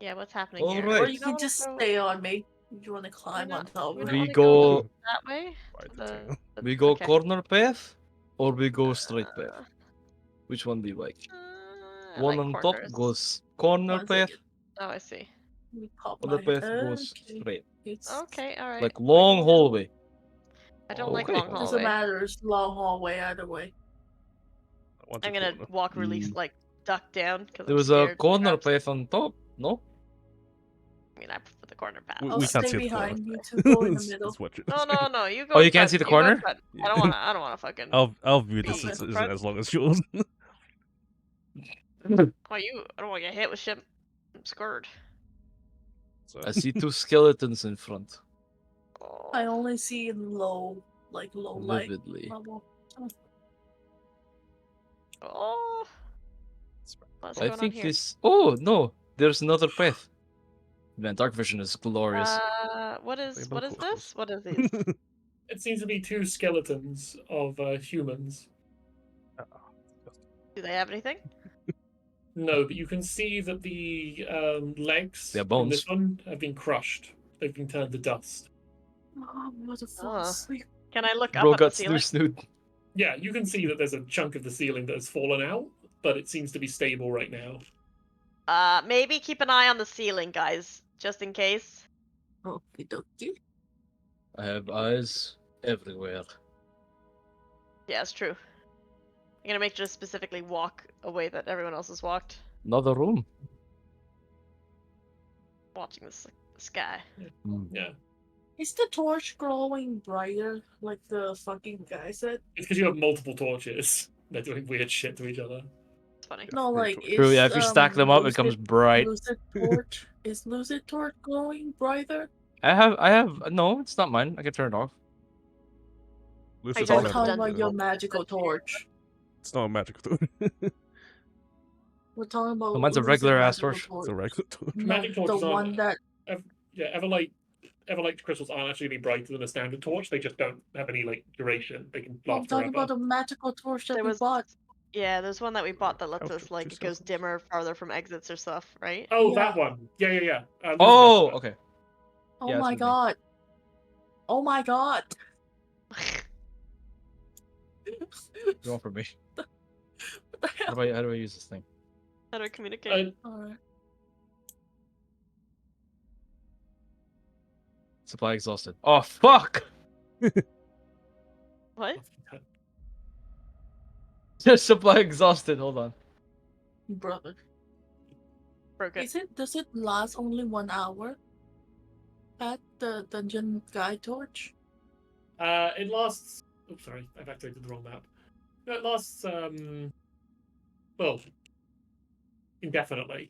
Yeah, what's happening All here? right. Or Right. you can just stay on me. If you want to climb on not- top we of don't We it. wanna go. that way? Right, The- hang on. We go okay. corner path, or we go straight path. Which one do you like? I One like on corners. top goes corner One path, second. Oh, I see. Let me pop other my path head. goes Okay. straight. It's, Okay, alright. Like long hallway. I don't like Okay. long doesn't hallway. matter. It's long hallway either way. Once I'm a gonna corner. walk really, like, duck down, because There I'm was a scared. corner Perhaps. path on top, no? I mean, I prefer the corner path. We I'll can't stay see the corner. behind you two. Go in the That's- middle. that's what you're No, saying. no, you go. Oh, you can't front, see the go corner? front. Yeah. I don't wanna fucking. I'll view this Be as, in as, front. as long as yours. Oh, I don't want to get hit with shit. I'm scared. So, I see 2 skeletons in front, Oh. I only see in low light vividly. level. Oh. What's I going on think here? this. Oh no, there's another path. Man, dark vision is glorious. What is Rainbow this? coasters. What are these? It seems to be 2 skeletons of humans. Do they have anything? No, but you can see that the legs They're from this bones. one have been crushed. They've been turned to dust. Oh, I'm about to fall Ah. asleep. Can I look Bro up at the got ceiling? snoot. Yeah, you can see that there's a chunk of the ceiling that has fallen out, but it seems to be stable right now. Maybe keep an eye on the ceiling, guys, just in case. Okie dokie. I have eyes everywhere. Yeah, it's true. I'm gonna make just specifically walk a way that everyone else has walked. Another room. Watching this the sky. Yeah. Is the torch glowing brighter like the fucking guy said? It's because you have multiple torches. They're doing weird shit to each other. It's funny. No, very like torch. True, yeah, if you stack them up, it comes bright. Lucid torch is lucid torch glowing brighter? I have. No, it's not mine. I can turn it off. Luce Are you is talking We're not about the talking magical. about your dungeon? magical torch. It's not a magical tool. We're talking about mine's a Lucy's regular ass magical torch. It's a regular tool. No, Magic the torches one aren't. that Everlight crystals aren't actually any brighter than a standard torch. They just don't have any like duration. They can I'm last talking forever. about the magical torch that There we was bought. Yeah, there's one that we bought that lets Health us drop, like 2 it goes seconds. dimmer farther from exits or stuff, right? Oh, Yeah. that one. Yeah. Lucy has Oh, that. okay. Oh Yeah, my it's with me. god. Oh my god. Go on for me. What the hell? How do I use this thing? How do I communicate? Alright. Supply exhausted. Oh fuck! What? Just supply exhausted. Hold on. Brother. Broke it. Does it last only 1 hour? At the dungeon guide torch? It lasts. Oops, sorry, I've activated the wrong map. No, it lasts well, indefinitely.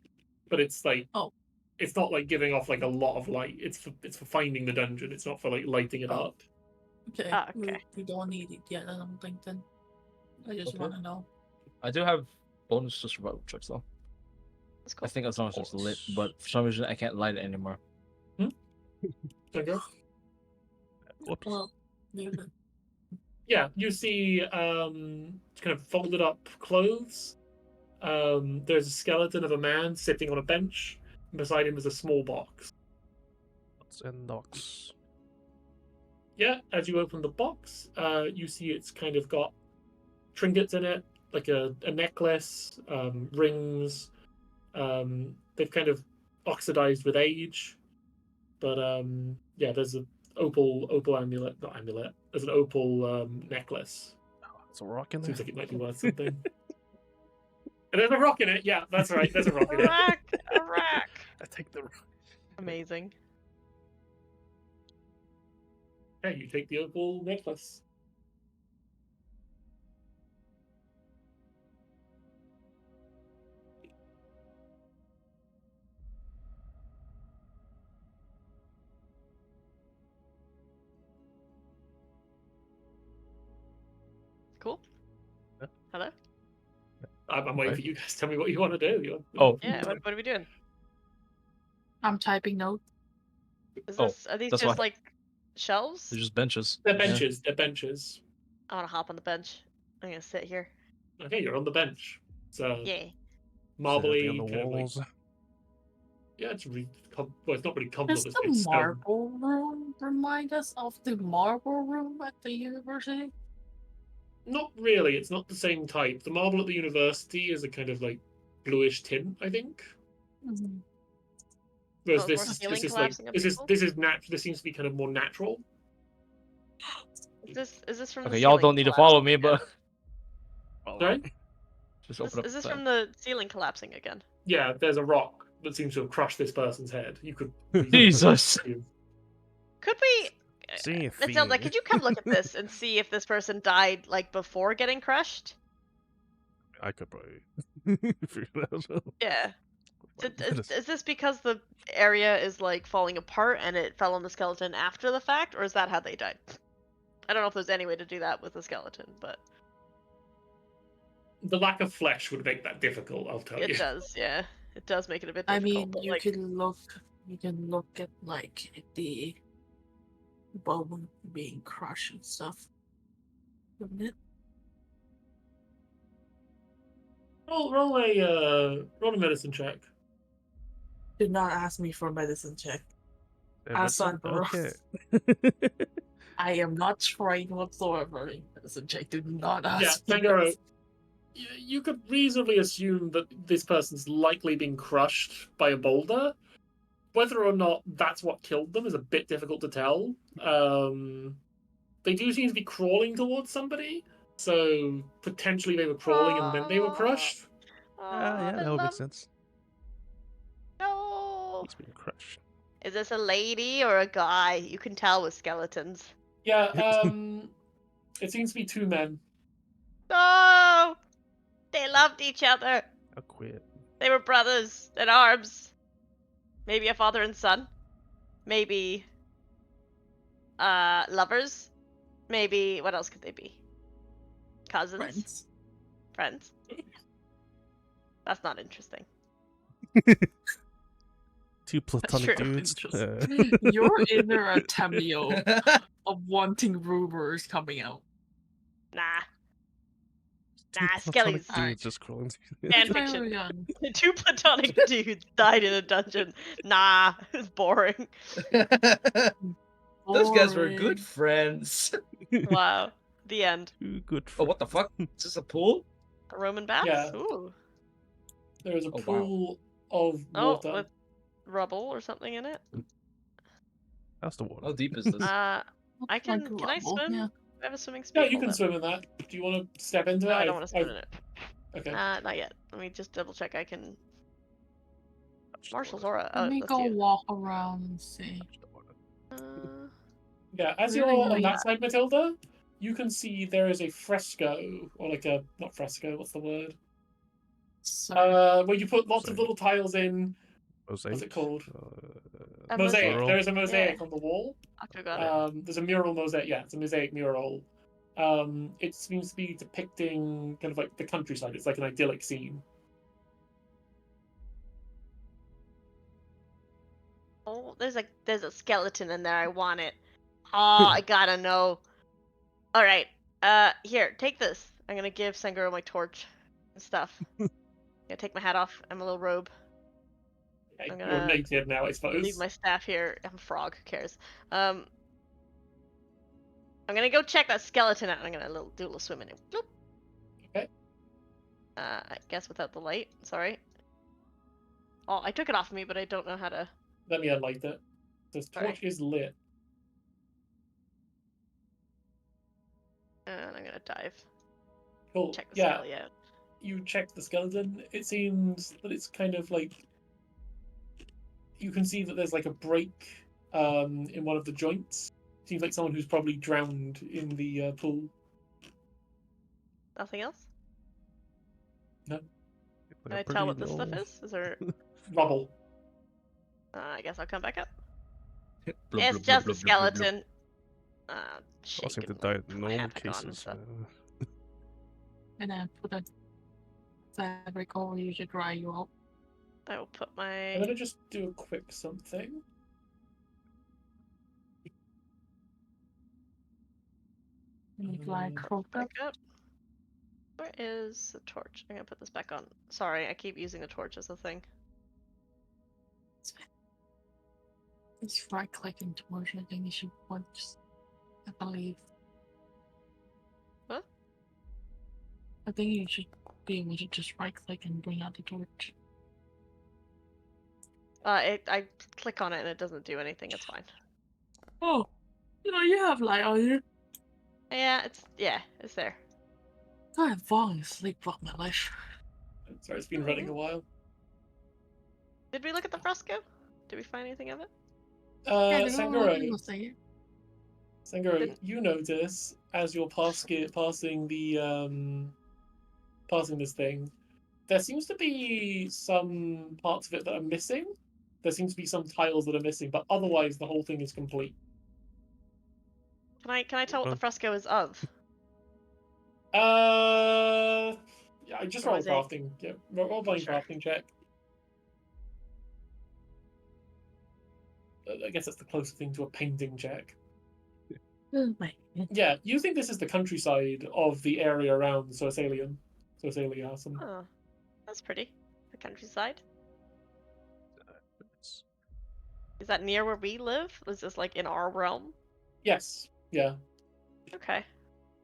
But it's like it's not like giving off like a lot of light. It's for finding the dungeon. It's not for like lighting it up. Okay. Ah, okay. We don't need it yet, I don't think then. I just Okay. wanna know. I do have bonus to survival checks though. That's cool. I think as long as it's lit, but for some reason I can't light it anymore. Okay. Whoops. Well, maybe. Yeah, you see kind of folded up clothes. There's a skeleton of a man sitting on a bench. And beside him is a small box. What's in the box? Yeah, as you open the box, you see it's kind of got trinkets in it, like a necklace, rings. They've kind of oxidized with age. But yeah, there's an opal amulet, not amulet. There's an opal necklace. Oh, it's a rock in there. Seems like it might be worth something. And there's a rock in it. Yeah, that's right. There's a rock A in it. rack! A rack! I take the rock. Amazing. Yeah, you take the opal necklace. Cool. Yeah. Hello? I'm waiting for you guys to tell me what you want to do. Oh. Yeah, what are we doing? I'm typing note. Are these that's just why. like shelves? They're just benches. They're Yeah. benches. They're benches. I wanna hop on the bench. I'm gonna sit here. Okay, you're on the bench. It's Yeah. marbly. on the kind of like- walls. yeah, it's really. Well, it's not really Does comfortable. the It's stone. marble room remind us of the marble room at the university? Not really. It's not the same type. The marble at the university is a kind of like bluish tint, I think. Mhm. Whereas Oh, this more is ceiling this is like collapsing on this is people? this is natural. This seems to be kind of more natural. Is this from the Okay, y'all ceiling don't need to collapsing follow me, again? but Sorry? just open up. Is this the from the ceiling collapsing again? Yeah, there's a rock that seems to have crushed this person's head. You could. Jesus. Could we? See a It sounds like. fiend. Could you come look at this and see if this person died like before getting crushed? I could probably figure it out. Yeah. Wait, Is this because the area is like falling apart and it fell on the skeleton after the fact, or is that how they died? I don't know if there's any way to do that with a skeleton, but The lack of flesh would make that difficult. I'll tell you. it does. Yeah, it does make it a bit I difficult. mean, but, you like, can look at like the bone being crushed and stuff. Wouldn't it? Roll a medicine check. Do not ask me for a medicine check. Asan, bro. Okay. I am not trained whatsoever in medicine check. Do not Yeah, ask me. Tangaro, you could reasonably assume that this person's likely been crushed by a boulder. Whether or not that's what killed them is a bit difficult to tell. They do seem to be crawling towards somebody, so potentially they were crawling and then they were crushed. Yeah, that would make sense. No. He's being crushed. Is this a lady or a guy? You can tell with skeletons. Yeah, it seems to be two men. No. They loved each other. I'll quit. They were brothers in arms. Maybe a father and son. Maybe lovers. Maybe, what else could they be? Cousins? Friends. Friends? That's not interesting. Two platonic true. dudes. You're in there a cameo of wanting rumors coming out. Nah. Two Nah, platonic Skelly's dudes just crawling through. fan Very fiction. young. Two platonic dudes died in a dungeon. Nah, it's boring. Those guys were good Boring. friends. Wow. The end. Two good Oh, what the fuck? Is this a pool? A Roman baths? Yeah. Ooh. There is a Oh, wow. pool of Oh, water. with rubble or something in it. How's the water? How deep is this? I Like can I rubble, swim? yeah. Do I have a swimming speed? Yeah, you Hold can up. swim in that. Do you want to step into No, it? I don't want to swim in it. Okay. Not yet. Let me just double check. I can. Touch the Marshall's water. aura. Let Oh, me that's go you. walk around and see. Touch the water. Yeah, as Really, you're on really that side, Matilda, you can see there is a fresco, or like a not fresco. What's the word? So, Where you put lots of Mosaic. little tiles in. Mosaic. What's it called? A Mosaic. Mural. There is a mosaic Yeah. on the wall. Aku got it. There's a mural mosaic. Yeah, it's a mosaic mural. It seems to be depicting kind of like the countryside. It's like an idyllic scene. Oh, there's a skeleton in there. I want it. Oh, I gotta know. All right. Here, take this. I'm gonna give Sanguro my torch and stuff. Gonna take my hat off and my little robe. Okay, I'm you're gonna naked now, I suppose. leave my staff here. I'm a frog. Who cares? I'm gonna go check that skeleton out. I'm gonna do a little swim in it. Bloop. Okay. I guess without the light. Sorry. Oh, I took it off me, but I don't know how to. Let me unlight it. The Sorry. torch is lit. And I'm gonna dive. Cool. Check the Yeah, skelly out. you check the skeleton. It seems that it's kind of like you can see that there's like a break in one of the joints. Seems like someone who's probably drowned in the pool. Nothing else? Like Can a I tell pretty what this stuff little- is? Is there? Rubble. I guess I'll come back up. Blub, It's blub, just blub, a blub, blub, blub. skeleton. All Shake seem to and die in put my normal hat back on and cases. stuff. and then put a fabric over you to dry you out. I will put I'm my. gonna just do a quick something. Make like cropped up. Back up. Where is the torch? I'm gonna put this back on. Sorry, I keep using the torch as a thing. It's right clicking towards you. I think you should want. I believe. What? I think you should be able to just right click and bring out the torch. I click on it and it doesn't do anything. It's fine. Oh, you have light on you. Yeah, it's there. I'm falling asleep for my life. Sorry, it's been running a while. Did we look at the fresco? Did we find anything of it? Sanguro, Didn't- you notice as you're passing this thing, there seems to be some parts of it that are missing. There seems to be some tiles that are missing, but otherwise the whole thing is complete. Can I tell what the fresco is of? Yeah, I just Or roll is it- crafting. Yeah, roll playing Sure. crafting check. I guess that's the closest thing to a painting check. Oh my. Yeah, you think this is the countryside of the area around Sorcelium. Sorceliasum. Oh, that's pretty. The countryside. Is that near where we live? Is this like in our realm? Yes. Yeah. Okay,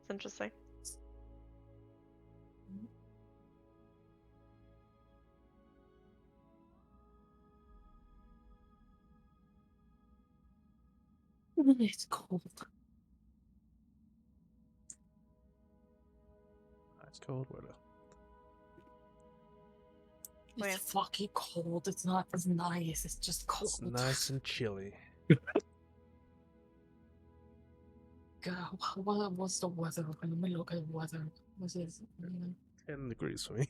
it's interesting. It's cold. It's cold weather. Oh, yeah. It's fucking cold. It's not as nice. It's just cold. It's nice and chilly. God, what's the weather? Let me look at the weather. What's this? 10 degrees for me.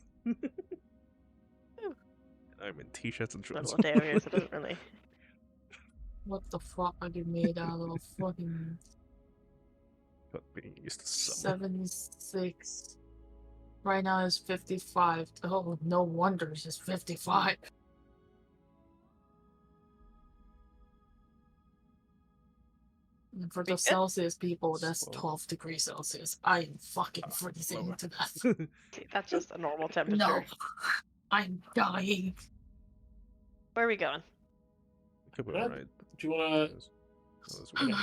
I'm in t-shirts and I don't know shorts. what day it is. So it doesn't really. What the fuck are they made out of? Fucking. But being used to summer. 76. Right now it's 55. Oh, no wonder it's 55. And for the good? Celsius people, that's Slow. 12 degrees Celsius. I am fucking freezing lower. to death. Okay, that's just a normal temperature. No, I'm dying. Where are we going? Could be Yeah. alright. Do you want Okay. to?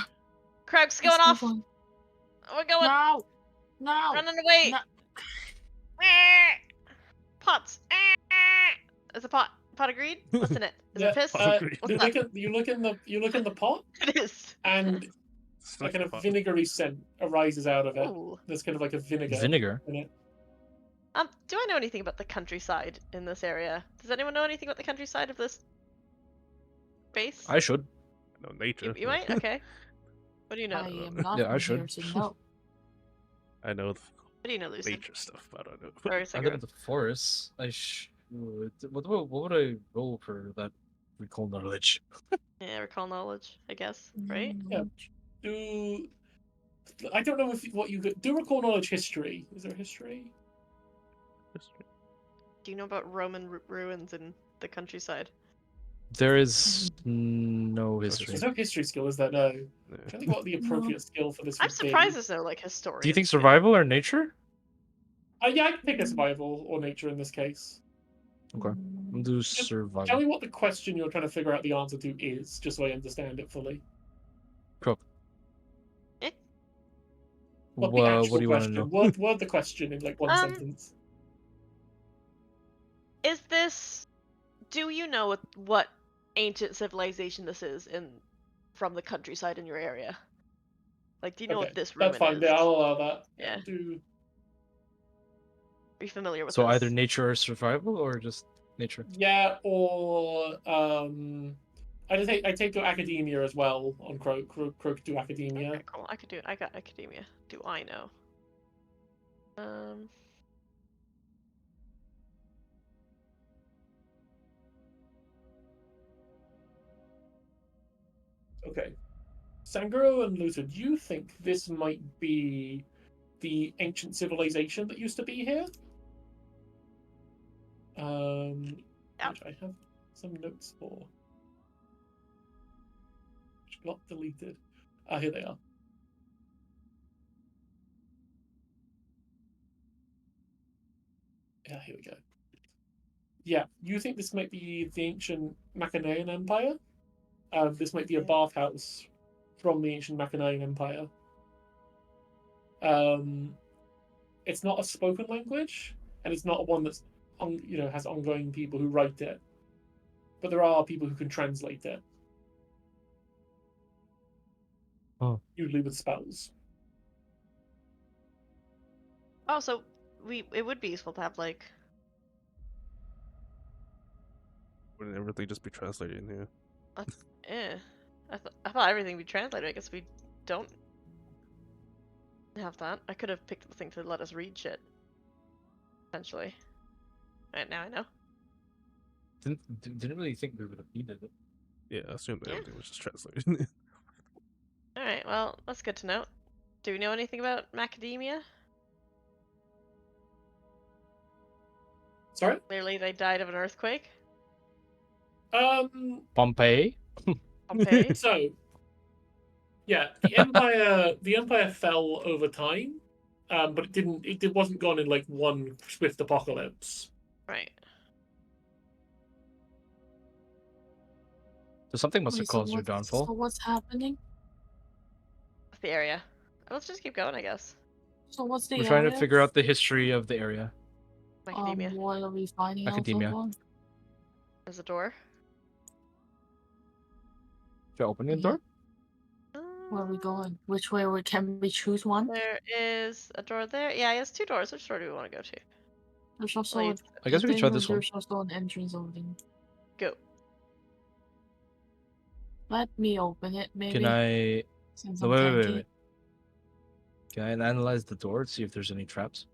Krug's Let's going move off. on. We're going. No, no, Running away. no. Pots. Is a pot of greed? What's in it? Is Yeah, it piss? Agreed. What's that? you look in the pot, It is. and It's a like kind of pot. vinegary scent arises out of it. Ooh. There's kind of like a vinegar Vinegar. in it. Do I know anything about the countryside in this area? Does anyone know anything about the countryside of this base? I should. No nature. You might? Okay. What do you know? I know. am not Yeah, I from here should. to know. I know the What do you know, Lucy? nature stuff, but I don't know. Or I live cigarette? in the forest. I should. What would I roll for that recall knowledge? Yeah, recall knowledge, I guess. Right? Yeah. Do I don't know if what you could do. Recall knowledge history. Is there a history? Do you know about Roman ruins in the countryside? There is no history. There's no history skill, is there? No. Yeah. I'm trying to think what the appropriate skill for this I'm would be. surprised there's no like historian. Do you think survival or nature? Yeah, I can pick a survival or nature in this case. Okay. I'll do Tell survival. me what the question you're trying to figure out the answer to is, just so I understand it fully. Cool. Eh? What the actual What do you want to question? know? Word the question in like one sentence. Is this? Do you know what ancient civilization this is from the countryside in your area? Like, do you know Okay, what this ruin that's fine. is? Yeah, I'll allow that. Yeah. Do Are you familiar with So this? either nature or survival, or just nature. yeah, or I take your academia as well on Croak. Croak do academia. Okay, cool. I got academia. Do I know? Okay. Sanguro and Luther, do you think this might be the ancient civilization that used to be here? Yeah. Which I have some notes for. Which got deleted. Ah, here they are. Yeah, here we go. Yeah, you think this might be the ancient Macedonian Empire? This might be a bathhouse from the ancient Macedonian Empire. It's not a spoken language, and it's not one that's has ongoing people who write it. But there are people who can translate it. Oh. Usually with spells. Oh, so it would be useful to have like. Wouldn't everything just be translated in here? I thought everything would be translated. I guess we don't have that. I could have picked the thing to let us read shit. Essentially. Alright, now I know. Didn't really think we would have needed it. Yeah, I assumed that Yeah. everything was just translated. Alright, well, that's good to know. Do we know anything about macadamia? Sorry? Clearly they died of an earthquake. Pompeii. Pompeii. So yeah, the empire fell over time, but it wasn't gone in like one swift apocalypse. Right. So something must have Wait, so caused your downfall. So what's happening? That's the area. Let's just keep going, I guess. So what's the We're trying to area? figure out the history of the area. Macadamia. What are we finding Academia. out so far? There's a door. Should I open the Yeah. door? Where are we going? Which way can we choose one? There is a door there. Yeah, he has two doors. Which door do we want to go to? There's also Well, a I guess we can try this one. There's also an entrance over there. Go. Let me open it, maybe. Can I? Since No, I'm wait. tanky. Can I analyze the door to see if there's any traps?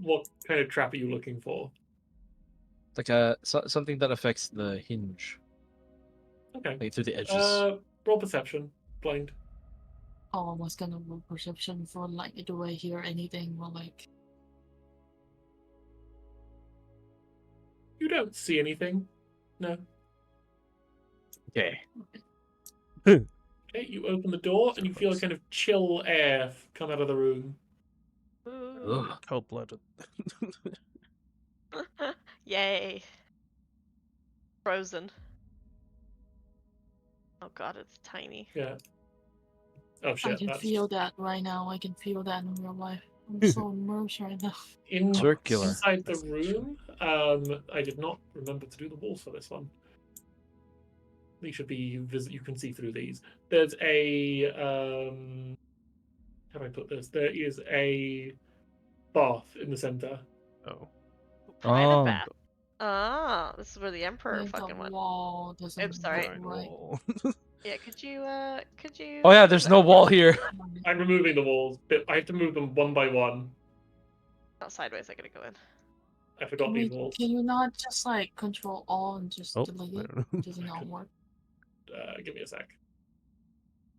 What kind of trap are you looking for? Like something that affects the hinge, Okay. like through the edges. Roll perception. Blind. Oh, I was gonna roll perception for like, do I hear anything or like? You don't see anything. No. Okay. Okay, you open the door and you feel a kind of chill air come out of the room. Ooh. Ugh. Cold-blooded. Yay. Frozen. Oh god, it's tiny. Yeah. Oh I shit, can that's feel that right now. I can feel that in real life. I'm so immersed right now. Circular. Inside the That's the room. I did not remember to do the walls for this one. These should be you can see through these. There's a how do I put this? There is a bath in the center. Oh. Private Oh. bath. Ah, this is where the Emperor Like the fucking went. wall doesn't Oops, sorry. look Giant right. wall. Yeah, could you Oh yeah, move there's that? no wall here. I'm removing the walls, but I have to move them one by one. Not sideways, I gotta go in. I forgot Can, these walls. can you not just like control all and just Oh, delete I it? don't know. Does it not work? Give me a sec.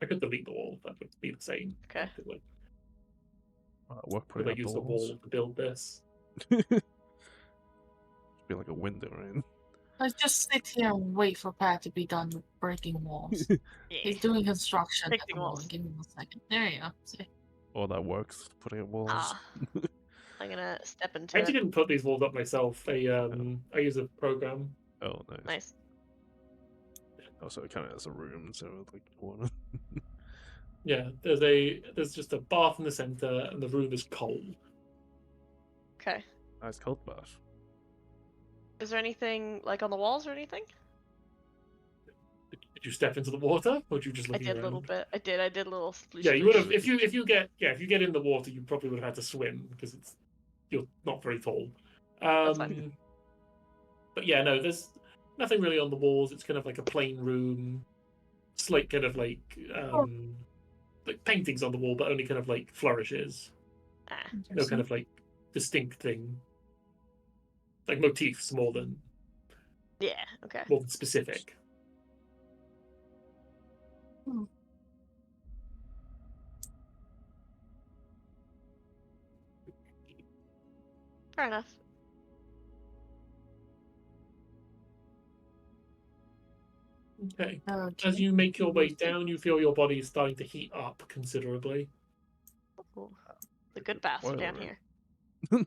I could delete the wall. That would be the same. Okay. Effectively. Work Could putting I up the use the walls. wall to build this? Be like a window, right? Let's just sit here and wait for Pat to be done with breaking walls. Yeah. He's doing construction at Fixing the walls. moment. Give me 1 second. There you go. See? All that works putting up walls. Ah. I'm gonna step into I actually it. didn't put these walls up myself. I use a program. Oh, nice. Nice. Also, it kind of has a room, so like corner. Yeah, there's just a bath in the center, and the room is cold. Okay. Nice cold bath. Is there anything like on the walls or anything? Did you step into the water, or did you just I looking did a around? little bit. I did a little sploosh. Yeah, you would have sploosh. if you get in the water, you probably would have had to swim because you're not very tall. That's fine. But yeah, no, there's nothing really on the walls. It's kind of like a plain room. It's like kind of like paintings on the wall, but only kind of like flourishes. Ah. No kind of like distinct thing. Like motifs more than Yeah, okay. specific. Fair enough. Okay. Okay. As you make your way down, you feel your body is starting to heat up considerably. Ooh. The good baths are down Spoiler. here.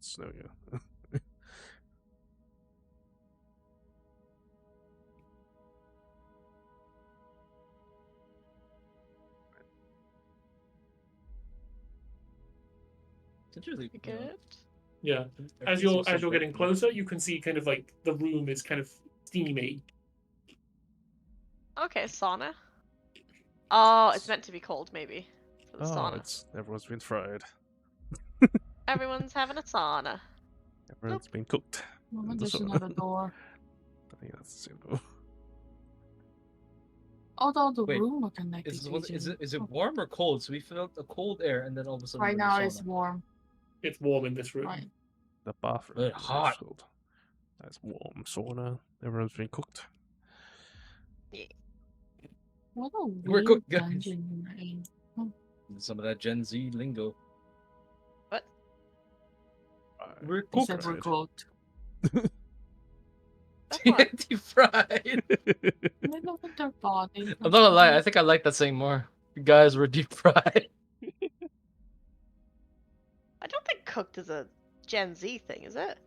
Snow, yeah. Did you leave? You good? Yeah. As you're getting closer, you can see kind of like the room is kind of steamy. Okay, sauna. Oh, it's meant to be cold, maybe. For the Oh, sauna. everyone's been fried. Everyone's having a sauna. Everyone's been cooked. Oh, in the there's sauna. another door. I think that's the same door. Although the Wait, room are connected Is to each other. it warm or cold? So we felt the cold air, and then all of a sudden Right we're in now the it's sauna. warm. It's warm in this room. Right. The bathroom is hot. cold. That's warm sauna. Everyone's been cooked. What a We're weird cooked, guys. dungeon you're in. Some of that Gen Z lingo. What? We're They said cooked. we're cooked. That's fine. Deep fried. They look at their body. I'm not gonna lie. I think I like that saying more. You guys were deep fried. I don't think cooked is a Gen Z thing, is it?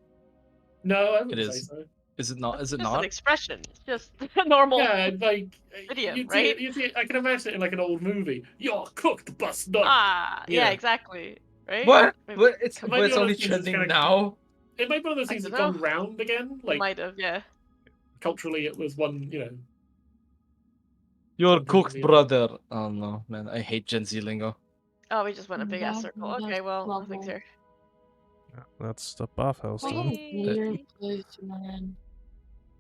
No, I wouldn't It say is. so. Is it not? Is it It's just an not? expression. It's just a normal. Yeah, like Idiom, you'd right? I can imagine it in like an old movie. You're cooked, bust nut. Ah, yeah, Yeah. exactly. Right? What? Maybe- But it's Come might but be it's one of only those things that's trending kinda- now. It might be one of those things I that's gone dunno. round again. Like Might have, yeah. culturally, it was one. You're something cooked, to be- brother. Oh no, man! I hate Gen Z lingo. Oh, we just went a big ass That- circle. that's Okay, well, trouble. nothing's here. Yeah, that's the bathhouse. What Then. a weird place you're in.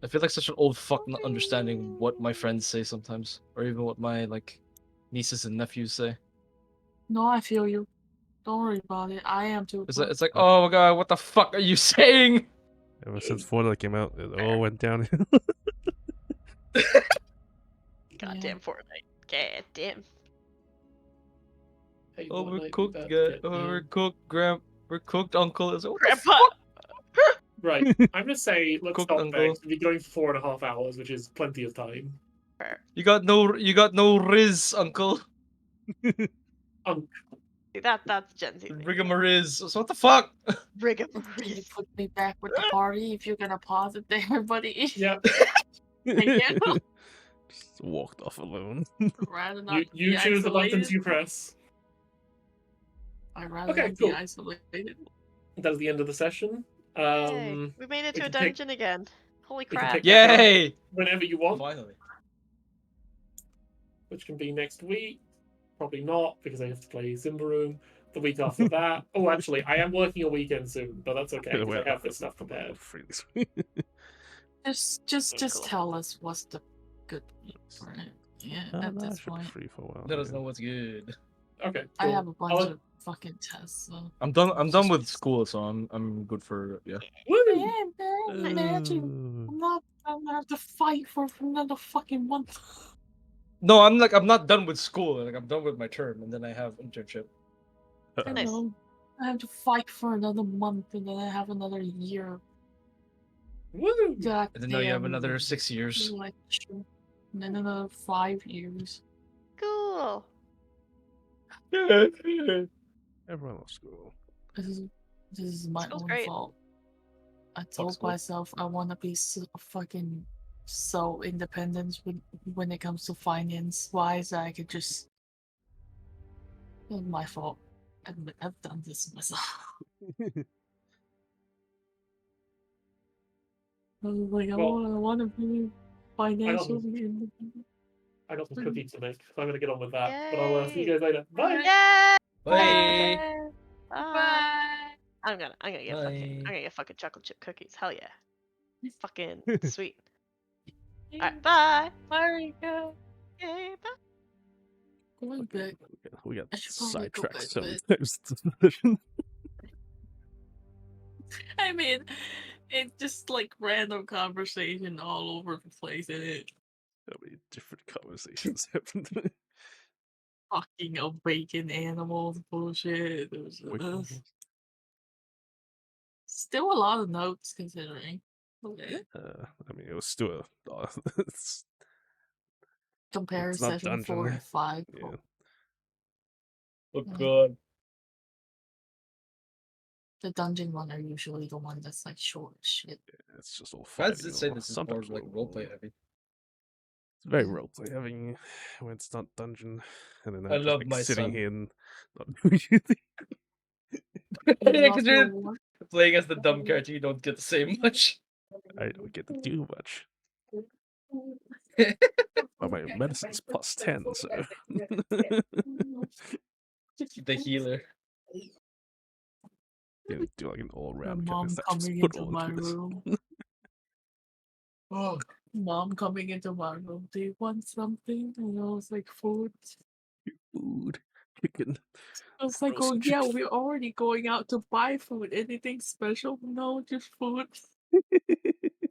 I feel like such an old fuck not understanding what my friends say sometimes, or even what my nieces and nephews say. No, I feel you. Don't worry about it. I am too. It's like, oh my god, what the fuck are you saying? Ever since Fortnite came out, it all went downhill. Goddamn Fortnite. Goddamn. Hey, what night we Overcooked, about to guy. get down? Overcooked, overcooked uncle is what the Grandpa! Right. I'm gonna say let's Cooked stop there. uncle. 'Cause we're going for 4.5 hours, which is plenty of time. You got no riz, uncle. See, that's Gen Z thing. Rigamarizz. So what the fuck? Can you Rigamaris. put me back with the party if you're gonna pause it there, buddy? Yeah. Thank you. Just walked off alone. Rather not You be choose the buttons isolated. you press. I'd rather Okay, not cool. be isolated. That's the end of the session. Yay. We made it we to a can pick- dungeon again. Holy we can crap. pick back up Yay! whenever you want, Finally. which can be next week. Probably not, because I have to play Simba Room. The week after that. Oh, actually, I am working a weekend soon, but that's okay, because I have this stuff prepared. Just Cool. tell us what's the good for it. Yeah, at this Should be point. free for a while. Let us yeah. know what's good. Okay, cool. I have a bunch I'll- of fucking tests, so. I'm done with school, so I'm good for yeah. Woo! Yeah, man, imagine. I'm gonna have to fight for another fucking month. No, I'm not done with school. Like I'm done with my term, and then I have internship. I Nice. know. I have to fight for another month, and then I have another year. Woo! God And then now you have damn another 6 years. election. And then another 5 years. Cool. Everyone loves school. This is my School's own great. fault. I told school. myself I want to be so independent when it comes to finance wise. I could just. It's my fault. I've done this myself. I was like, I Well, want to be financially independent. I got some cookies to make, so I'm gonna get on with that. But I'll see you Yay. guys later. Bye! Yay! Bye. Bye. I'm gonna get Bye. fucking chocolate chip cookies. Hell yeah. Fucking sweet. Alright, bye. Marika. Yay, bye. Going back. We got I should probably go sidetracked back several to times this session. I mean, it's just like random conversation all over the place, and it How many different conversations happened? fucking awakened animals bullshit. It was still a lot of notes considering. Okay. I mean, it was still Compare It's not session 4 dungeon. and 5. yeah. Oh Yeah. god. The dungeon one are usually the one that's like short as shit. It's just all I'd fighting. say or this is more sometimes like roleplay heavy. It's very Yeah. roleplay having when it's not dungeon, and then I I'm just love like my sitting son. here and not doing anything. You Yeah, love because your you're work. playing as the dumb character, you don't get to say much. I don't get to do much. But my medicine's plus 10, so The healer. yeah, do like an all My round mom that just coming put into all my into this. room. Oh, mom coming into my room. Do you want something? And I was like, food. Food, chicken. I was like, oh Roasted yeah, chicken. we're already going out to buy food. Anything special? No, just food.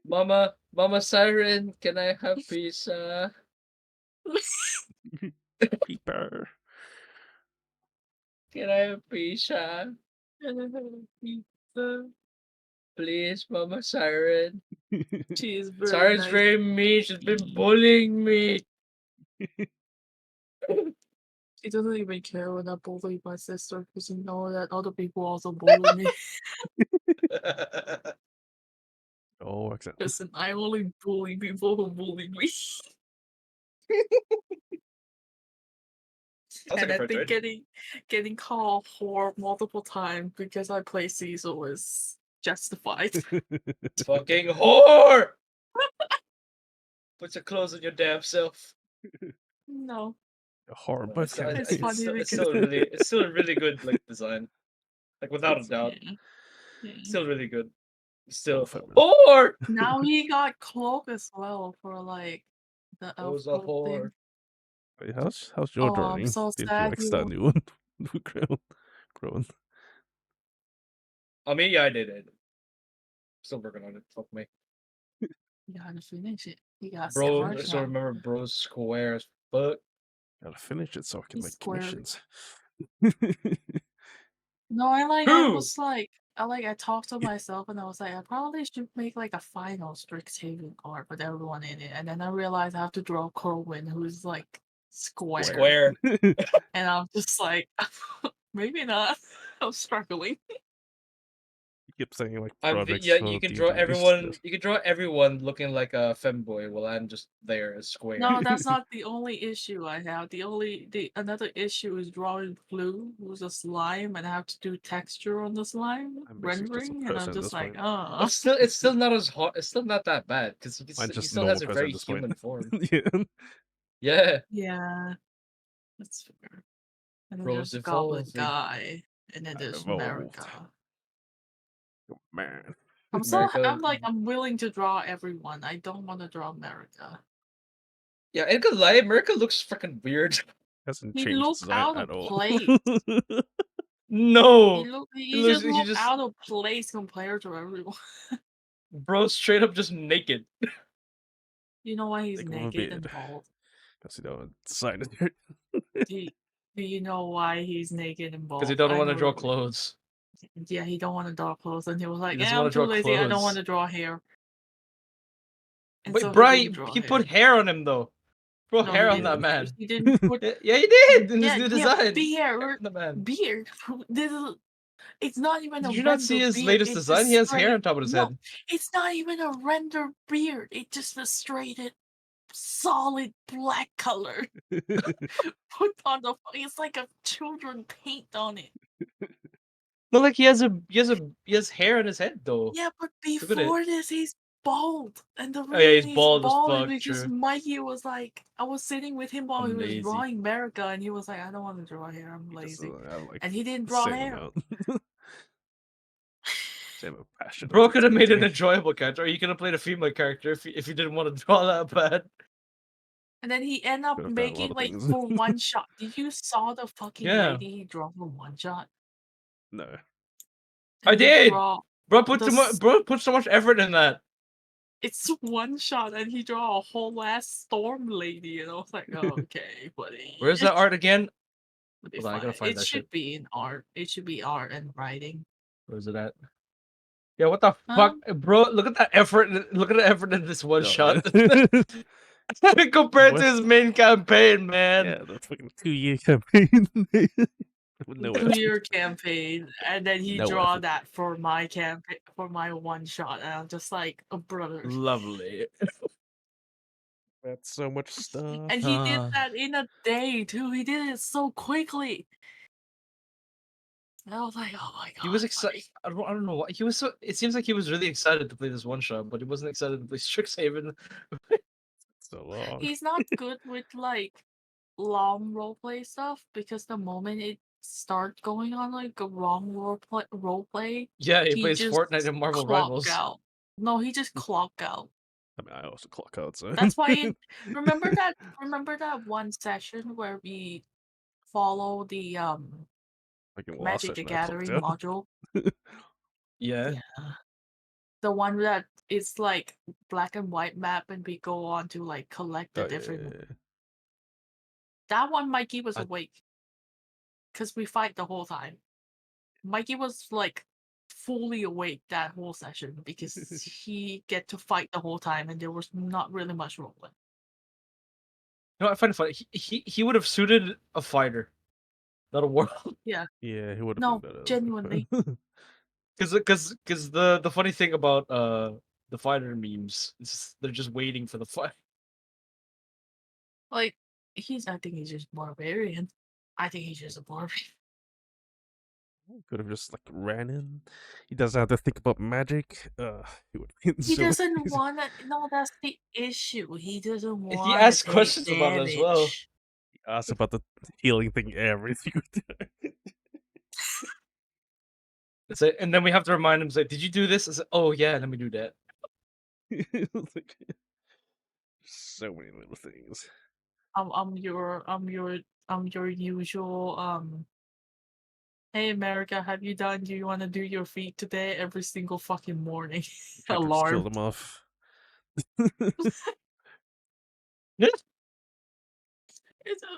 Mama Siren, can I have pizza? Peeper. Can I have pizza? Pizza. Please, Mama Siren. She is very Siren's nice. very mean, she's been bullying me. She doesn't even care when I bully my sister because you know that other people also bully me. Oh, excellent. Listen, I only bully people who bully me. Sounds And like a I fair think trade. getting called whore multiple times because I play Cecil is justified. Fucking whore! Put your clothes on your damn self. No. A horror both It's, kind it's, It's it's, funny still, because it's still a really good like design. Like without a doubt. Yeah. Still really good. Still feminine. whore! Now he got cloak as well for like the elf Was a cloak whore. thing. Wait, how's your Oh, I'm drawing? so Did you sad like you start a new one? Growing. I mean, yeah, I did it. Still working on it. Fuck me. You gotta finish it. You gotta Bro, start so now. remember, bro's square as fuck. Gotta finish it so I can He's make square. commissions. No, Who? I talked to myself and I was like, I probably should make like a final Strixhaven art with everyone in it. And then I realized I have to draw Corwin, who's like square. Square. And I'm just like, maybe not. I'm struggling. You keep saying like I'm projects yeah, for you can D&D draw everyone. initiative. You can draw everyone looking like a femboy, while I'm just there as square. No, that's not the only issue I have. Another issue is drawing Blue, who's a slime, and I have to do texture on the slime I'm basically just a rendering, and I'm person at just this like, point. oh. It's still not as hot. It's still not that bad because he I'm just a still has normal a person very at this point. human form. Yeah. Yeah, Yeah, that's fair. And then bro's there's Goblin evolving. Guy, and then I've there's evolved. America. Oh, man. I'm willing to draw everyone. I don't want to draw America. Yeah, ain't gonna lie, America looks freaking weird. Hasn't He changed looked design out at of all. place. No, He just he looked just out of place compared to everyone. bro straight up just naked. You know why he's Think of a naked and beard. bald? Because you don't sign it. Do you know why he's naked and Because he bald? don't I want to know draw the reason. clothes. Yeah, he don't want to draw clothes, and he was He like, doesn't "Yeah, want I'm to too draw lazy. I don't want clothes. to draw hair." And Wait, so bro, he didn't draw he hair. put hair on him though. Bro, No, hair he on that didn't. man. He didn't put. Yeah, he did in his Yeah, new yeah, design. beard, Hair on the man. beard. This is. It's not even a Did you not see render his beard. latest It's design? just He has hair straight. on top of his No, head. it's not even a render beard. It just a straight, solid black color put on the. It's like a children paint on it. No, like he has hair on his head though. Yeah, but Look at it. before this, he's bald. And the Oh yeah, he's reason he's bald as bald is fuck. because True. Mikey was like, I was sitting with him while he I'm was lazy. drawing America, and he was like, I don't want to draw hair, I'm Because lazy. I like And he didn't draw sailing hair. out. They have a passion. Bro about could have made an skating. enjoyable character, or you could have played a female character if you didn't want to draw that bad. And then he ended up Could have done a lot making of like things. for one shot. Did you saw the fucking Yeah. lady he drew for one shot? No. I And he did! draw Bro put so much effort in that. it's one shot, and he draw a whole ass storm lady, and I was like, oh, okay, buddy. Where's that art again? It'll be Hold on, I gotta fine. find It that should shit. be in art. It should be art and writing. Where's it at? Yeah, what the fuck, bro? Look at that effort. Look at the effort in this one No, shot yeah. compared to What? his main campaign, man. Yeah, the fucking 2-year campaign. With no effort. 2-year campaign, and then he No draw effort. that for my campaign for my one shot, and I'm just like, oh, brother. Lovely. That's so much stuff. And he did that in a day too. He did it so quickly. And I was like, oh my god. He was excited. I don't know what he was. It seems like he was really excited to play this one shot, but he wasn't excited to play Strixhaven. So long. He's not good with like long roleplay stuff because the moment it starts going on like a wrong roleplay, Yeah, he he plays just Fortnite and Marvel clock Rivals. out. No, he just clock out. I mean, I also clock out, so. That's why remember that one session where we follow the Fucking last Magic the session I clocked Gathering out. module. Yeah. Yeah. The one that it's like black and white map and we go on to like collect the Oh, different yeah. That one Mikey was I- awake. Cause we fight the whole time. Mikey was like fully awake that whole session because he get to fight the whole time and there was not really much roleplay. You know, I find it funny. He would have suited a fighter, not a warlock. Yeah. Yeah, he would have No, been better. genuinely. Because the funny thing about the fighter memes is they're just waiting for the fight. Like I think he's just barbarian. I think he's just a barbarian. Could have just like ran in. He doesn't have to think about magic. He would. He doesn't want to. No, that's the issue. He doesn't want. He asks to take questions about it as well. damage. He asks about the healing thing every single time. It's like, and then we have to remind him. Say, did you do this? I said, oh yeah, let me do that. Like, so many little things. I'm your usual Hey America, have you done? Do you want to do your feet today? Every single fucking morning. Try to just kill Alarm. them off.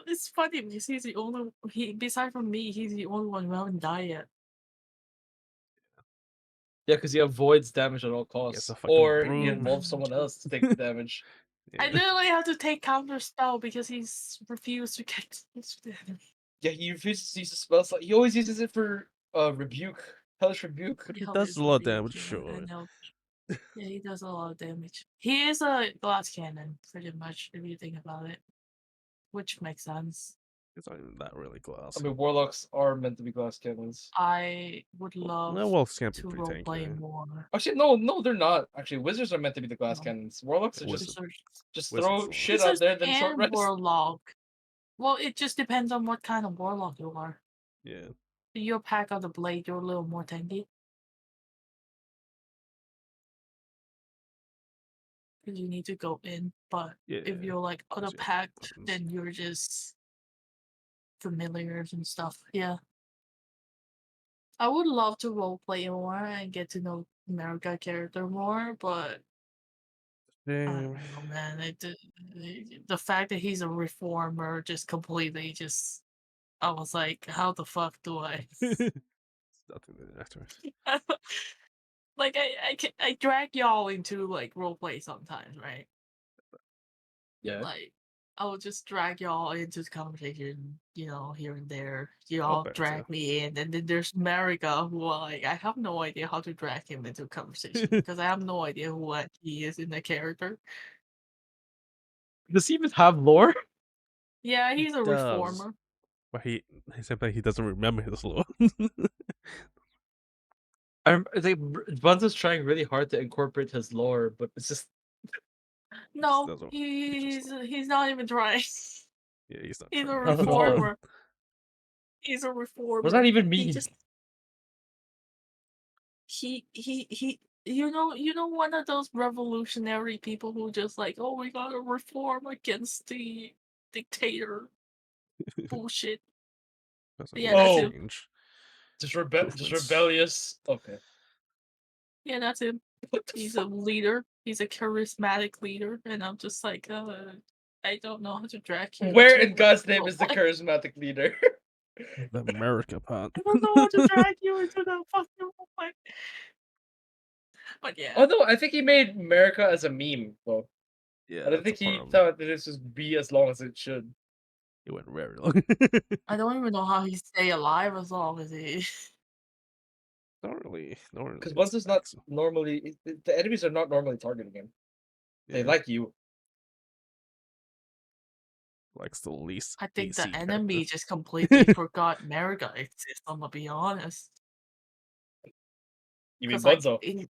It's funny because he's the only besides from me, he's the only one who haven't died yet. Yeah, because he avoids damage at all He has costs, a fucking or he broom. involves someone else to take the damage. I Yeah. literally have to take counter spell because he's refused to get close to the enemy. Yeah, he refuses to use the spell slot. He always uses it for rebuke, hellish rebuke. But he Hell, does it's a lot of rebuke, damage, yeah, I sure. know. Yeah, he does a lot of damage. He is a glass cannon, pretty much, if you think about it. Which makes sense. It's not even that really glass. I mean, warlocks are meant to be glass cannons. I would love Well, can be to pretty tanky. roleplay Right? more. Actually, no, they're not. Actually, wizards are meant to be the glass No. cannons. Warlocks are Wizard- just wizards throw are- shit out Wizards there, then short and rest. warlock. Well, it just depends on what kind of warlock you are. Yeah. If you're pack of the blade, you're a little more tanky. Because you need to go in, but Yeah. if you're like other yeah, pack, weapons. then you're just familiars and stuff. Yeah. I would love to roleplay more and get to know America character more, but I Damn. don't know, man. The fact that he's a reformer just completely just. I was like, how the fuck do I? Nothing to after. Like I drag y'all into like roleplay sometimes, right? Yeah. Like I'll just drag y'all into the conversation, here and there. Oh, Y'all Banter. drag me in, and then there's America who like I have no idea how to drag him into a conversation because I have no idea what he is in the character. Does he even have lore? Yeah, he's a does. reformer. But he said that he doesn't remember his lore. I think Bunzo's trying really hard to incorporate his lore, but it's just No, doesn't- he's not even trying. Yeah, he's not He's a trying. Not at all. reformer. He's a reformer. what does that even He mean? just he one of those revolutionary people who just like, oh, we gotta reform against the dictator bullshit. Yeah, that's him. Change. Just Improvements. rebellious. Okay. Yeah, that's him. What the He's fuck? a leader. He's a charismatic leader, and I'm just like, I don't know how to drag you. Where into in God's name role is the play. charismatic leader? The America part. I don't know how to drag you into the fucking role play. But yeah. Oh no, I think he made America as a meme, though. Yeah, I don't think that's a he problem. thought that this would be as long as it should. It went very long. I don't even know how he stay alive as long as he. Not really. Because once it's not normally, the enemies are not normally targeting him. They like you. likes the least. I think AC the enemy character. just completely forgot America exists. I'm gonna be honest. You mean 'Cause, like, Bunzo?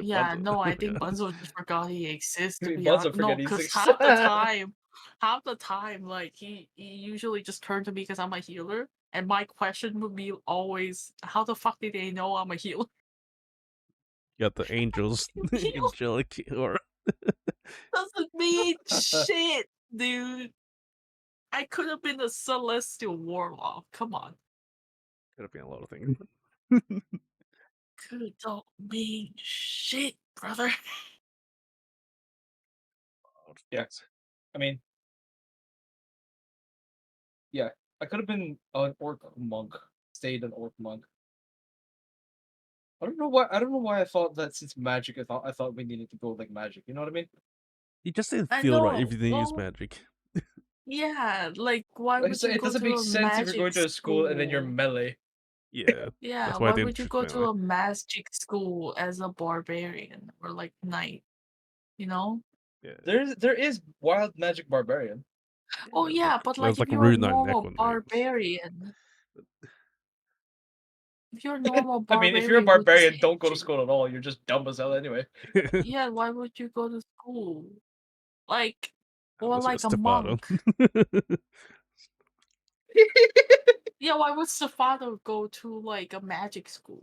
yeah, Bunzo. no, I think Bunzo just forgot he exists. You To mean be honest, Bunzo no, forget he's because six? half the time, like he usually just turned to me because I'm a healer, and my question would be always, how the fuck did they know I'm a healer? You got the angels. Heal Angelic or doesn't mean shit, dude. I could have been a celestial warlock. Come on. could have been a lot of things. Could don't mean shit, brother. Yeah. I mean, yeah, I could have been an orc monk, stayed an orc monk. I don't know why. I don't know why I thought that since magic, I thought we needed to go like magic. You know what I mean? You just didn't I feel right know. if you didn't use Well, magic. yeah, like why Like would so you it go doesn't to make a sense if you're magic going to a school and then you're school? melee. Yeah. Yeah, That's why I why didn't would you choose go melee. to a magic school as a barbarian or like knight? You know? Yeah. There is wild magic barbarian. Oh yeah, but like There's if like you're a Rune Knight and normal Echo Knight. barbarian, if you're a normal I mean, if you're a barbarian who just barbarian, don't go to hits school at all. You're just dumb as hell anyway. yeah, why would you go to school? Like, or Unless you're like a Stefano. monk. Yeah, why would Stefano go to like a magic school?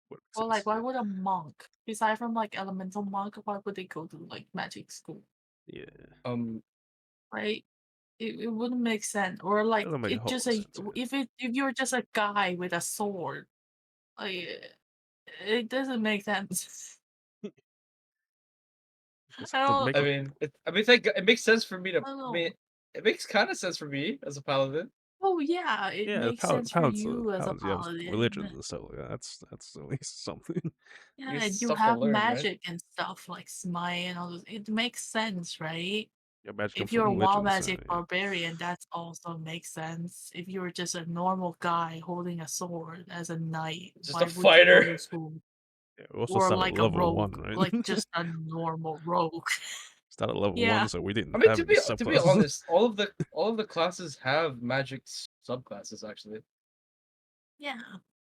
What makes Or like, sense, why yeah. would a monk, aside from like elemental monk, why would they go to like magic school? Yeah. Right? It wouldn't make sense. Or like Doesn't make a it whole just lot of sense, yeah. if you're just a guy with a sword, like It doesn't make sense. Just I have to don't. make I it. mean, it makes sense for me to. I don't I mean, know. it makes kind of sense for me as a paladin. Oh yeah, it Yeah, makes sense for you as a paladins, you have religions paladin. and stuff like that. That's at least something. You Yeah, get and you stuff to have learn, right? magic and stuff like smite and all this. It makes sense, right? Your magic If comes you're a from wild religions. So, magic yeah. barbarian, that also makes sense. If you're just a normal guy holding a sword as a knight, Just why a would you go fighter. to school? Yeah, we also Or started at like a level rogue, 1, right? like just a normal rogue. Started at level Yeah, 1, so we didn't I mean, have any to be subclasses. honest, all of the classes have magic subclasses. Actually, yeah,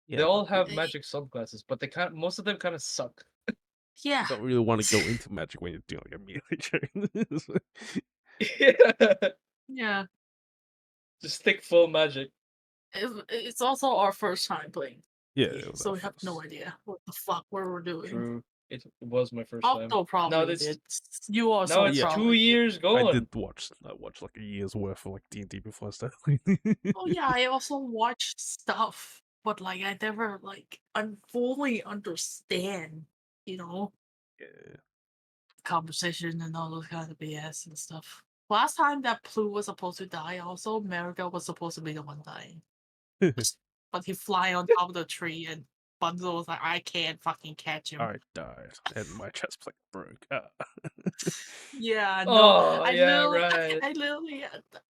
they Yeah, but all have eh, magic subclasses, but most of them kind of suck. you yeah, don't really want to go into magic when you're doing like a melee train. Yeah, yeah. just stick full magic. It's also our first time playing, Yeah, it was so our we have no first. idea what the fuck we were doing. True, it was my first time. Alto Now probably it's did. You now also it's Yeah. two probably did. years I going. did watch like a year's worth of like D&D before I started. Oh yeah, I also watch stuff, but like I never like fully understand, you know, Yeah. conversation and all those kind of BS and stuff. Last time that Plu was supposed to die, also America was supposed to be the one dying, but he fly on top of the tree and Bunzo was like, I can't fucking catch him. I died and my chest plate broke. Yeah, no, Oh yeah, right.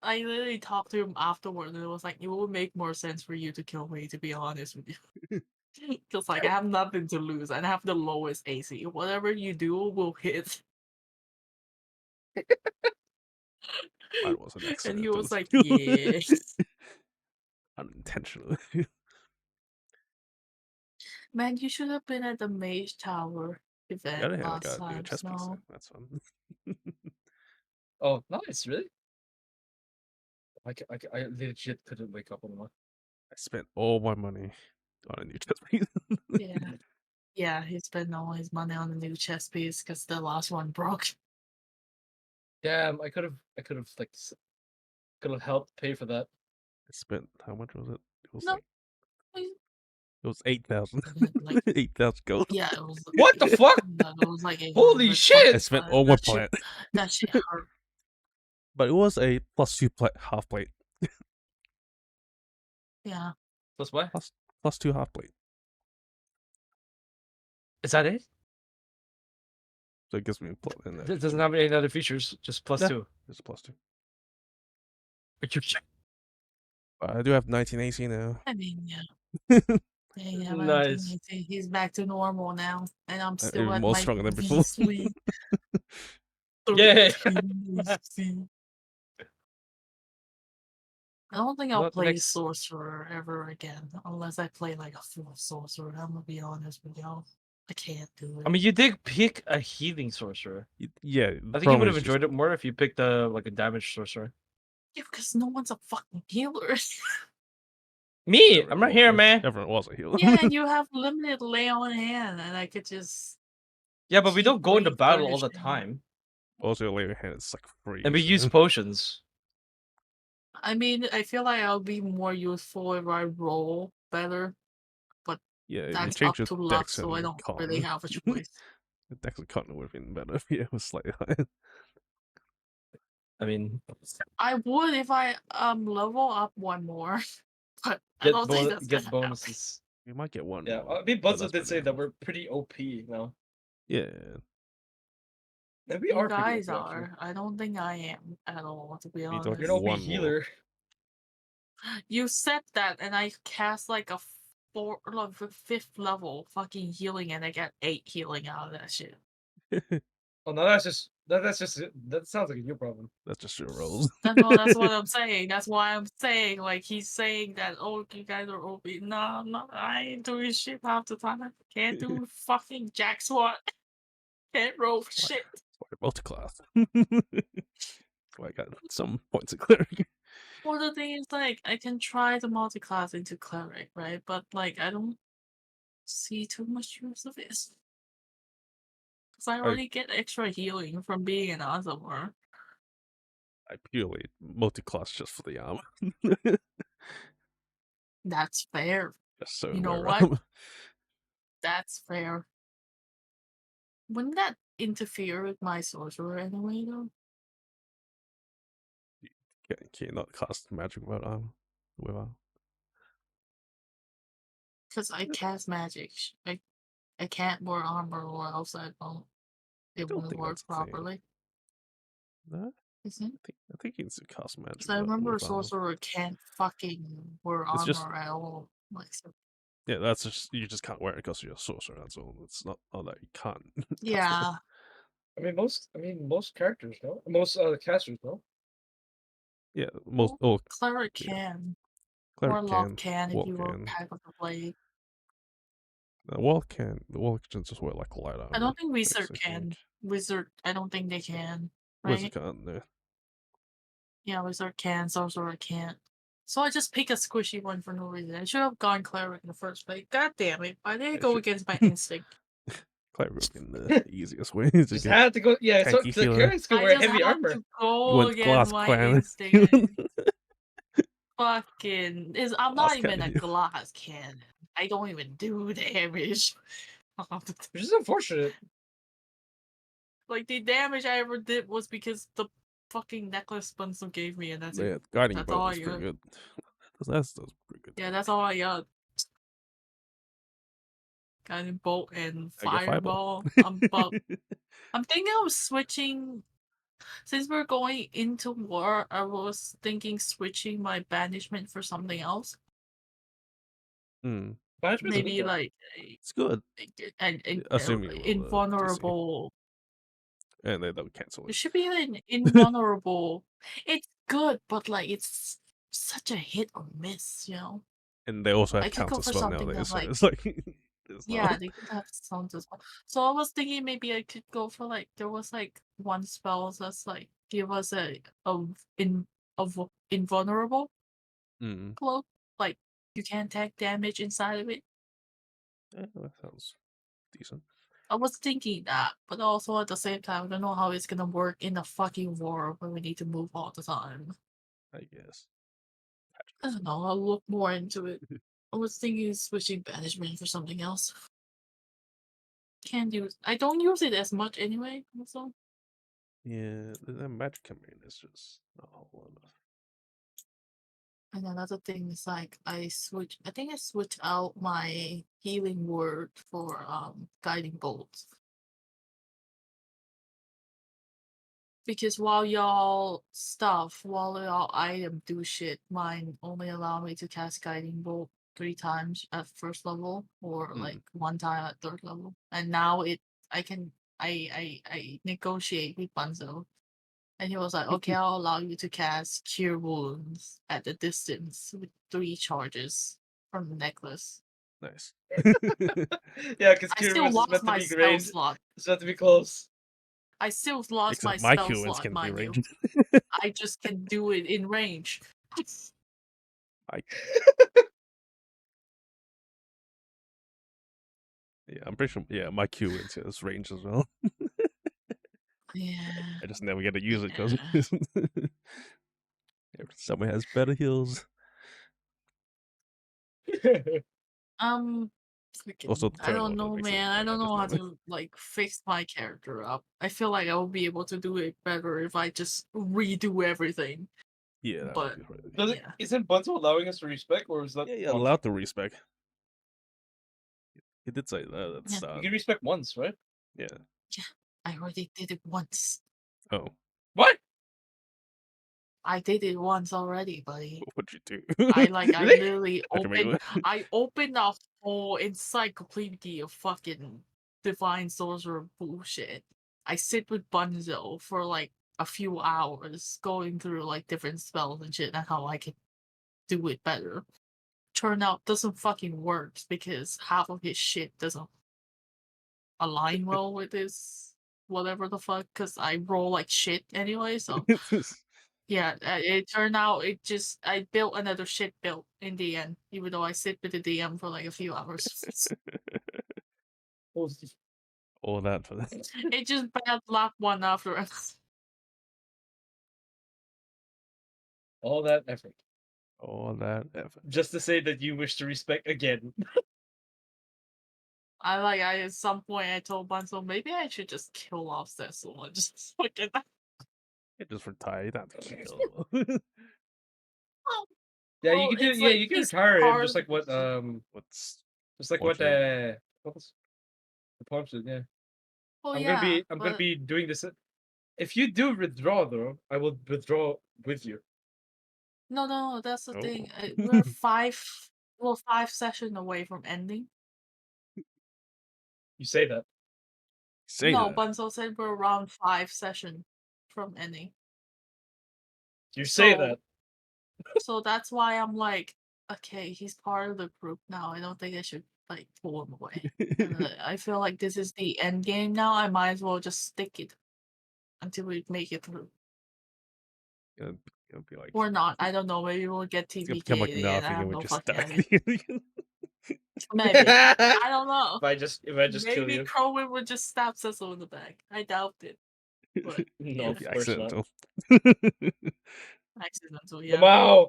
I literally talked to him afterwards, and it was like, it would make more sense for you to kill me, to be honest with you. Because like I have nothing to lose, and I have the lowest AC. Whatever you do will hit. Mine was an And he accident. was like, yeah. Unintentional. Man, you should have been at the Mage Tower event The other hand, I last got a new time. chest piece. No. That's fun. Oh, nice, really? I legit couldn't wake up on one. I spent all my money on a new chest piece. Yeah. Yeah, he spent all his money on the new chess piece because the last one broke. Damn, I could have could have helped pay for that. I spent how much was it? It was No, like it was 8,000. like 8,000 gold. yeah, it was. What the fuck? No, it was like Holy 800 shit! I spent all my that shit, plant, that shit hurt. but it was a +2 half plate. Yeah. Plus what? +2 half plate. Is that it? So it gives me a plus. And It doesn't have any other features, just plus Yeah. 2. It's a +2. But you check. But I do have 19 AC now. I mean, yeah. Yeah, Nice. he's back to normal now, and I'm still Even at more my stronger than before. beastly Yay! 13 AC. I don't think I'll What play next? sorcerer ever again, unless I play like a full sorcerer. I'm gonna be honest with y'all. I can't do it. I mean, you did pick a healing sorcerer. Yeah. I think you would have enjoyed it more if you picked like a damage sorcerer. Yeah, because no one's a fucking healer. Me, I'm right here, man. Everyone was a healer. Yeah, and you have limited lay on hand, and I could just Yeah, but we keep don't go into battle all the refurnishing. time, Also, later hand it's like free. and we so- use potions. I mean, I feel like I'll be more useful if I roll better, but Yeah, if you that's change up your to luck, dex so I and don't con. really have a choice. The dex and con would have been better if it was slightly higher. I mean, I would if I level up one more, but I don't think that's get gonna bonuses. We might get one Yeah, more. I mean, but Buzzo that's did say that bananas. we're pretty OP now. Yeah. And we happen. You are pretty guys OP, actually. are. I don't think I am at all, to be Need like You're honest. an OP one more. healer. You said that, and I cast like a fifth level fucking healing, and I got 8 healing out of that shit. Oh no, that sounds like a you problem. That's just your rolls. That's what I'm saying. That's why I'm saying, like, he's saying that, oh, you guys are OP. No, no, I ain't doing shit half the time. I can't do fucking jack squat. Can't roll for shit. Multi-class. So I got some points of cleric. Well, the thing is, like, I can try the multi-class into cleric, right? But, like, I don't see too much use of it. Because I already get extra healing from being an Azamor. I purely multi-class just for the armor. That's fair. Just so You know wear what? armor. That's fair. Wouldn't that interfere with my sorcerer anyway, though? Can you not cast magic without without? Because I cast magic. I can't wear armor or else it Don't won't think work that's the thing. properly. No, Is it? I think you can still cast magic Because I remember a with armor. sorcerer can't fucking wear It's just armor at all. Like, so, yeah, that's just you just can't wear it because you're a sorcerer. That's all. It's not that you can't. cast it. yeah. I mean, most characters, no? Most casters, no? Yeah, most Cleric yeah. can. Cleric Warlock can, can if Warlock you were can. Pack of the Blade. The Warlock can. The Warlock can just wear like light armor. I don't think base, Wizard I can. think. Wizard, I don't think they can. Wizard Right? can't. No. Yeah, Wizard can, Sorcerer can't. So I just pick a squishy one for no reason. I should have gone Cleric in the first place. God damn it. Why did I Yeah, go shit. against my instinct? Cleric would have been the easiest way to Just get had to go. Yeah, so tanky the healer. clerics can I wear just heavy had armor. to You go went against glass my clan. instinct. Fucking I'm Glass not even a cannon. glass cannon. I don't even do damage. Which is unfortunate. Like the damage I ever did was because the fucking necklace Bunsen gave me, and that's Yeah, it. guiding That's bolt all is I pretty got. good. That's pretty good. Yeah, that's all I got. Guiding bolt and I get fireball. fireball. I'm thinking of switching. Since we're going into war, I was thinking switching my banishment for something else. Hmm. Banishment's a good Maybe one. like It's good. an Assuming you roll a DC. invulnerable. And they don't cancel It it. should be an invulnerable. It's good, but like it's such a hit or miss, you know. And they also I have could go counter for spell something nowadays, that so like it's like it's yeah, not. they could have sounds as well. So I was thinking maybe I could go for like there was like one spell that's like give us a invulnerable Mm. cloak. Like you can't take damage inside of it. Yeah, that sounds decent. I was thinking that, but also at the same time, I don't know how it's gonna work in a fucking war where we need to move all the time. I guess. I don't know. I'll look more into it. I was thinking switching banishment for something else. Can't use. I don't use it as much anyway. Also, Yeah, the magic campaign is just not a whole lot of. and another thing is like I think I switched out my healing word for guiding bolts. Because while y'all item do shit, mine only allow me to cast guiding bolt 3 times at first level or like 1 time at third level. And now I can I negotiate with Bunzo. And he was like, okay, I'll allow you to cast Cure Wounds at the distance with 3 charges from the necklace. Nice. Yeah, because I still Kyrus is lost meant to my be spell range. slot. It's meant to be close. I still lost my Except my spell Q-wins slot, can be mind you. ranged. I just can do it in range. Yeah, I'm pretty sure. Yeah, my Q-wins is range as well. Yeah. I just never get to use it because Yeah. someone has better heals. Also, I turn don't order know, makes it. man. I don't just know how never. to like fix my character up. I feel like I will be able to do it better if I just redo everything. Yeah, that But would be right. Does it, yeah. isn't Bunzo allowing us to respec, or is that Yeah, you're once? allowed to respec. He did say that at the Yeah. start. You can respec once, right? Yeah. Yeah, I already did it once. Oh, What? I did it once already, buddy. what'd you do? I Really? literally How'd you make it? opened a whole encyclopedia of fucking divine sorcerer bullshit. I sit with Bunzo for like a few hours going through like different spells and shit and how I can do it better. Turn out doesn't fucking work because half of his shit doesn't align well with his whatever the fuck because I roll like shit anyway, so yeah, it turned out I built another shit build in the end, even though I sit with the DM for like a few hours. All that for that. It just bad luck one after another. All that effort. All that effort. Just to say that you wish to respec again. I at some point I told Bunso maybe I should just kill off Cecil and just forget that. Just retire. You don't have to kill. Yeah, you Well, can do. it's Yeah, like you can he's retire him, part just of like what What's just like What's what your- what was the poem said. Yeah, Well, I'm yeah, gonna but be doing this. If you do withdraw, though, I will withdraw with you. no, that's the Oh. thing. We're 5 sessions away from ending. You say that. Say No, that. Bunso said we're around 5 sessions from ending. You say So- that. So that's why I'm like, okay, he's part of the group now. I don't think I should like pull him away. And I feel like this is the end game now. I might as well just stick it until we make it through. It'll be like Or not. I don't know. Maybe we'll get it's gonna TBK become like again. nothing, I have and we no just fucking die. idea. Maybe. I don't know. If I just kill Maybe you. Crowin would just stab Cecil in the back. I doubt it. But No, if of course not. accidental, yeah. Lamau!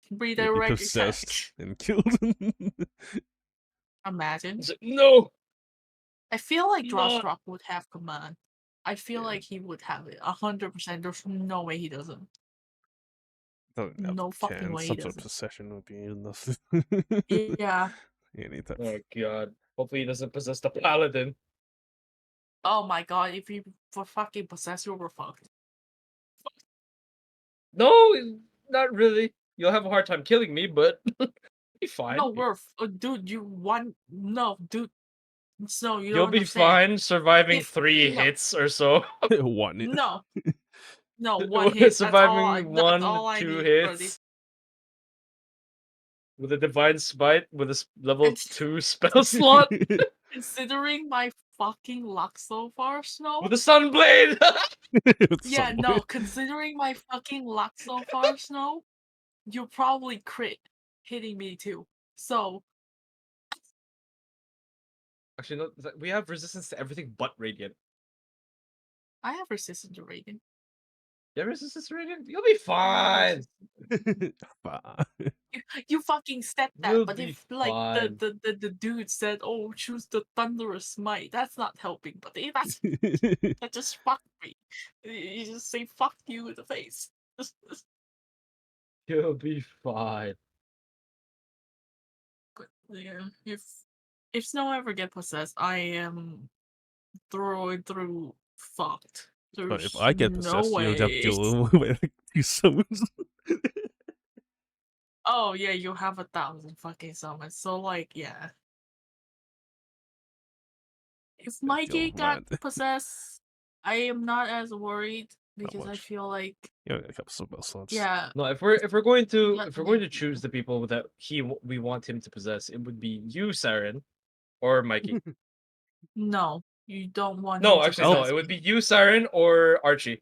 He'd be Redirect possessed attack. and killed. Imagine. It's like, no! I feel like No. Drossdrop would have command. I feel Yeah. like he would have it 100%. There's no way he doesn't. Doesn't have No a fucking chance. way he Some sort of doesn't. possession would be enough. Yeah. Anytime. Oh god. Hopefully he doesn't possess the paladin. Oh my god, if he for fucking possess you, we're fucked. No, not really. You'll have a hard time killing me, but be fine. No, dude, you one no, dude. No, you You'll don't be understand. fine surviving If- 3 no. hits or so. One. No. No, one hit. Surviving That's all I 2 need, hits. buddy. With a divine smite with a level And- 2 spell slot. Considering my fucking luck so far, Snow. With a sunblade. Yeah, no, considering my fucking luck so far, Snow, you probably crit hitting me too. So, Actually, no. We have resistance to everything but radiant. I have resistance to radiant. You have resistance to radiant? You'll be fine. You fucking said that, You'll but be if like fine. the dude said, "Oh, choose the thunderous smite," that's not helping. But that's that just fucked me. You just say "fuck you" in the face. You'll be fine. But yeah, if Snow ever get possessed, I am through fucked. But There's if I get no possessed, you'll have way. to with like 2 summons. Oh yeah, you have 1,000 fucking summons. So like, yeah. If deal Mikey with got mine. possessed, I am not as worried because I much. feel like Yeah, a couple spell slots. yeah, No, if we're going to Let if we're going me- to choose the people that we want him to possess, it would be you, Saren, or Mikey. no, you don't want him No, to actually, no. possess It would me. be you, Saren, or Archie.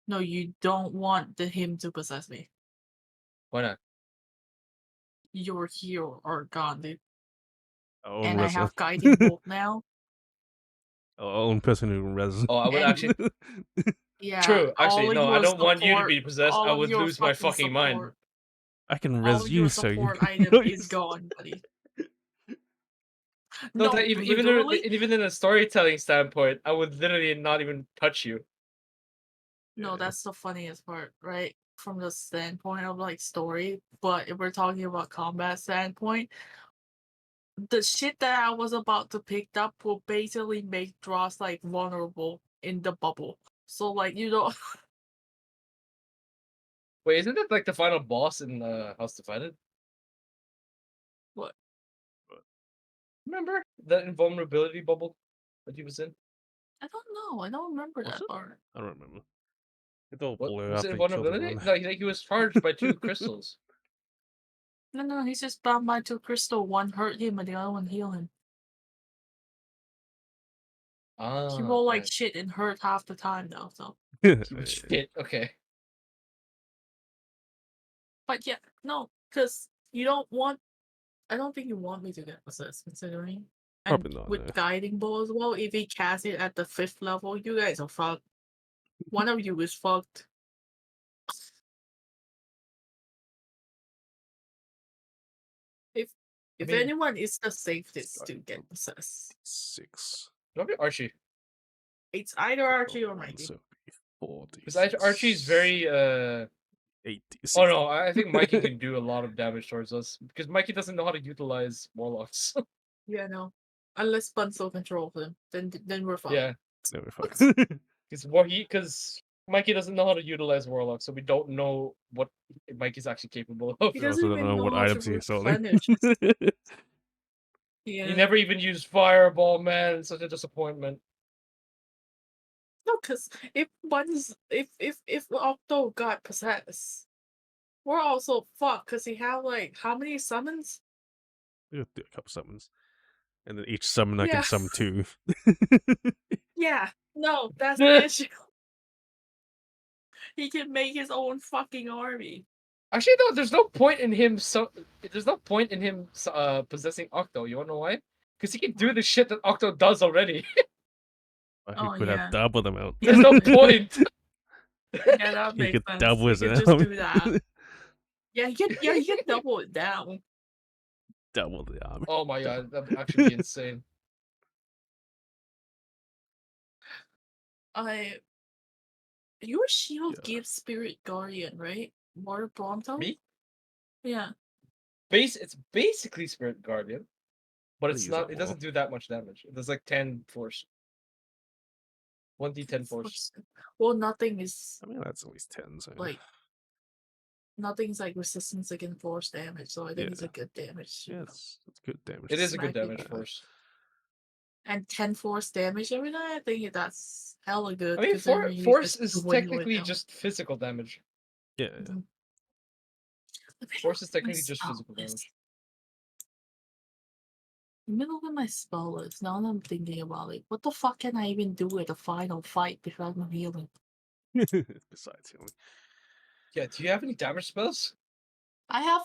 No, you don't want him to possess me. Why not? You're here or gone, dude. Our And own I res- have guiding bolt now. Our own person who res. Oh, I would And- actually. Yeah. True. Actually, all no. I your don't want you to support- be possessed. all I of would your lose my fucking mind. support- I can All res your you, so you. support item is gone, buddy. No, No, literally. even in a storytelling standpoint, I would literally not even touch you. No, Yeah. that's the funniest part, right? From the standpoint of like story, but if we're talking about combat standpoint, the shit that I was about to pick up will basically make Dross like vulnerable in the bubble. So like you know, Wait, isn't that like the final boss in House Divided? What? Remember the invulnerability bubble that he was in? I don't know. I don't remember Was that it? part. I don't remember. It all What blew was after it? he killed Invulnerability? everyone. No, he was charged by 2 crystals. No, he's just bound by 2 crystal. One hurt him and the other one heal him. He rolled like right. shit and hurt half the time though. So, Shit. Okay. but yeah, no, because you don't want. I don't think you want me to get possessed, considering. And Probably not, with no. guiding ball as well, if he casts it at the 5th level, you guys are fucked. One of you is fucked. If If mean- anyone is the safest to get possessed, 6. Probably Archie. it's either Archie or Oh, Mikey. so it'd be 40. Because Archie's very 80. Oh no, I think Mikey can do a lot of damage towards us because Mikey doesn't know how to utilize warlocks. Yeah, no. Unless Bunso controls him, then we're fine. yeah, No, we're fine. because Mikey doesn't know how to utilize warlocks, so we don't know what Mikey's actually capable of. He We also doesn't don't even know know what how to items he's selling. replenish. Yeah. He never even used Fireball, man. It's such a disappointment. No, because if Octo got possessed, we're also fucked because he have like how many summons? We'll do a couple summons. And then each summon I Yeah. can summon 2. Yeah, no, that's the issue. He can make his own fucking army. Actually, no, there's no point in him. There's no point in him possessing Octo. You wanna know why? Because he can do the shit that Octo does already. He Oh, could yeah. have double the amount. There's no point. Yeah, that He makes could sense. double He his could just army. do that. Yeah, he can double it down. Double the army. Oh my god, that would actually be insane. Your shield Yeah. gives Spirit Guardian, right? More Bronto? Me? Yeah. It's basically Spirit Guardian, but I it's use not. that It more. doesn't do that much damage. It does like 10 force. 1d10 force. Well, nothing is I mean, that's at least 10, so. like nothing's like resistance against force damage, so I think it's a Yeah. good damage. Yeah, it's good damage. It is a good Smack it damage down. force. And 10 force damage every night, I think that's hella good. I mean, considering you force just is win technically with just physical damage. Yeah, them. Let me Force look is at my technically just spell physical list. damage. Let me look at my spell list. Now that I'm thinking about it, what the fuck can I even do at the final fight before I'm healing? Besides healing. Yeah, do you have any damage spells? I have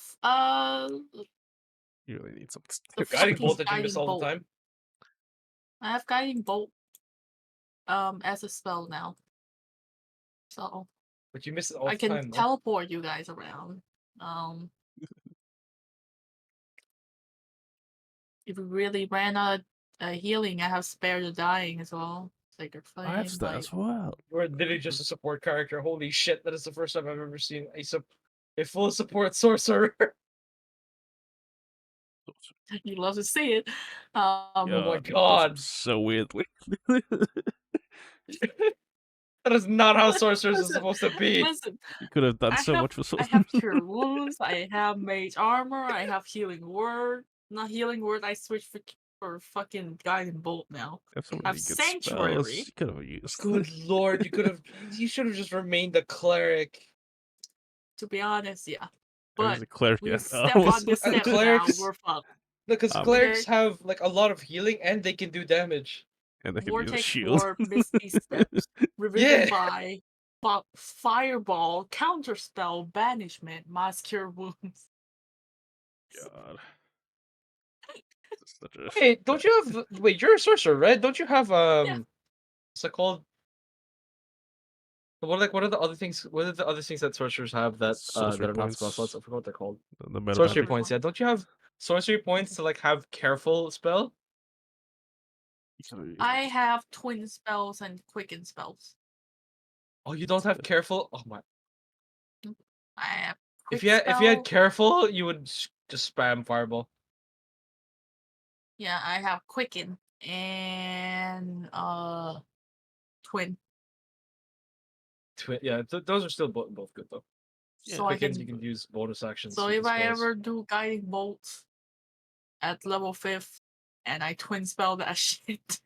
You really need something. The Guiding fucking bolt that you miss guiding all bolt. the time. I have guiding bolt as a spell now. So But you miss it all I the can time, though. teleport you guys around. If we really ran out of healing, I have spare the dying as well. Sacred Flame. I have that like- as well. You're literally just a support character. Holy shit, that is the first time I've ever seen a full support sorcerer. You love to see it. Oh my it does god. So weirdly. That is not how Listen, sorcerers are listen, supposed to be. Listen, You could have done I so have- much for I sorcerers. have Cure Wounds, I have Mage Armor, I have Healing Word. Not Healing Word, I switched for fucking Guiding Bolt now. Have so I many have good Sanctuary. spells you could have used. Good lord, you should have just remained a cleric. To be honest, yeah. I was But a cleric. we Yes. step Oh, on this And step now, clerics- we're fucked. Because Um, clerics have like a lot of healing and they can do damage. and they can use a Vortex shield. Orb, Misty Steps, Revision by Fireball, Counterspell, Banishment, Mass Cure Wounds. God. This is such a Hey, don't you have? Wait, you're a sorcerer, right? Don't you have what's it called? What are the other things? What are the other things that sorcerers have that Sorcery that are not points. spell slots? I forgot what they're called. the meta Sorcery magic. points. Yeah, don't you have sorcery points to like have careful spell? You could've used I it. have Twin Spells and Quicken Spells. Oh, you don't have careful. Oh my! I have If Quick you had Spell. careful, you would just spam fireball. Yeah, I have Quicken and Twin. Yeah, those are still both good though. So I Quickens, can. you can use bonus actions. So with if the I spells. ever do Guiding Bolt at level 5th and I Twin Spell that shit,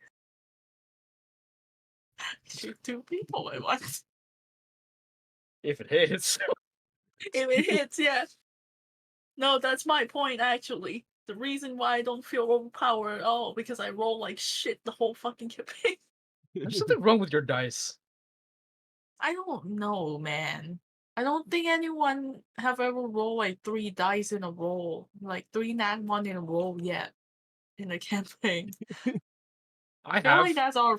shoot 2 people at once. If it hits. If it hits, yes. No, that's my point actually. The reason why I don't feel overpowered at all because I roll like shit the whole fucking campaign. There's something wrong with your dice. I don't know, man. I don't think anyone have ever rolled like 3 dice in a row, like 3 nat 1 in a row yet in a campaign. I feel like have. that's our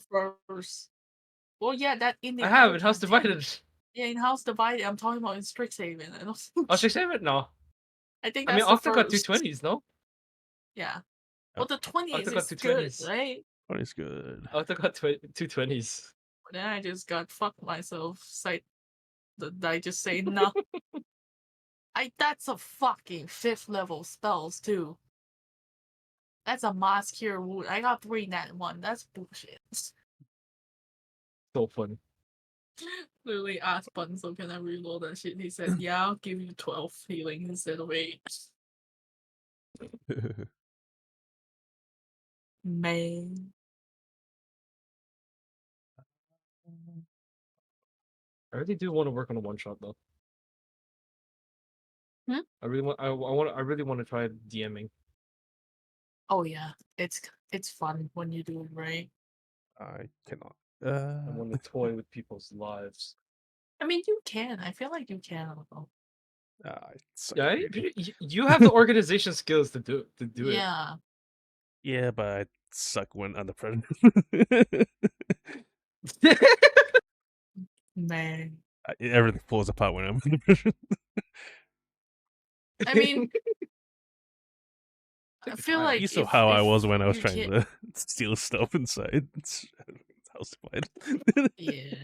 first. Well, yeah, that in the I have. other It House campaign. Divided. Yeah, in House Divided. I'm talking about in Strixhaven. I don't think. Oh, 6 7? No. I think I mean, that's the Octa got first. 220s, no? Yeah. Well, the 20s Octo got is two good, 20s. right? What is good? Octo got 220s. But then I just got fucked myself. I just say no. That's a fucking 5th level spells too. That's a mass cure wound. I got 3 nat 1. That's bullshit. So funny. Literally asked Button, so can I reload that shit? He said, yeah, I'll give you 12 healing instead of 8. Man. I really do want to work on a one shot though. Hmm? I really want. I really want to try DMing. Oh yeah. It's fun when you do it right. I cannot. I want to toy with people's lives. I mean, you can. I feel like you can. Although. I suck Yeah, at reading. you have the organization skills to do it. Yeah. Yeah, but I suck when under pressure. Man. Everything falls apart when I'm under pressure. I mean, I feel like You saw if how I was when I was you trying can't. to steal stuff inside. It's house divided. Yeah.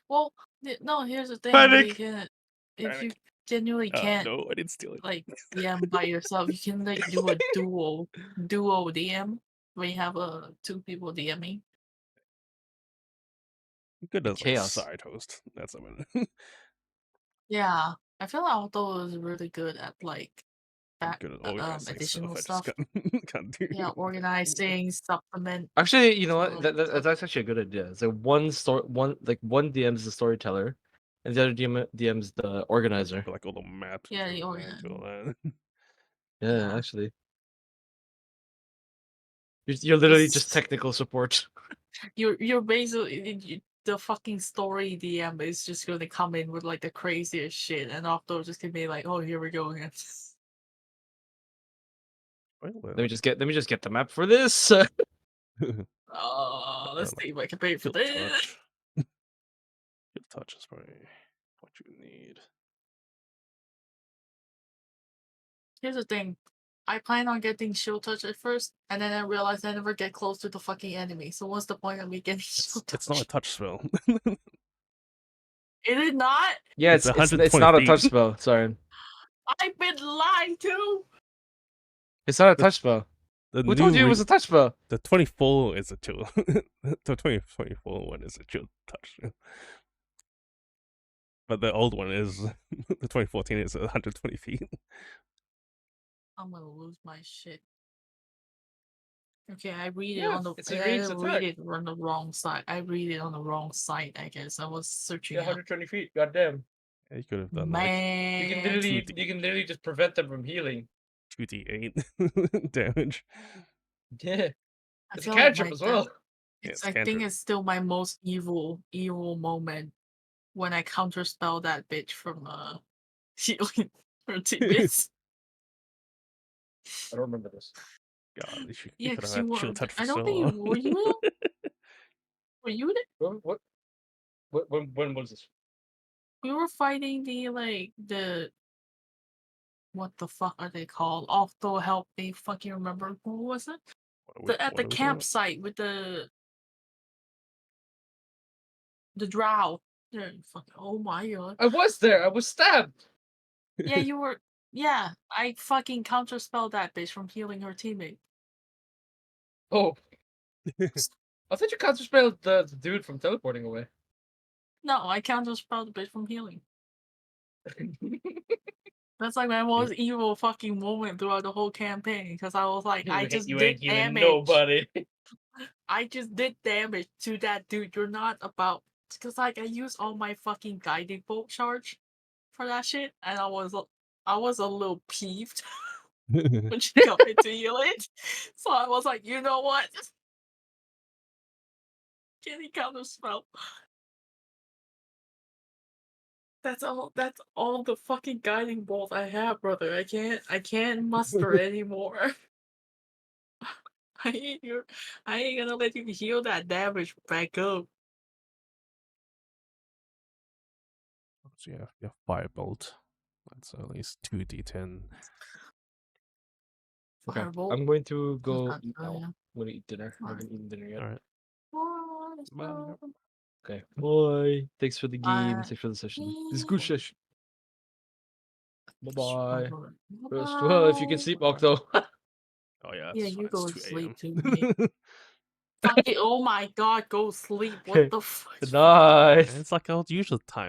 Well, no. Here's the thing: Panic. if you genuinely can't No, I didn't steal it. like DM by yourself, you can like do a duo DM where you have 2 people DMing. Good as like Chaos. side host. That's about it. Yeah, I feel like Auto is really good at like I'm that good at organizing additional stuff. I stuff. just can't do. Yeah, organizing, supplement. Actually, you know what? So, That's actually a good idea. So one DM is the storyteller, and the other DM's the organizer. Like all the maps. Yeah, and the shit, organizer. do all that. Yeah, Yeah. actually, you're literally just It's- technical support. You're basically the fucking story DM is just gonna come in with like the craziest shit, and Auto just gonna be like, "Oh, here we go again." Well, Let me just get the map for this. Let's like, see if I can pay for Field this. touch. Field touch is probably what you need. Here's the thing. I plan on getting shield touch at first, and then I realized I never get close to the fucking enemy. So what's the point of me getting shield touch? It's not a touch spell. Is it not? Yeah, It's it's 120 not a feet. touch spell. Sorry, I've been lied to. it's not a The- touch spell. The Who told you it was a touch spell? the 24 is a chill. The 2024 one is a chill touch. But the old one is the 2014 is 120 feet. I'm gonna lose my shit. Okay, I read it Yeah, on the. it's a I ranged didn't read attack. it on the wrong side. I read it on the wrong site. I guess I was searching Yeah, out. 120 feet. Goddamn. Yeah, you could have done You can Man, literally 2D. you can literally just prevent them from healing. 2d8 damage. Yeah, I it's a feel like cantrip my as well. It's. It's I think cantrip. it's still my most evil moment when I counterspell that bitch from healing her teammates. I don't remember this. God, you Yeah, could have because had you were. shield touch for I don't so think you long. were. You in it? Were you in it? When was this? We were fighting the what the fuck are they called? Octo help me fucking remember who was it? At What the are we talking about? campsite with the drow. Yeah, fucking, oh my god. I was there. I was stabbed. Yeah, you were. Yeah, I fucking counterspelled that bitch from healing her teammate. Oh, I thought you counterspelled the dude from teleporting away. No, I counterspelled the bitch from healing. That's like my most evil fucking moment throughout the whole campaign because I was like, I just You did ain't healing damage. nobody. I just did damage to that dude. You're not about because like I used all my fucking guiding bolt charge for that shit, and I was a little peeved when she got me to heal it. So I was like, you know what? Can he counter spell? That's all. That's all the fucking guiding bolt I have, brother. I can't muster anymore. I ain't gonna let you heal that damage back up. So yeah, Firebolt. That's at least 2d10. Okay, Firebolt. I'm going to go not eat now. brilliant. I'm gonna eat dinner. I Alright. haven't eaten dinner yet. All right. Bye. Bye. Okay, bye. Thanks for the game. Bye. Thanks for the session. This is good session. Bye bye. Bye. Well, if you can sleep, Octo. Oh yeah. Yeah, It's you fine. go It's to 2 sleep too, a.m. mate. Fuck it. Oh my god, go sleep. Okay. What the fuck? Good night. It's like our usual time.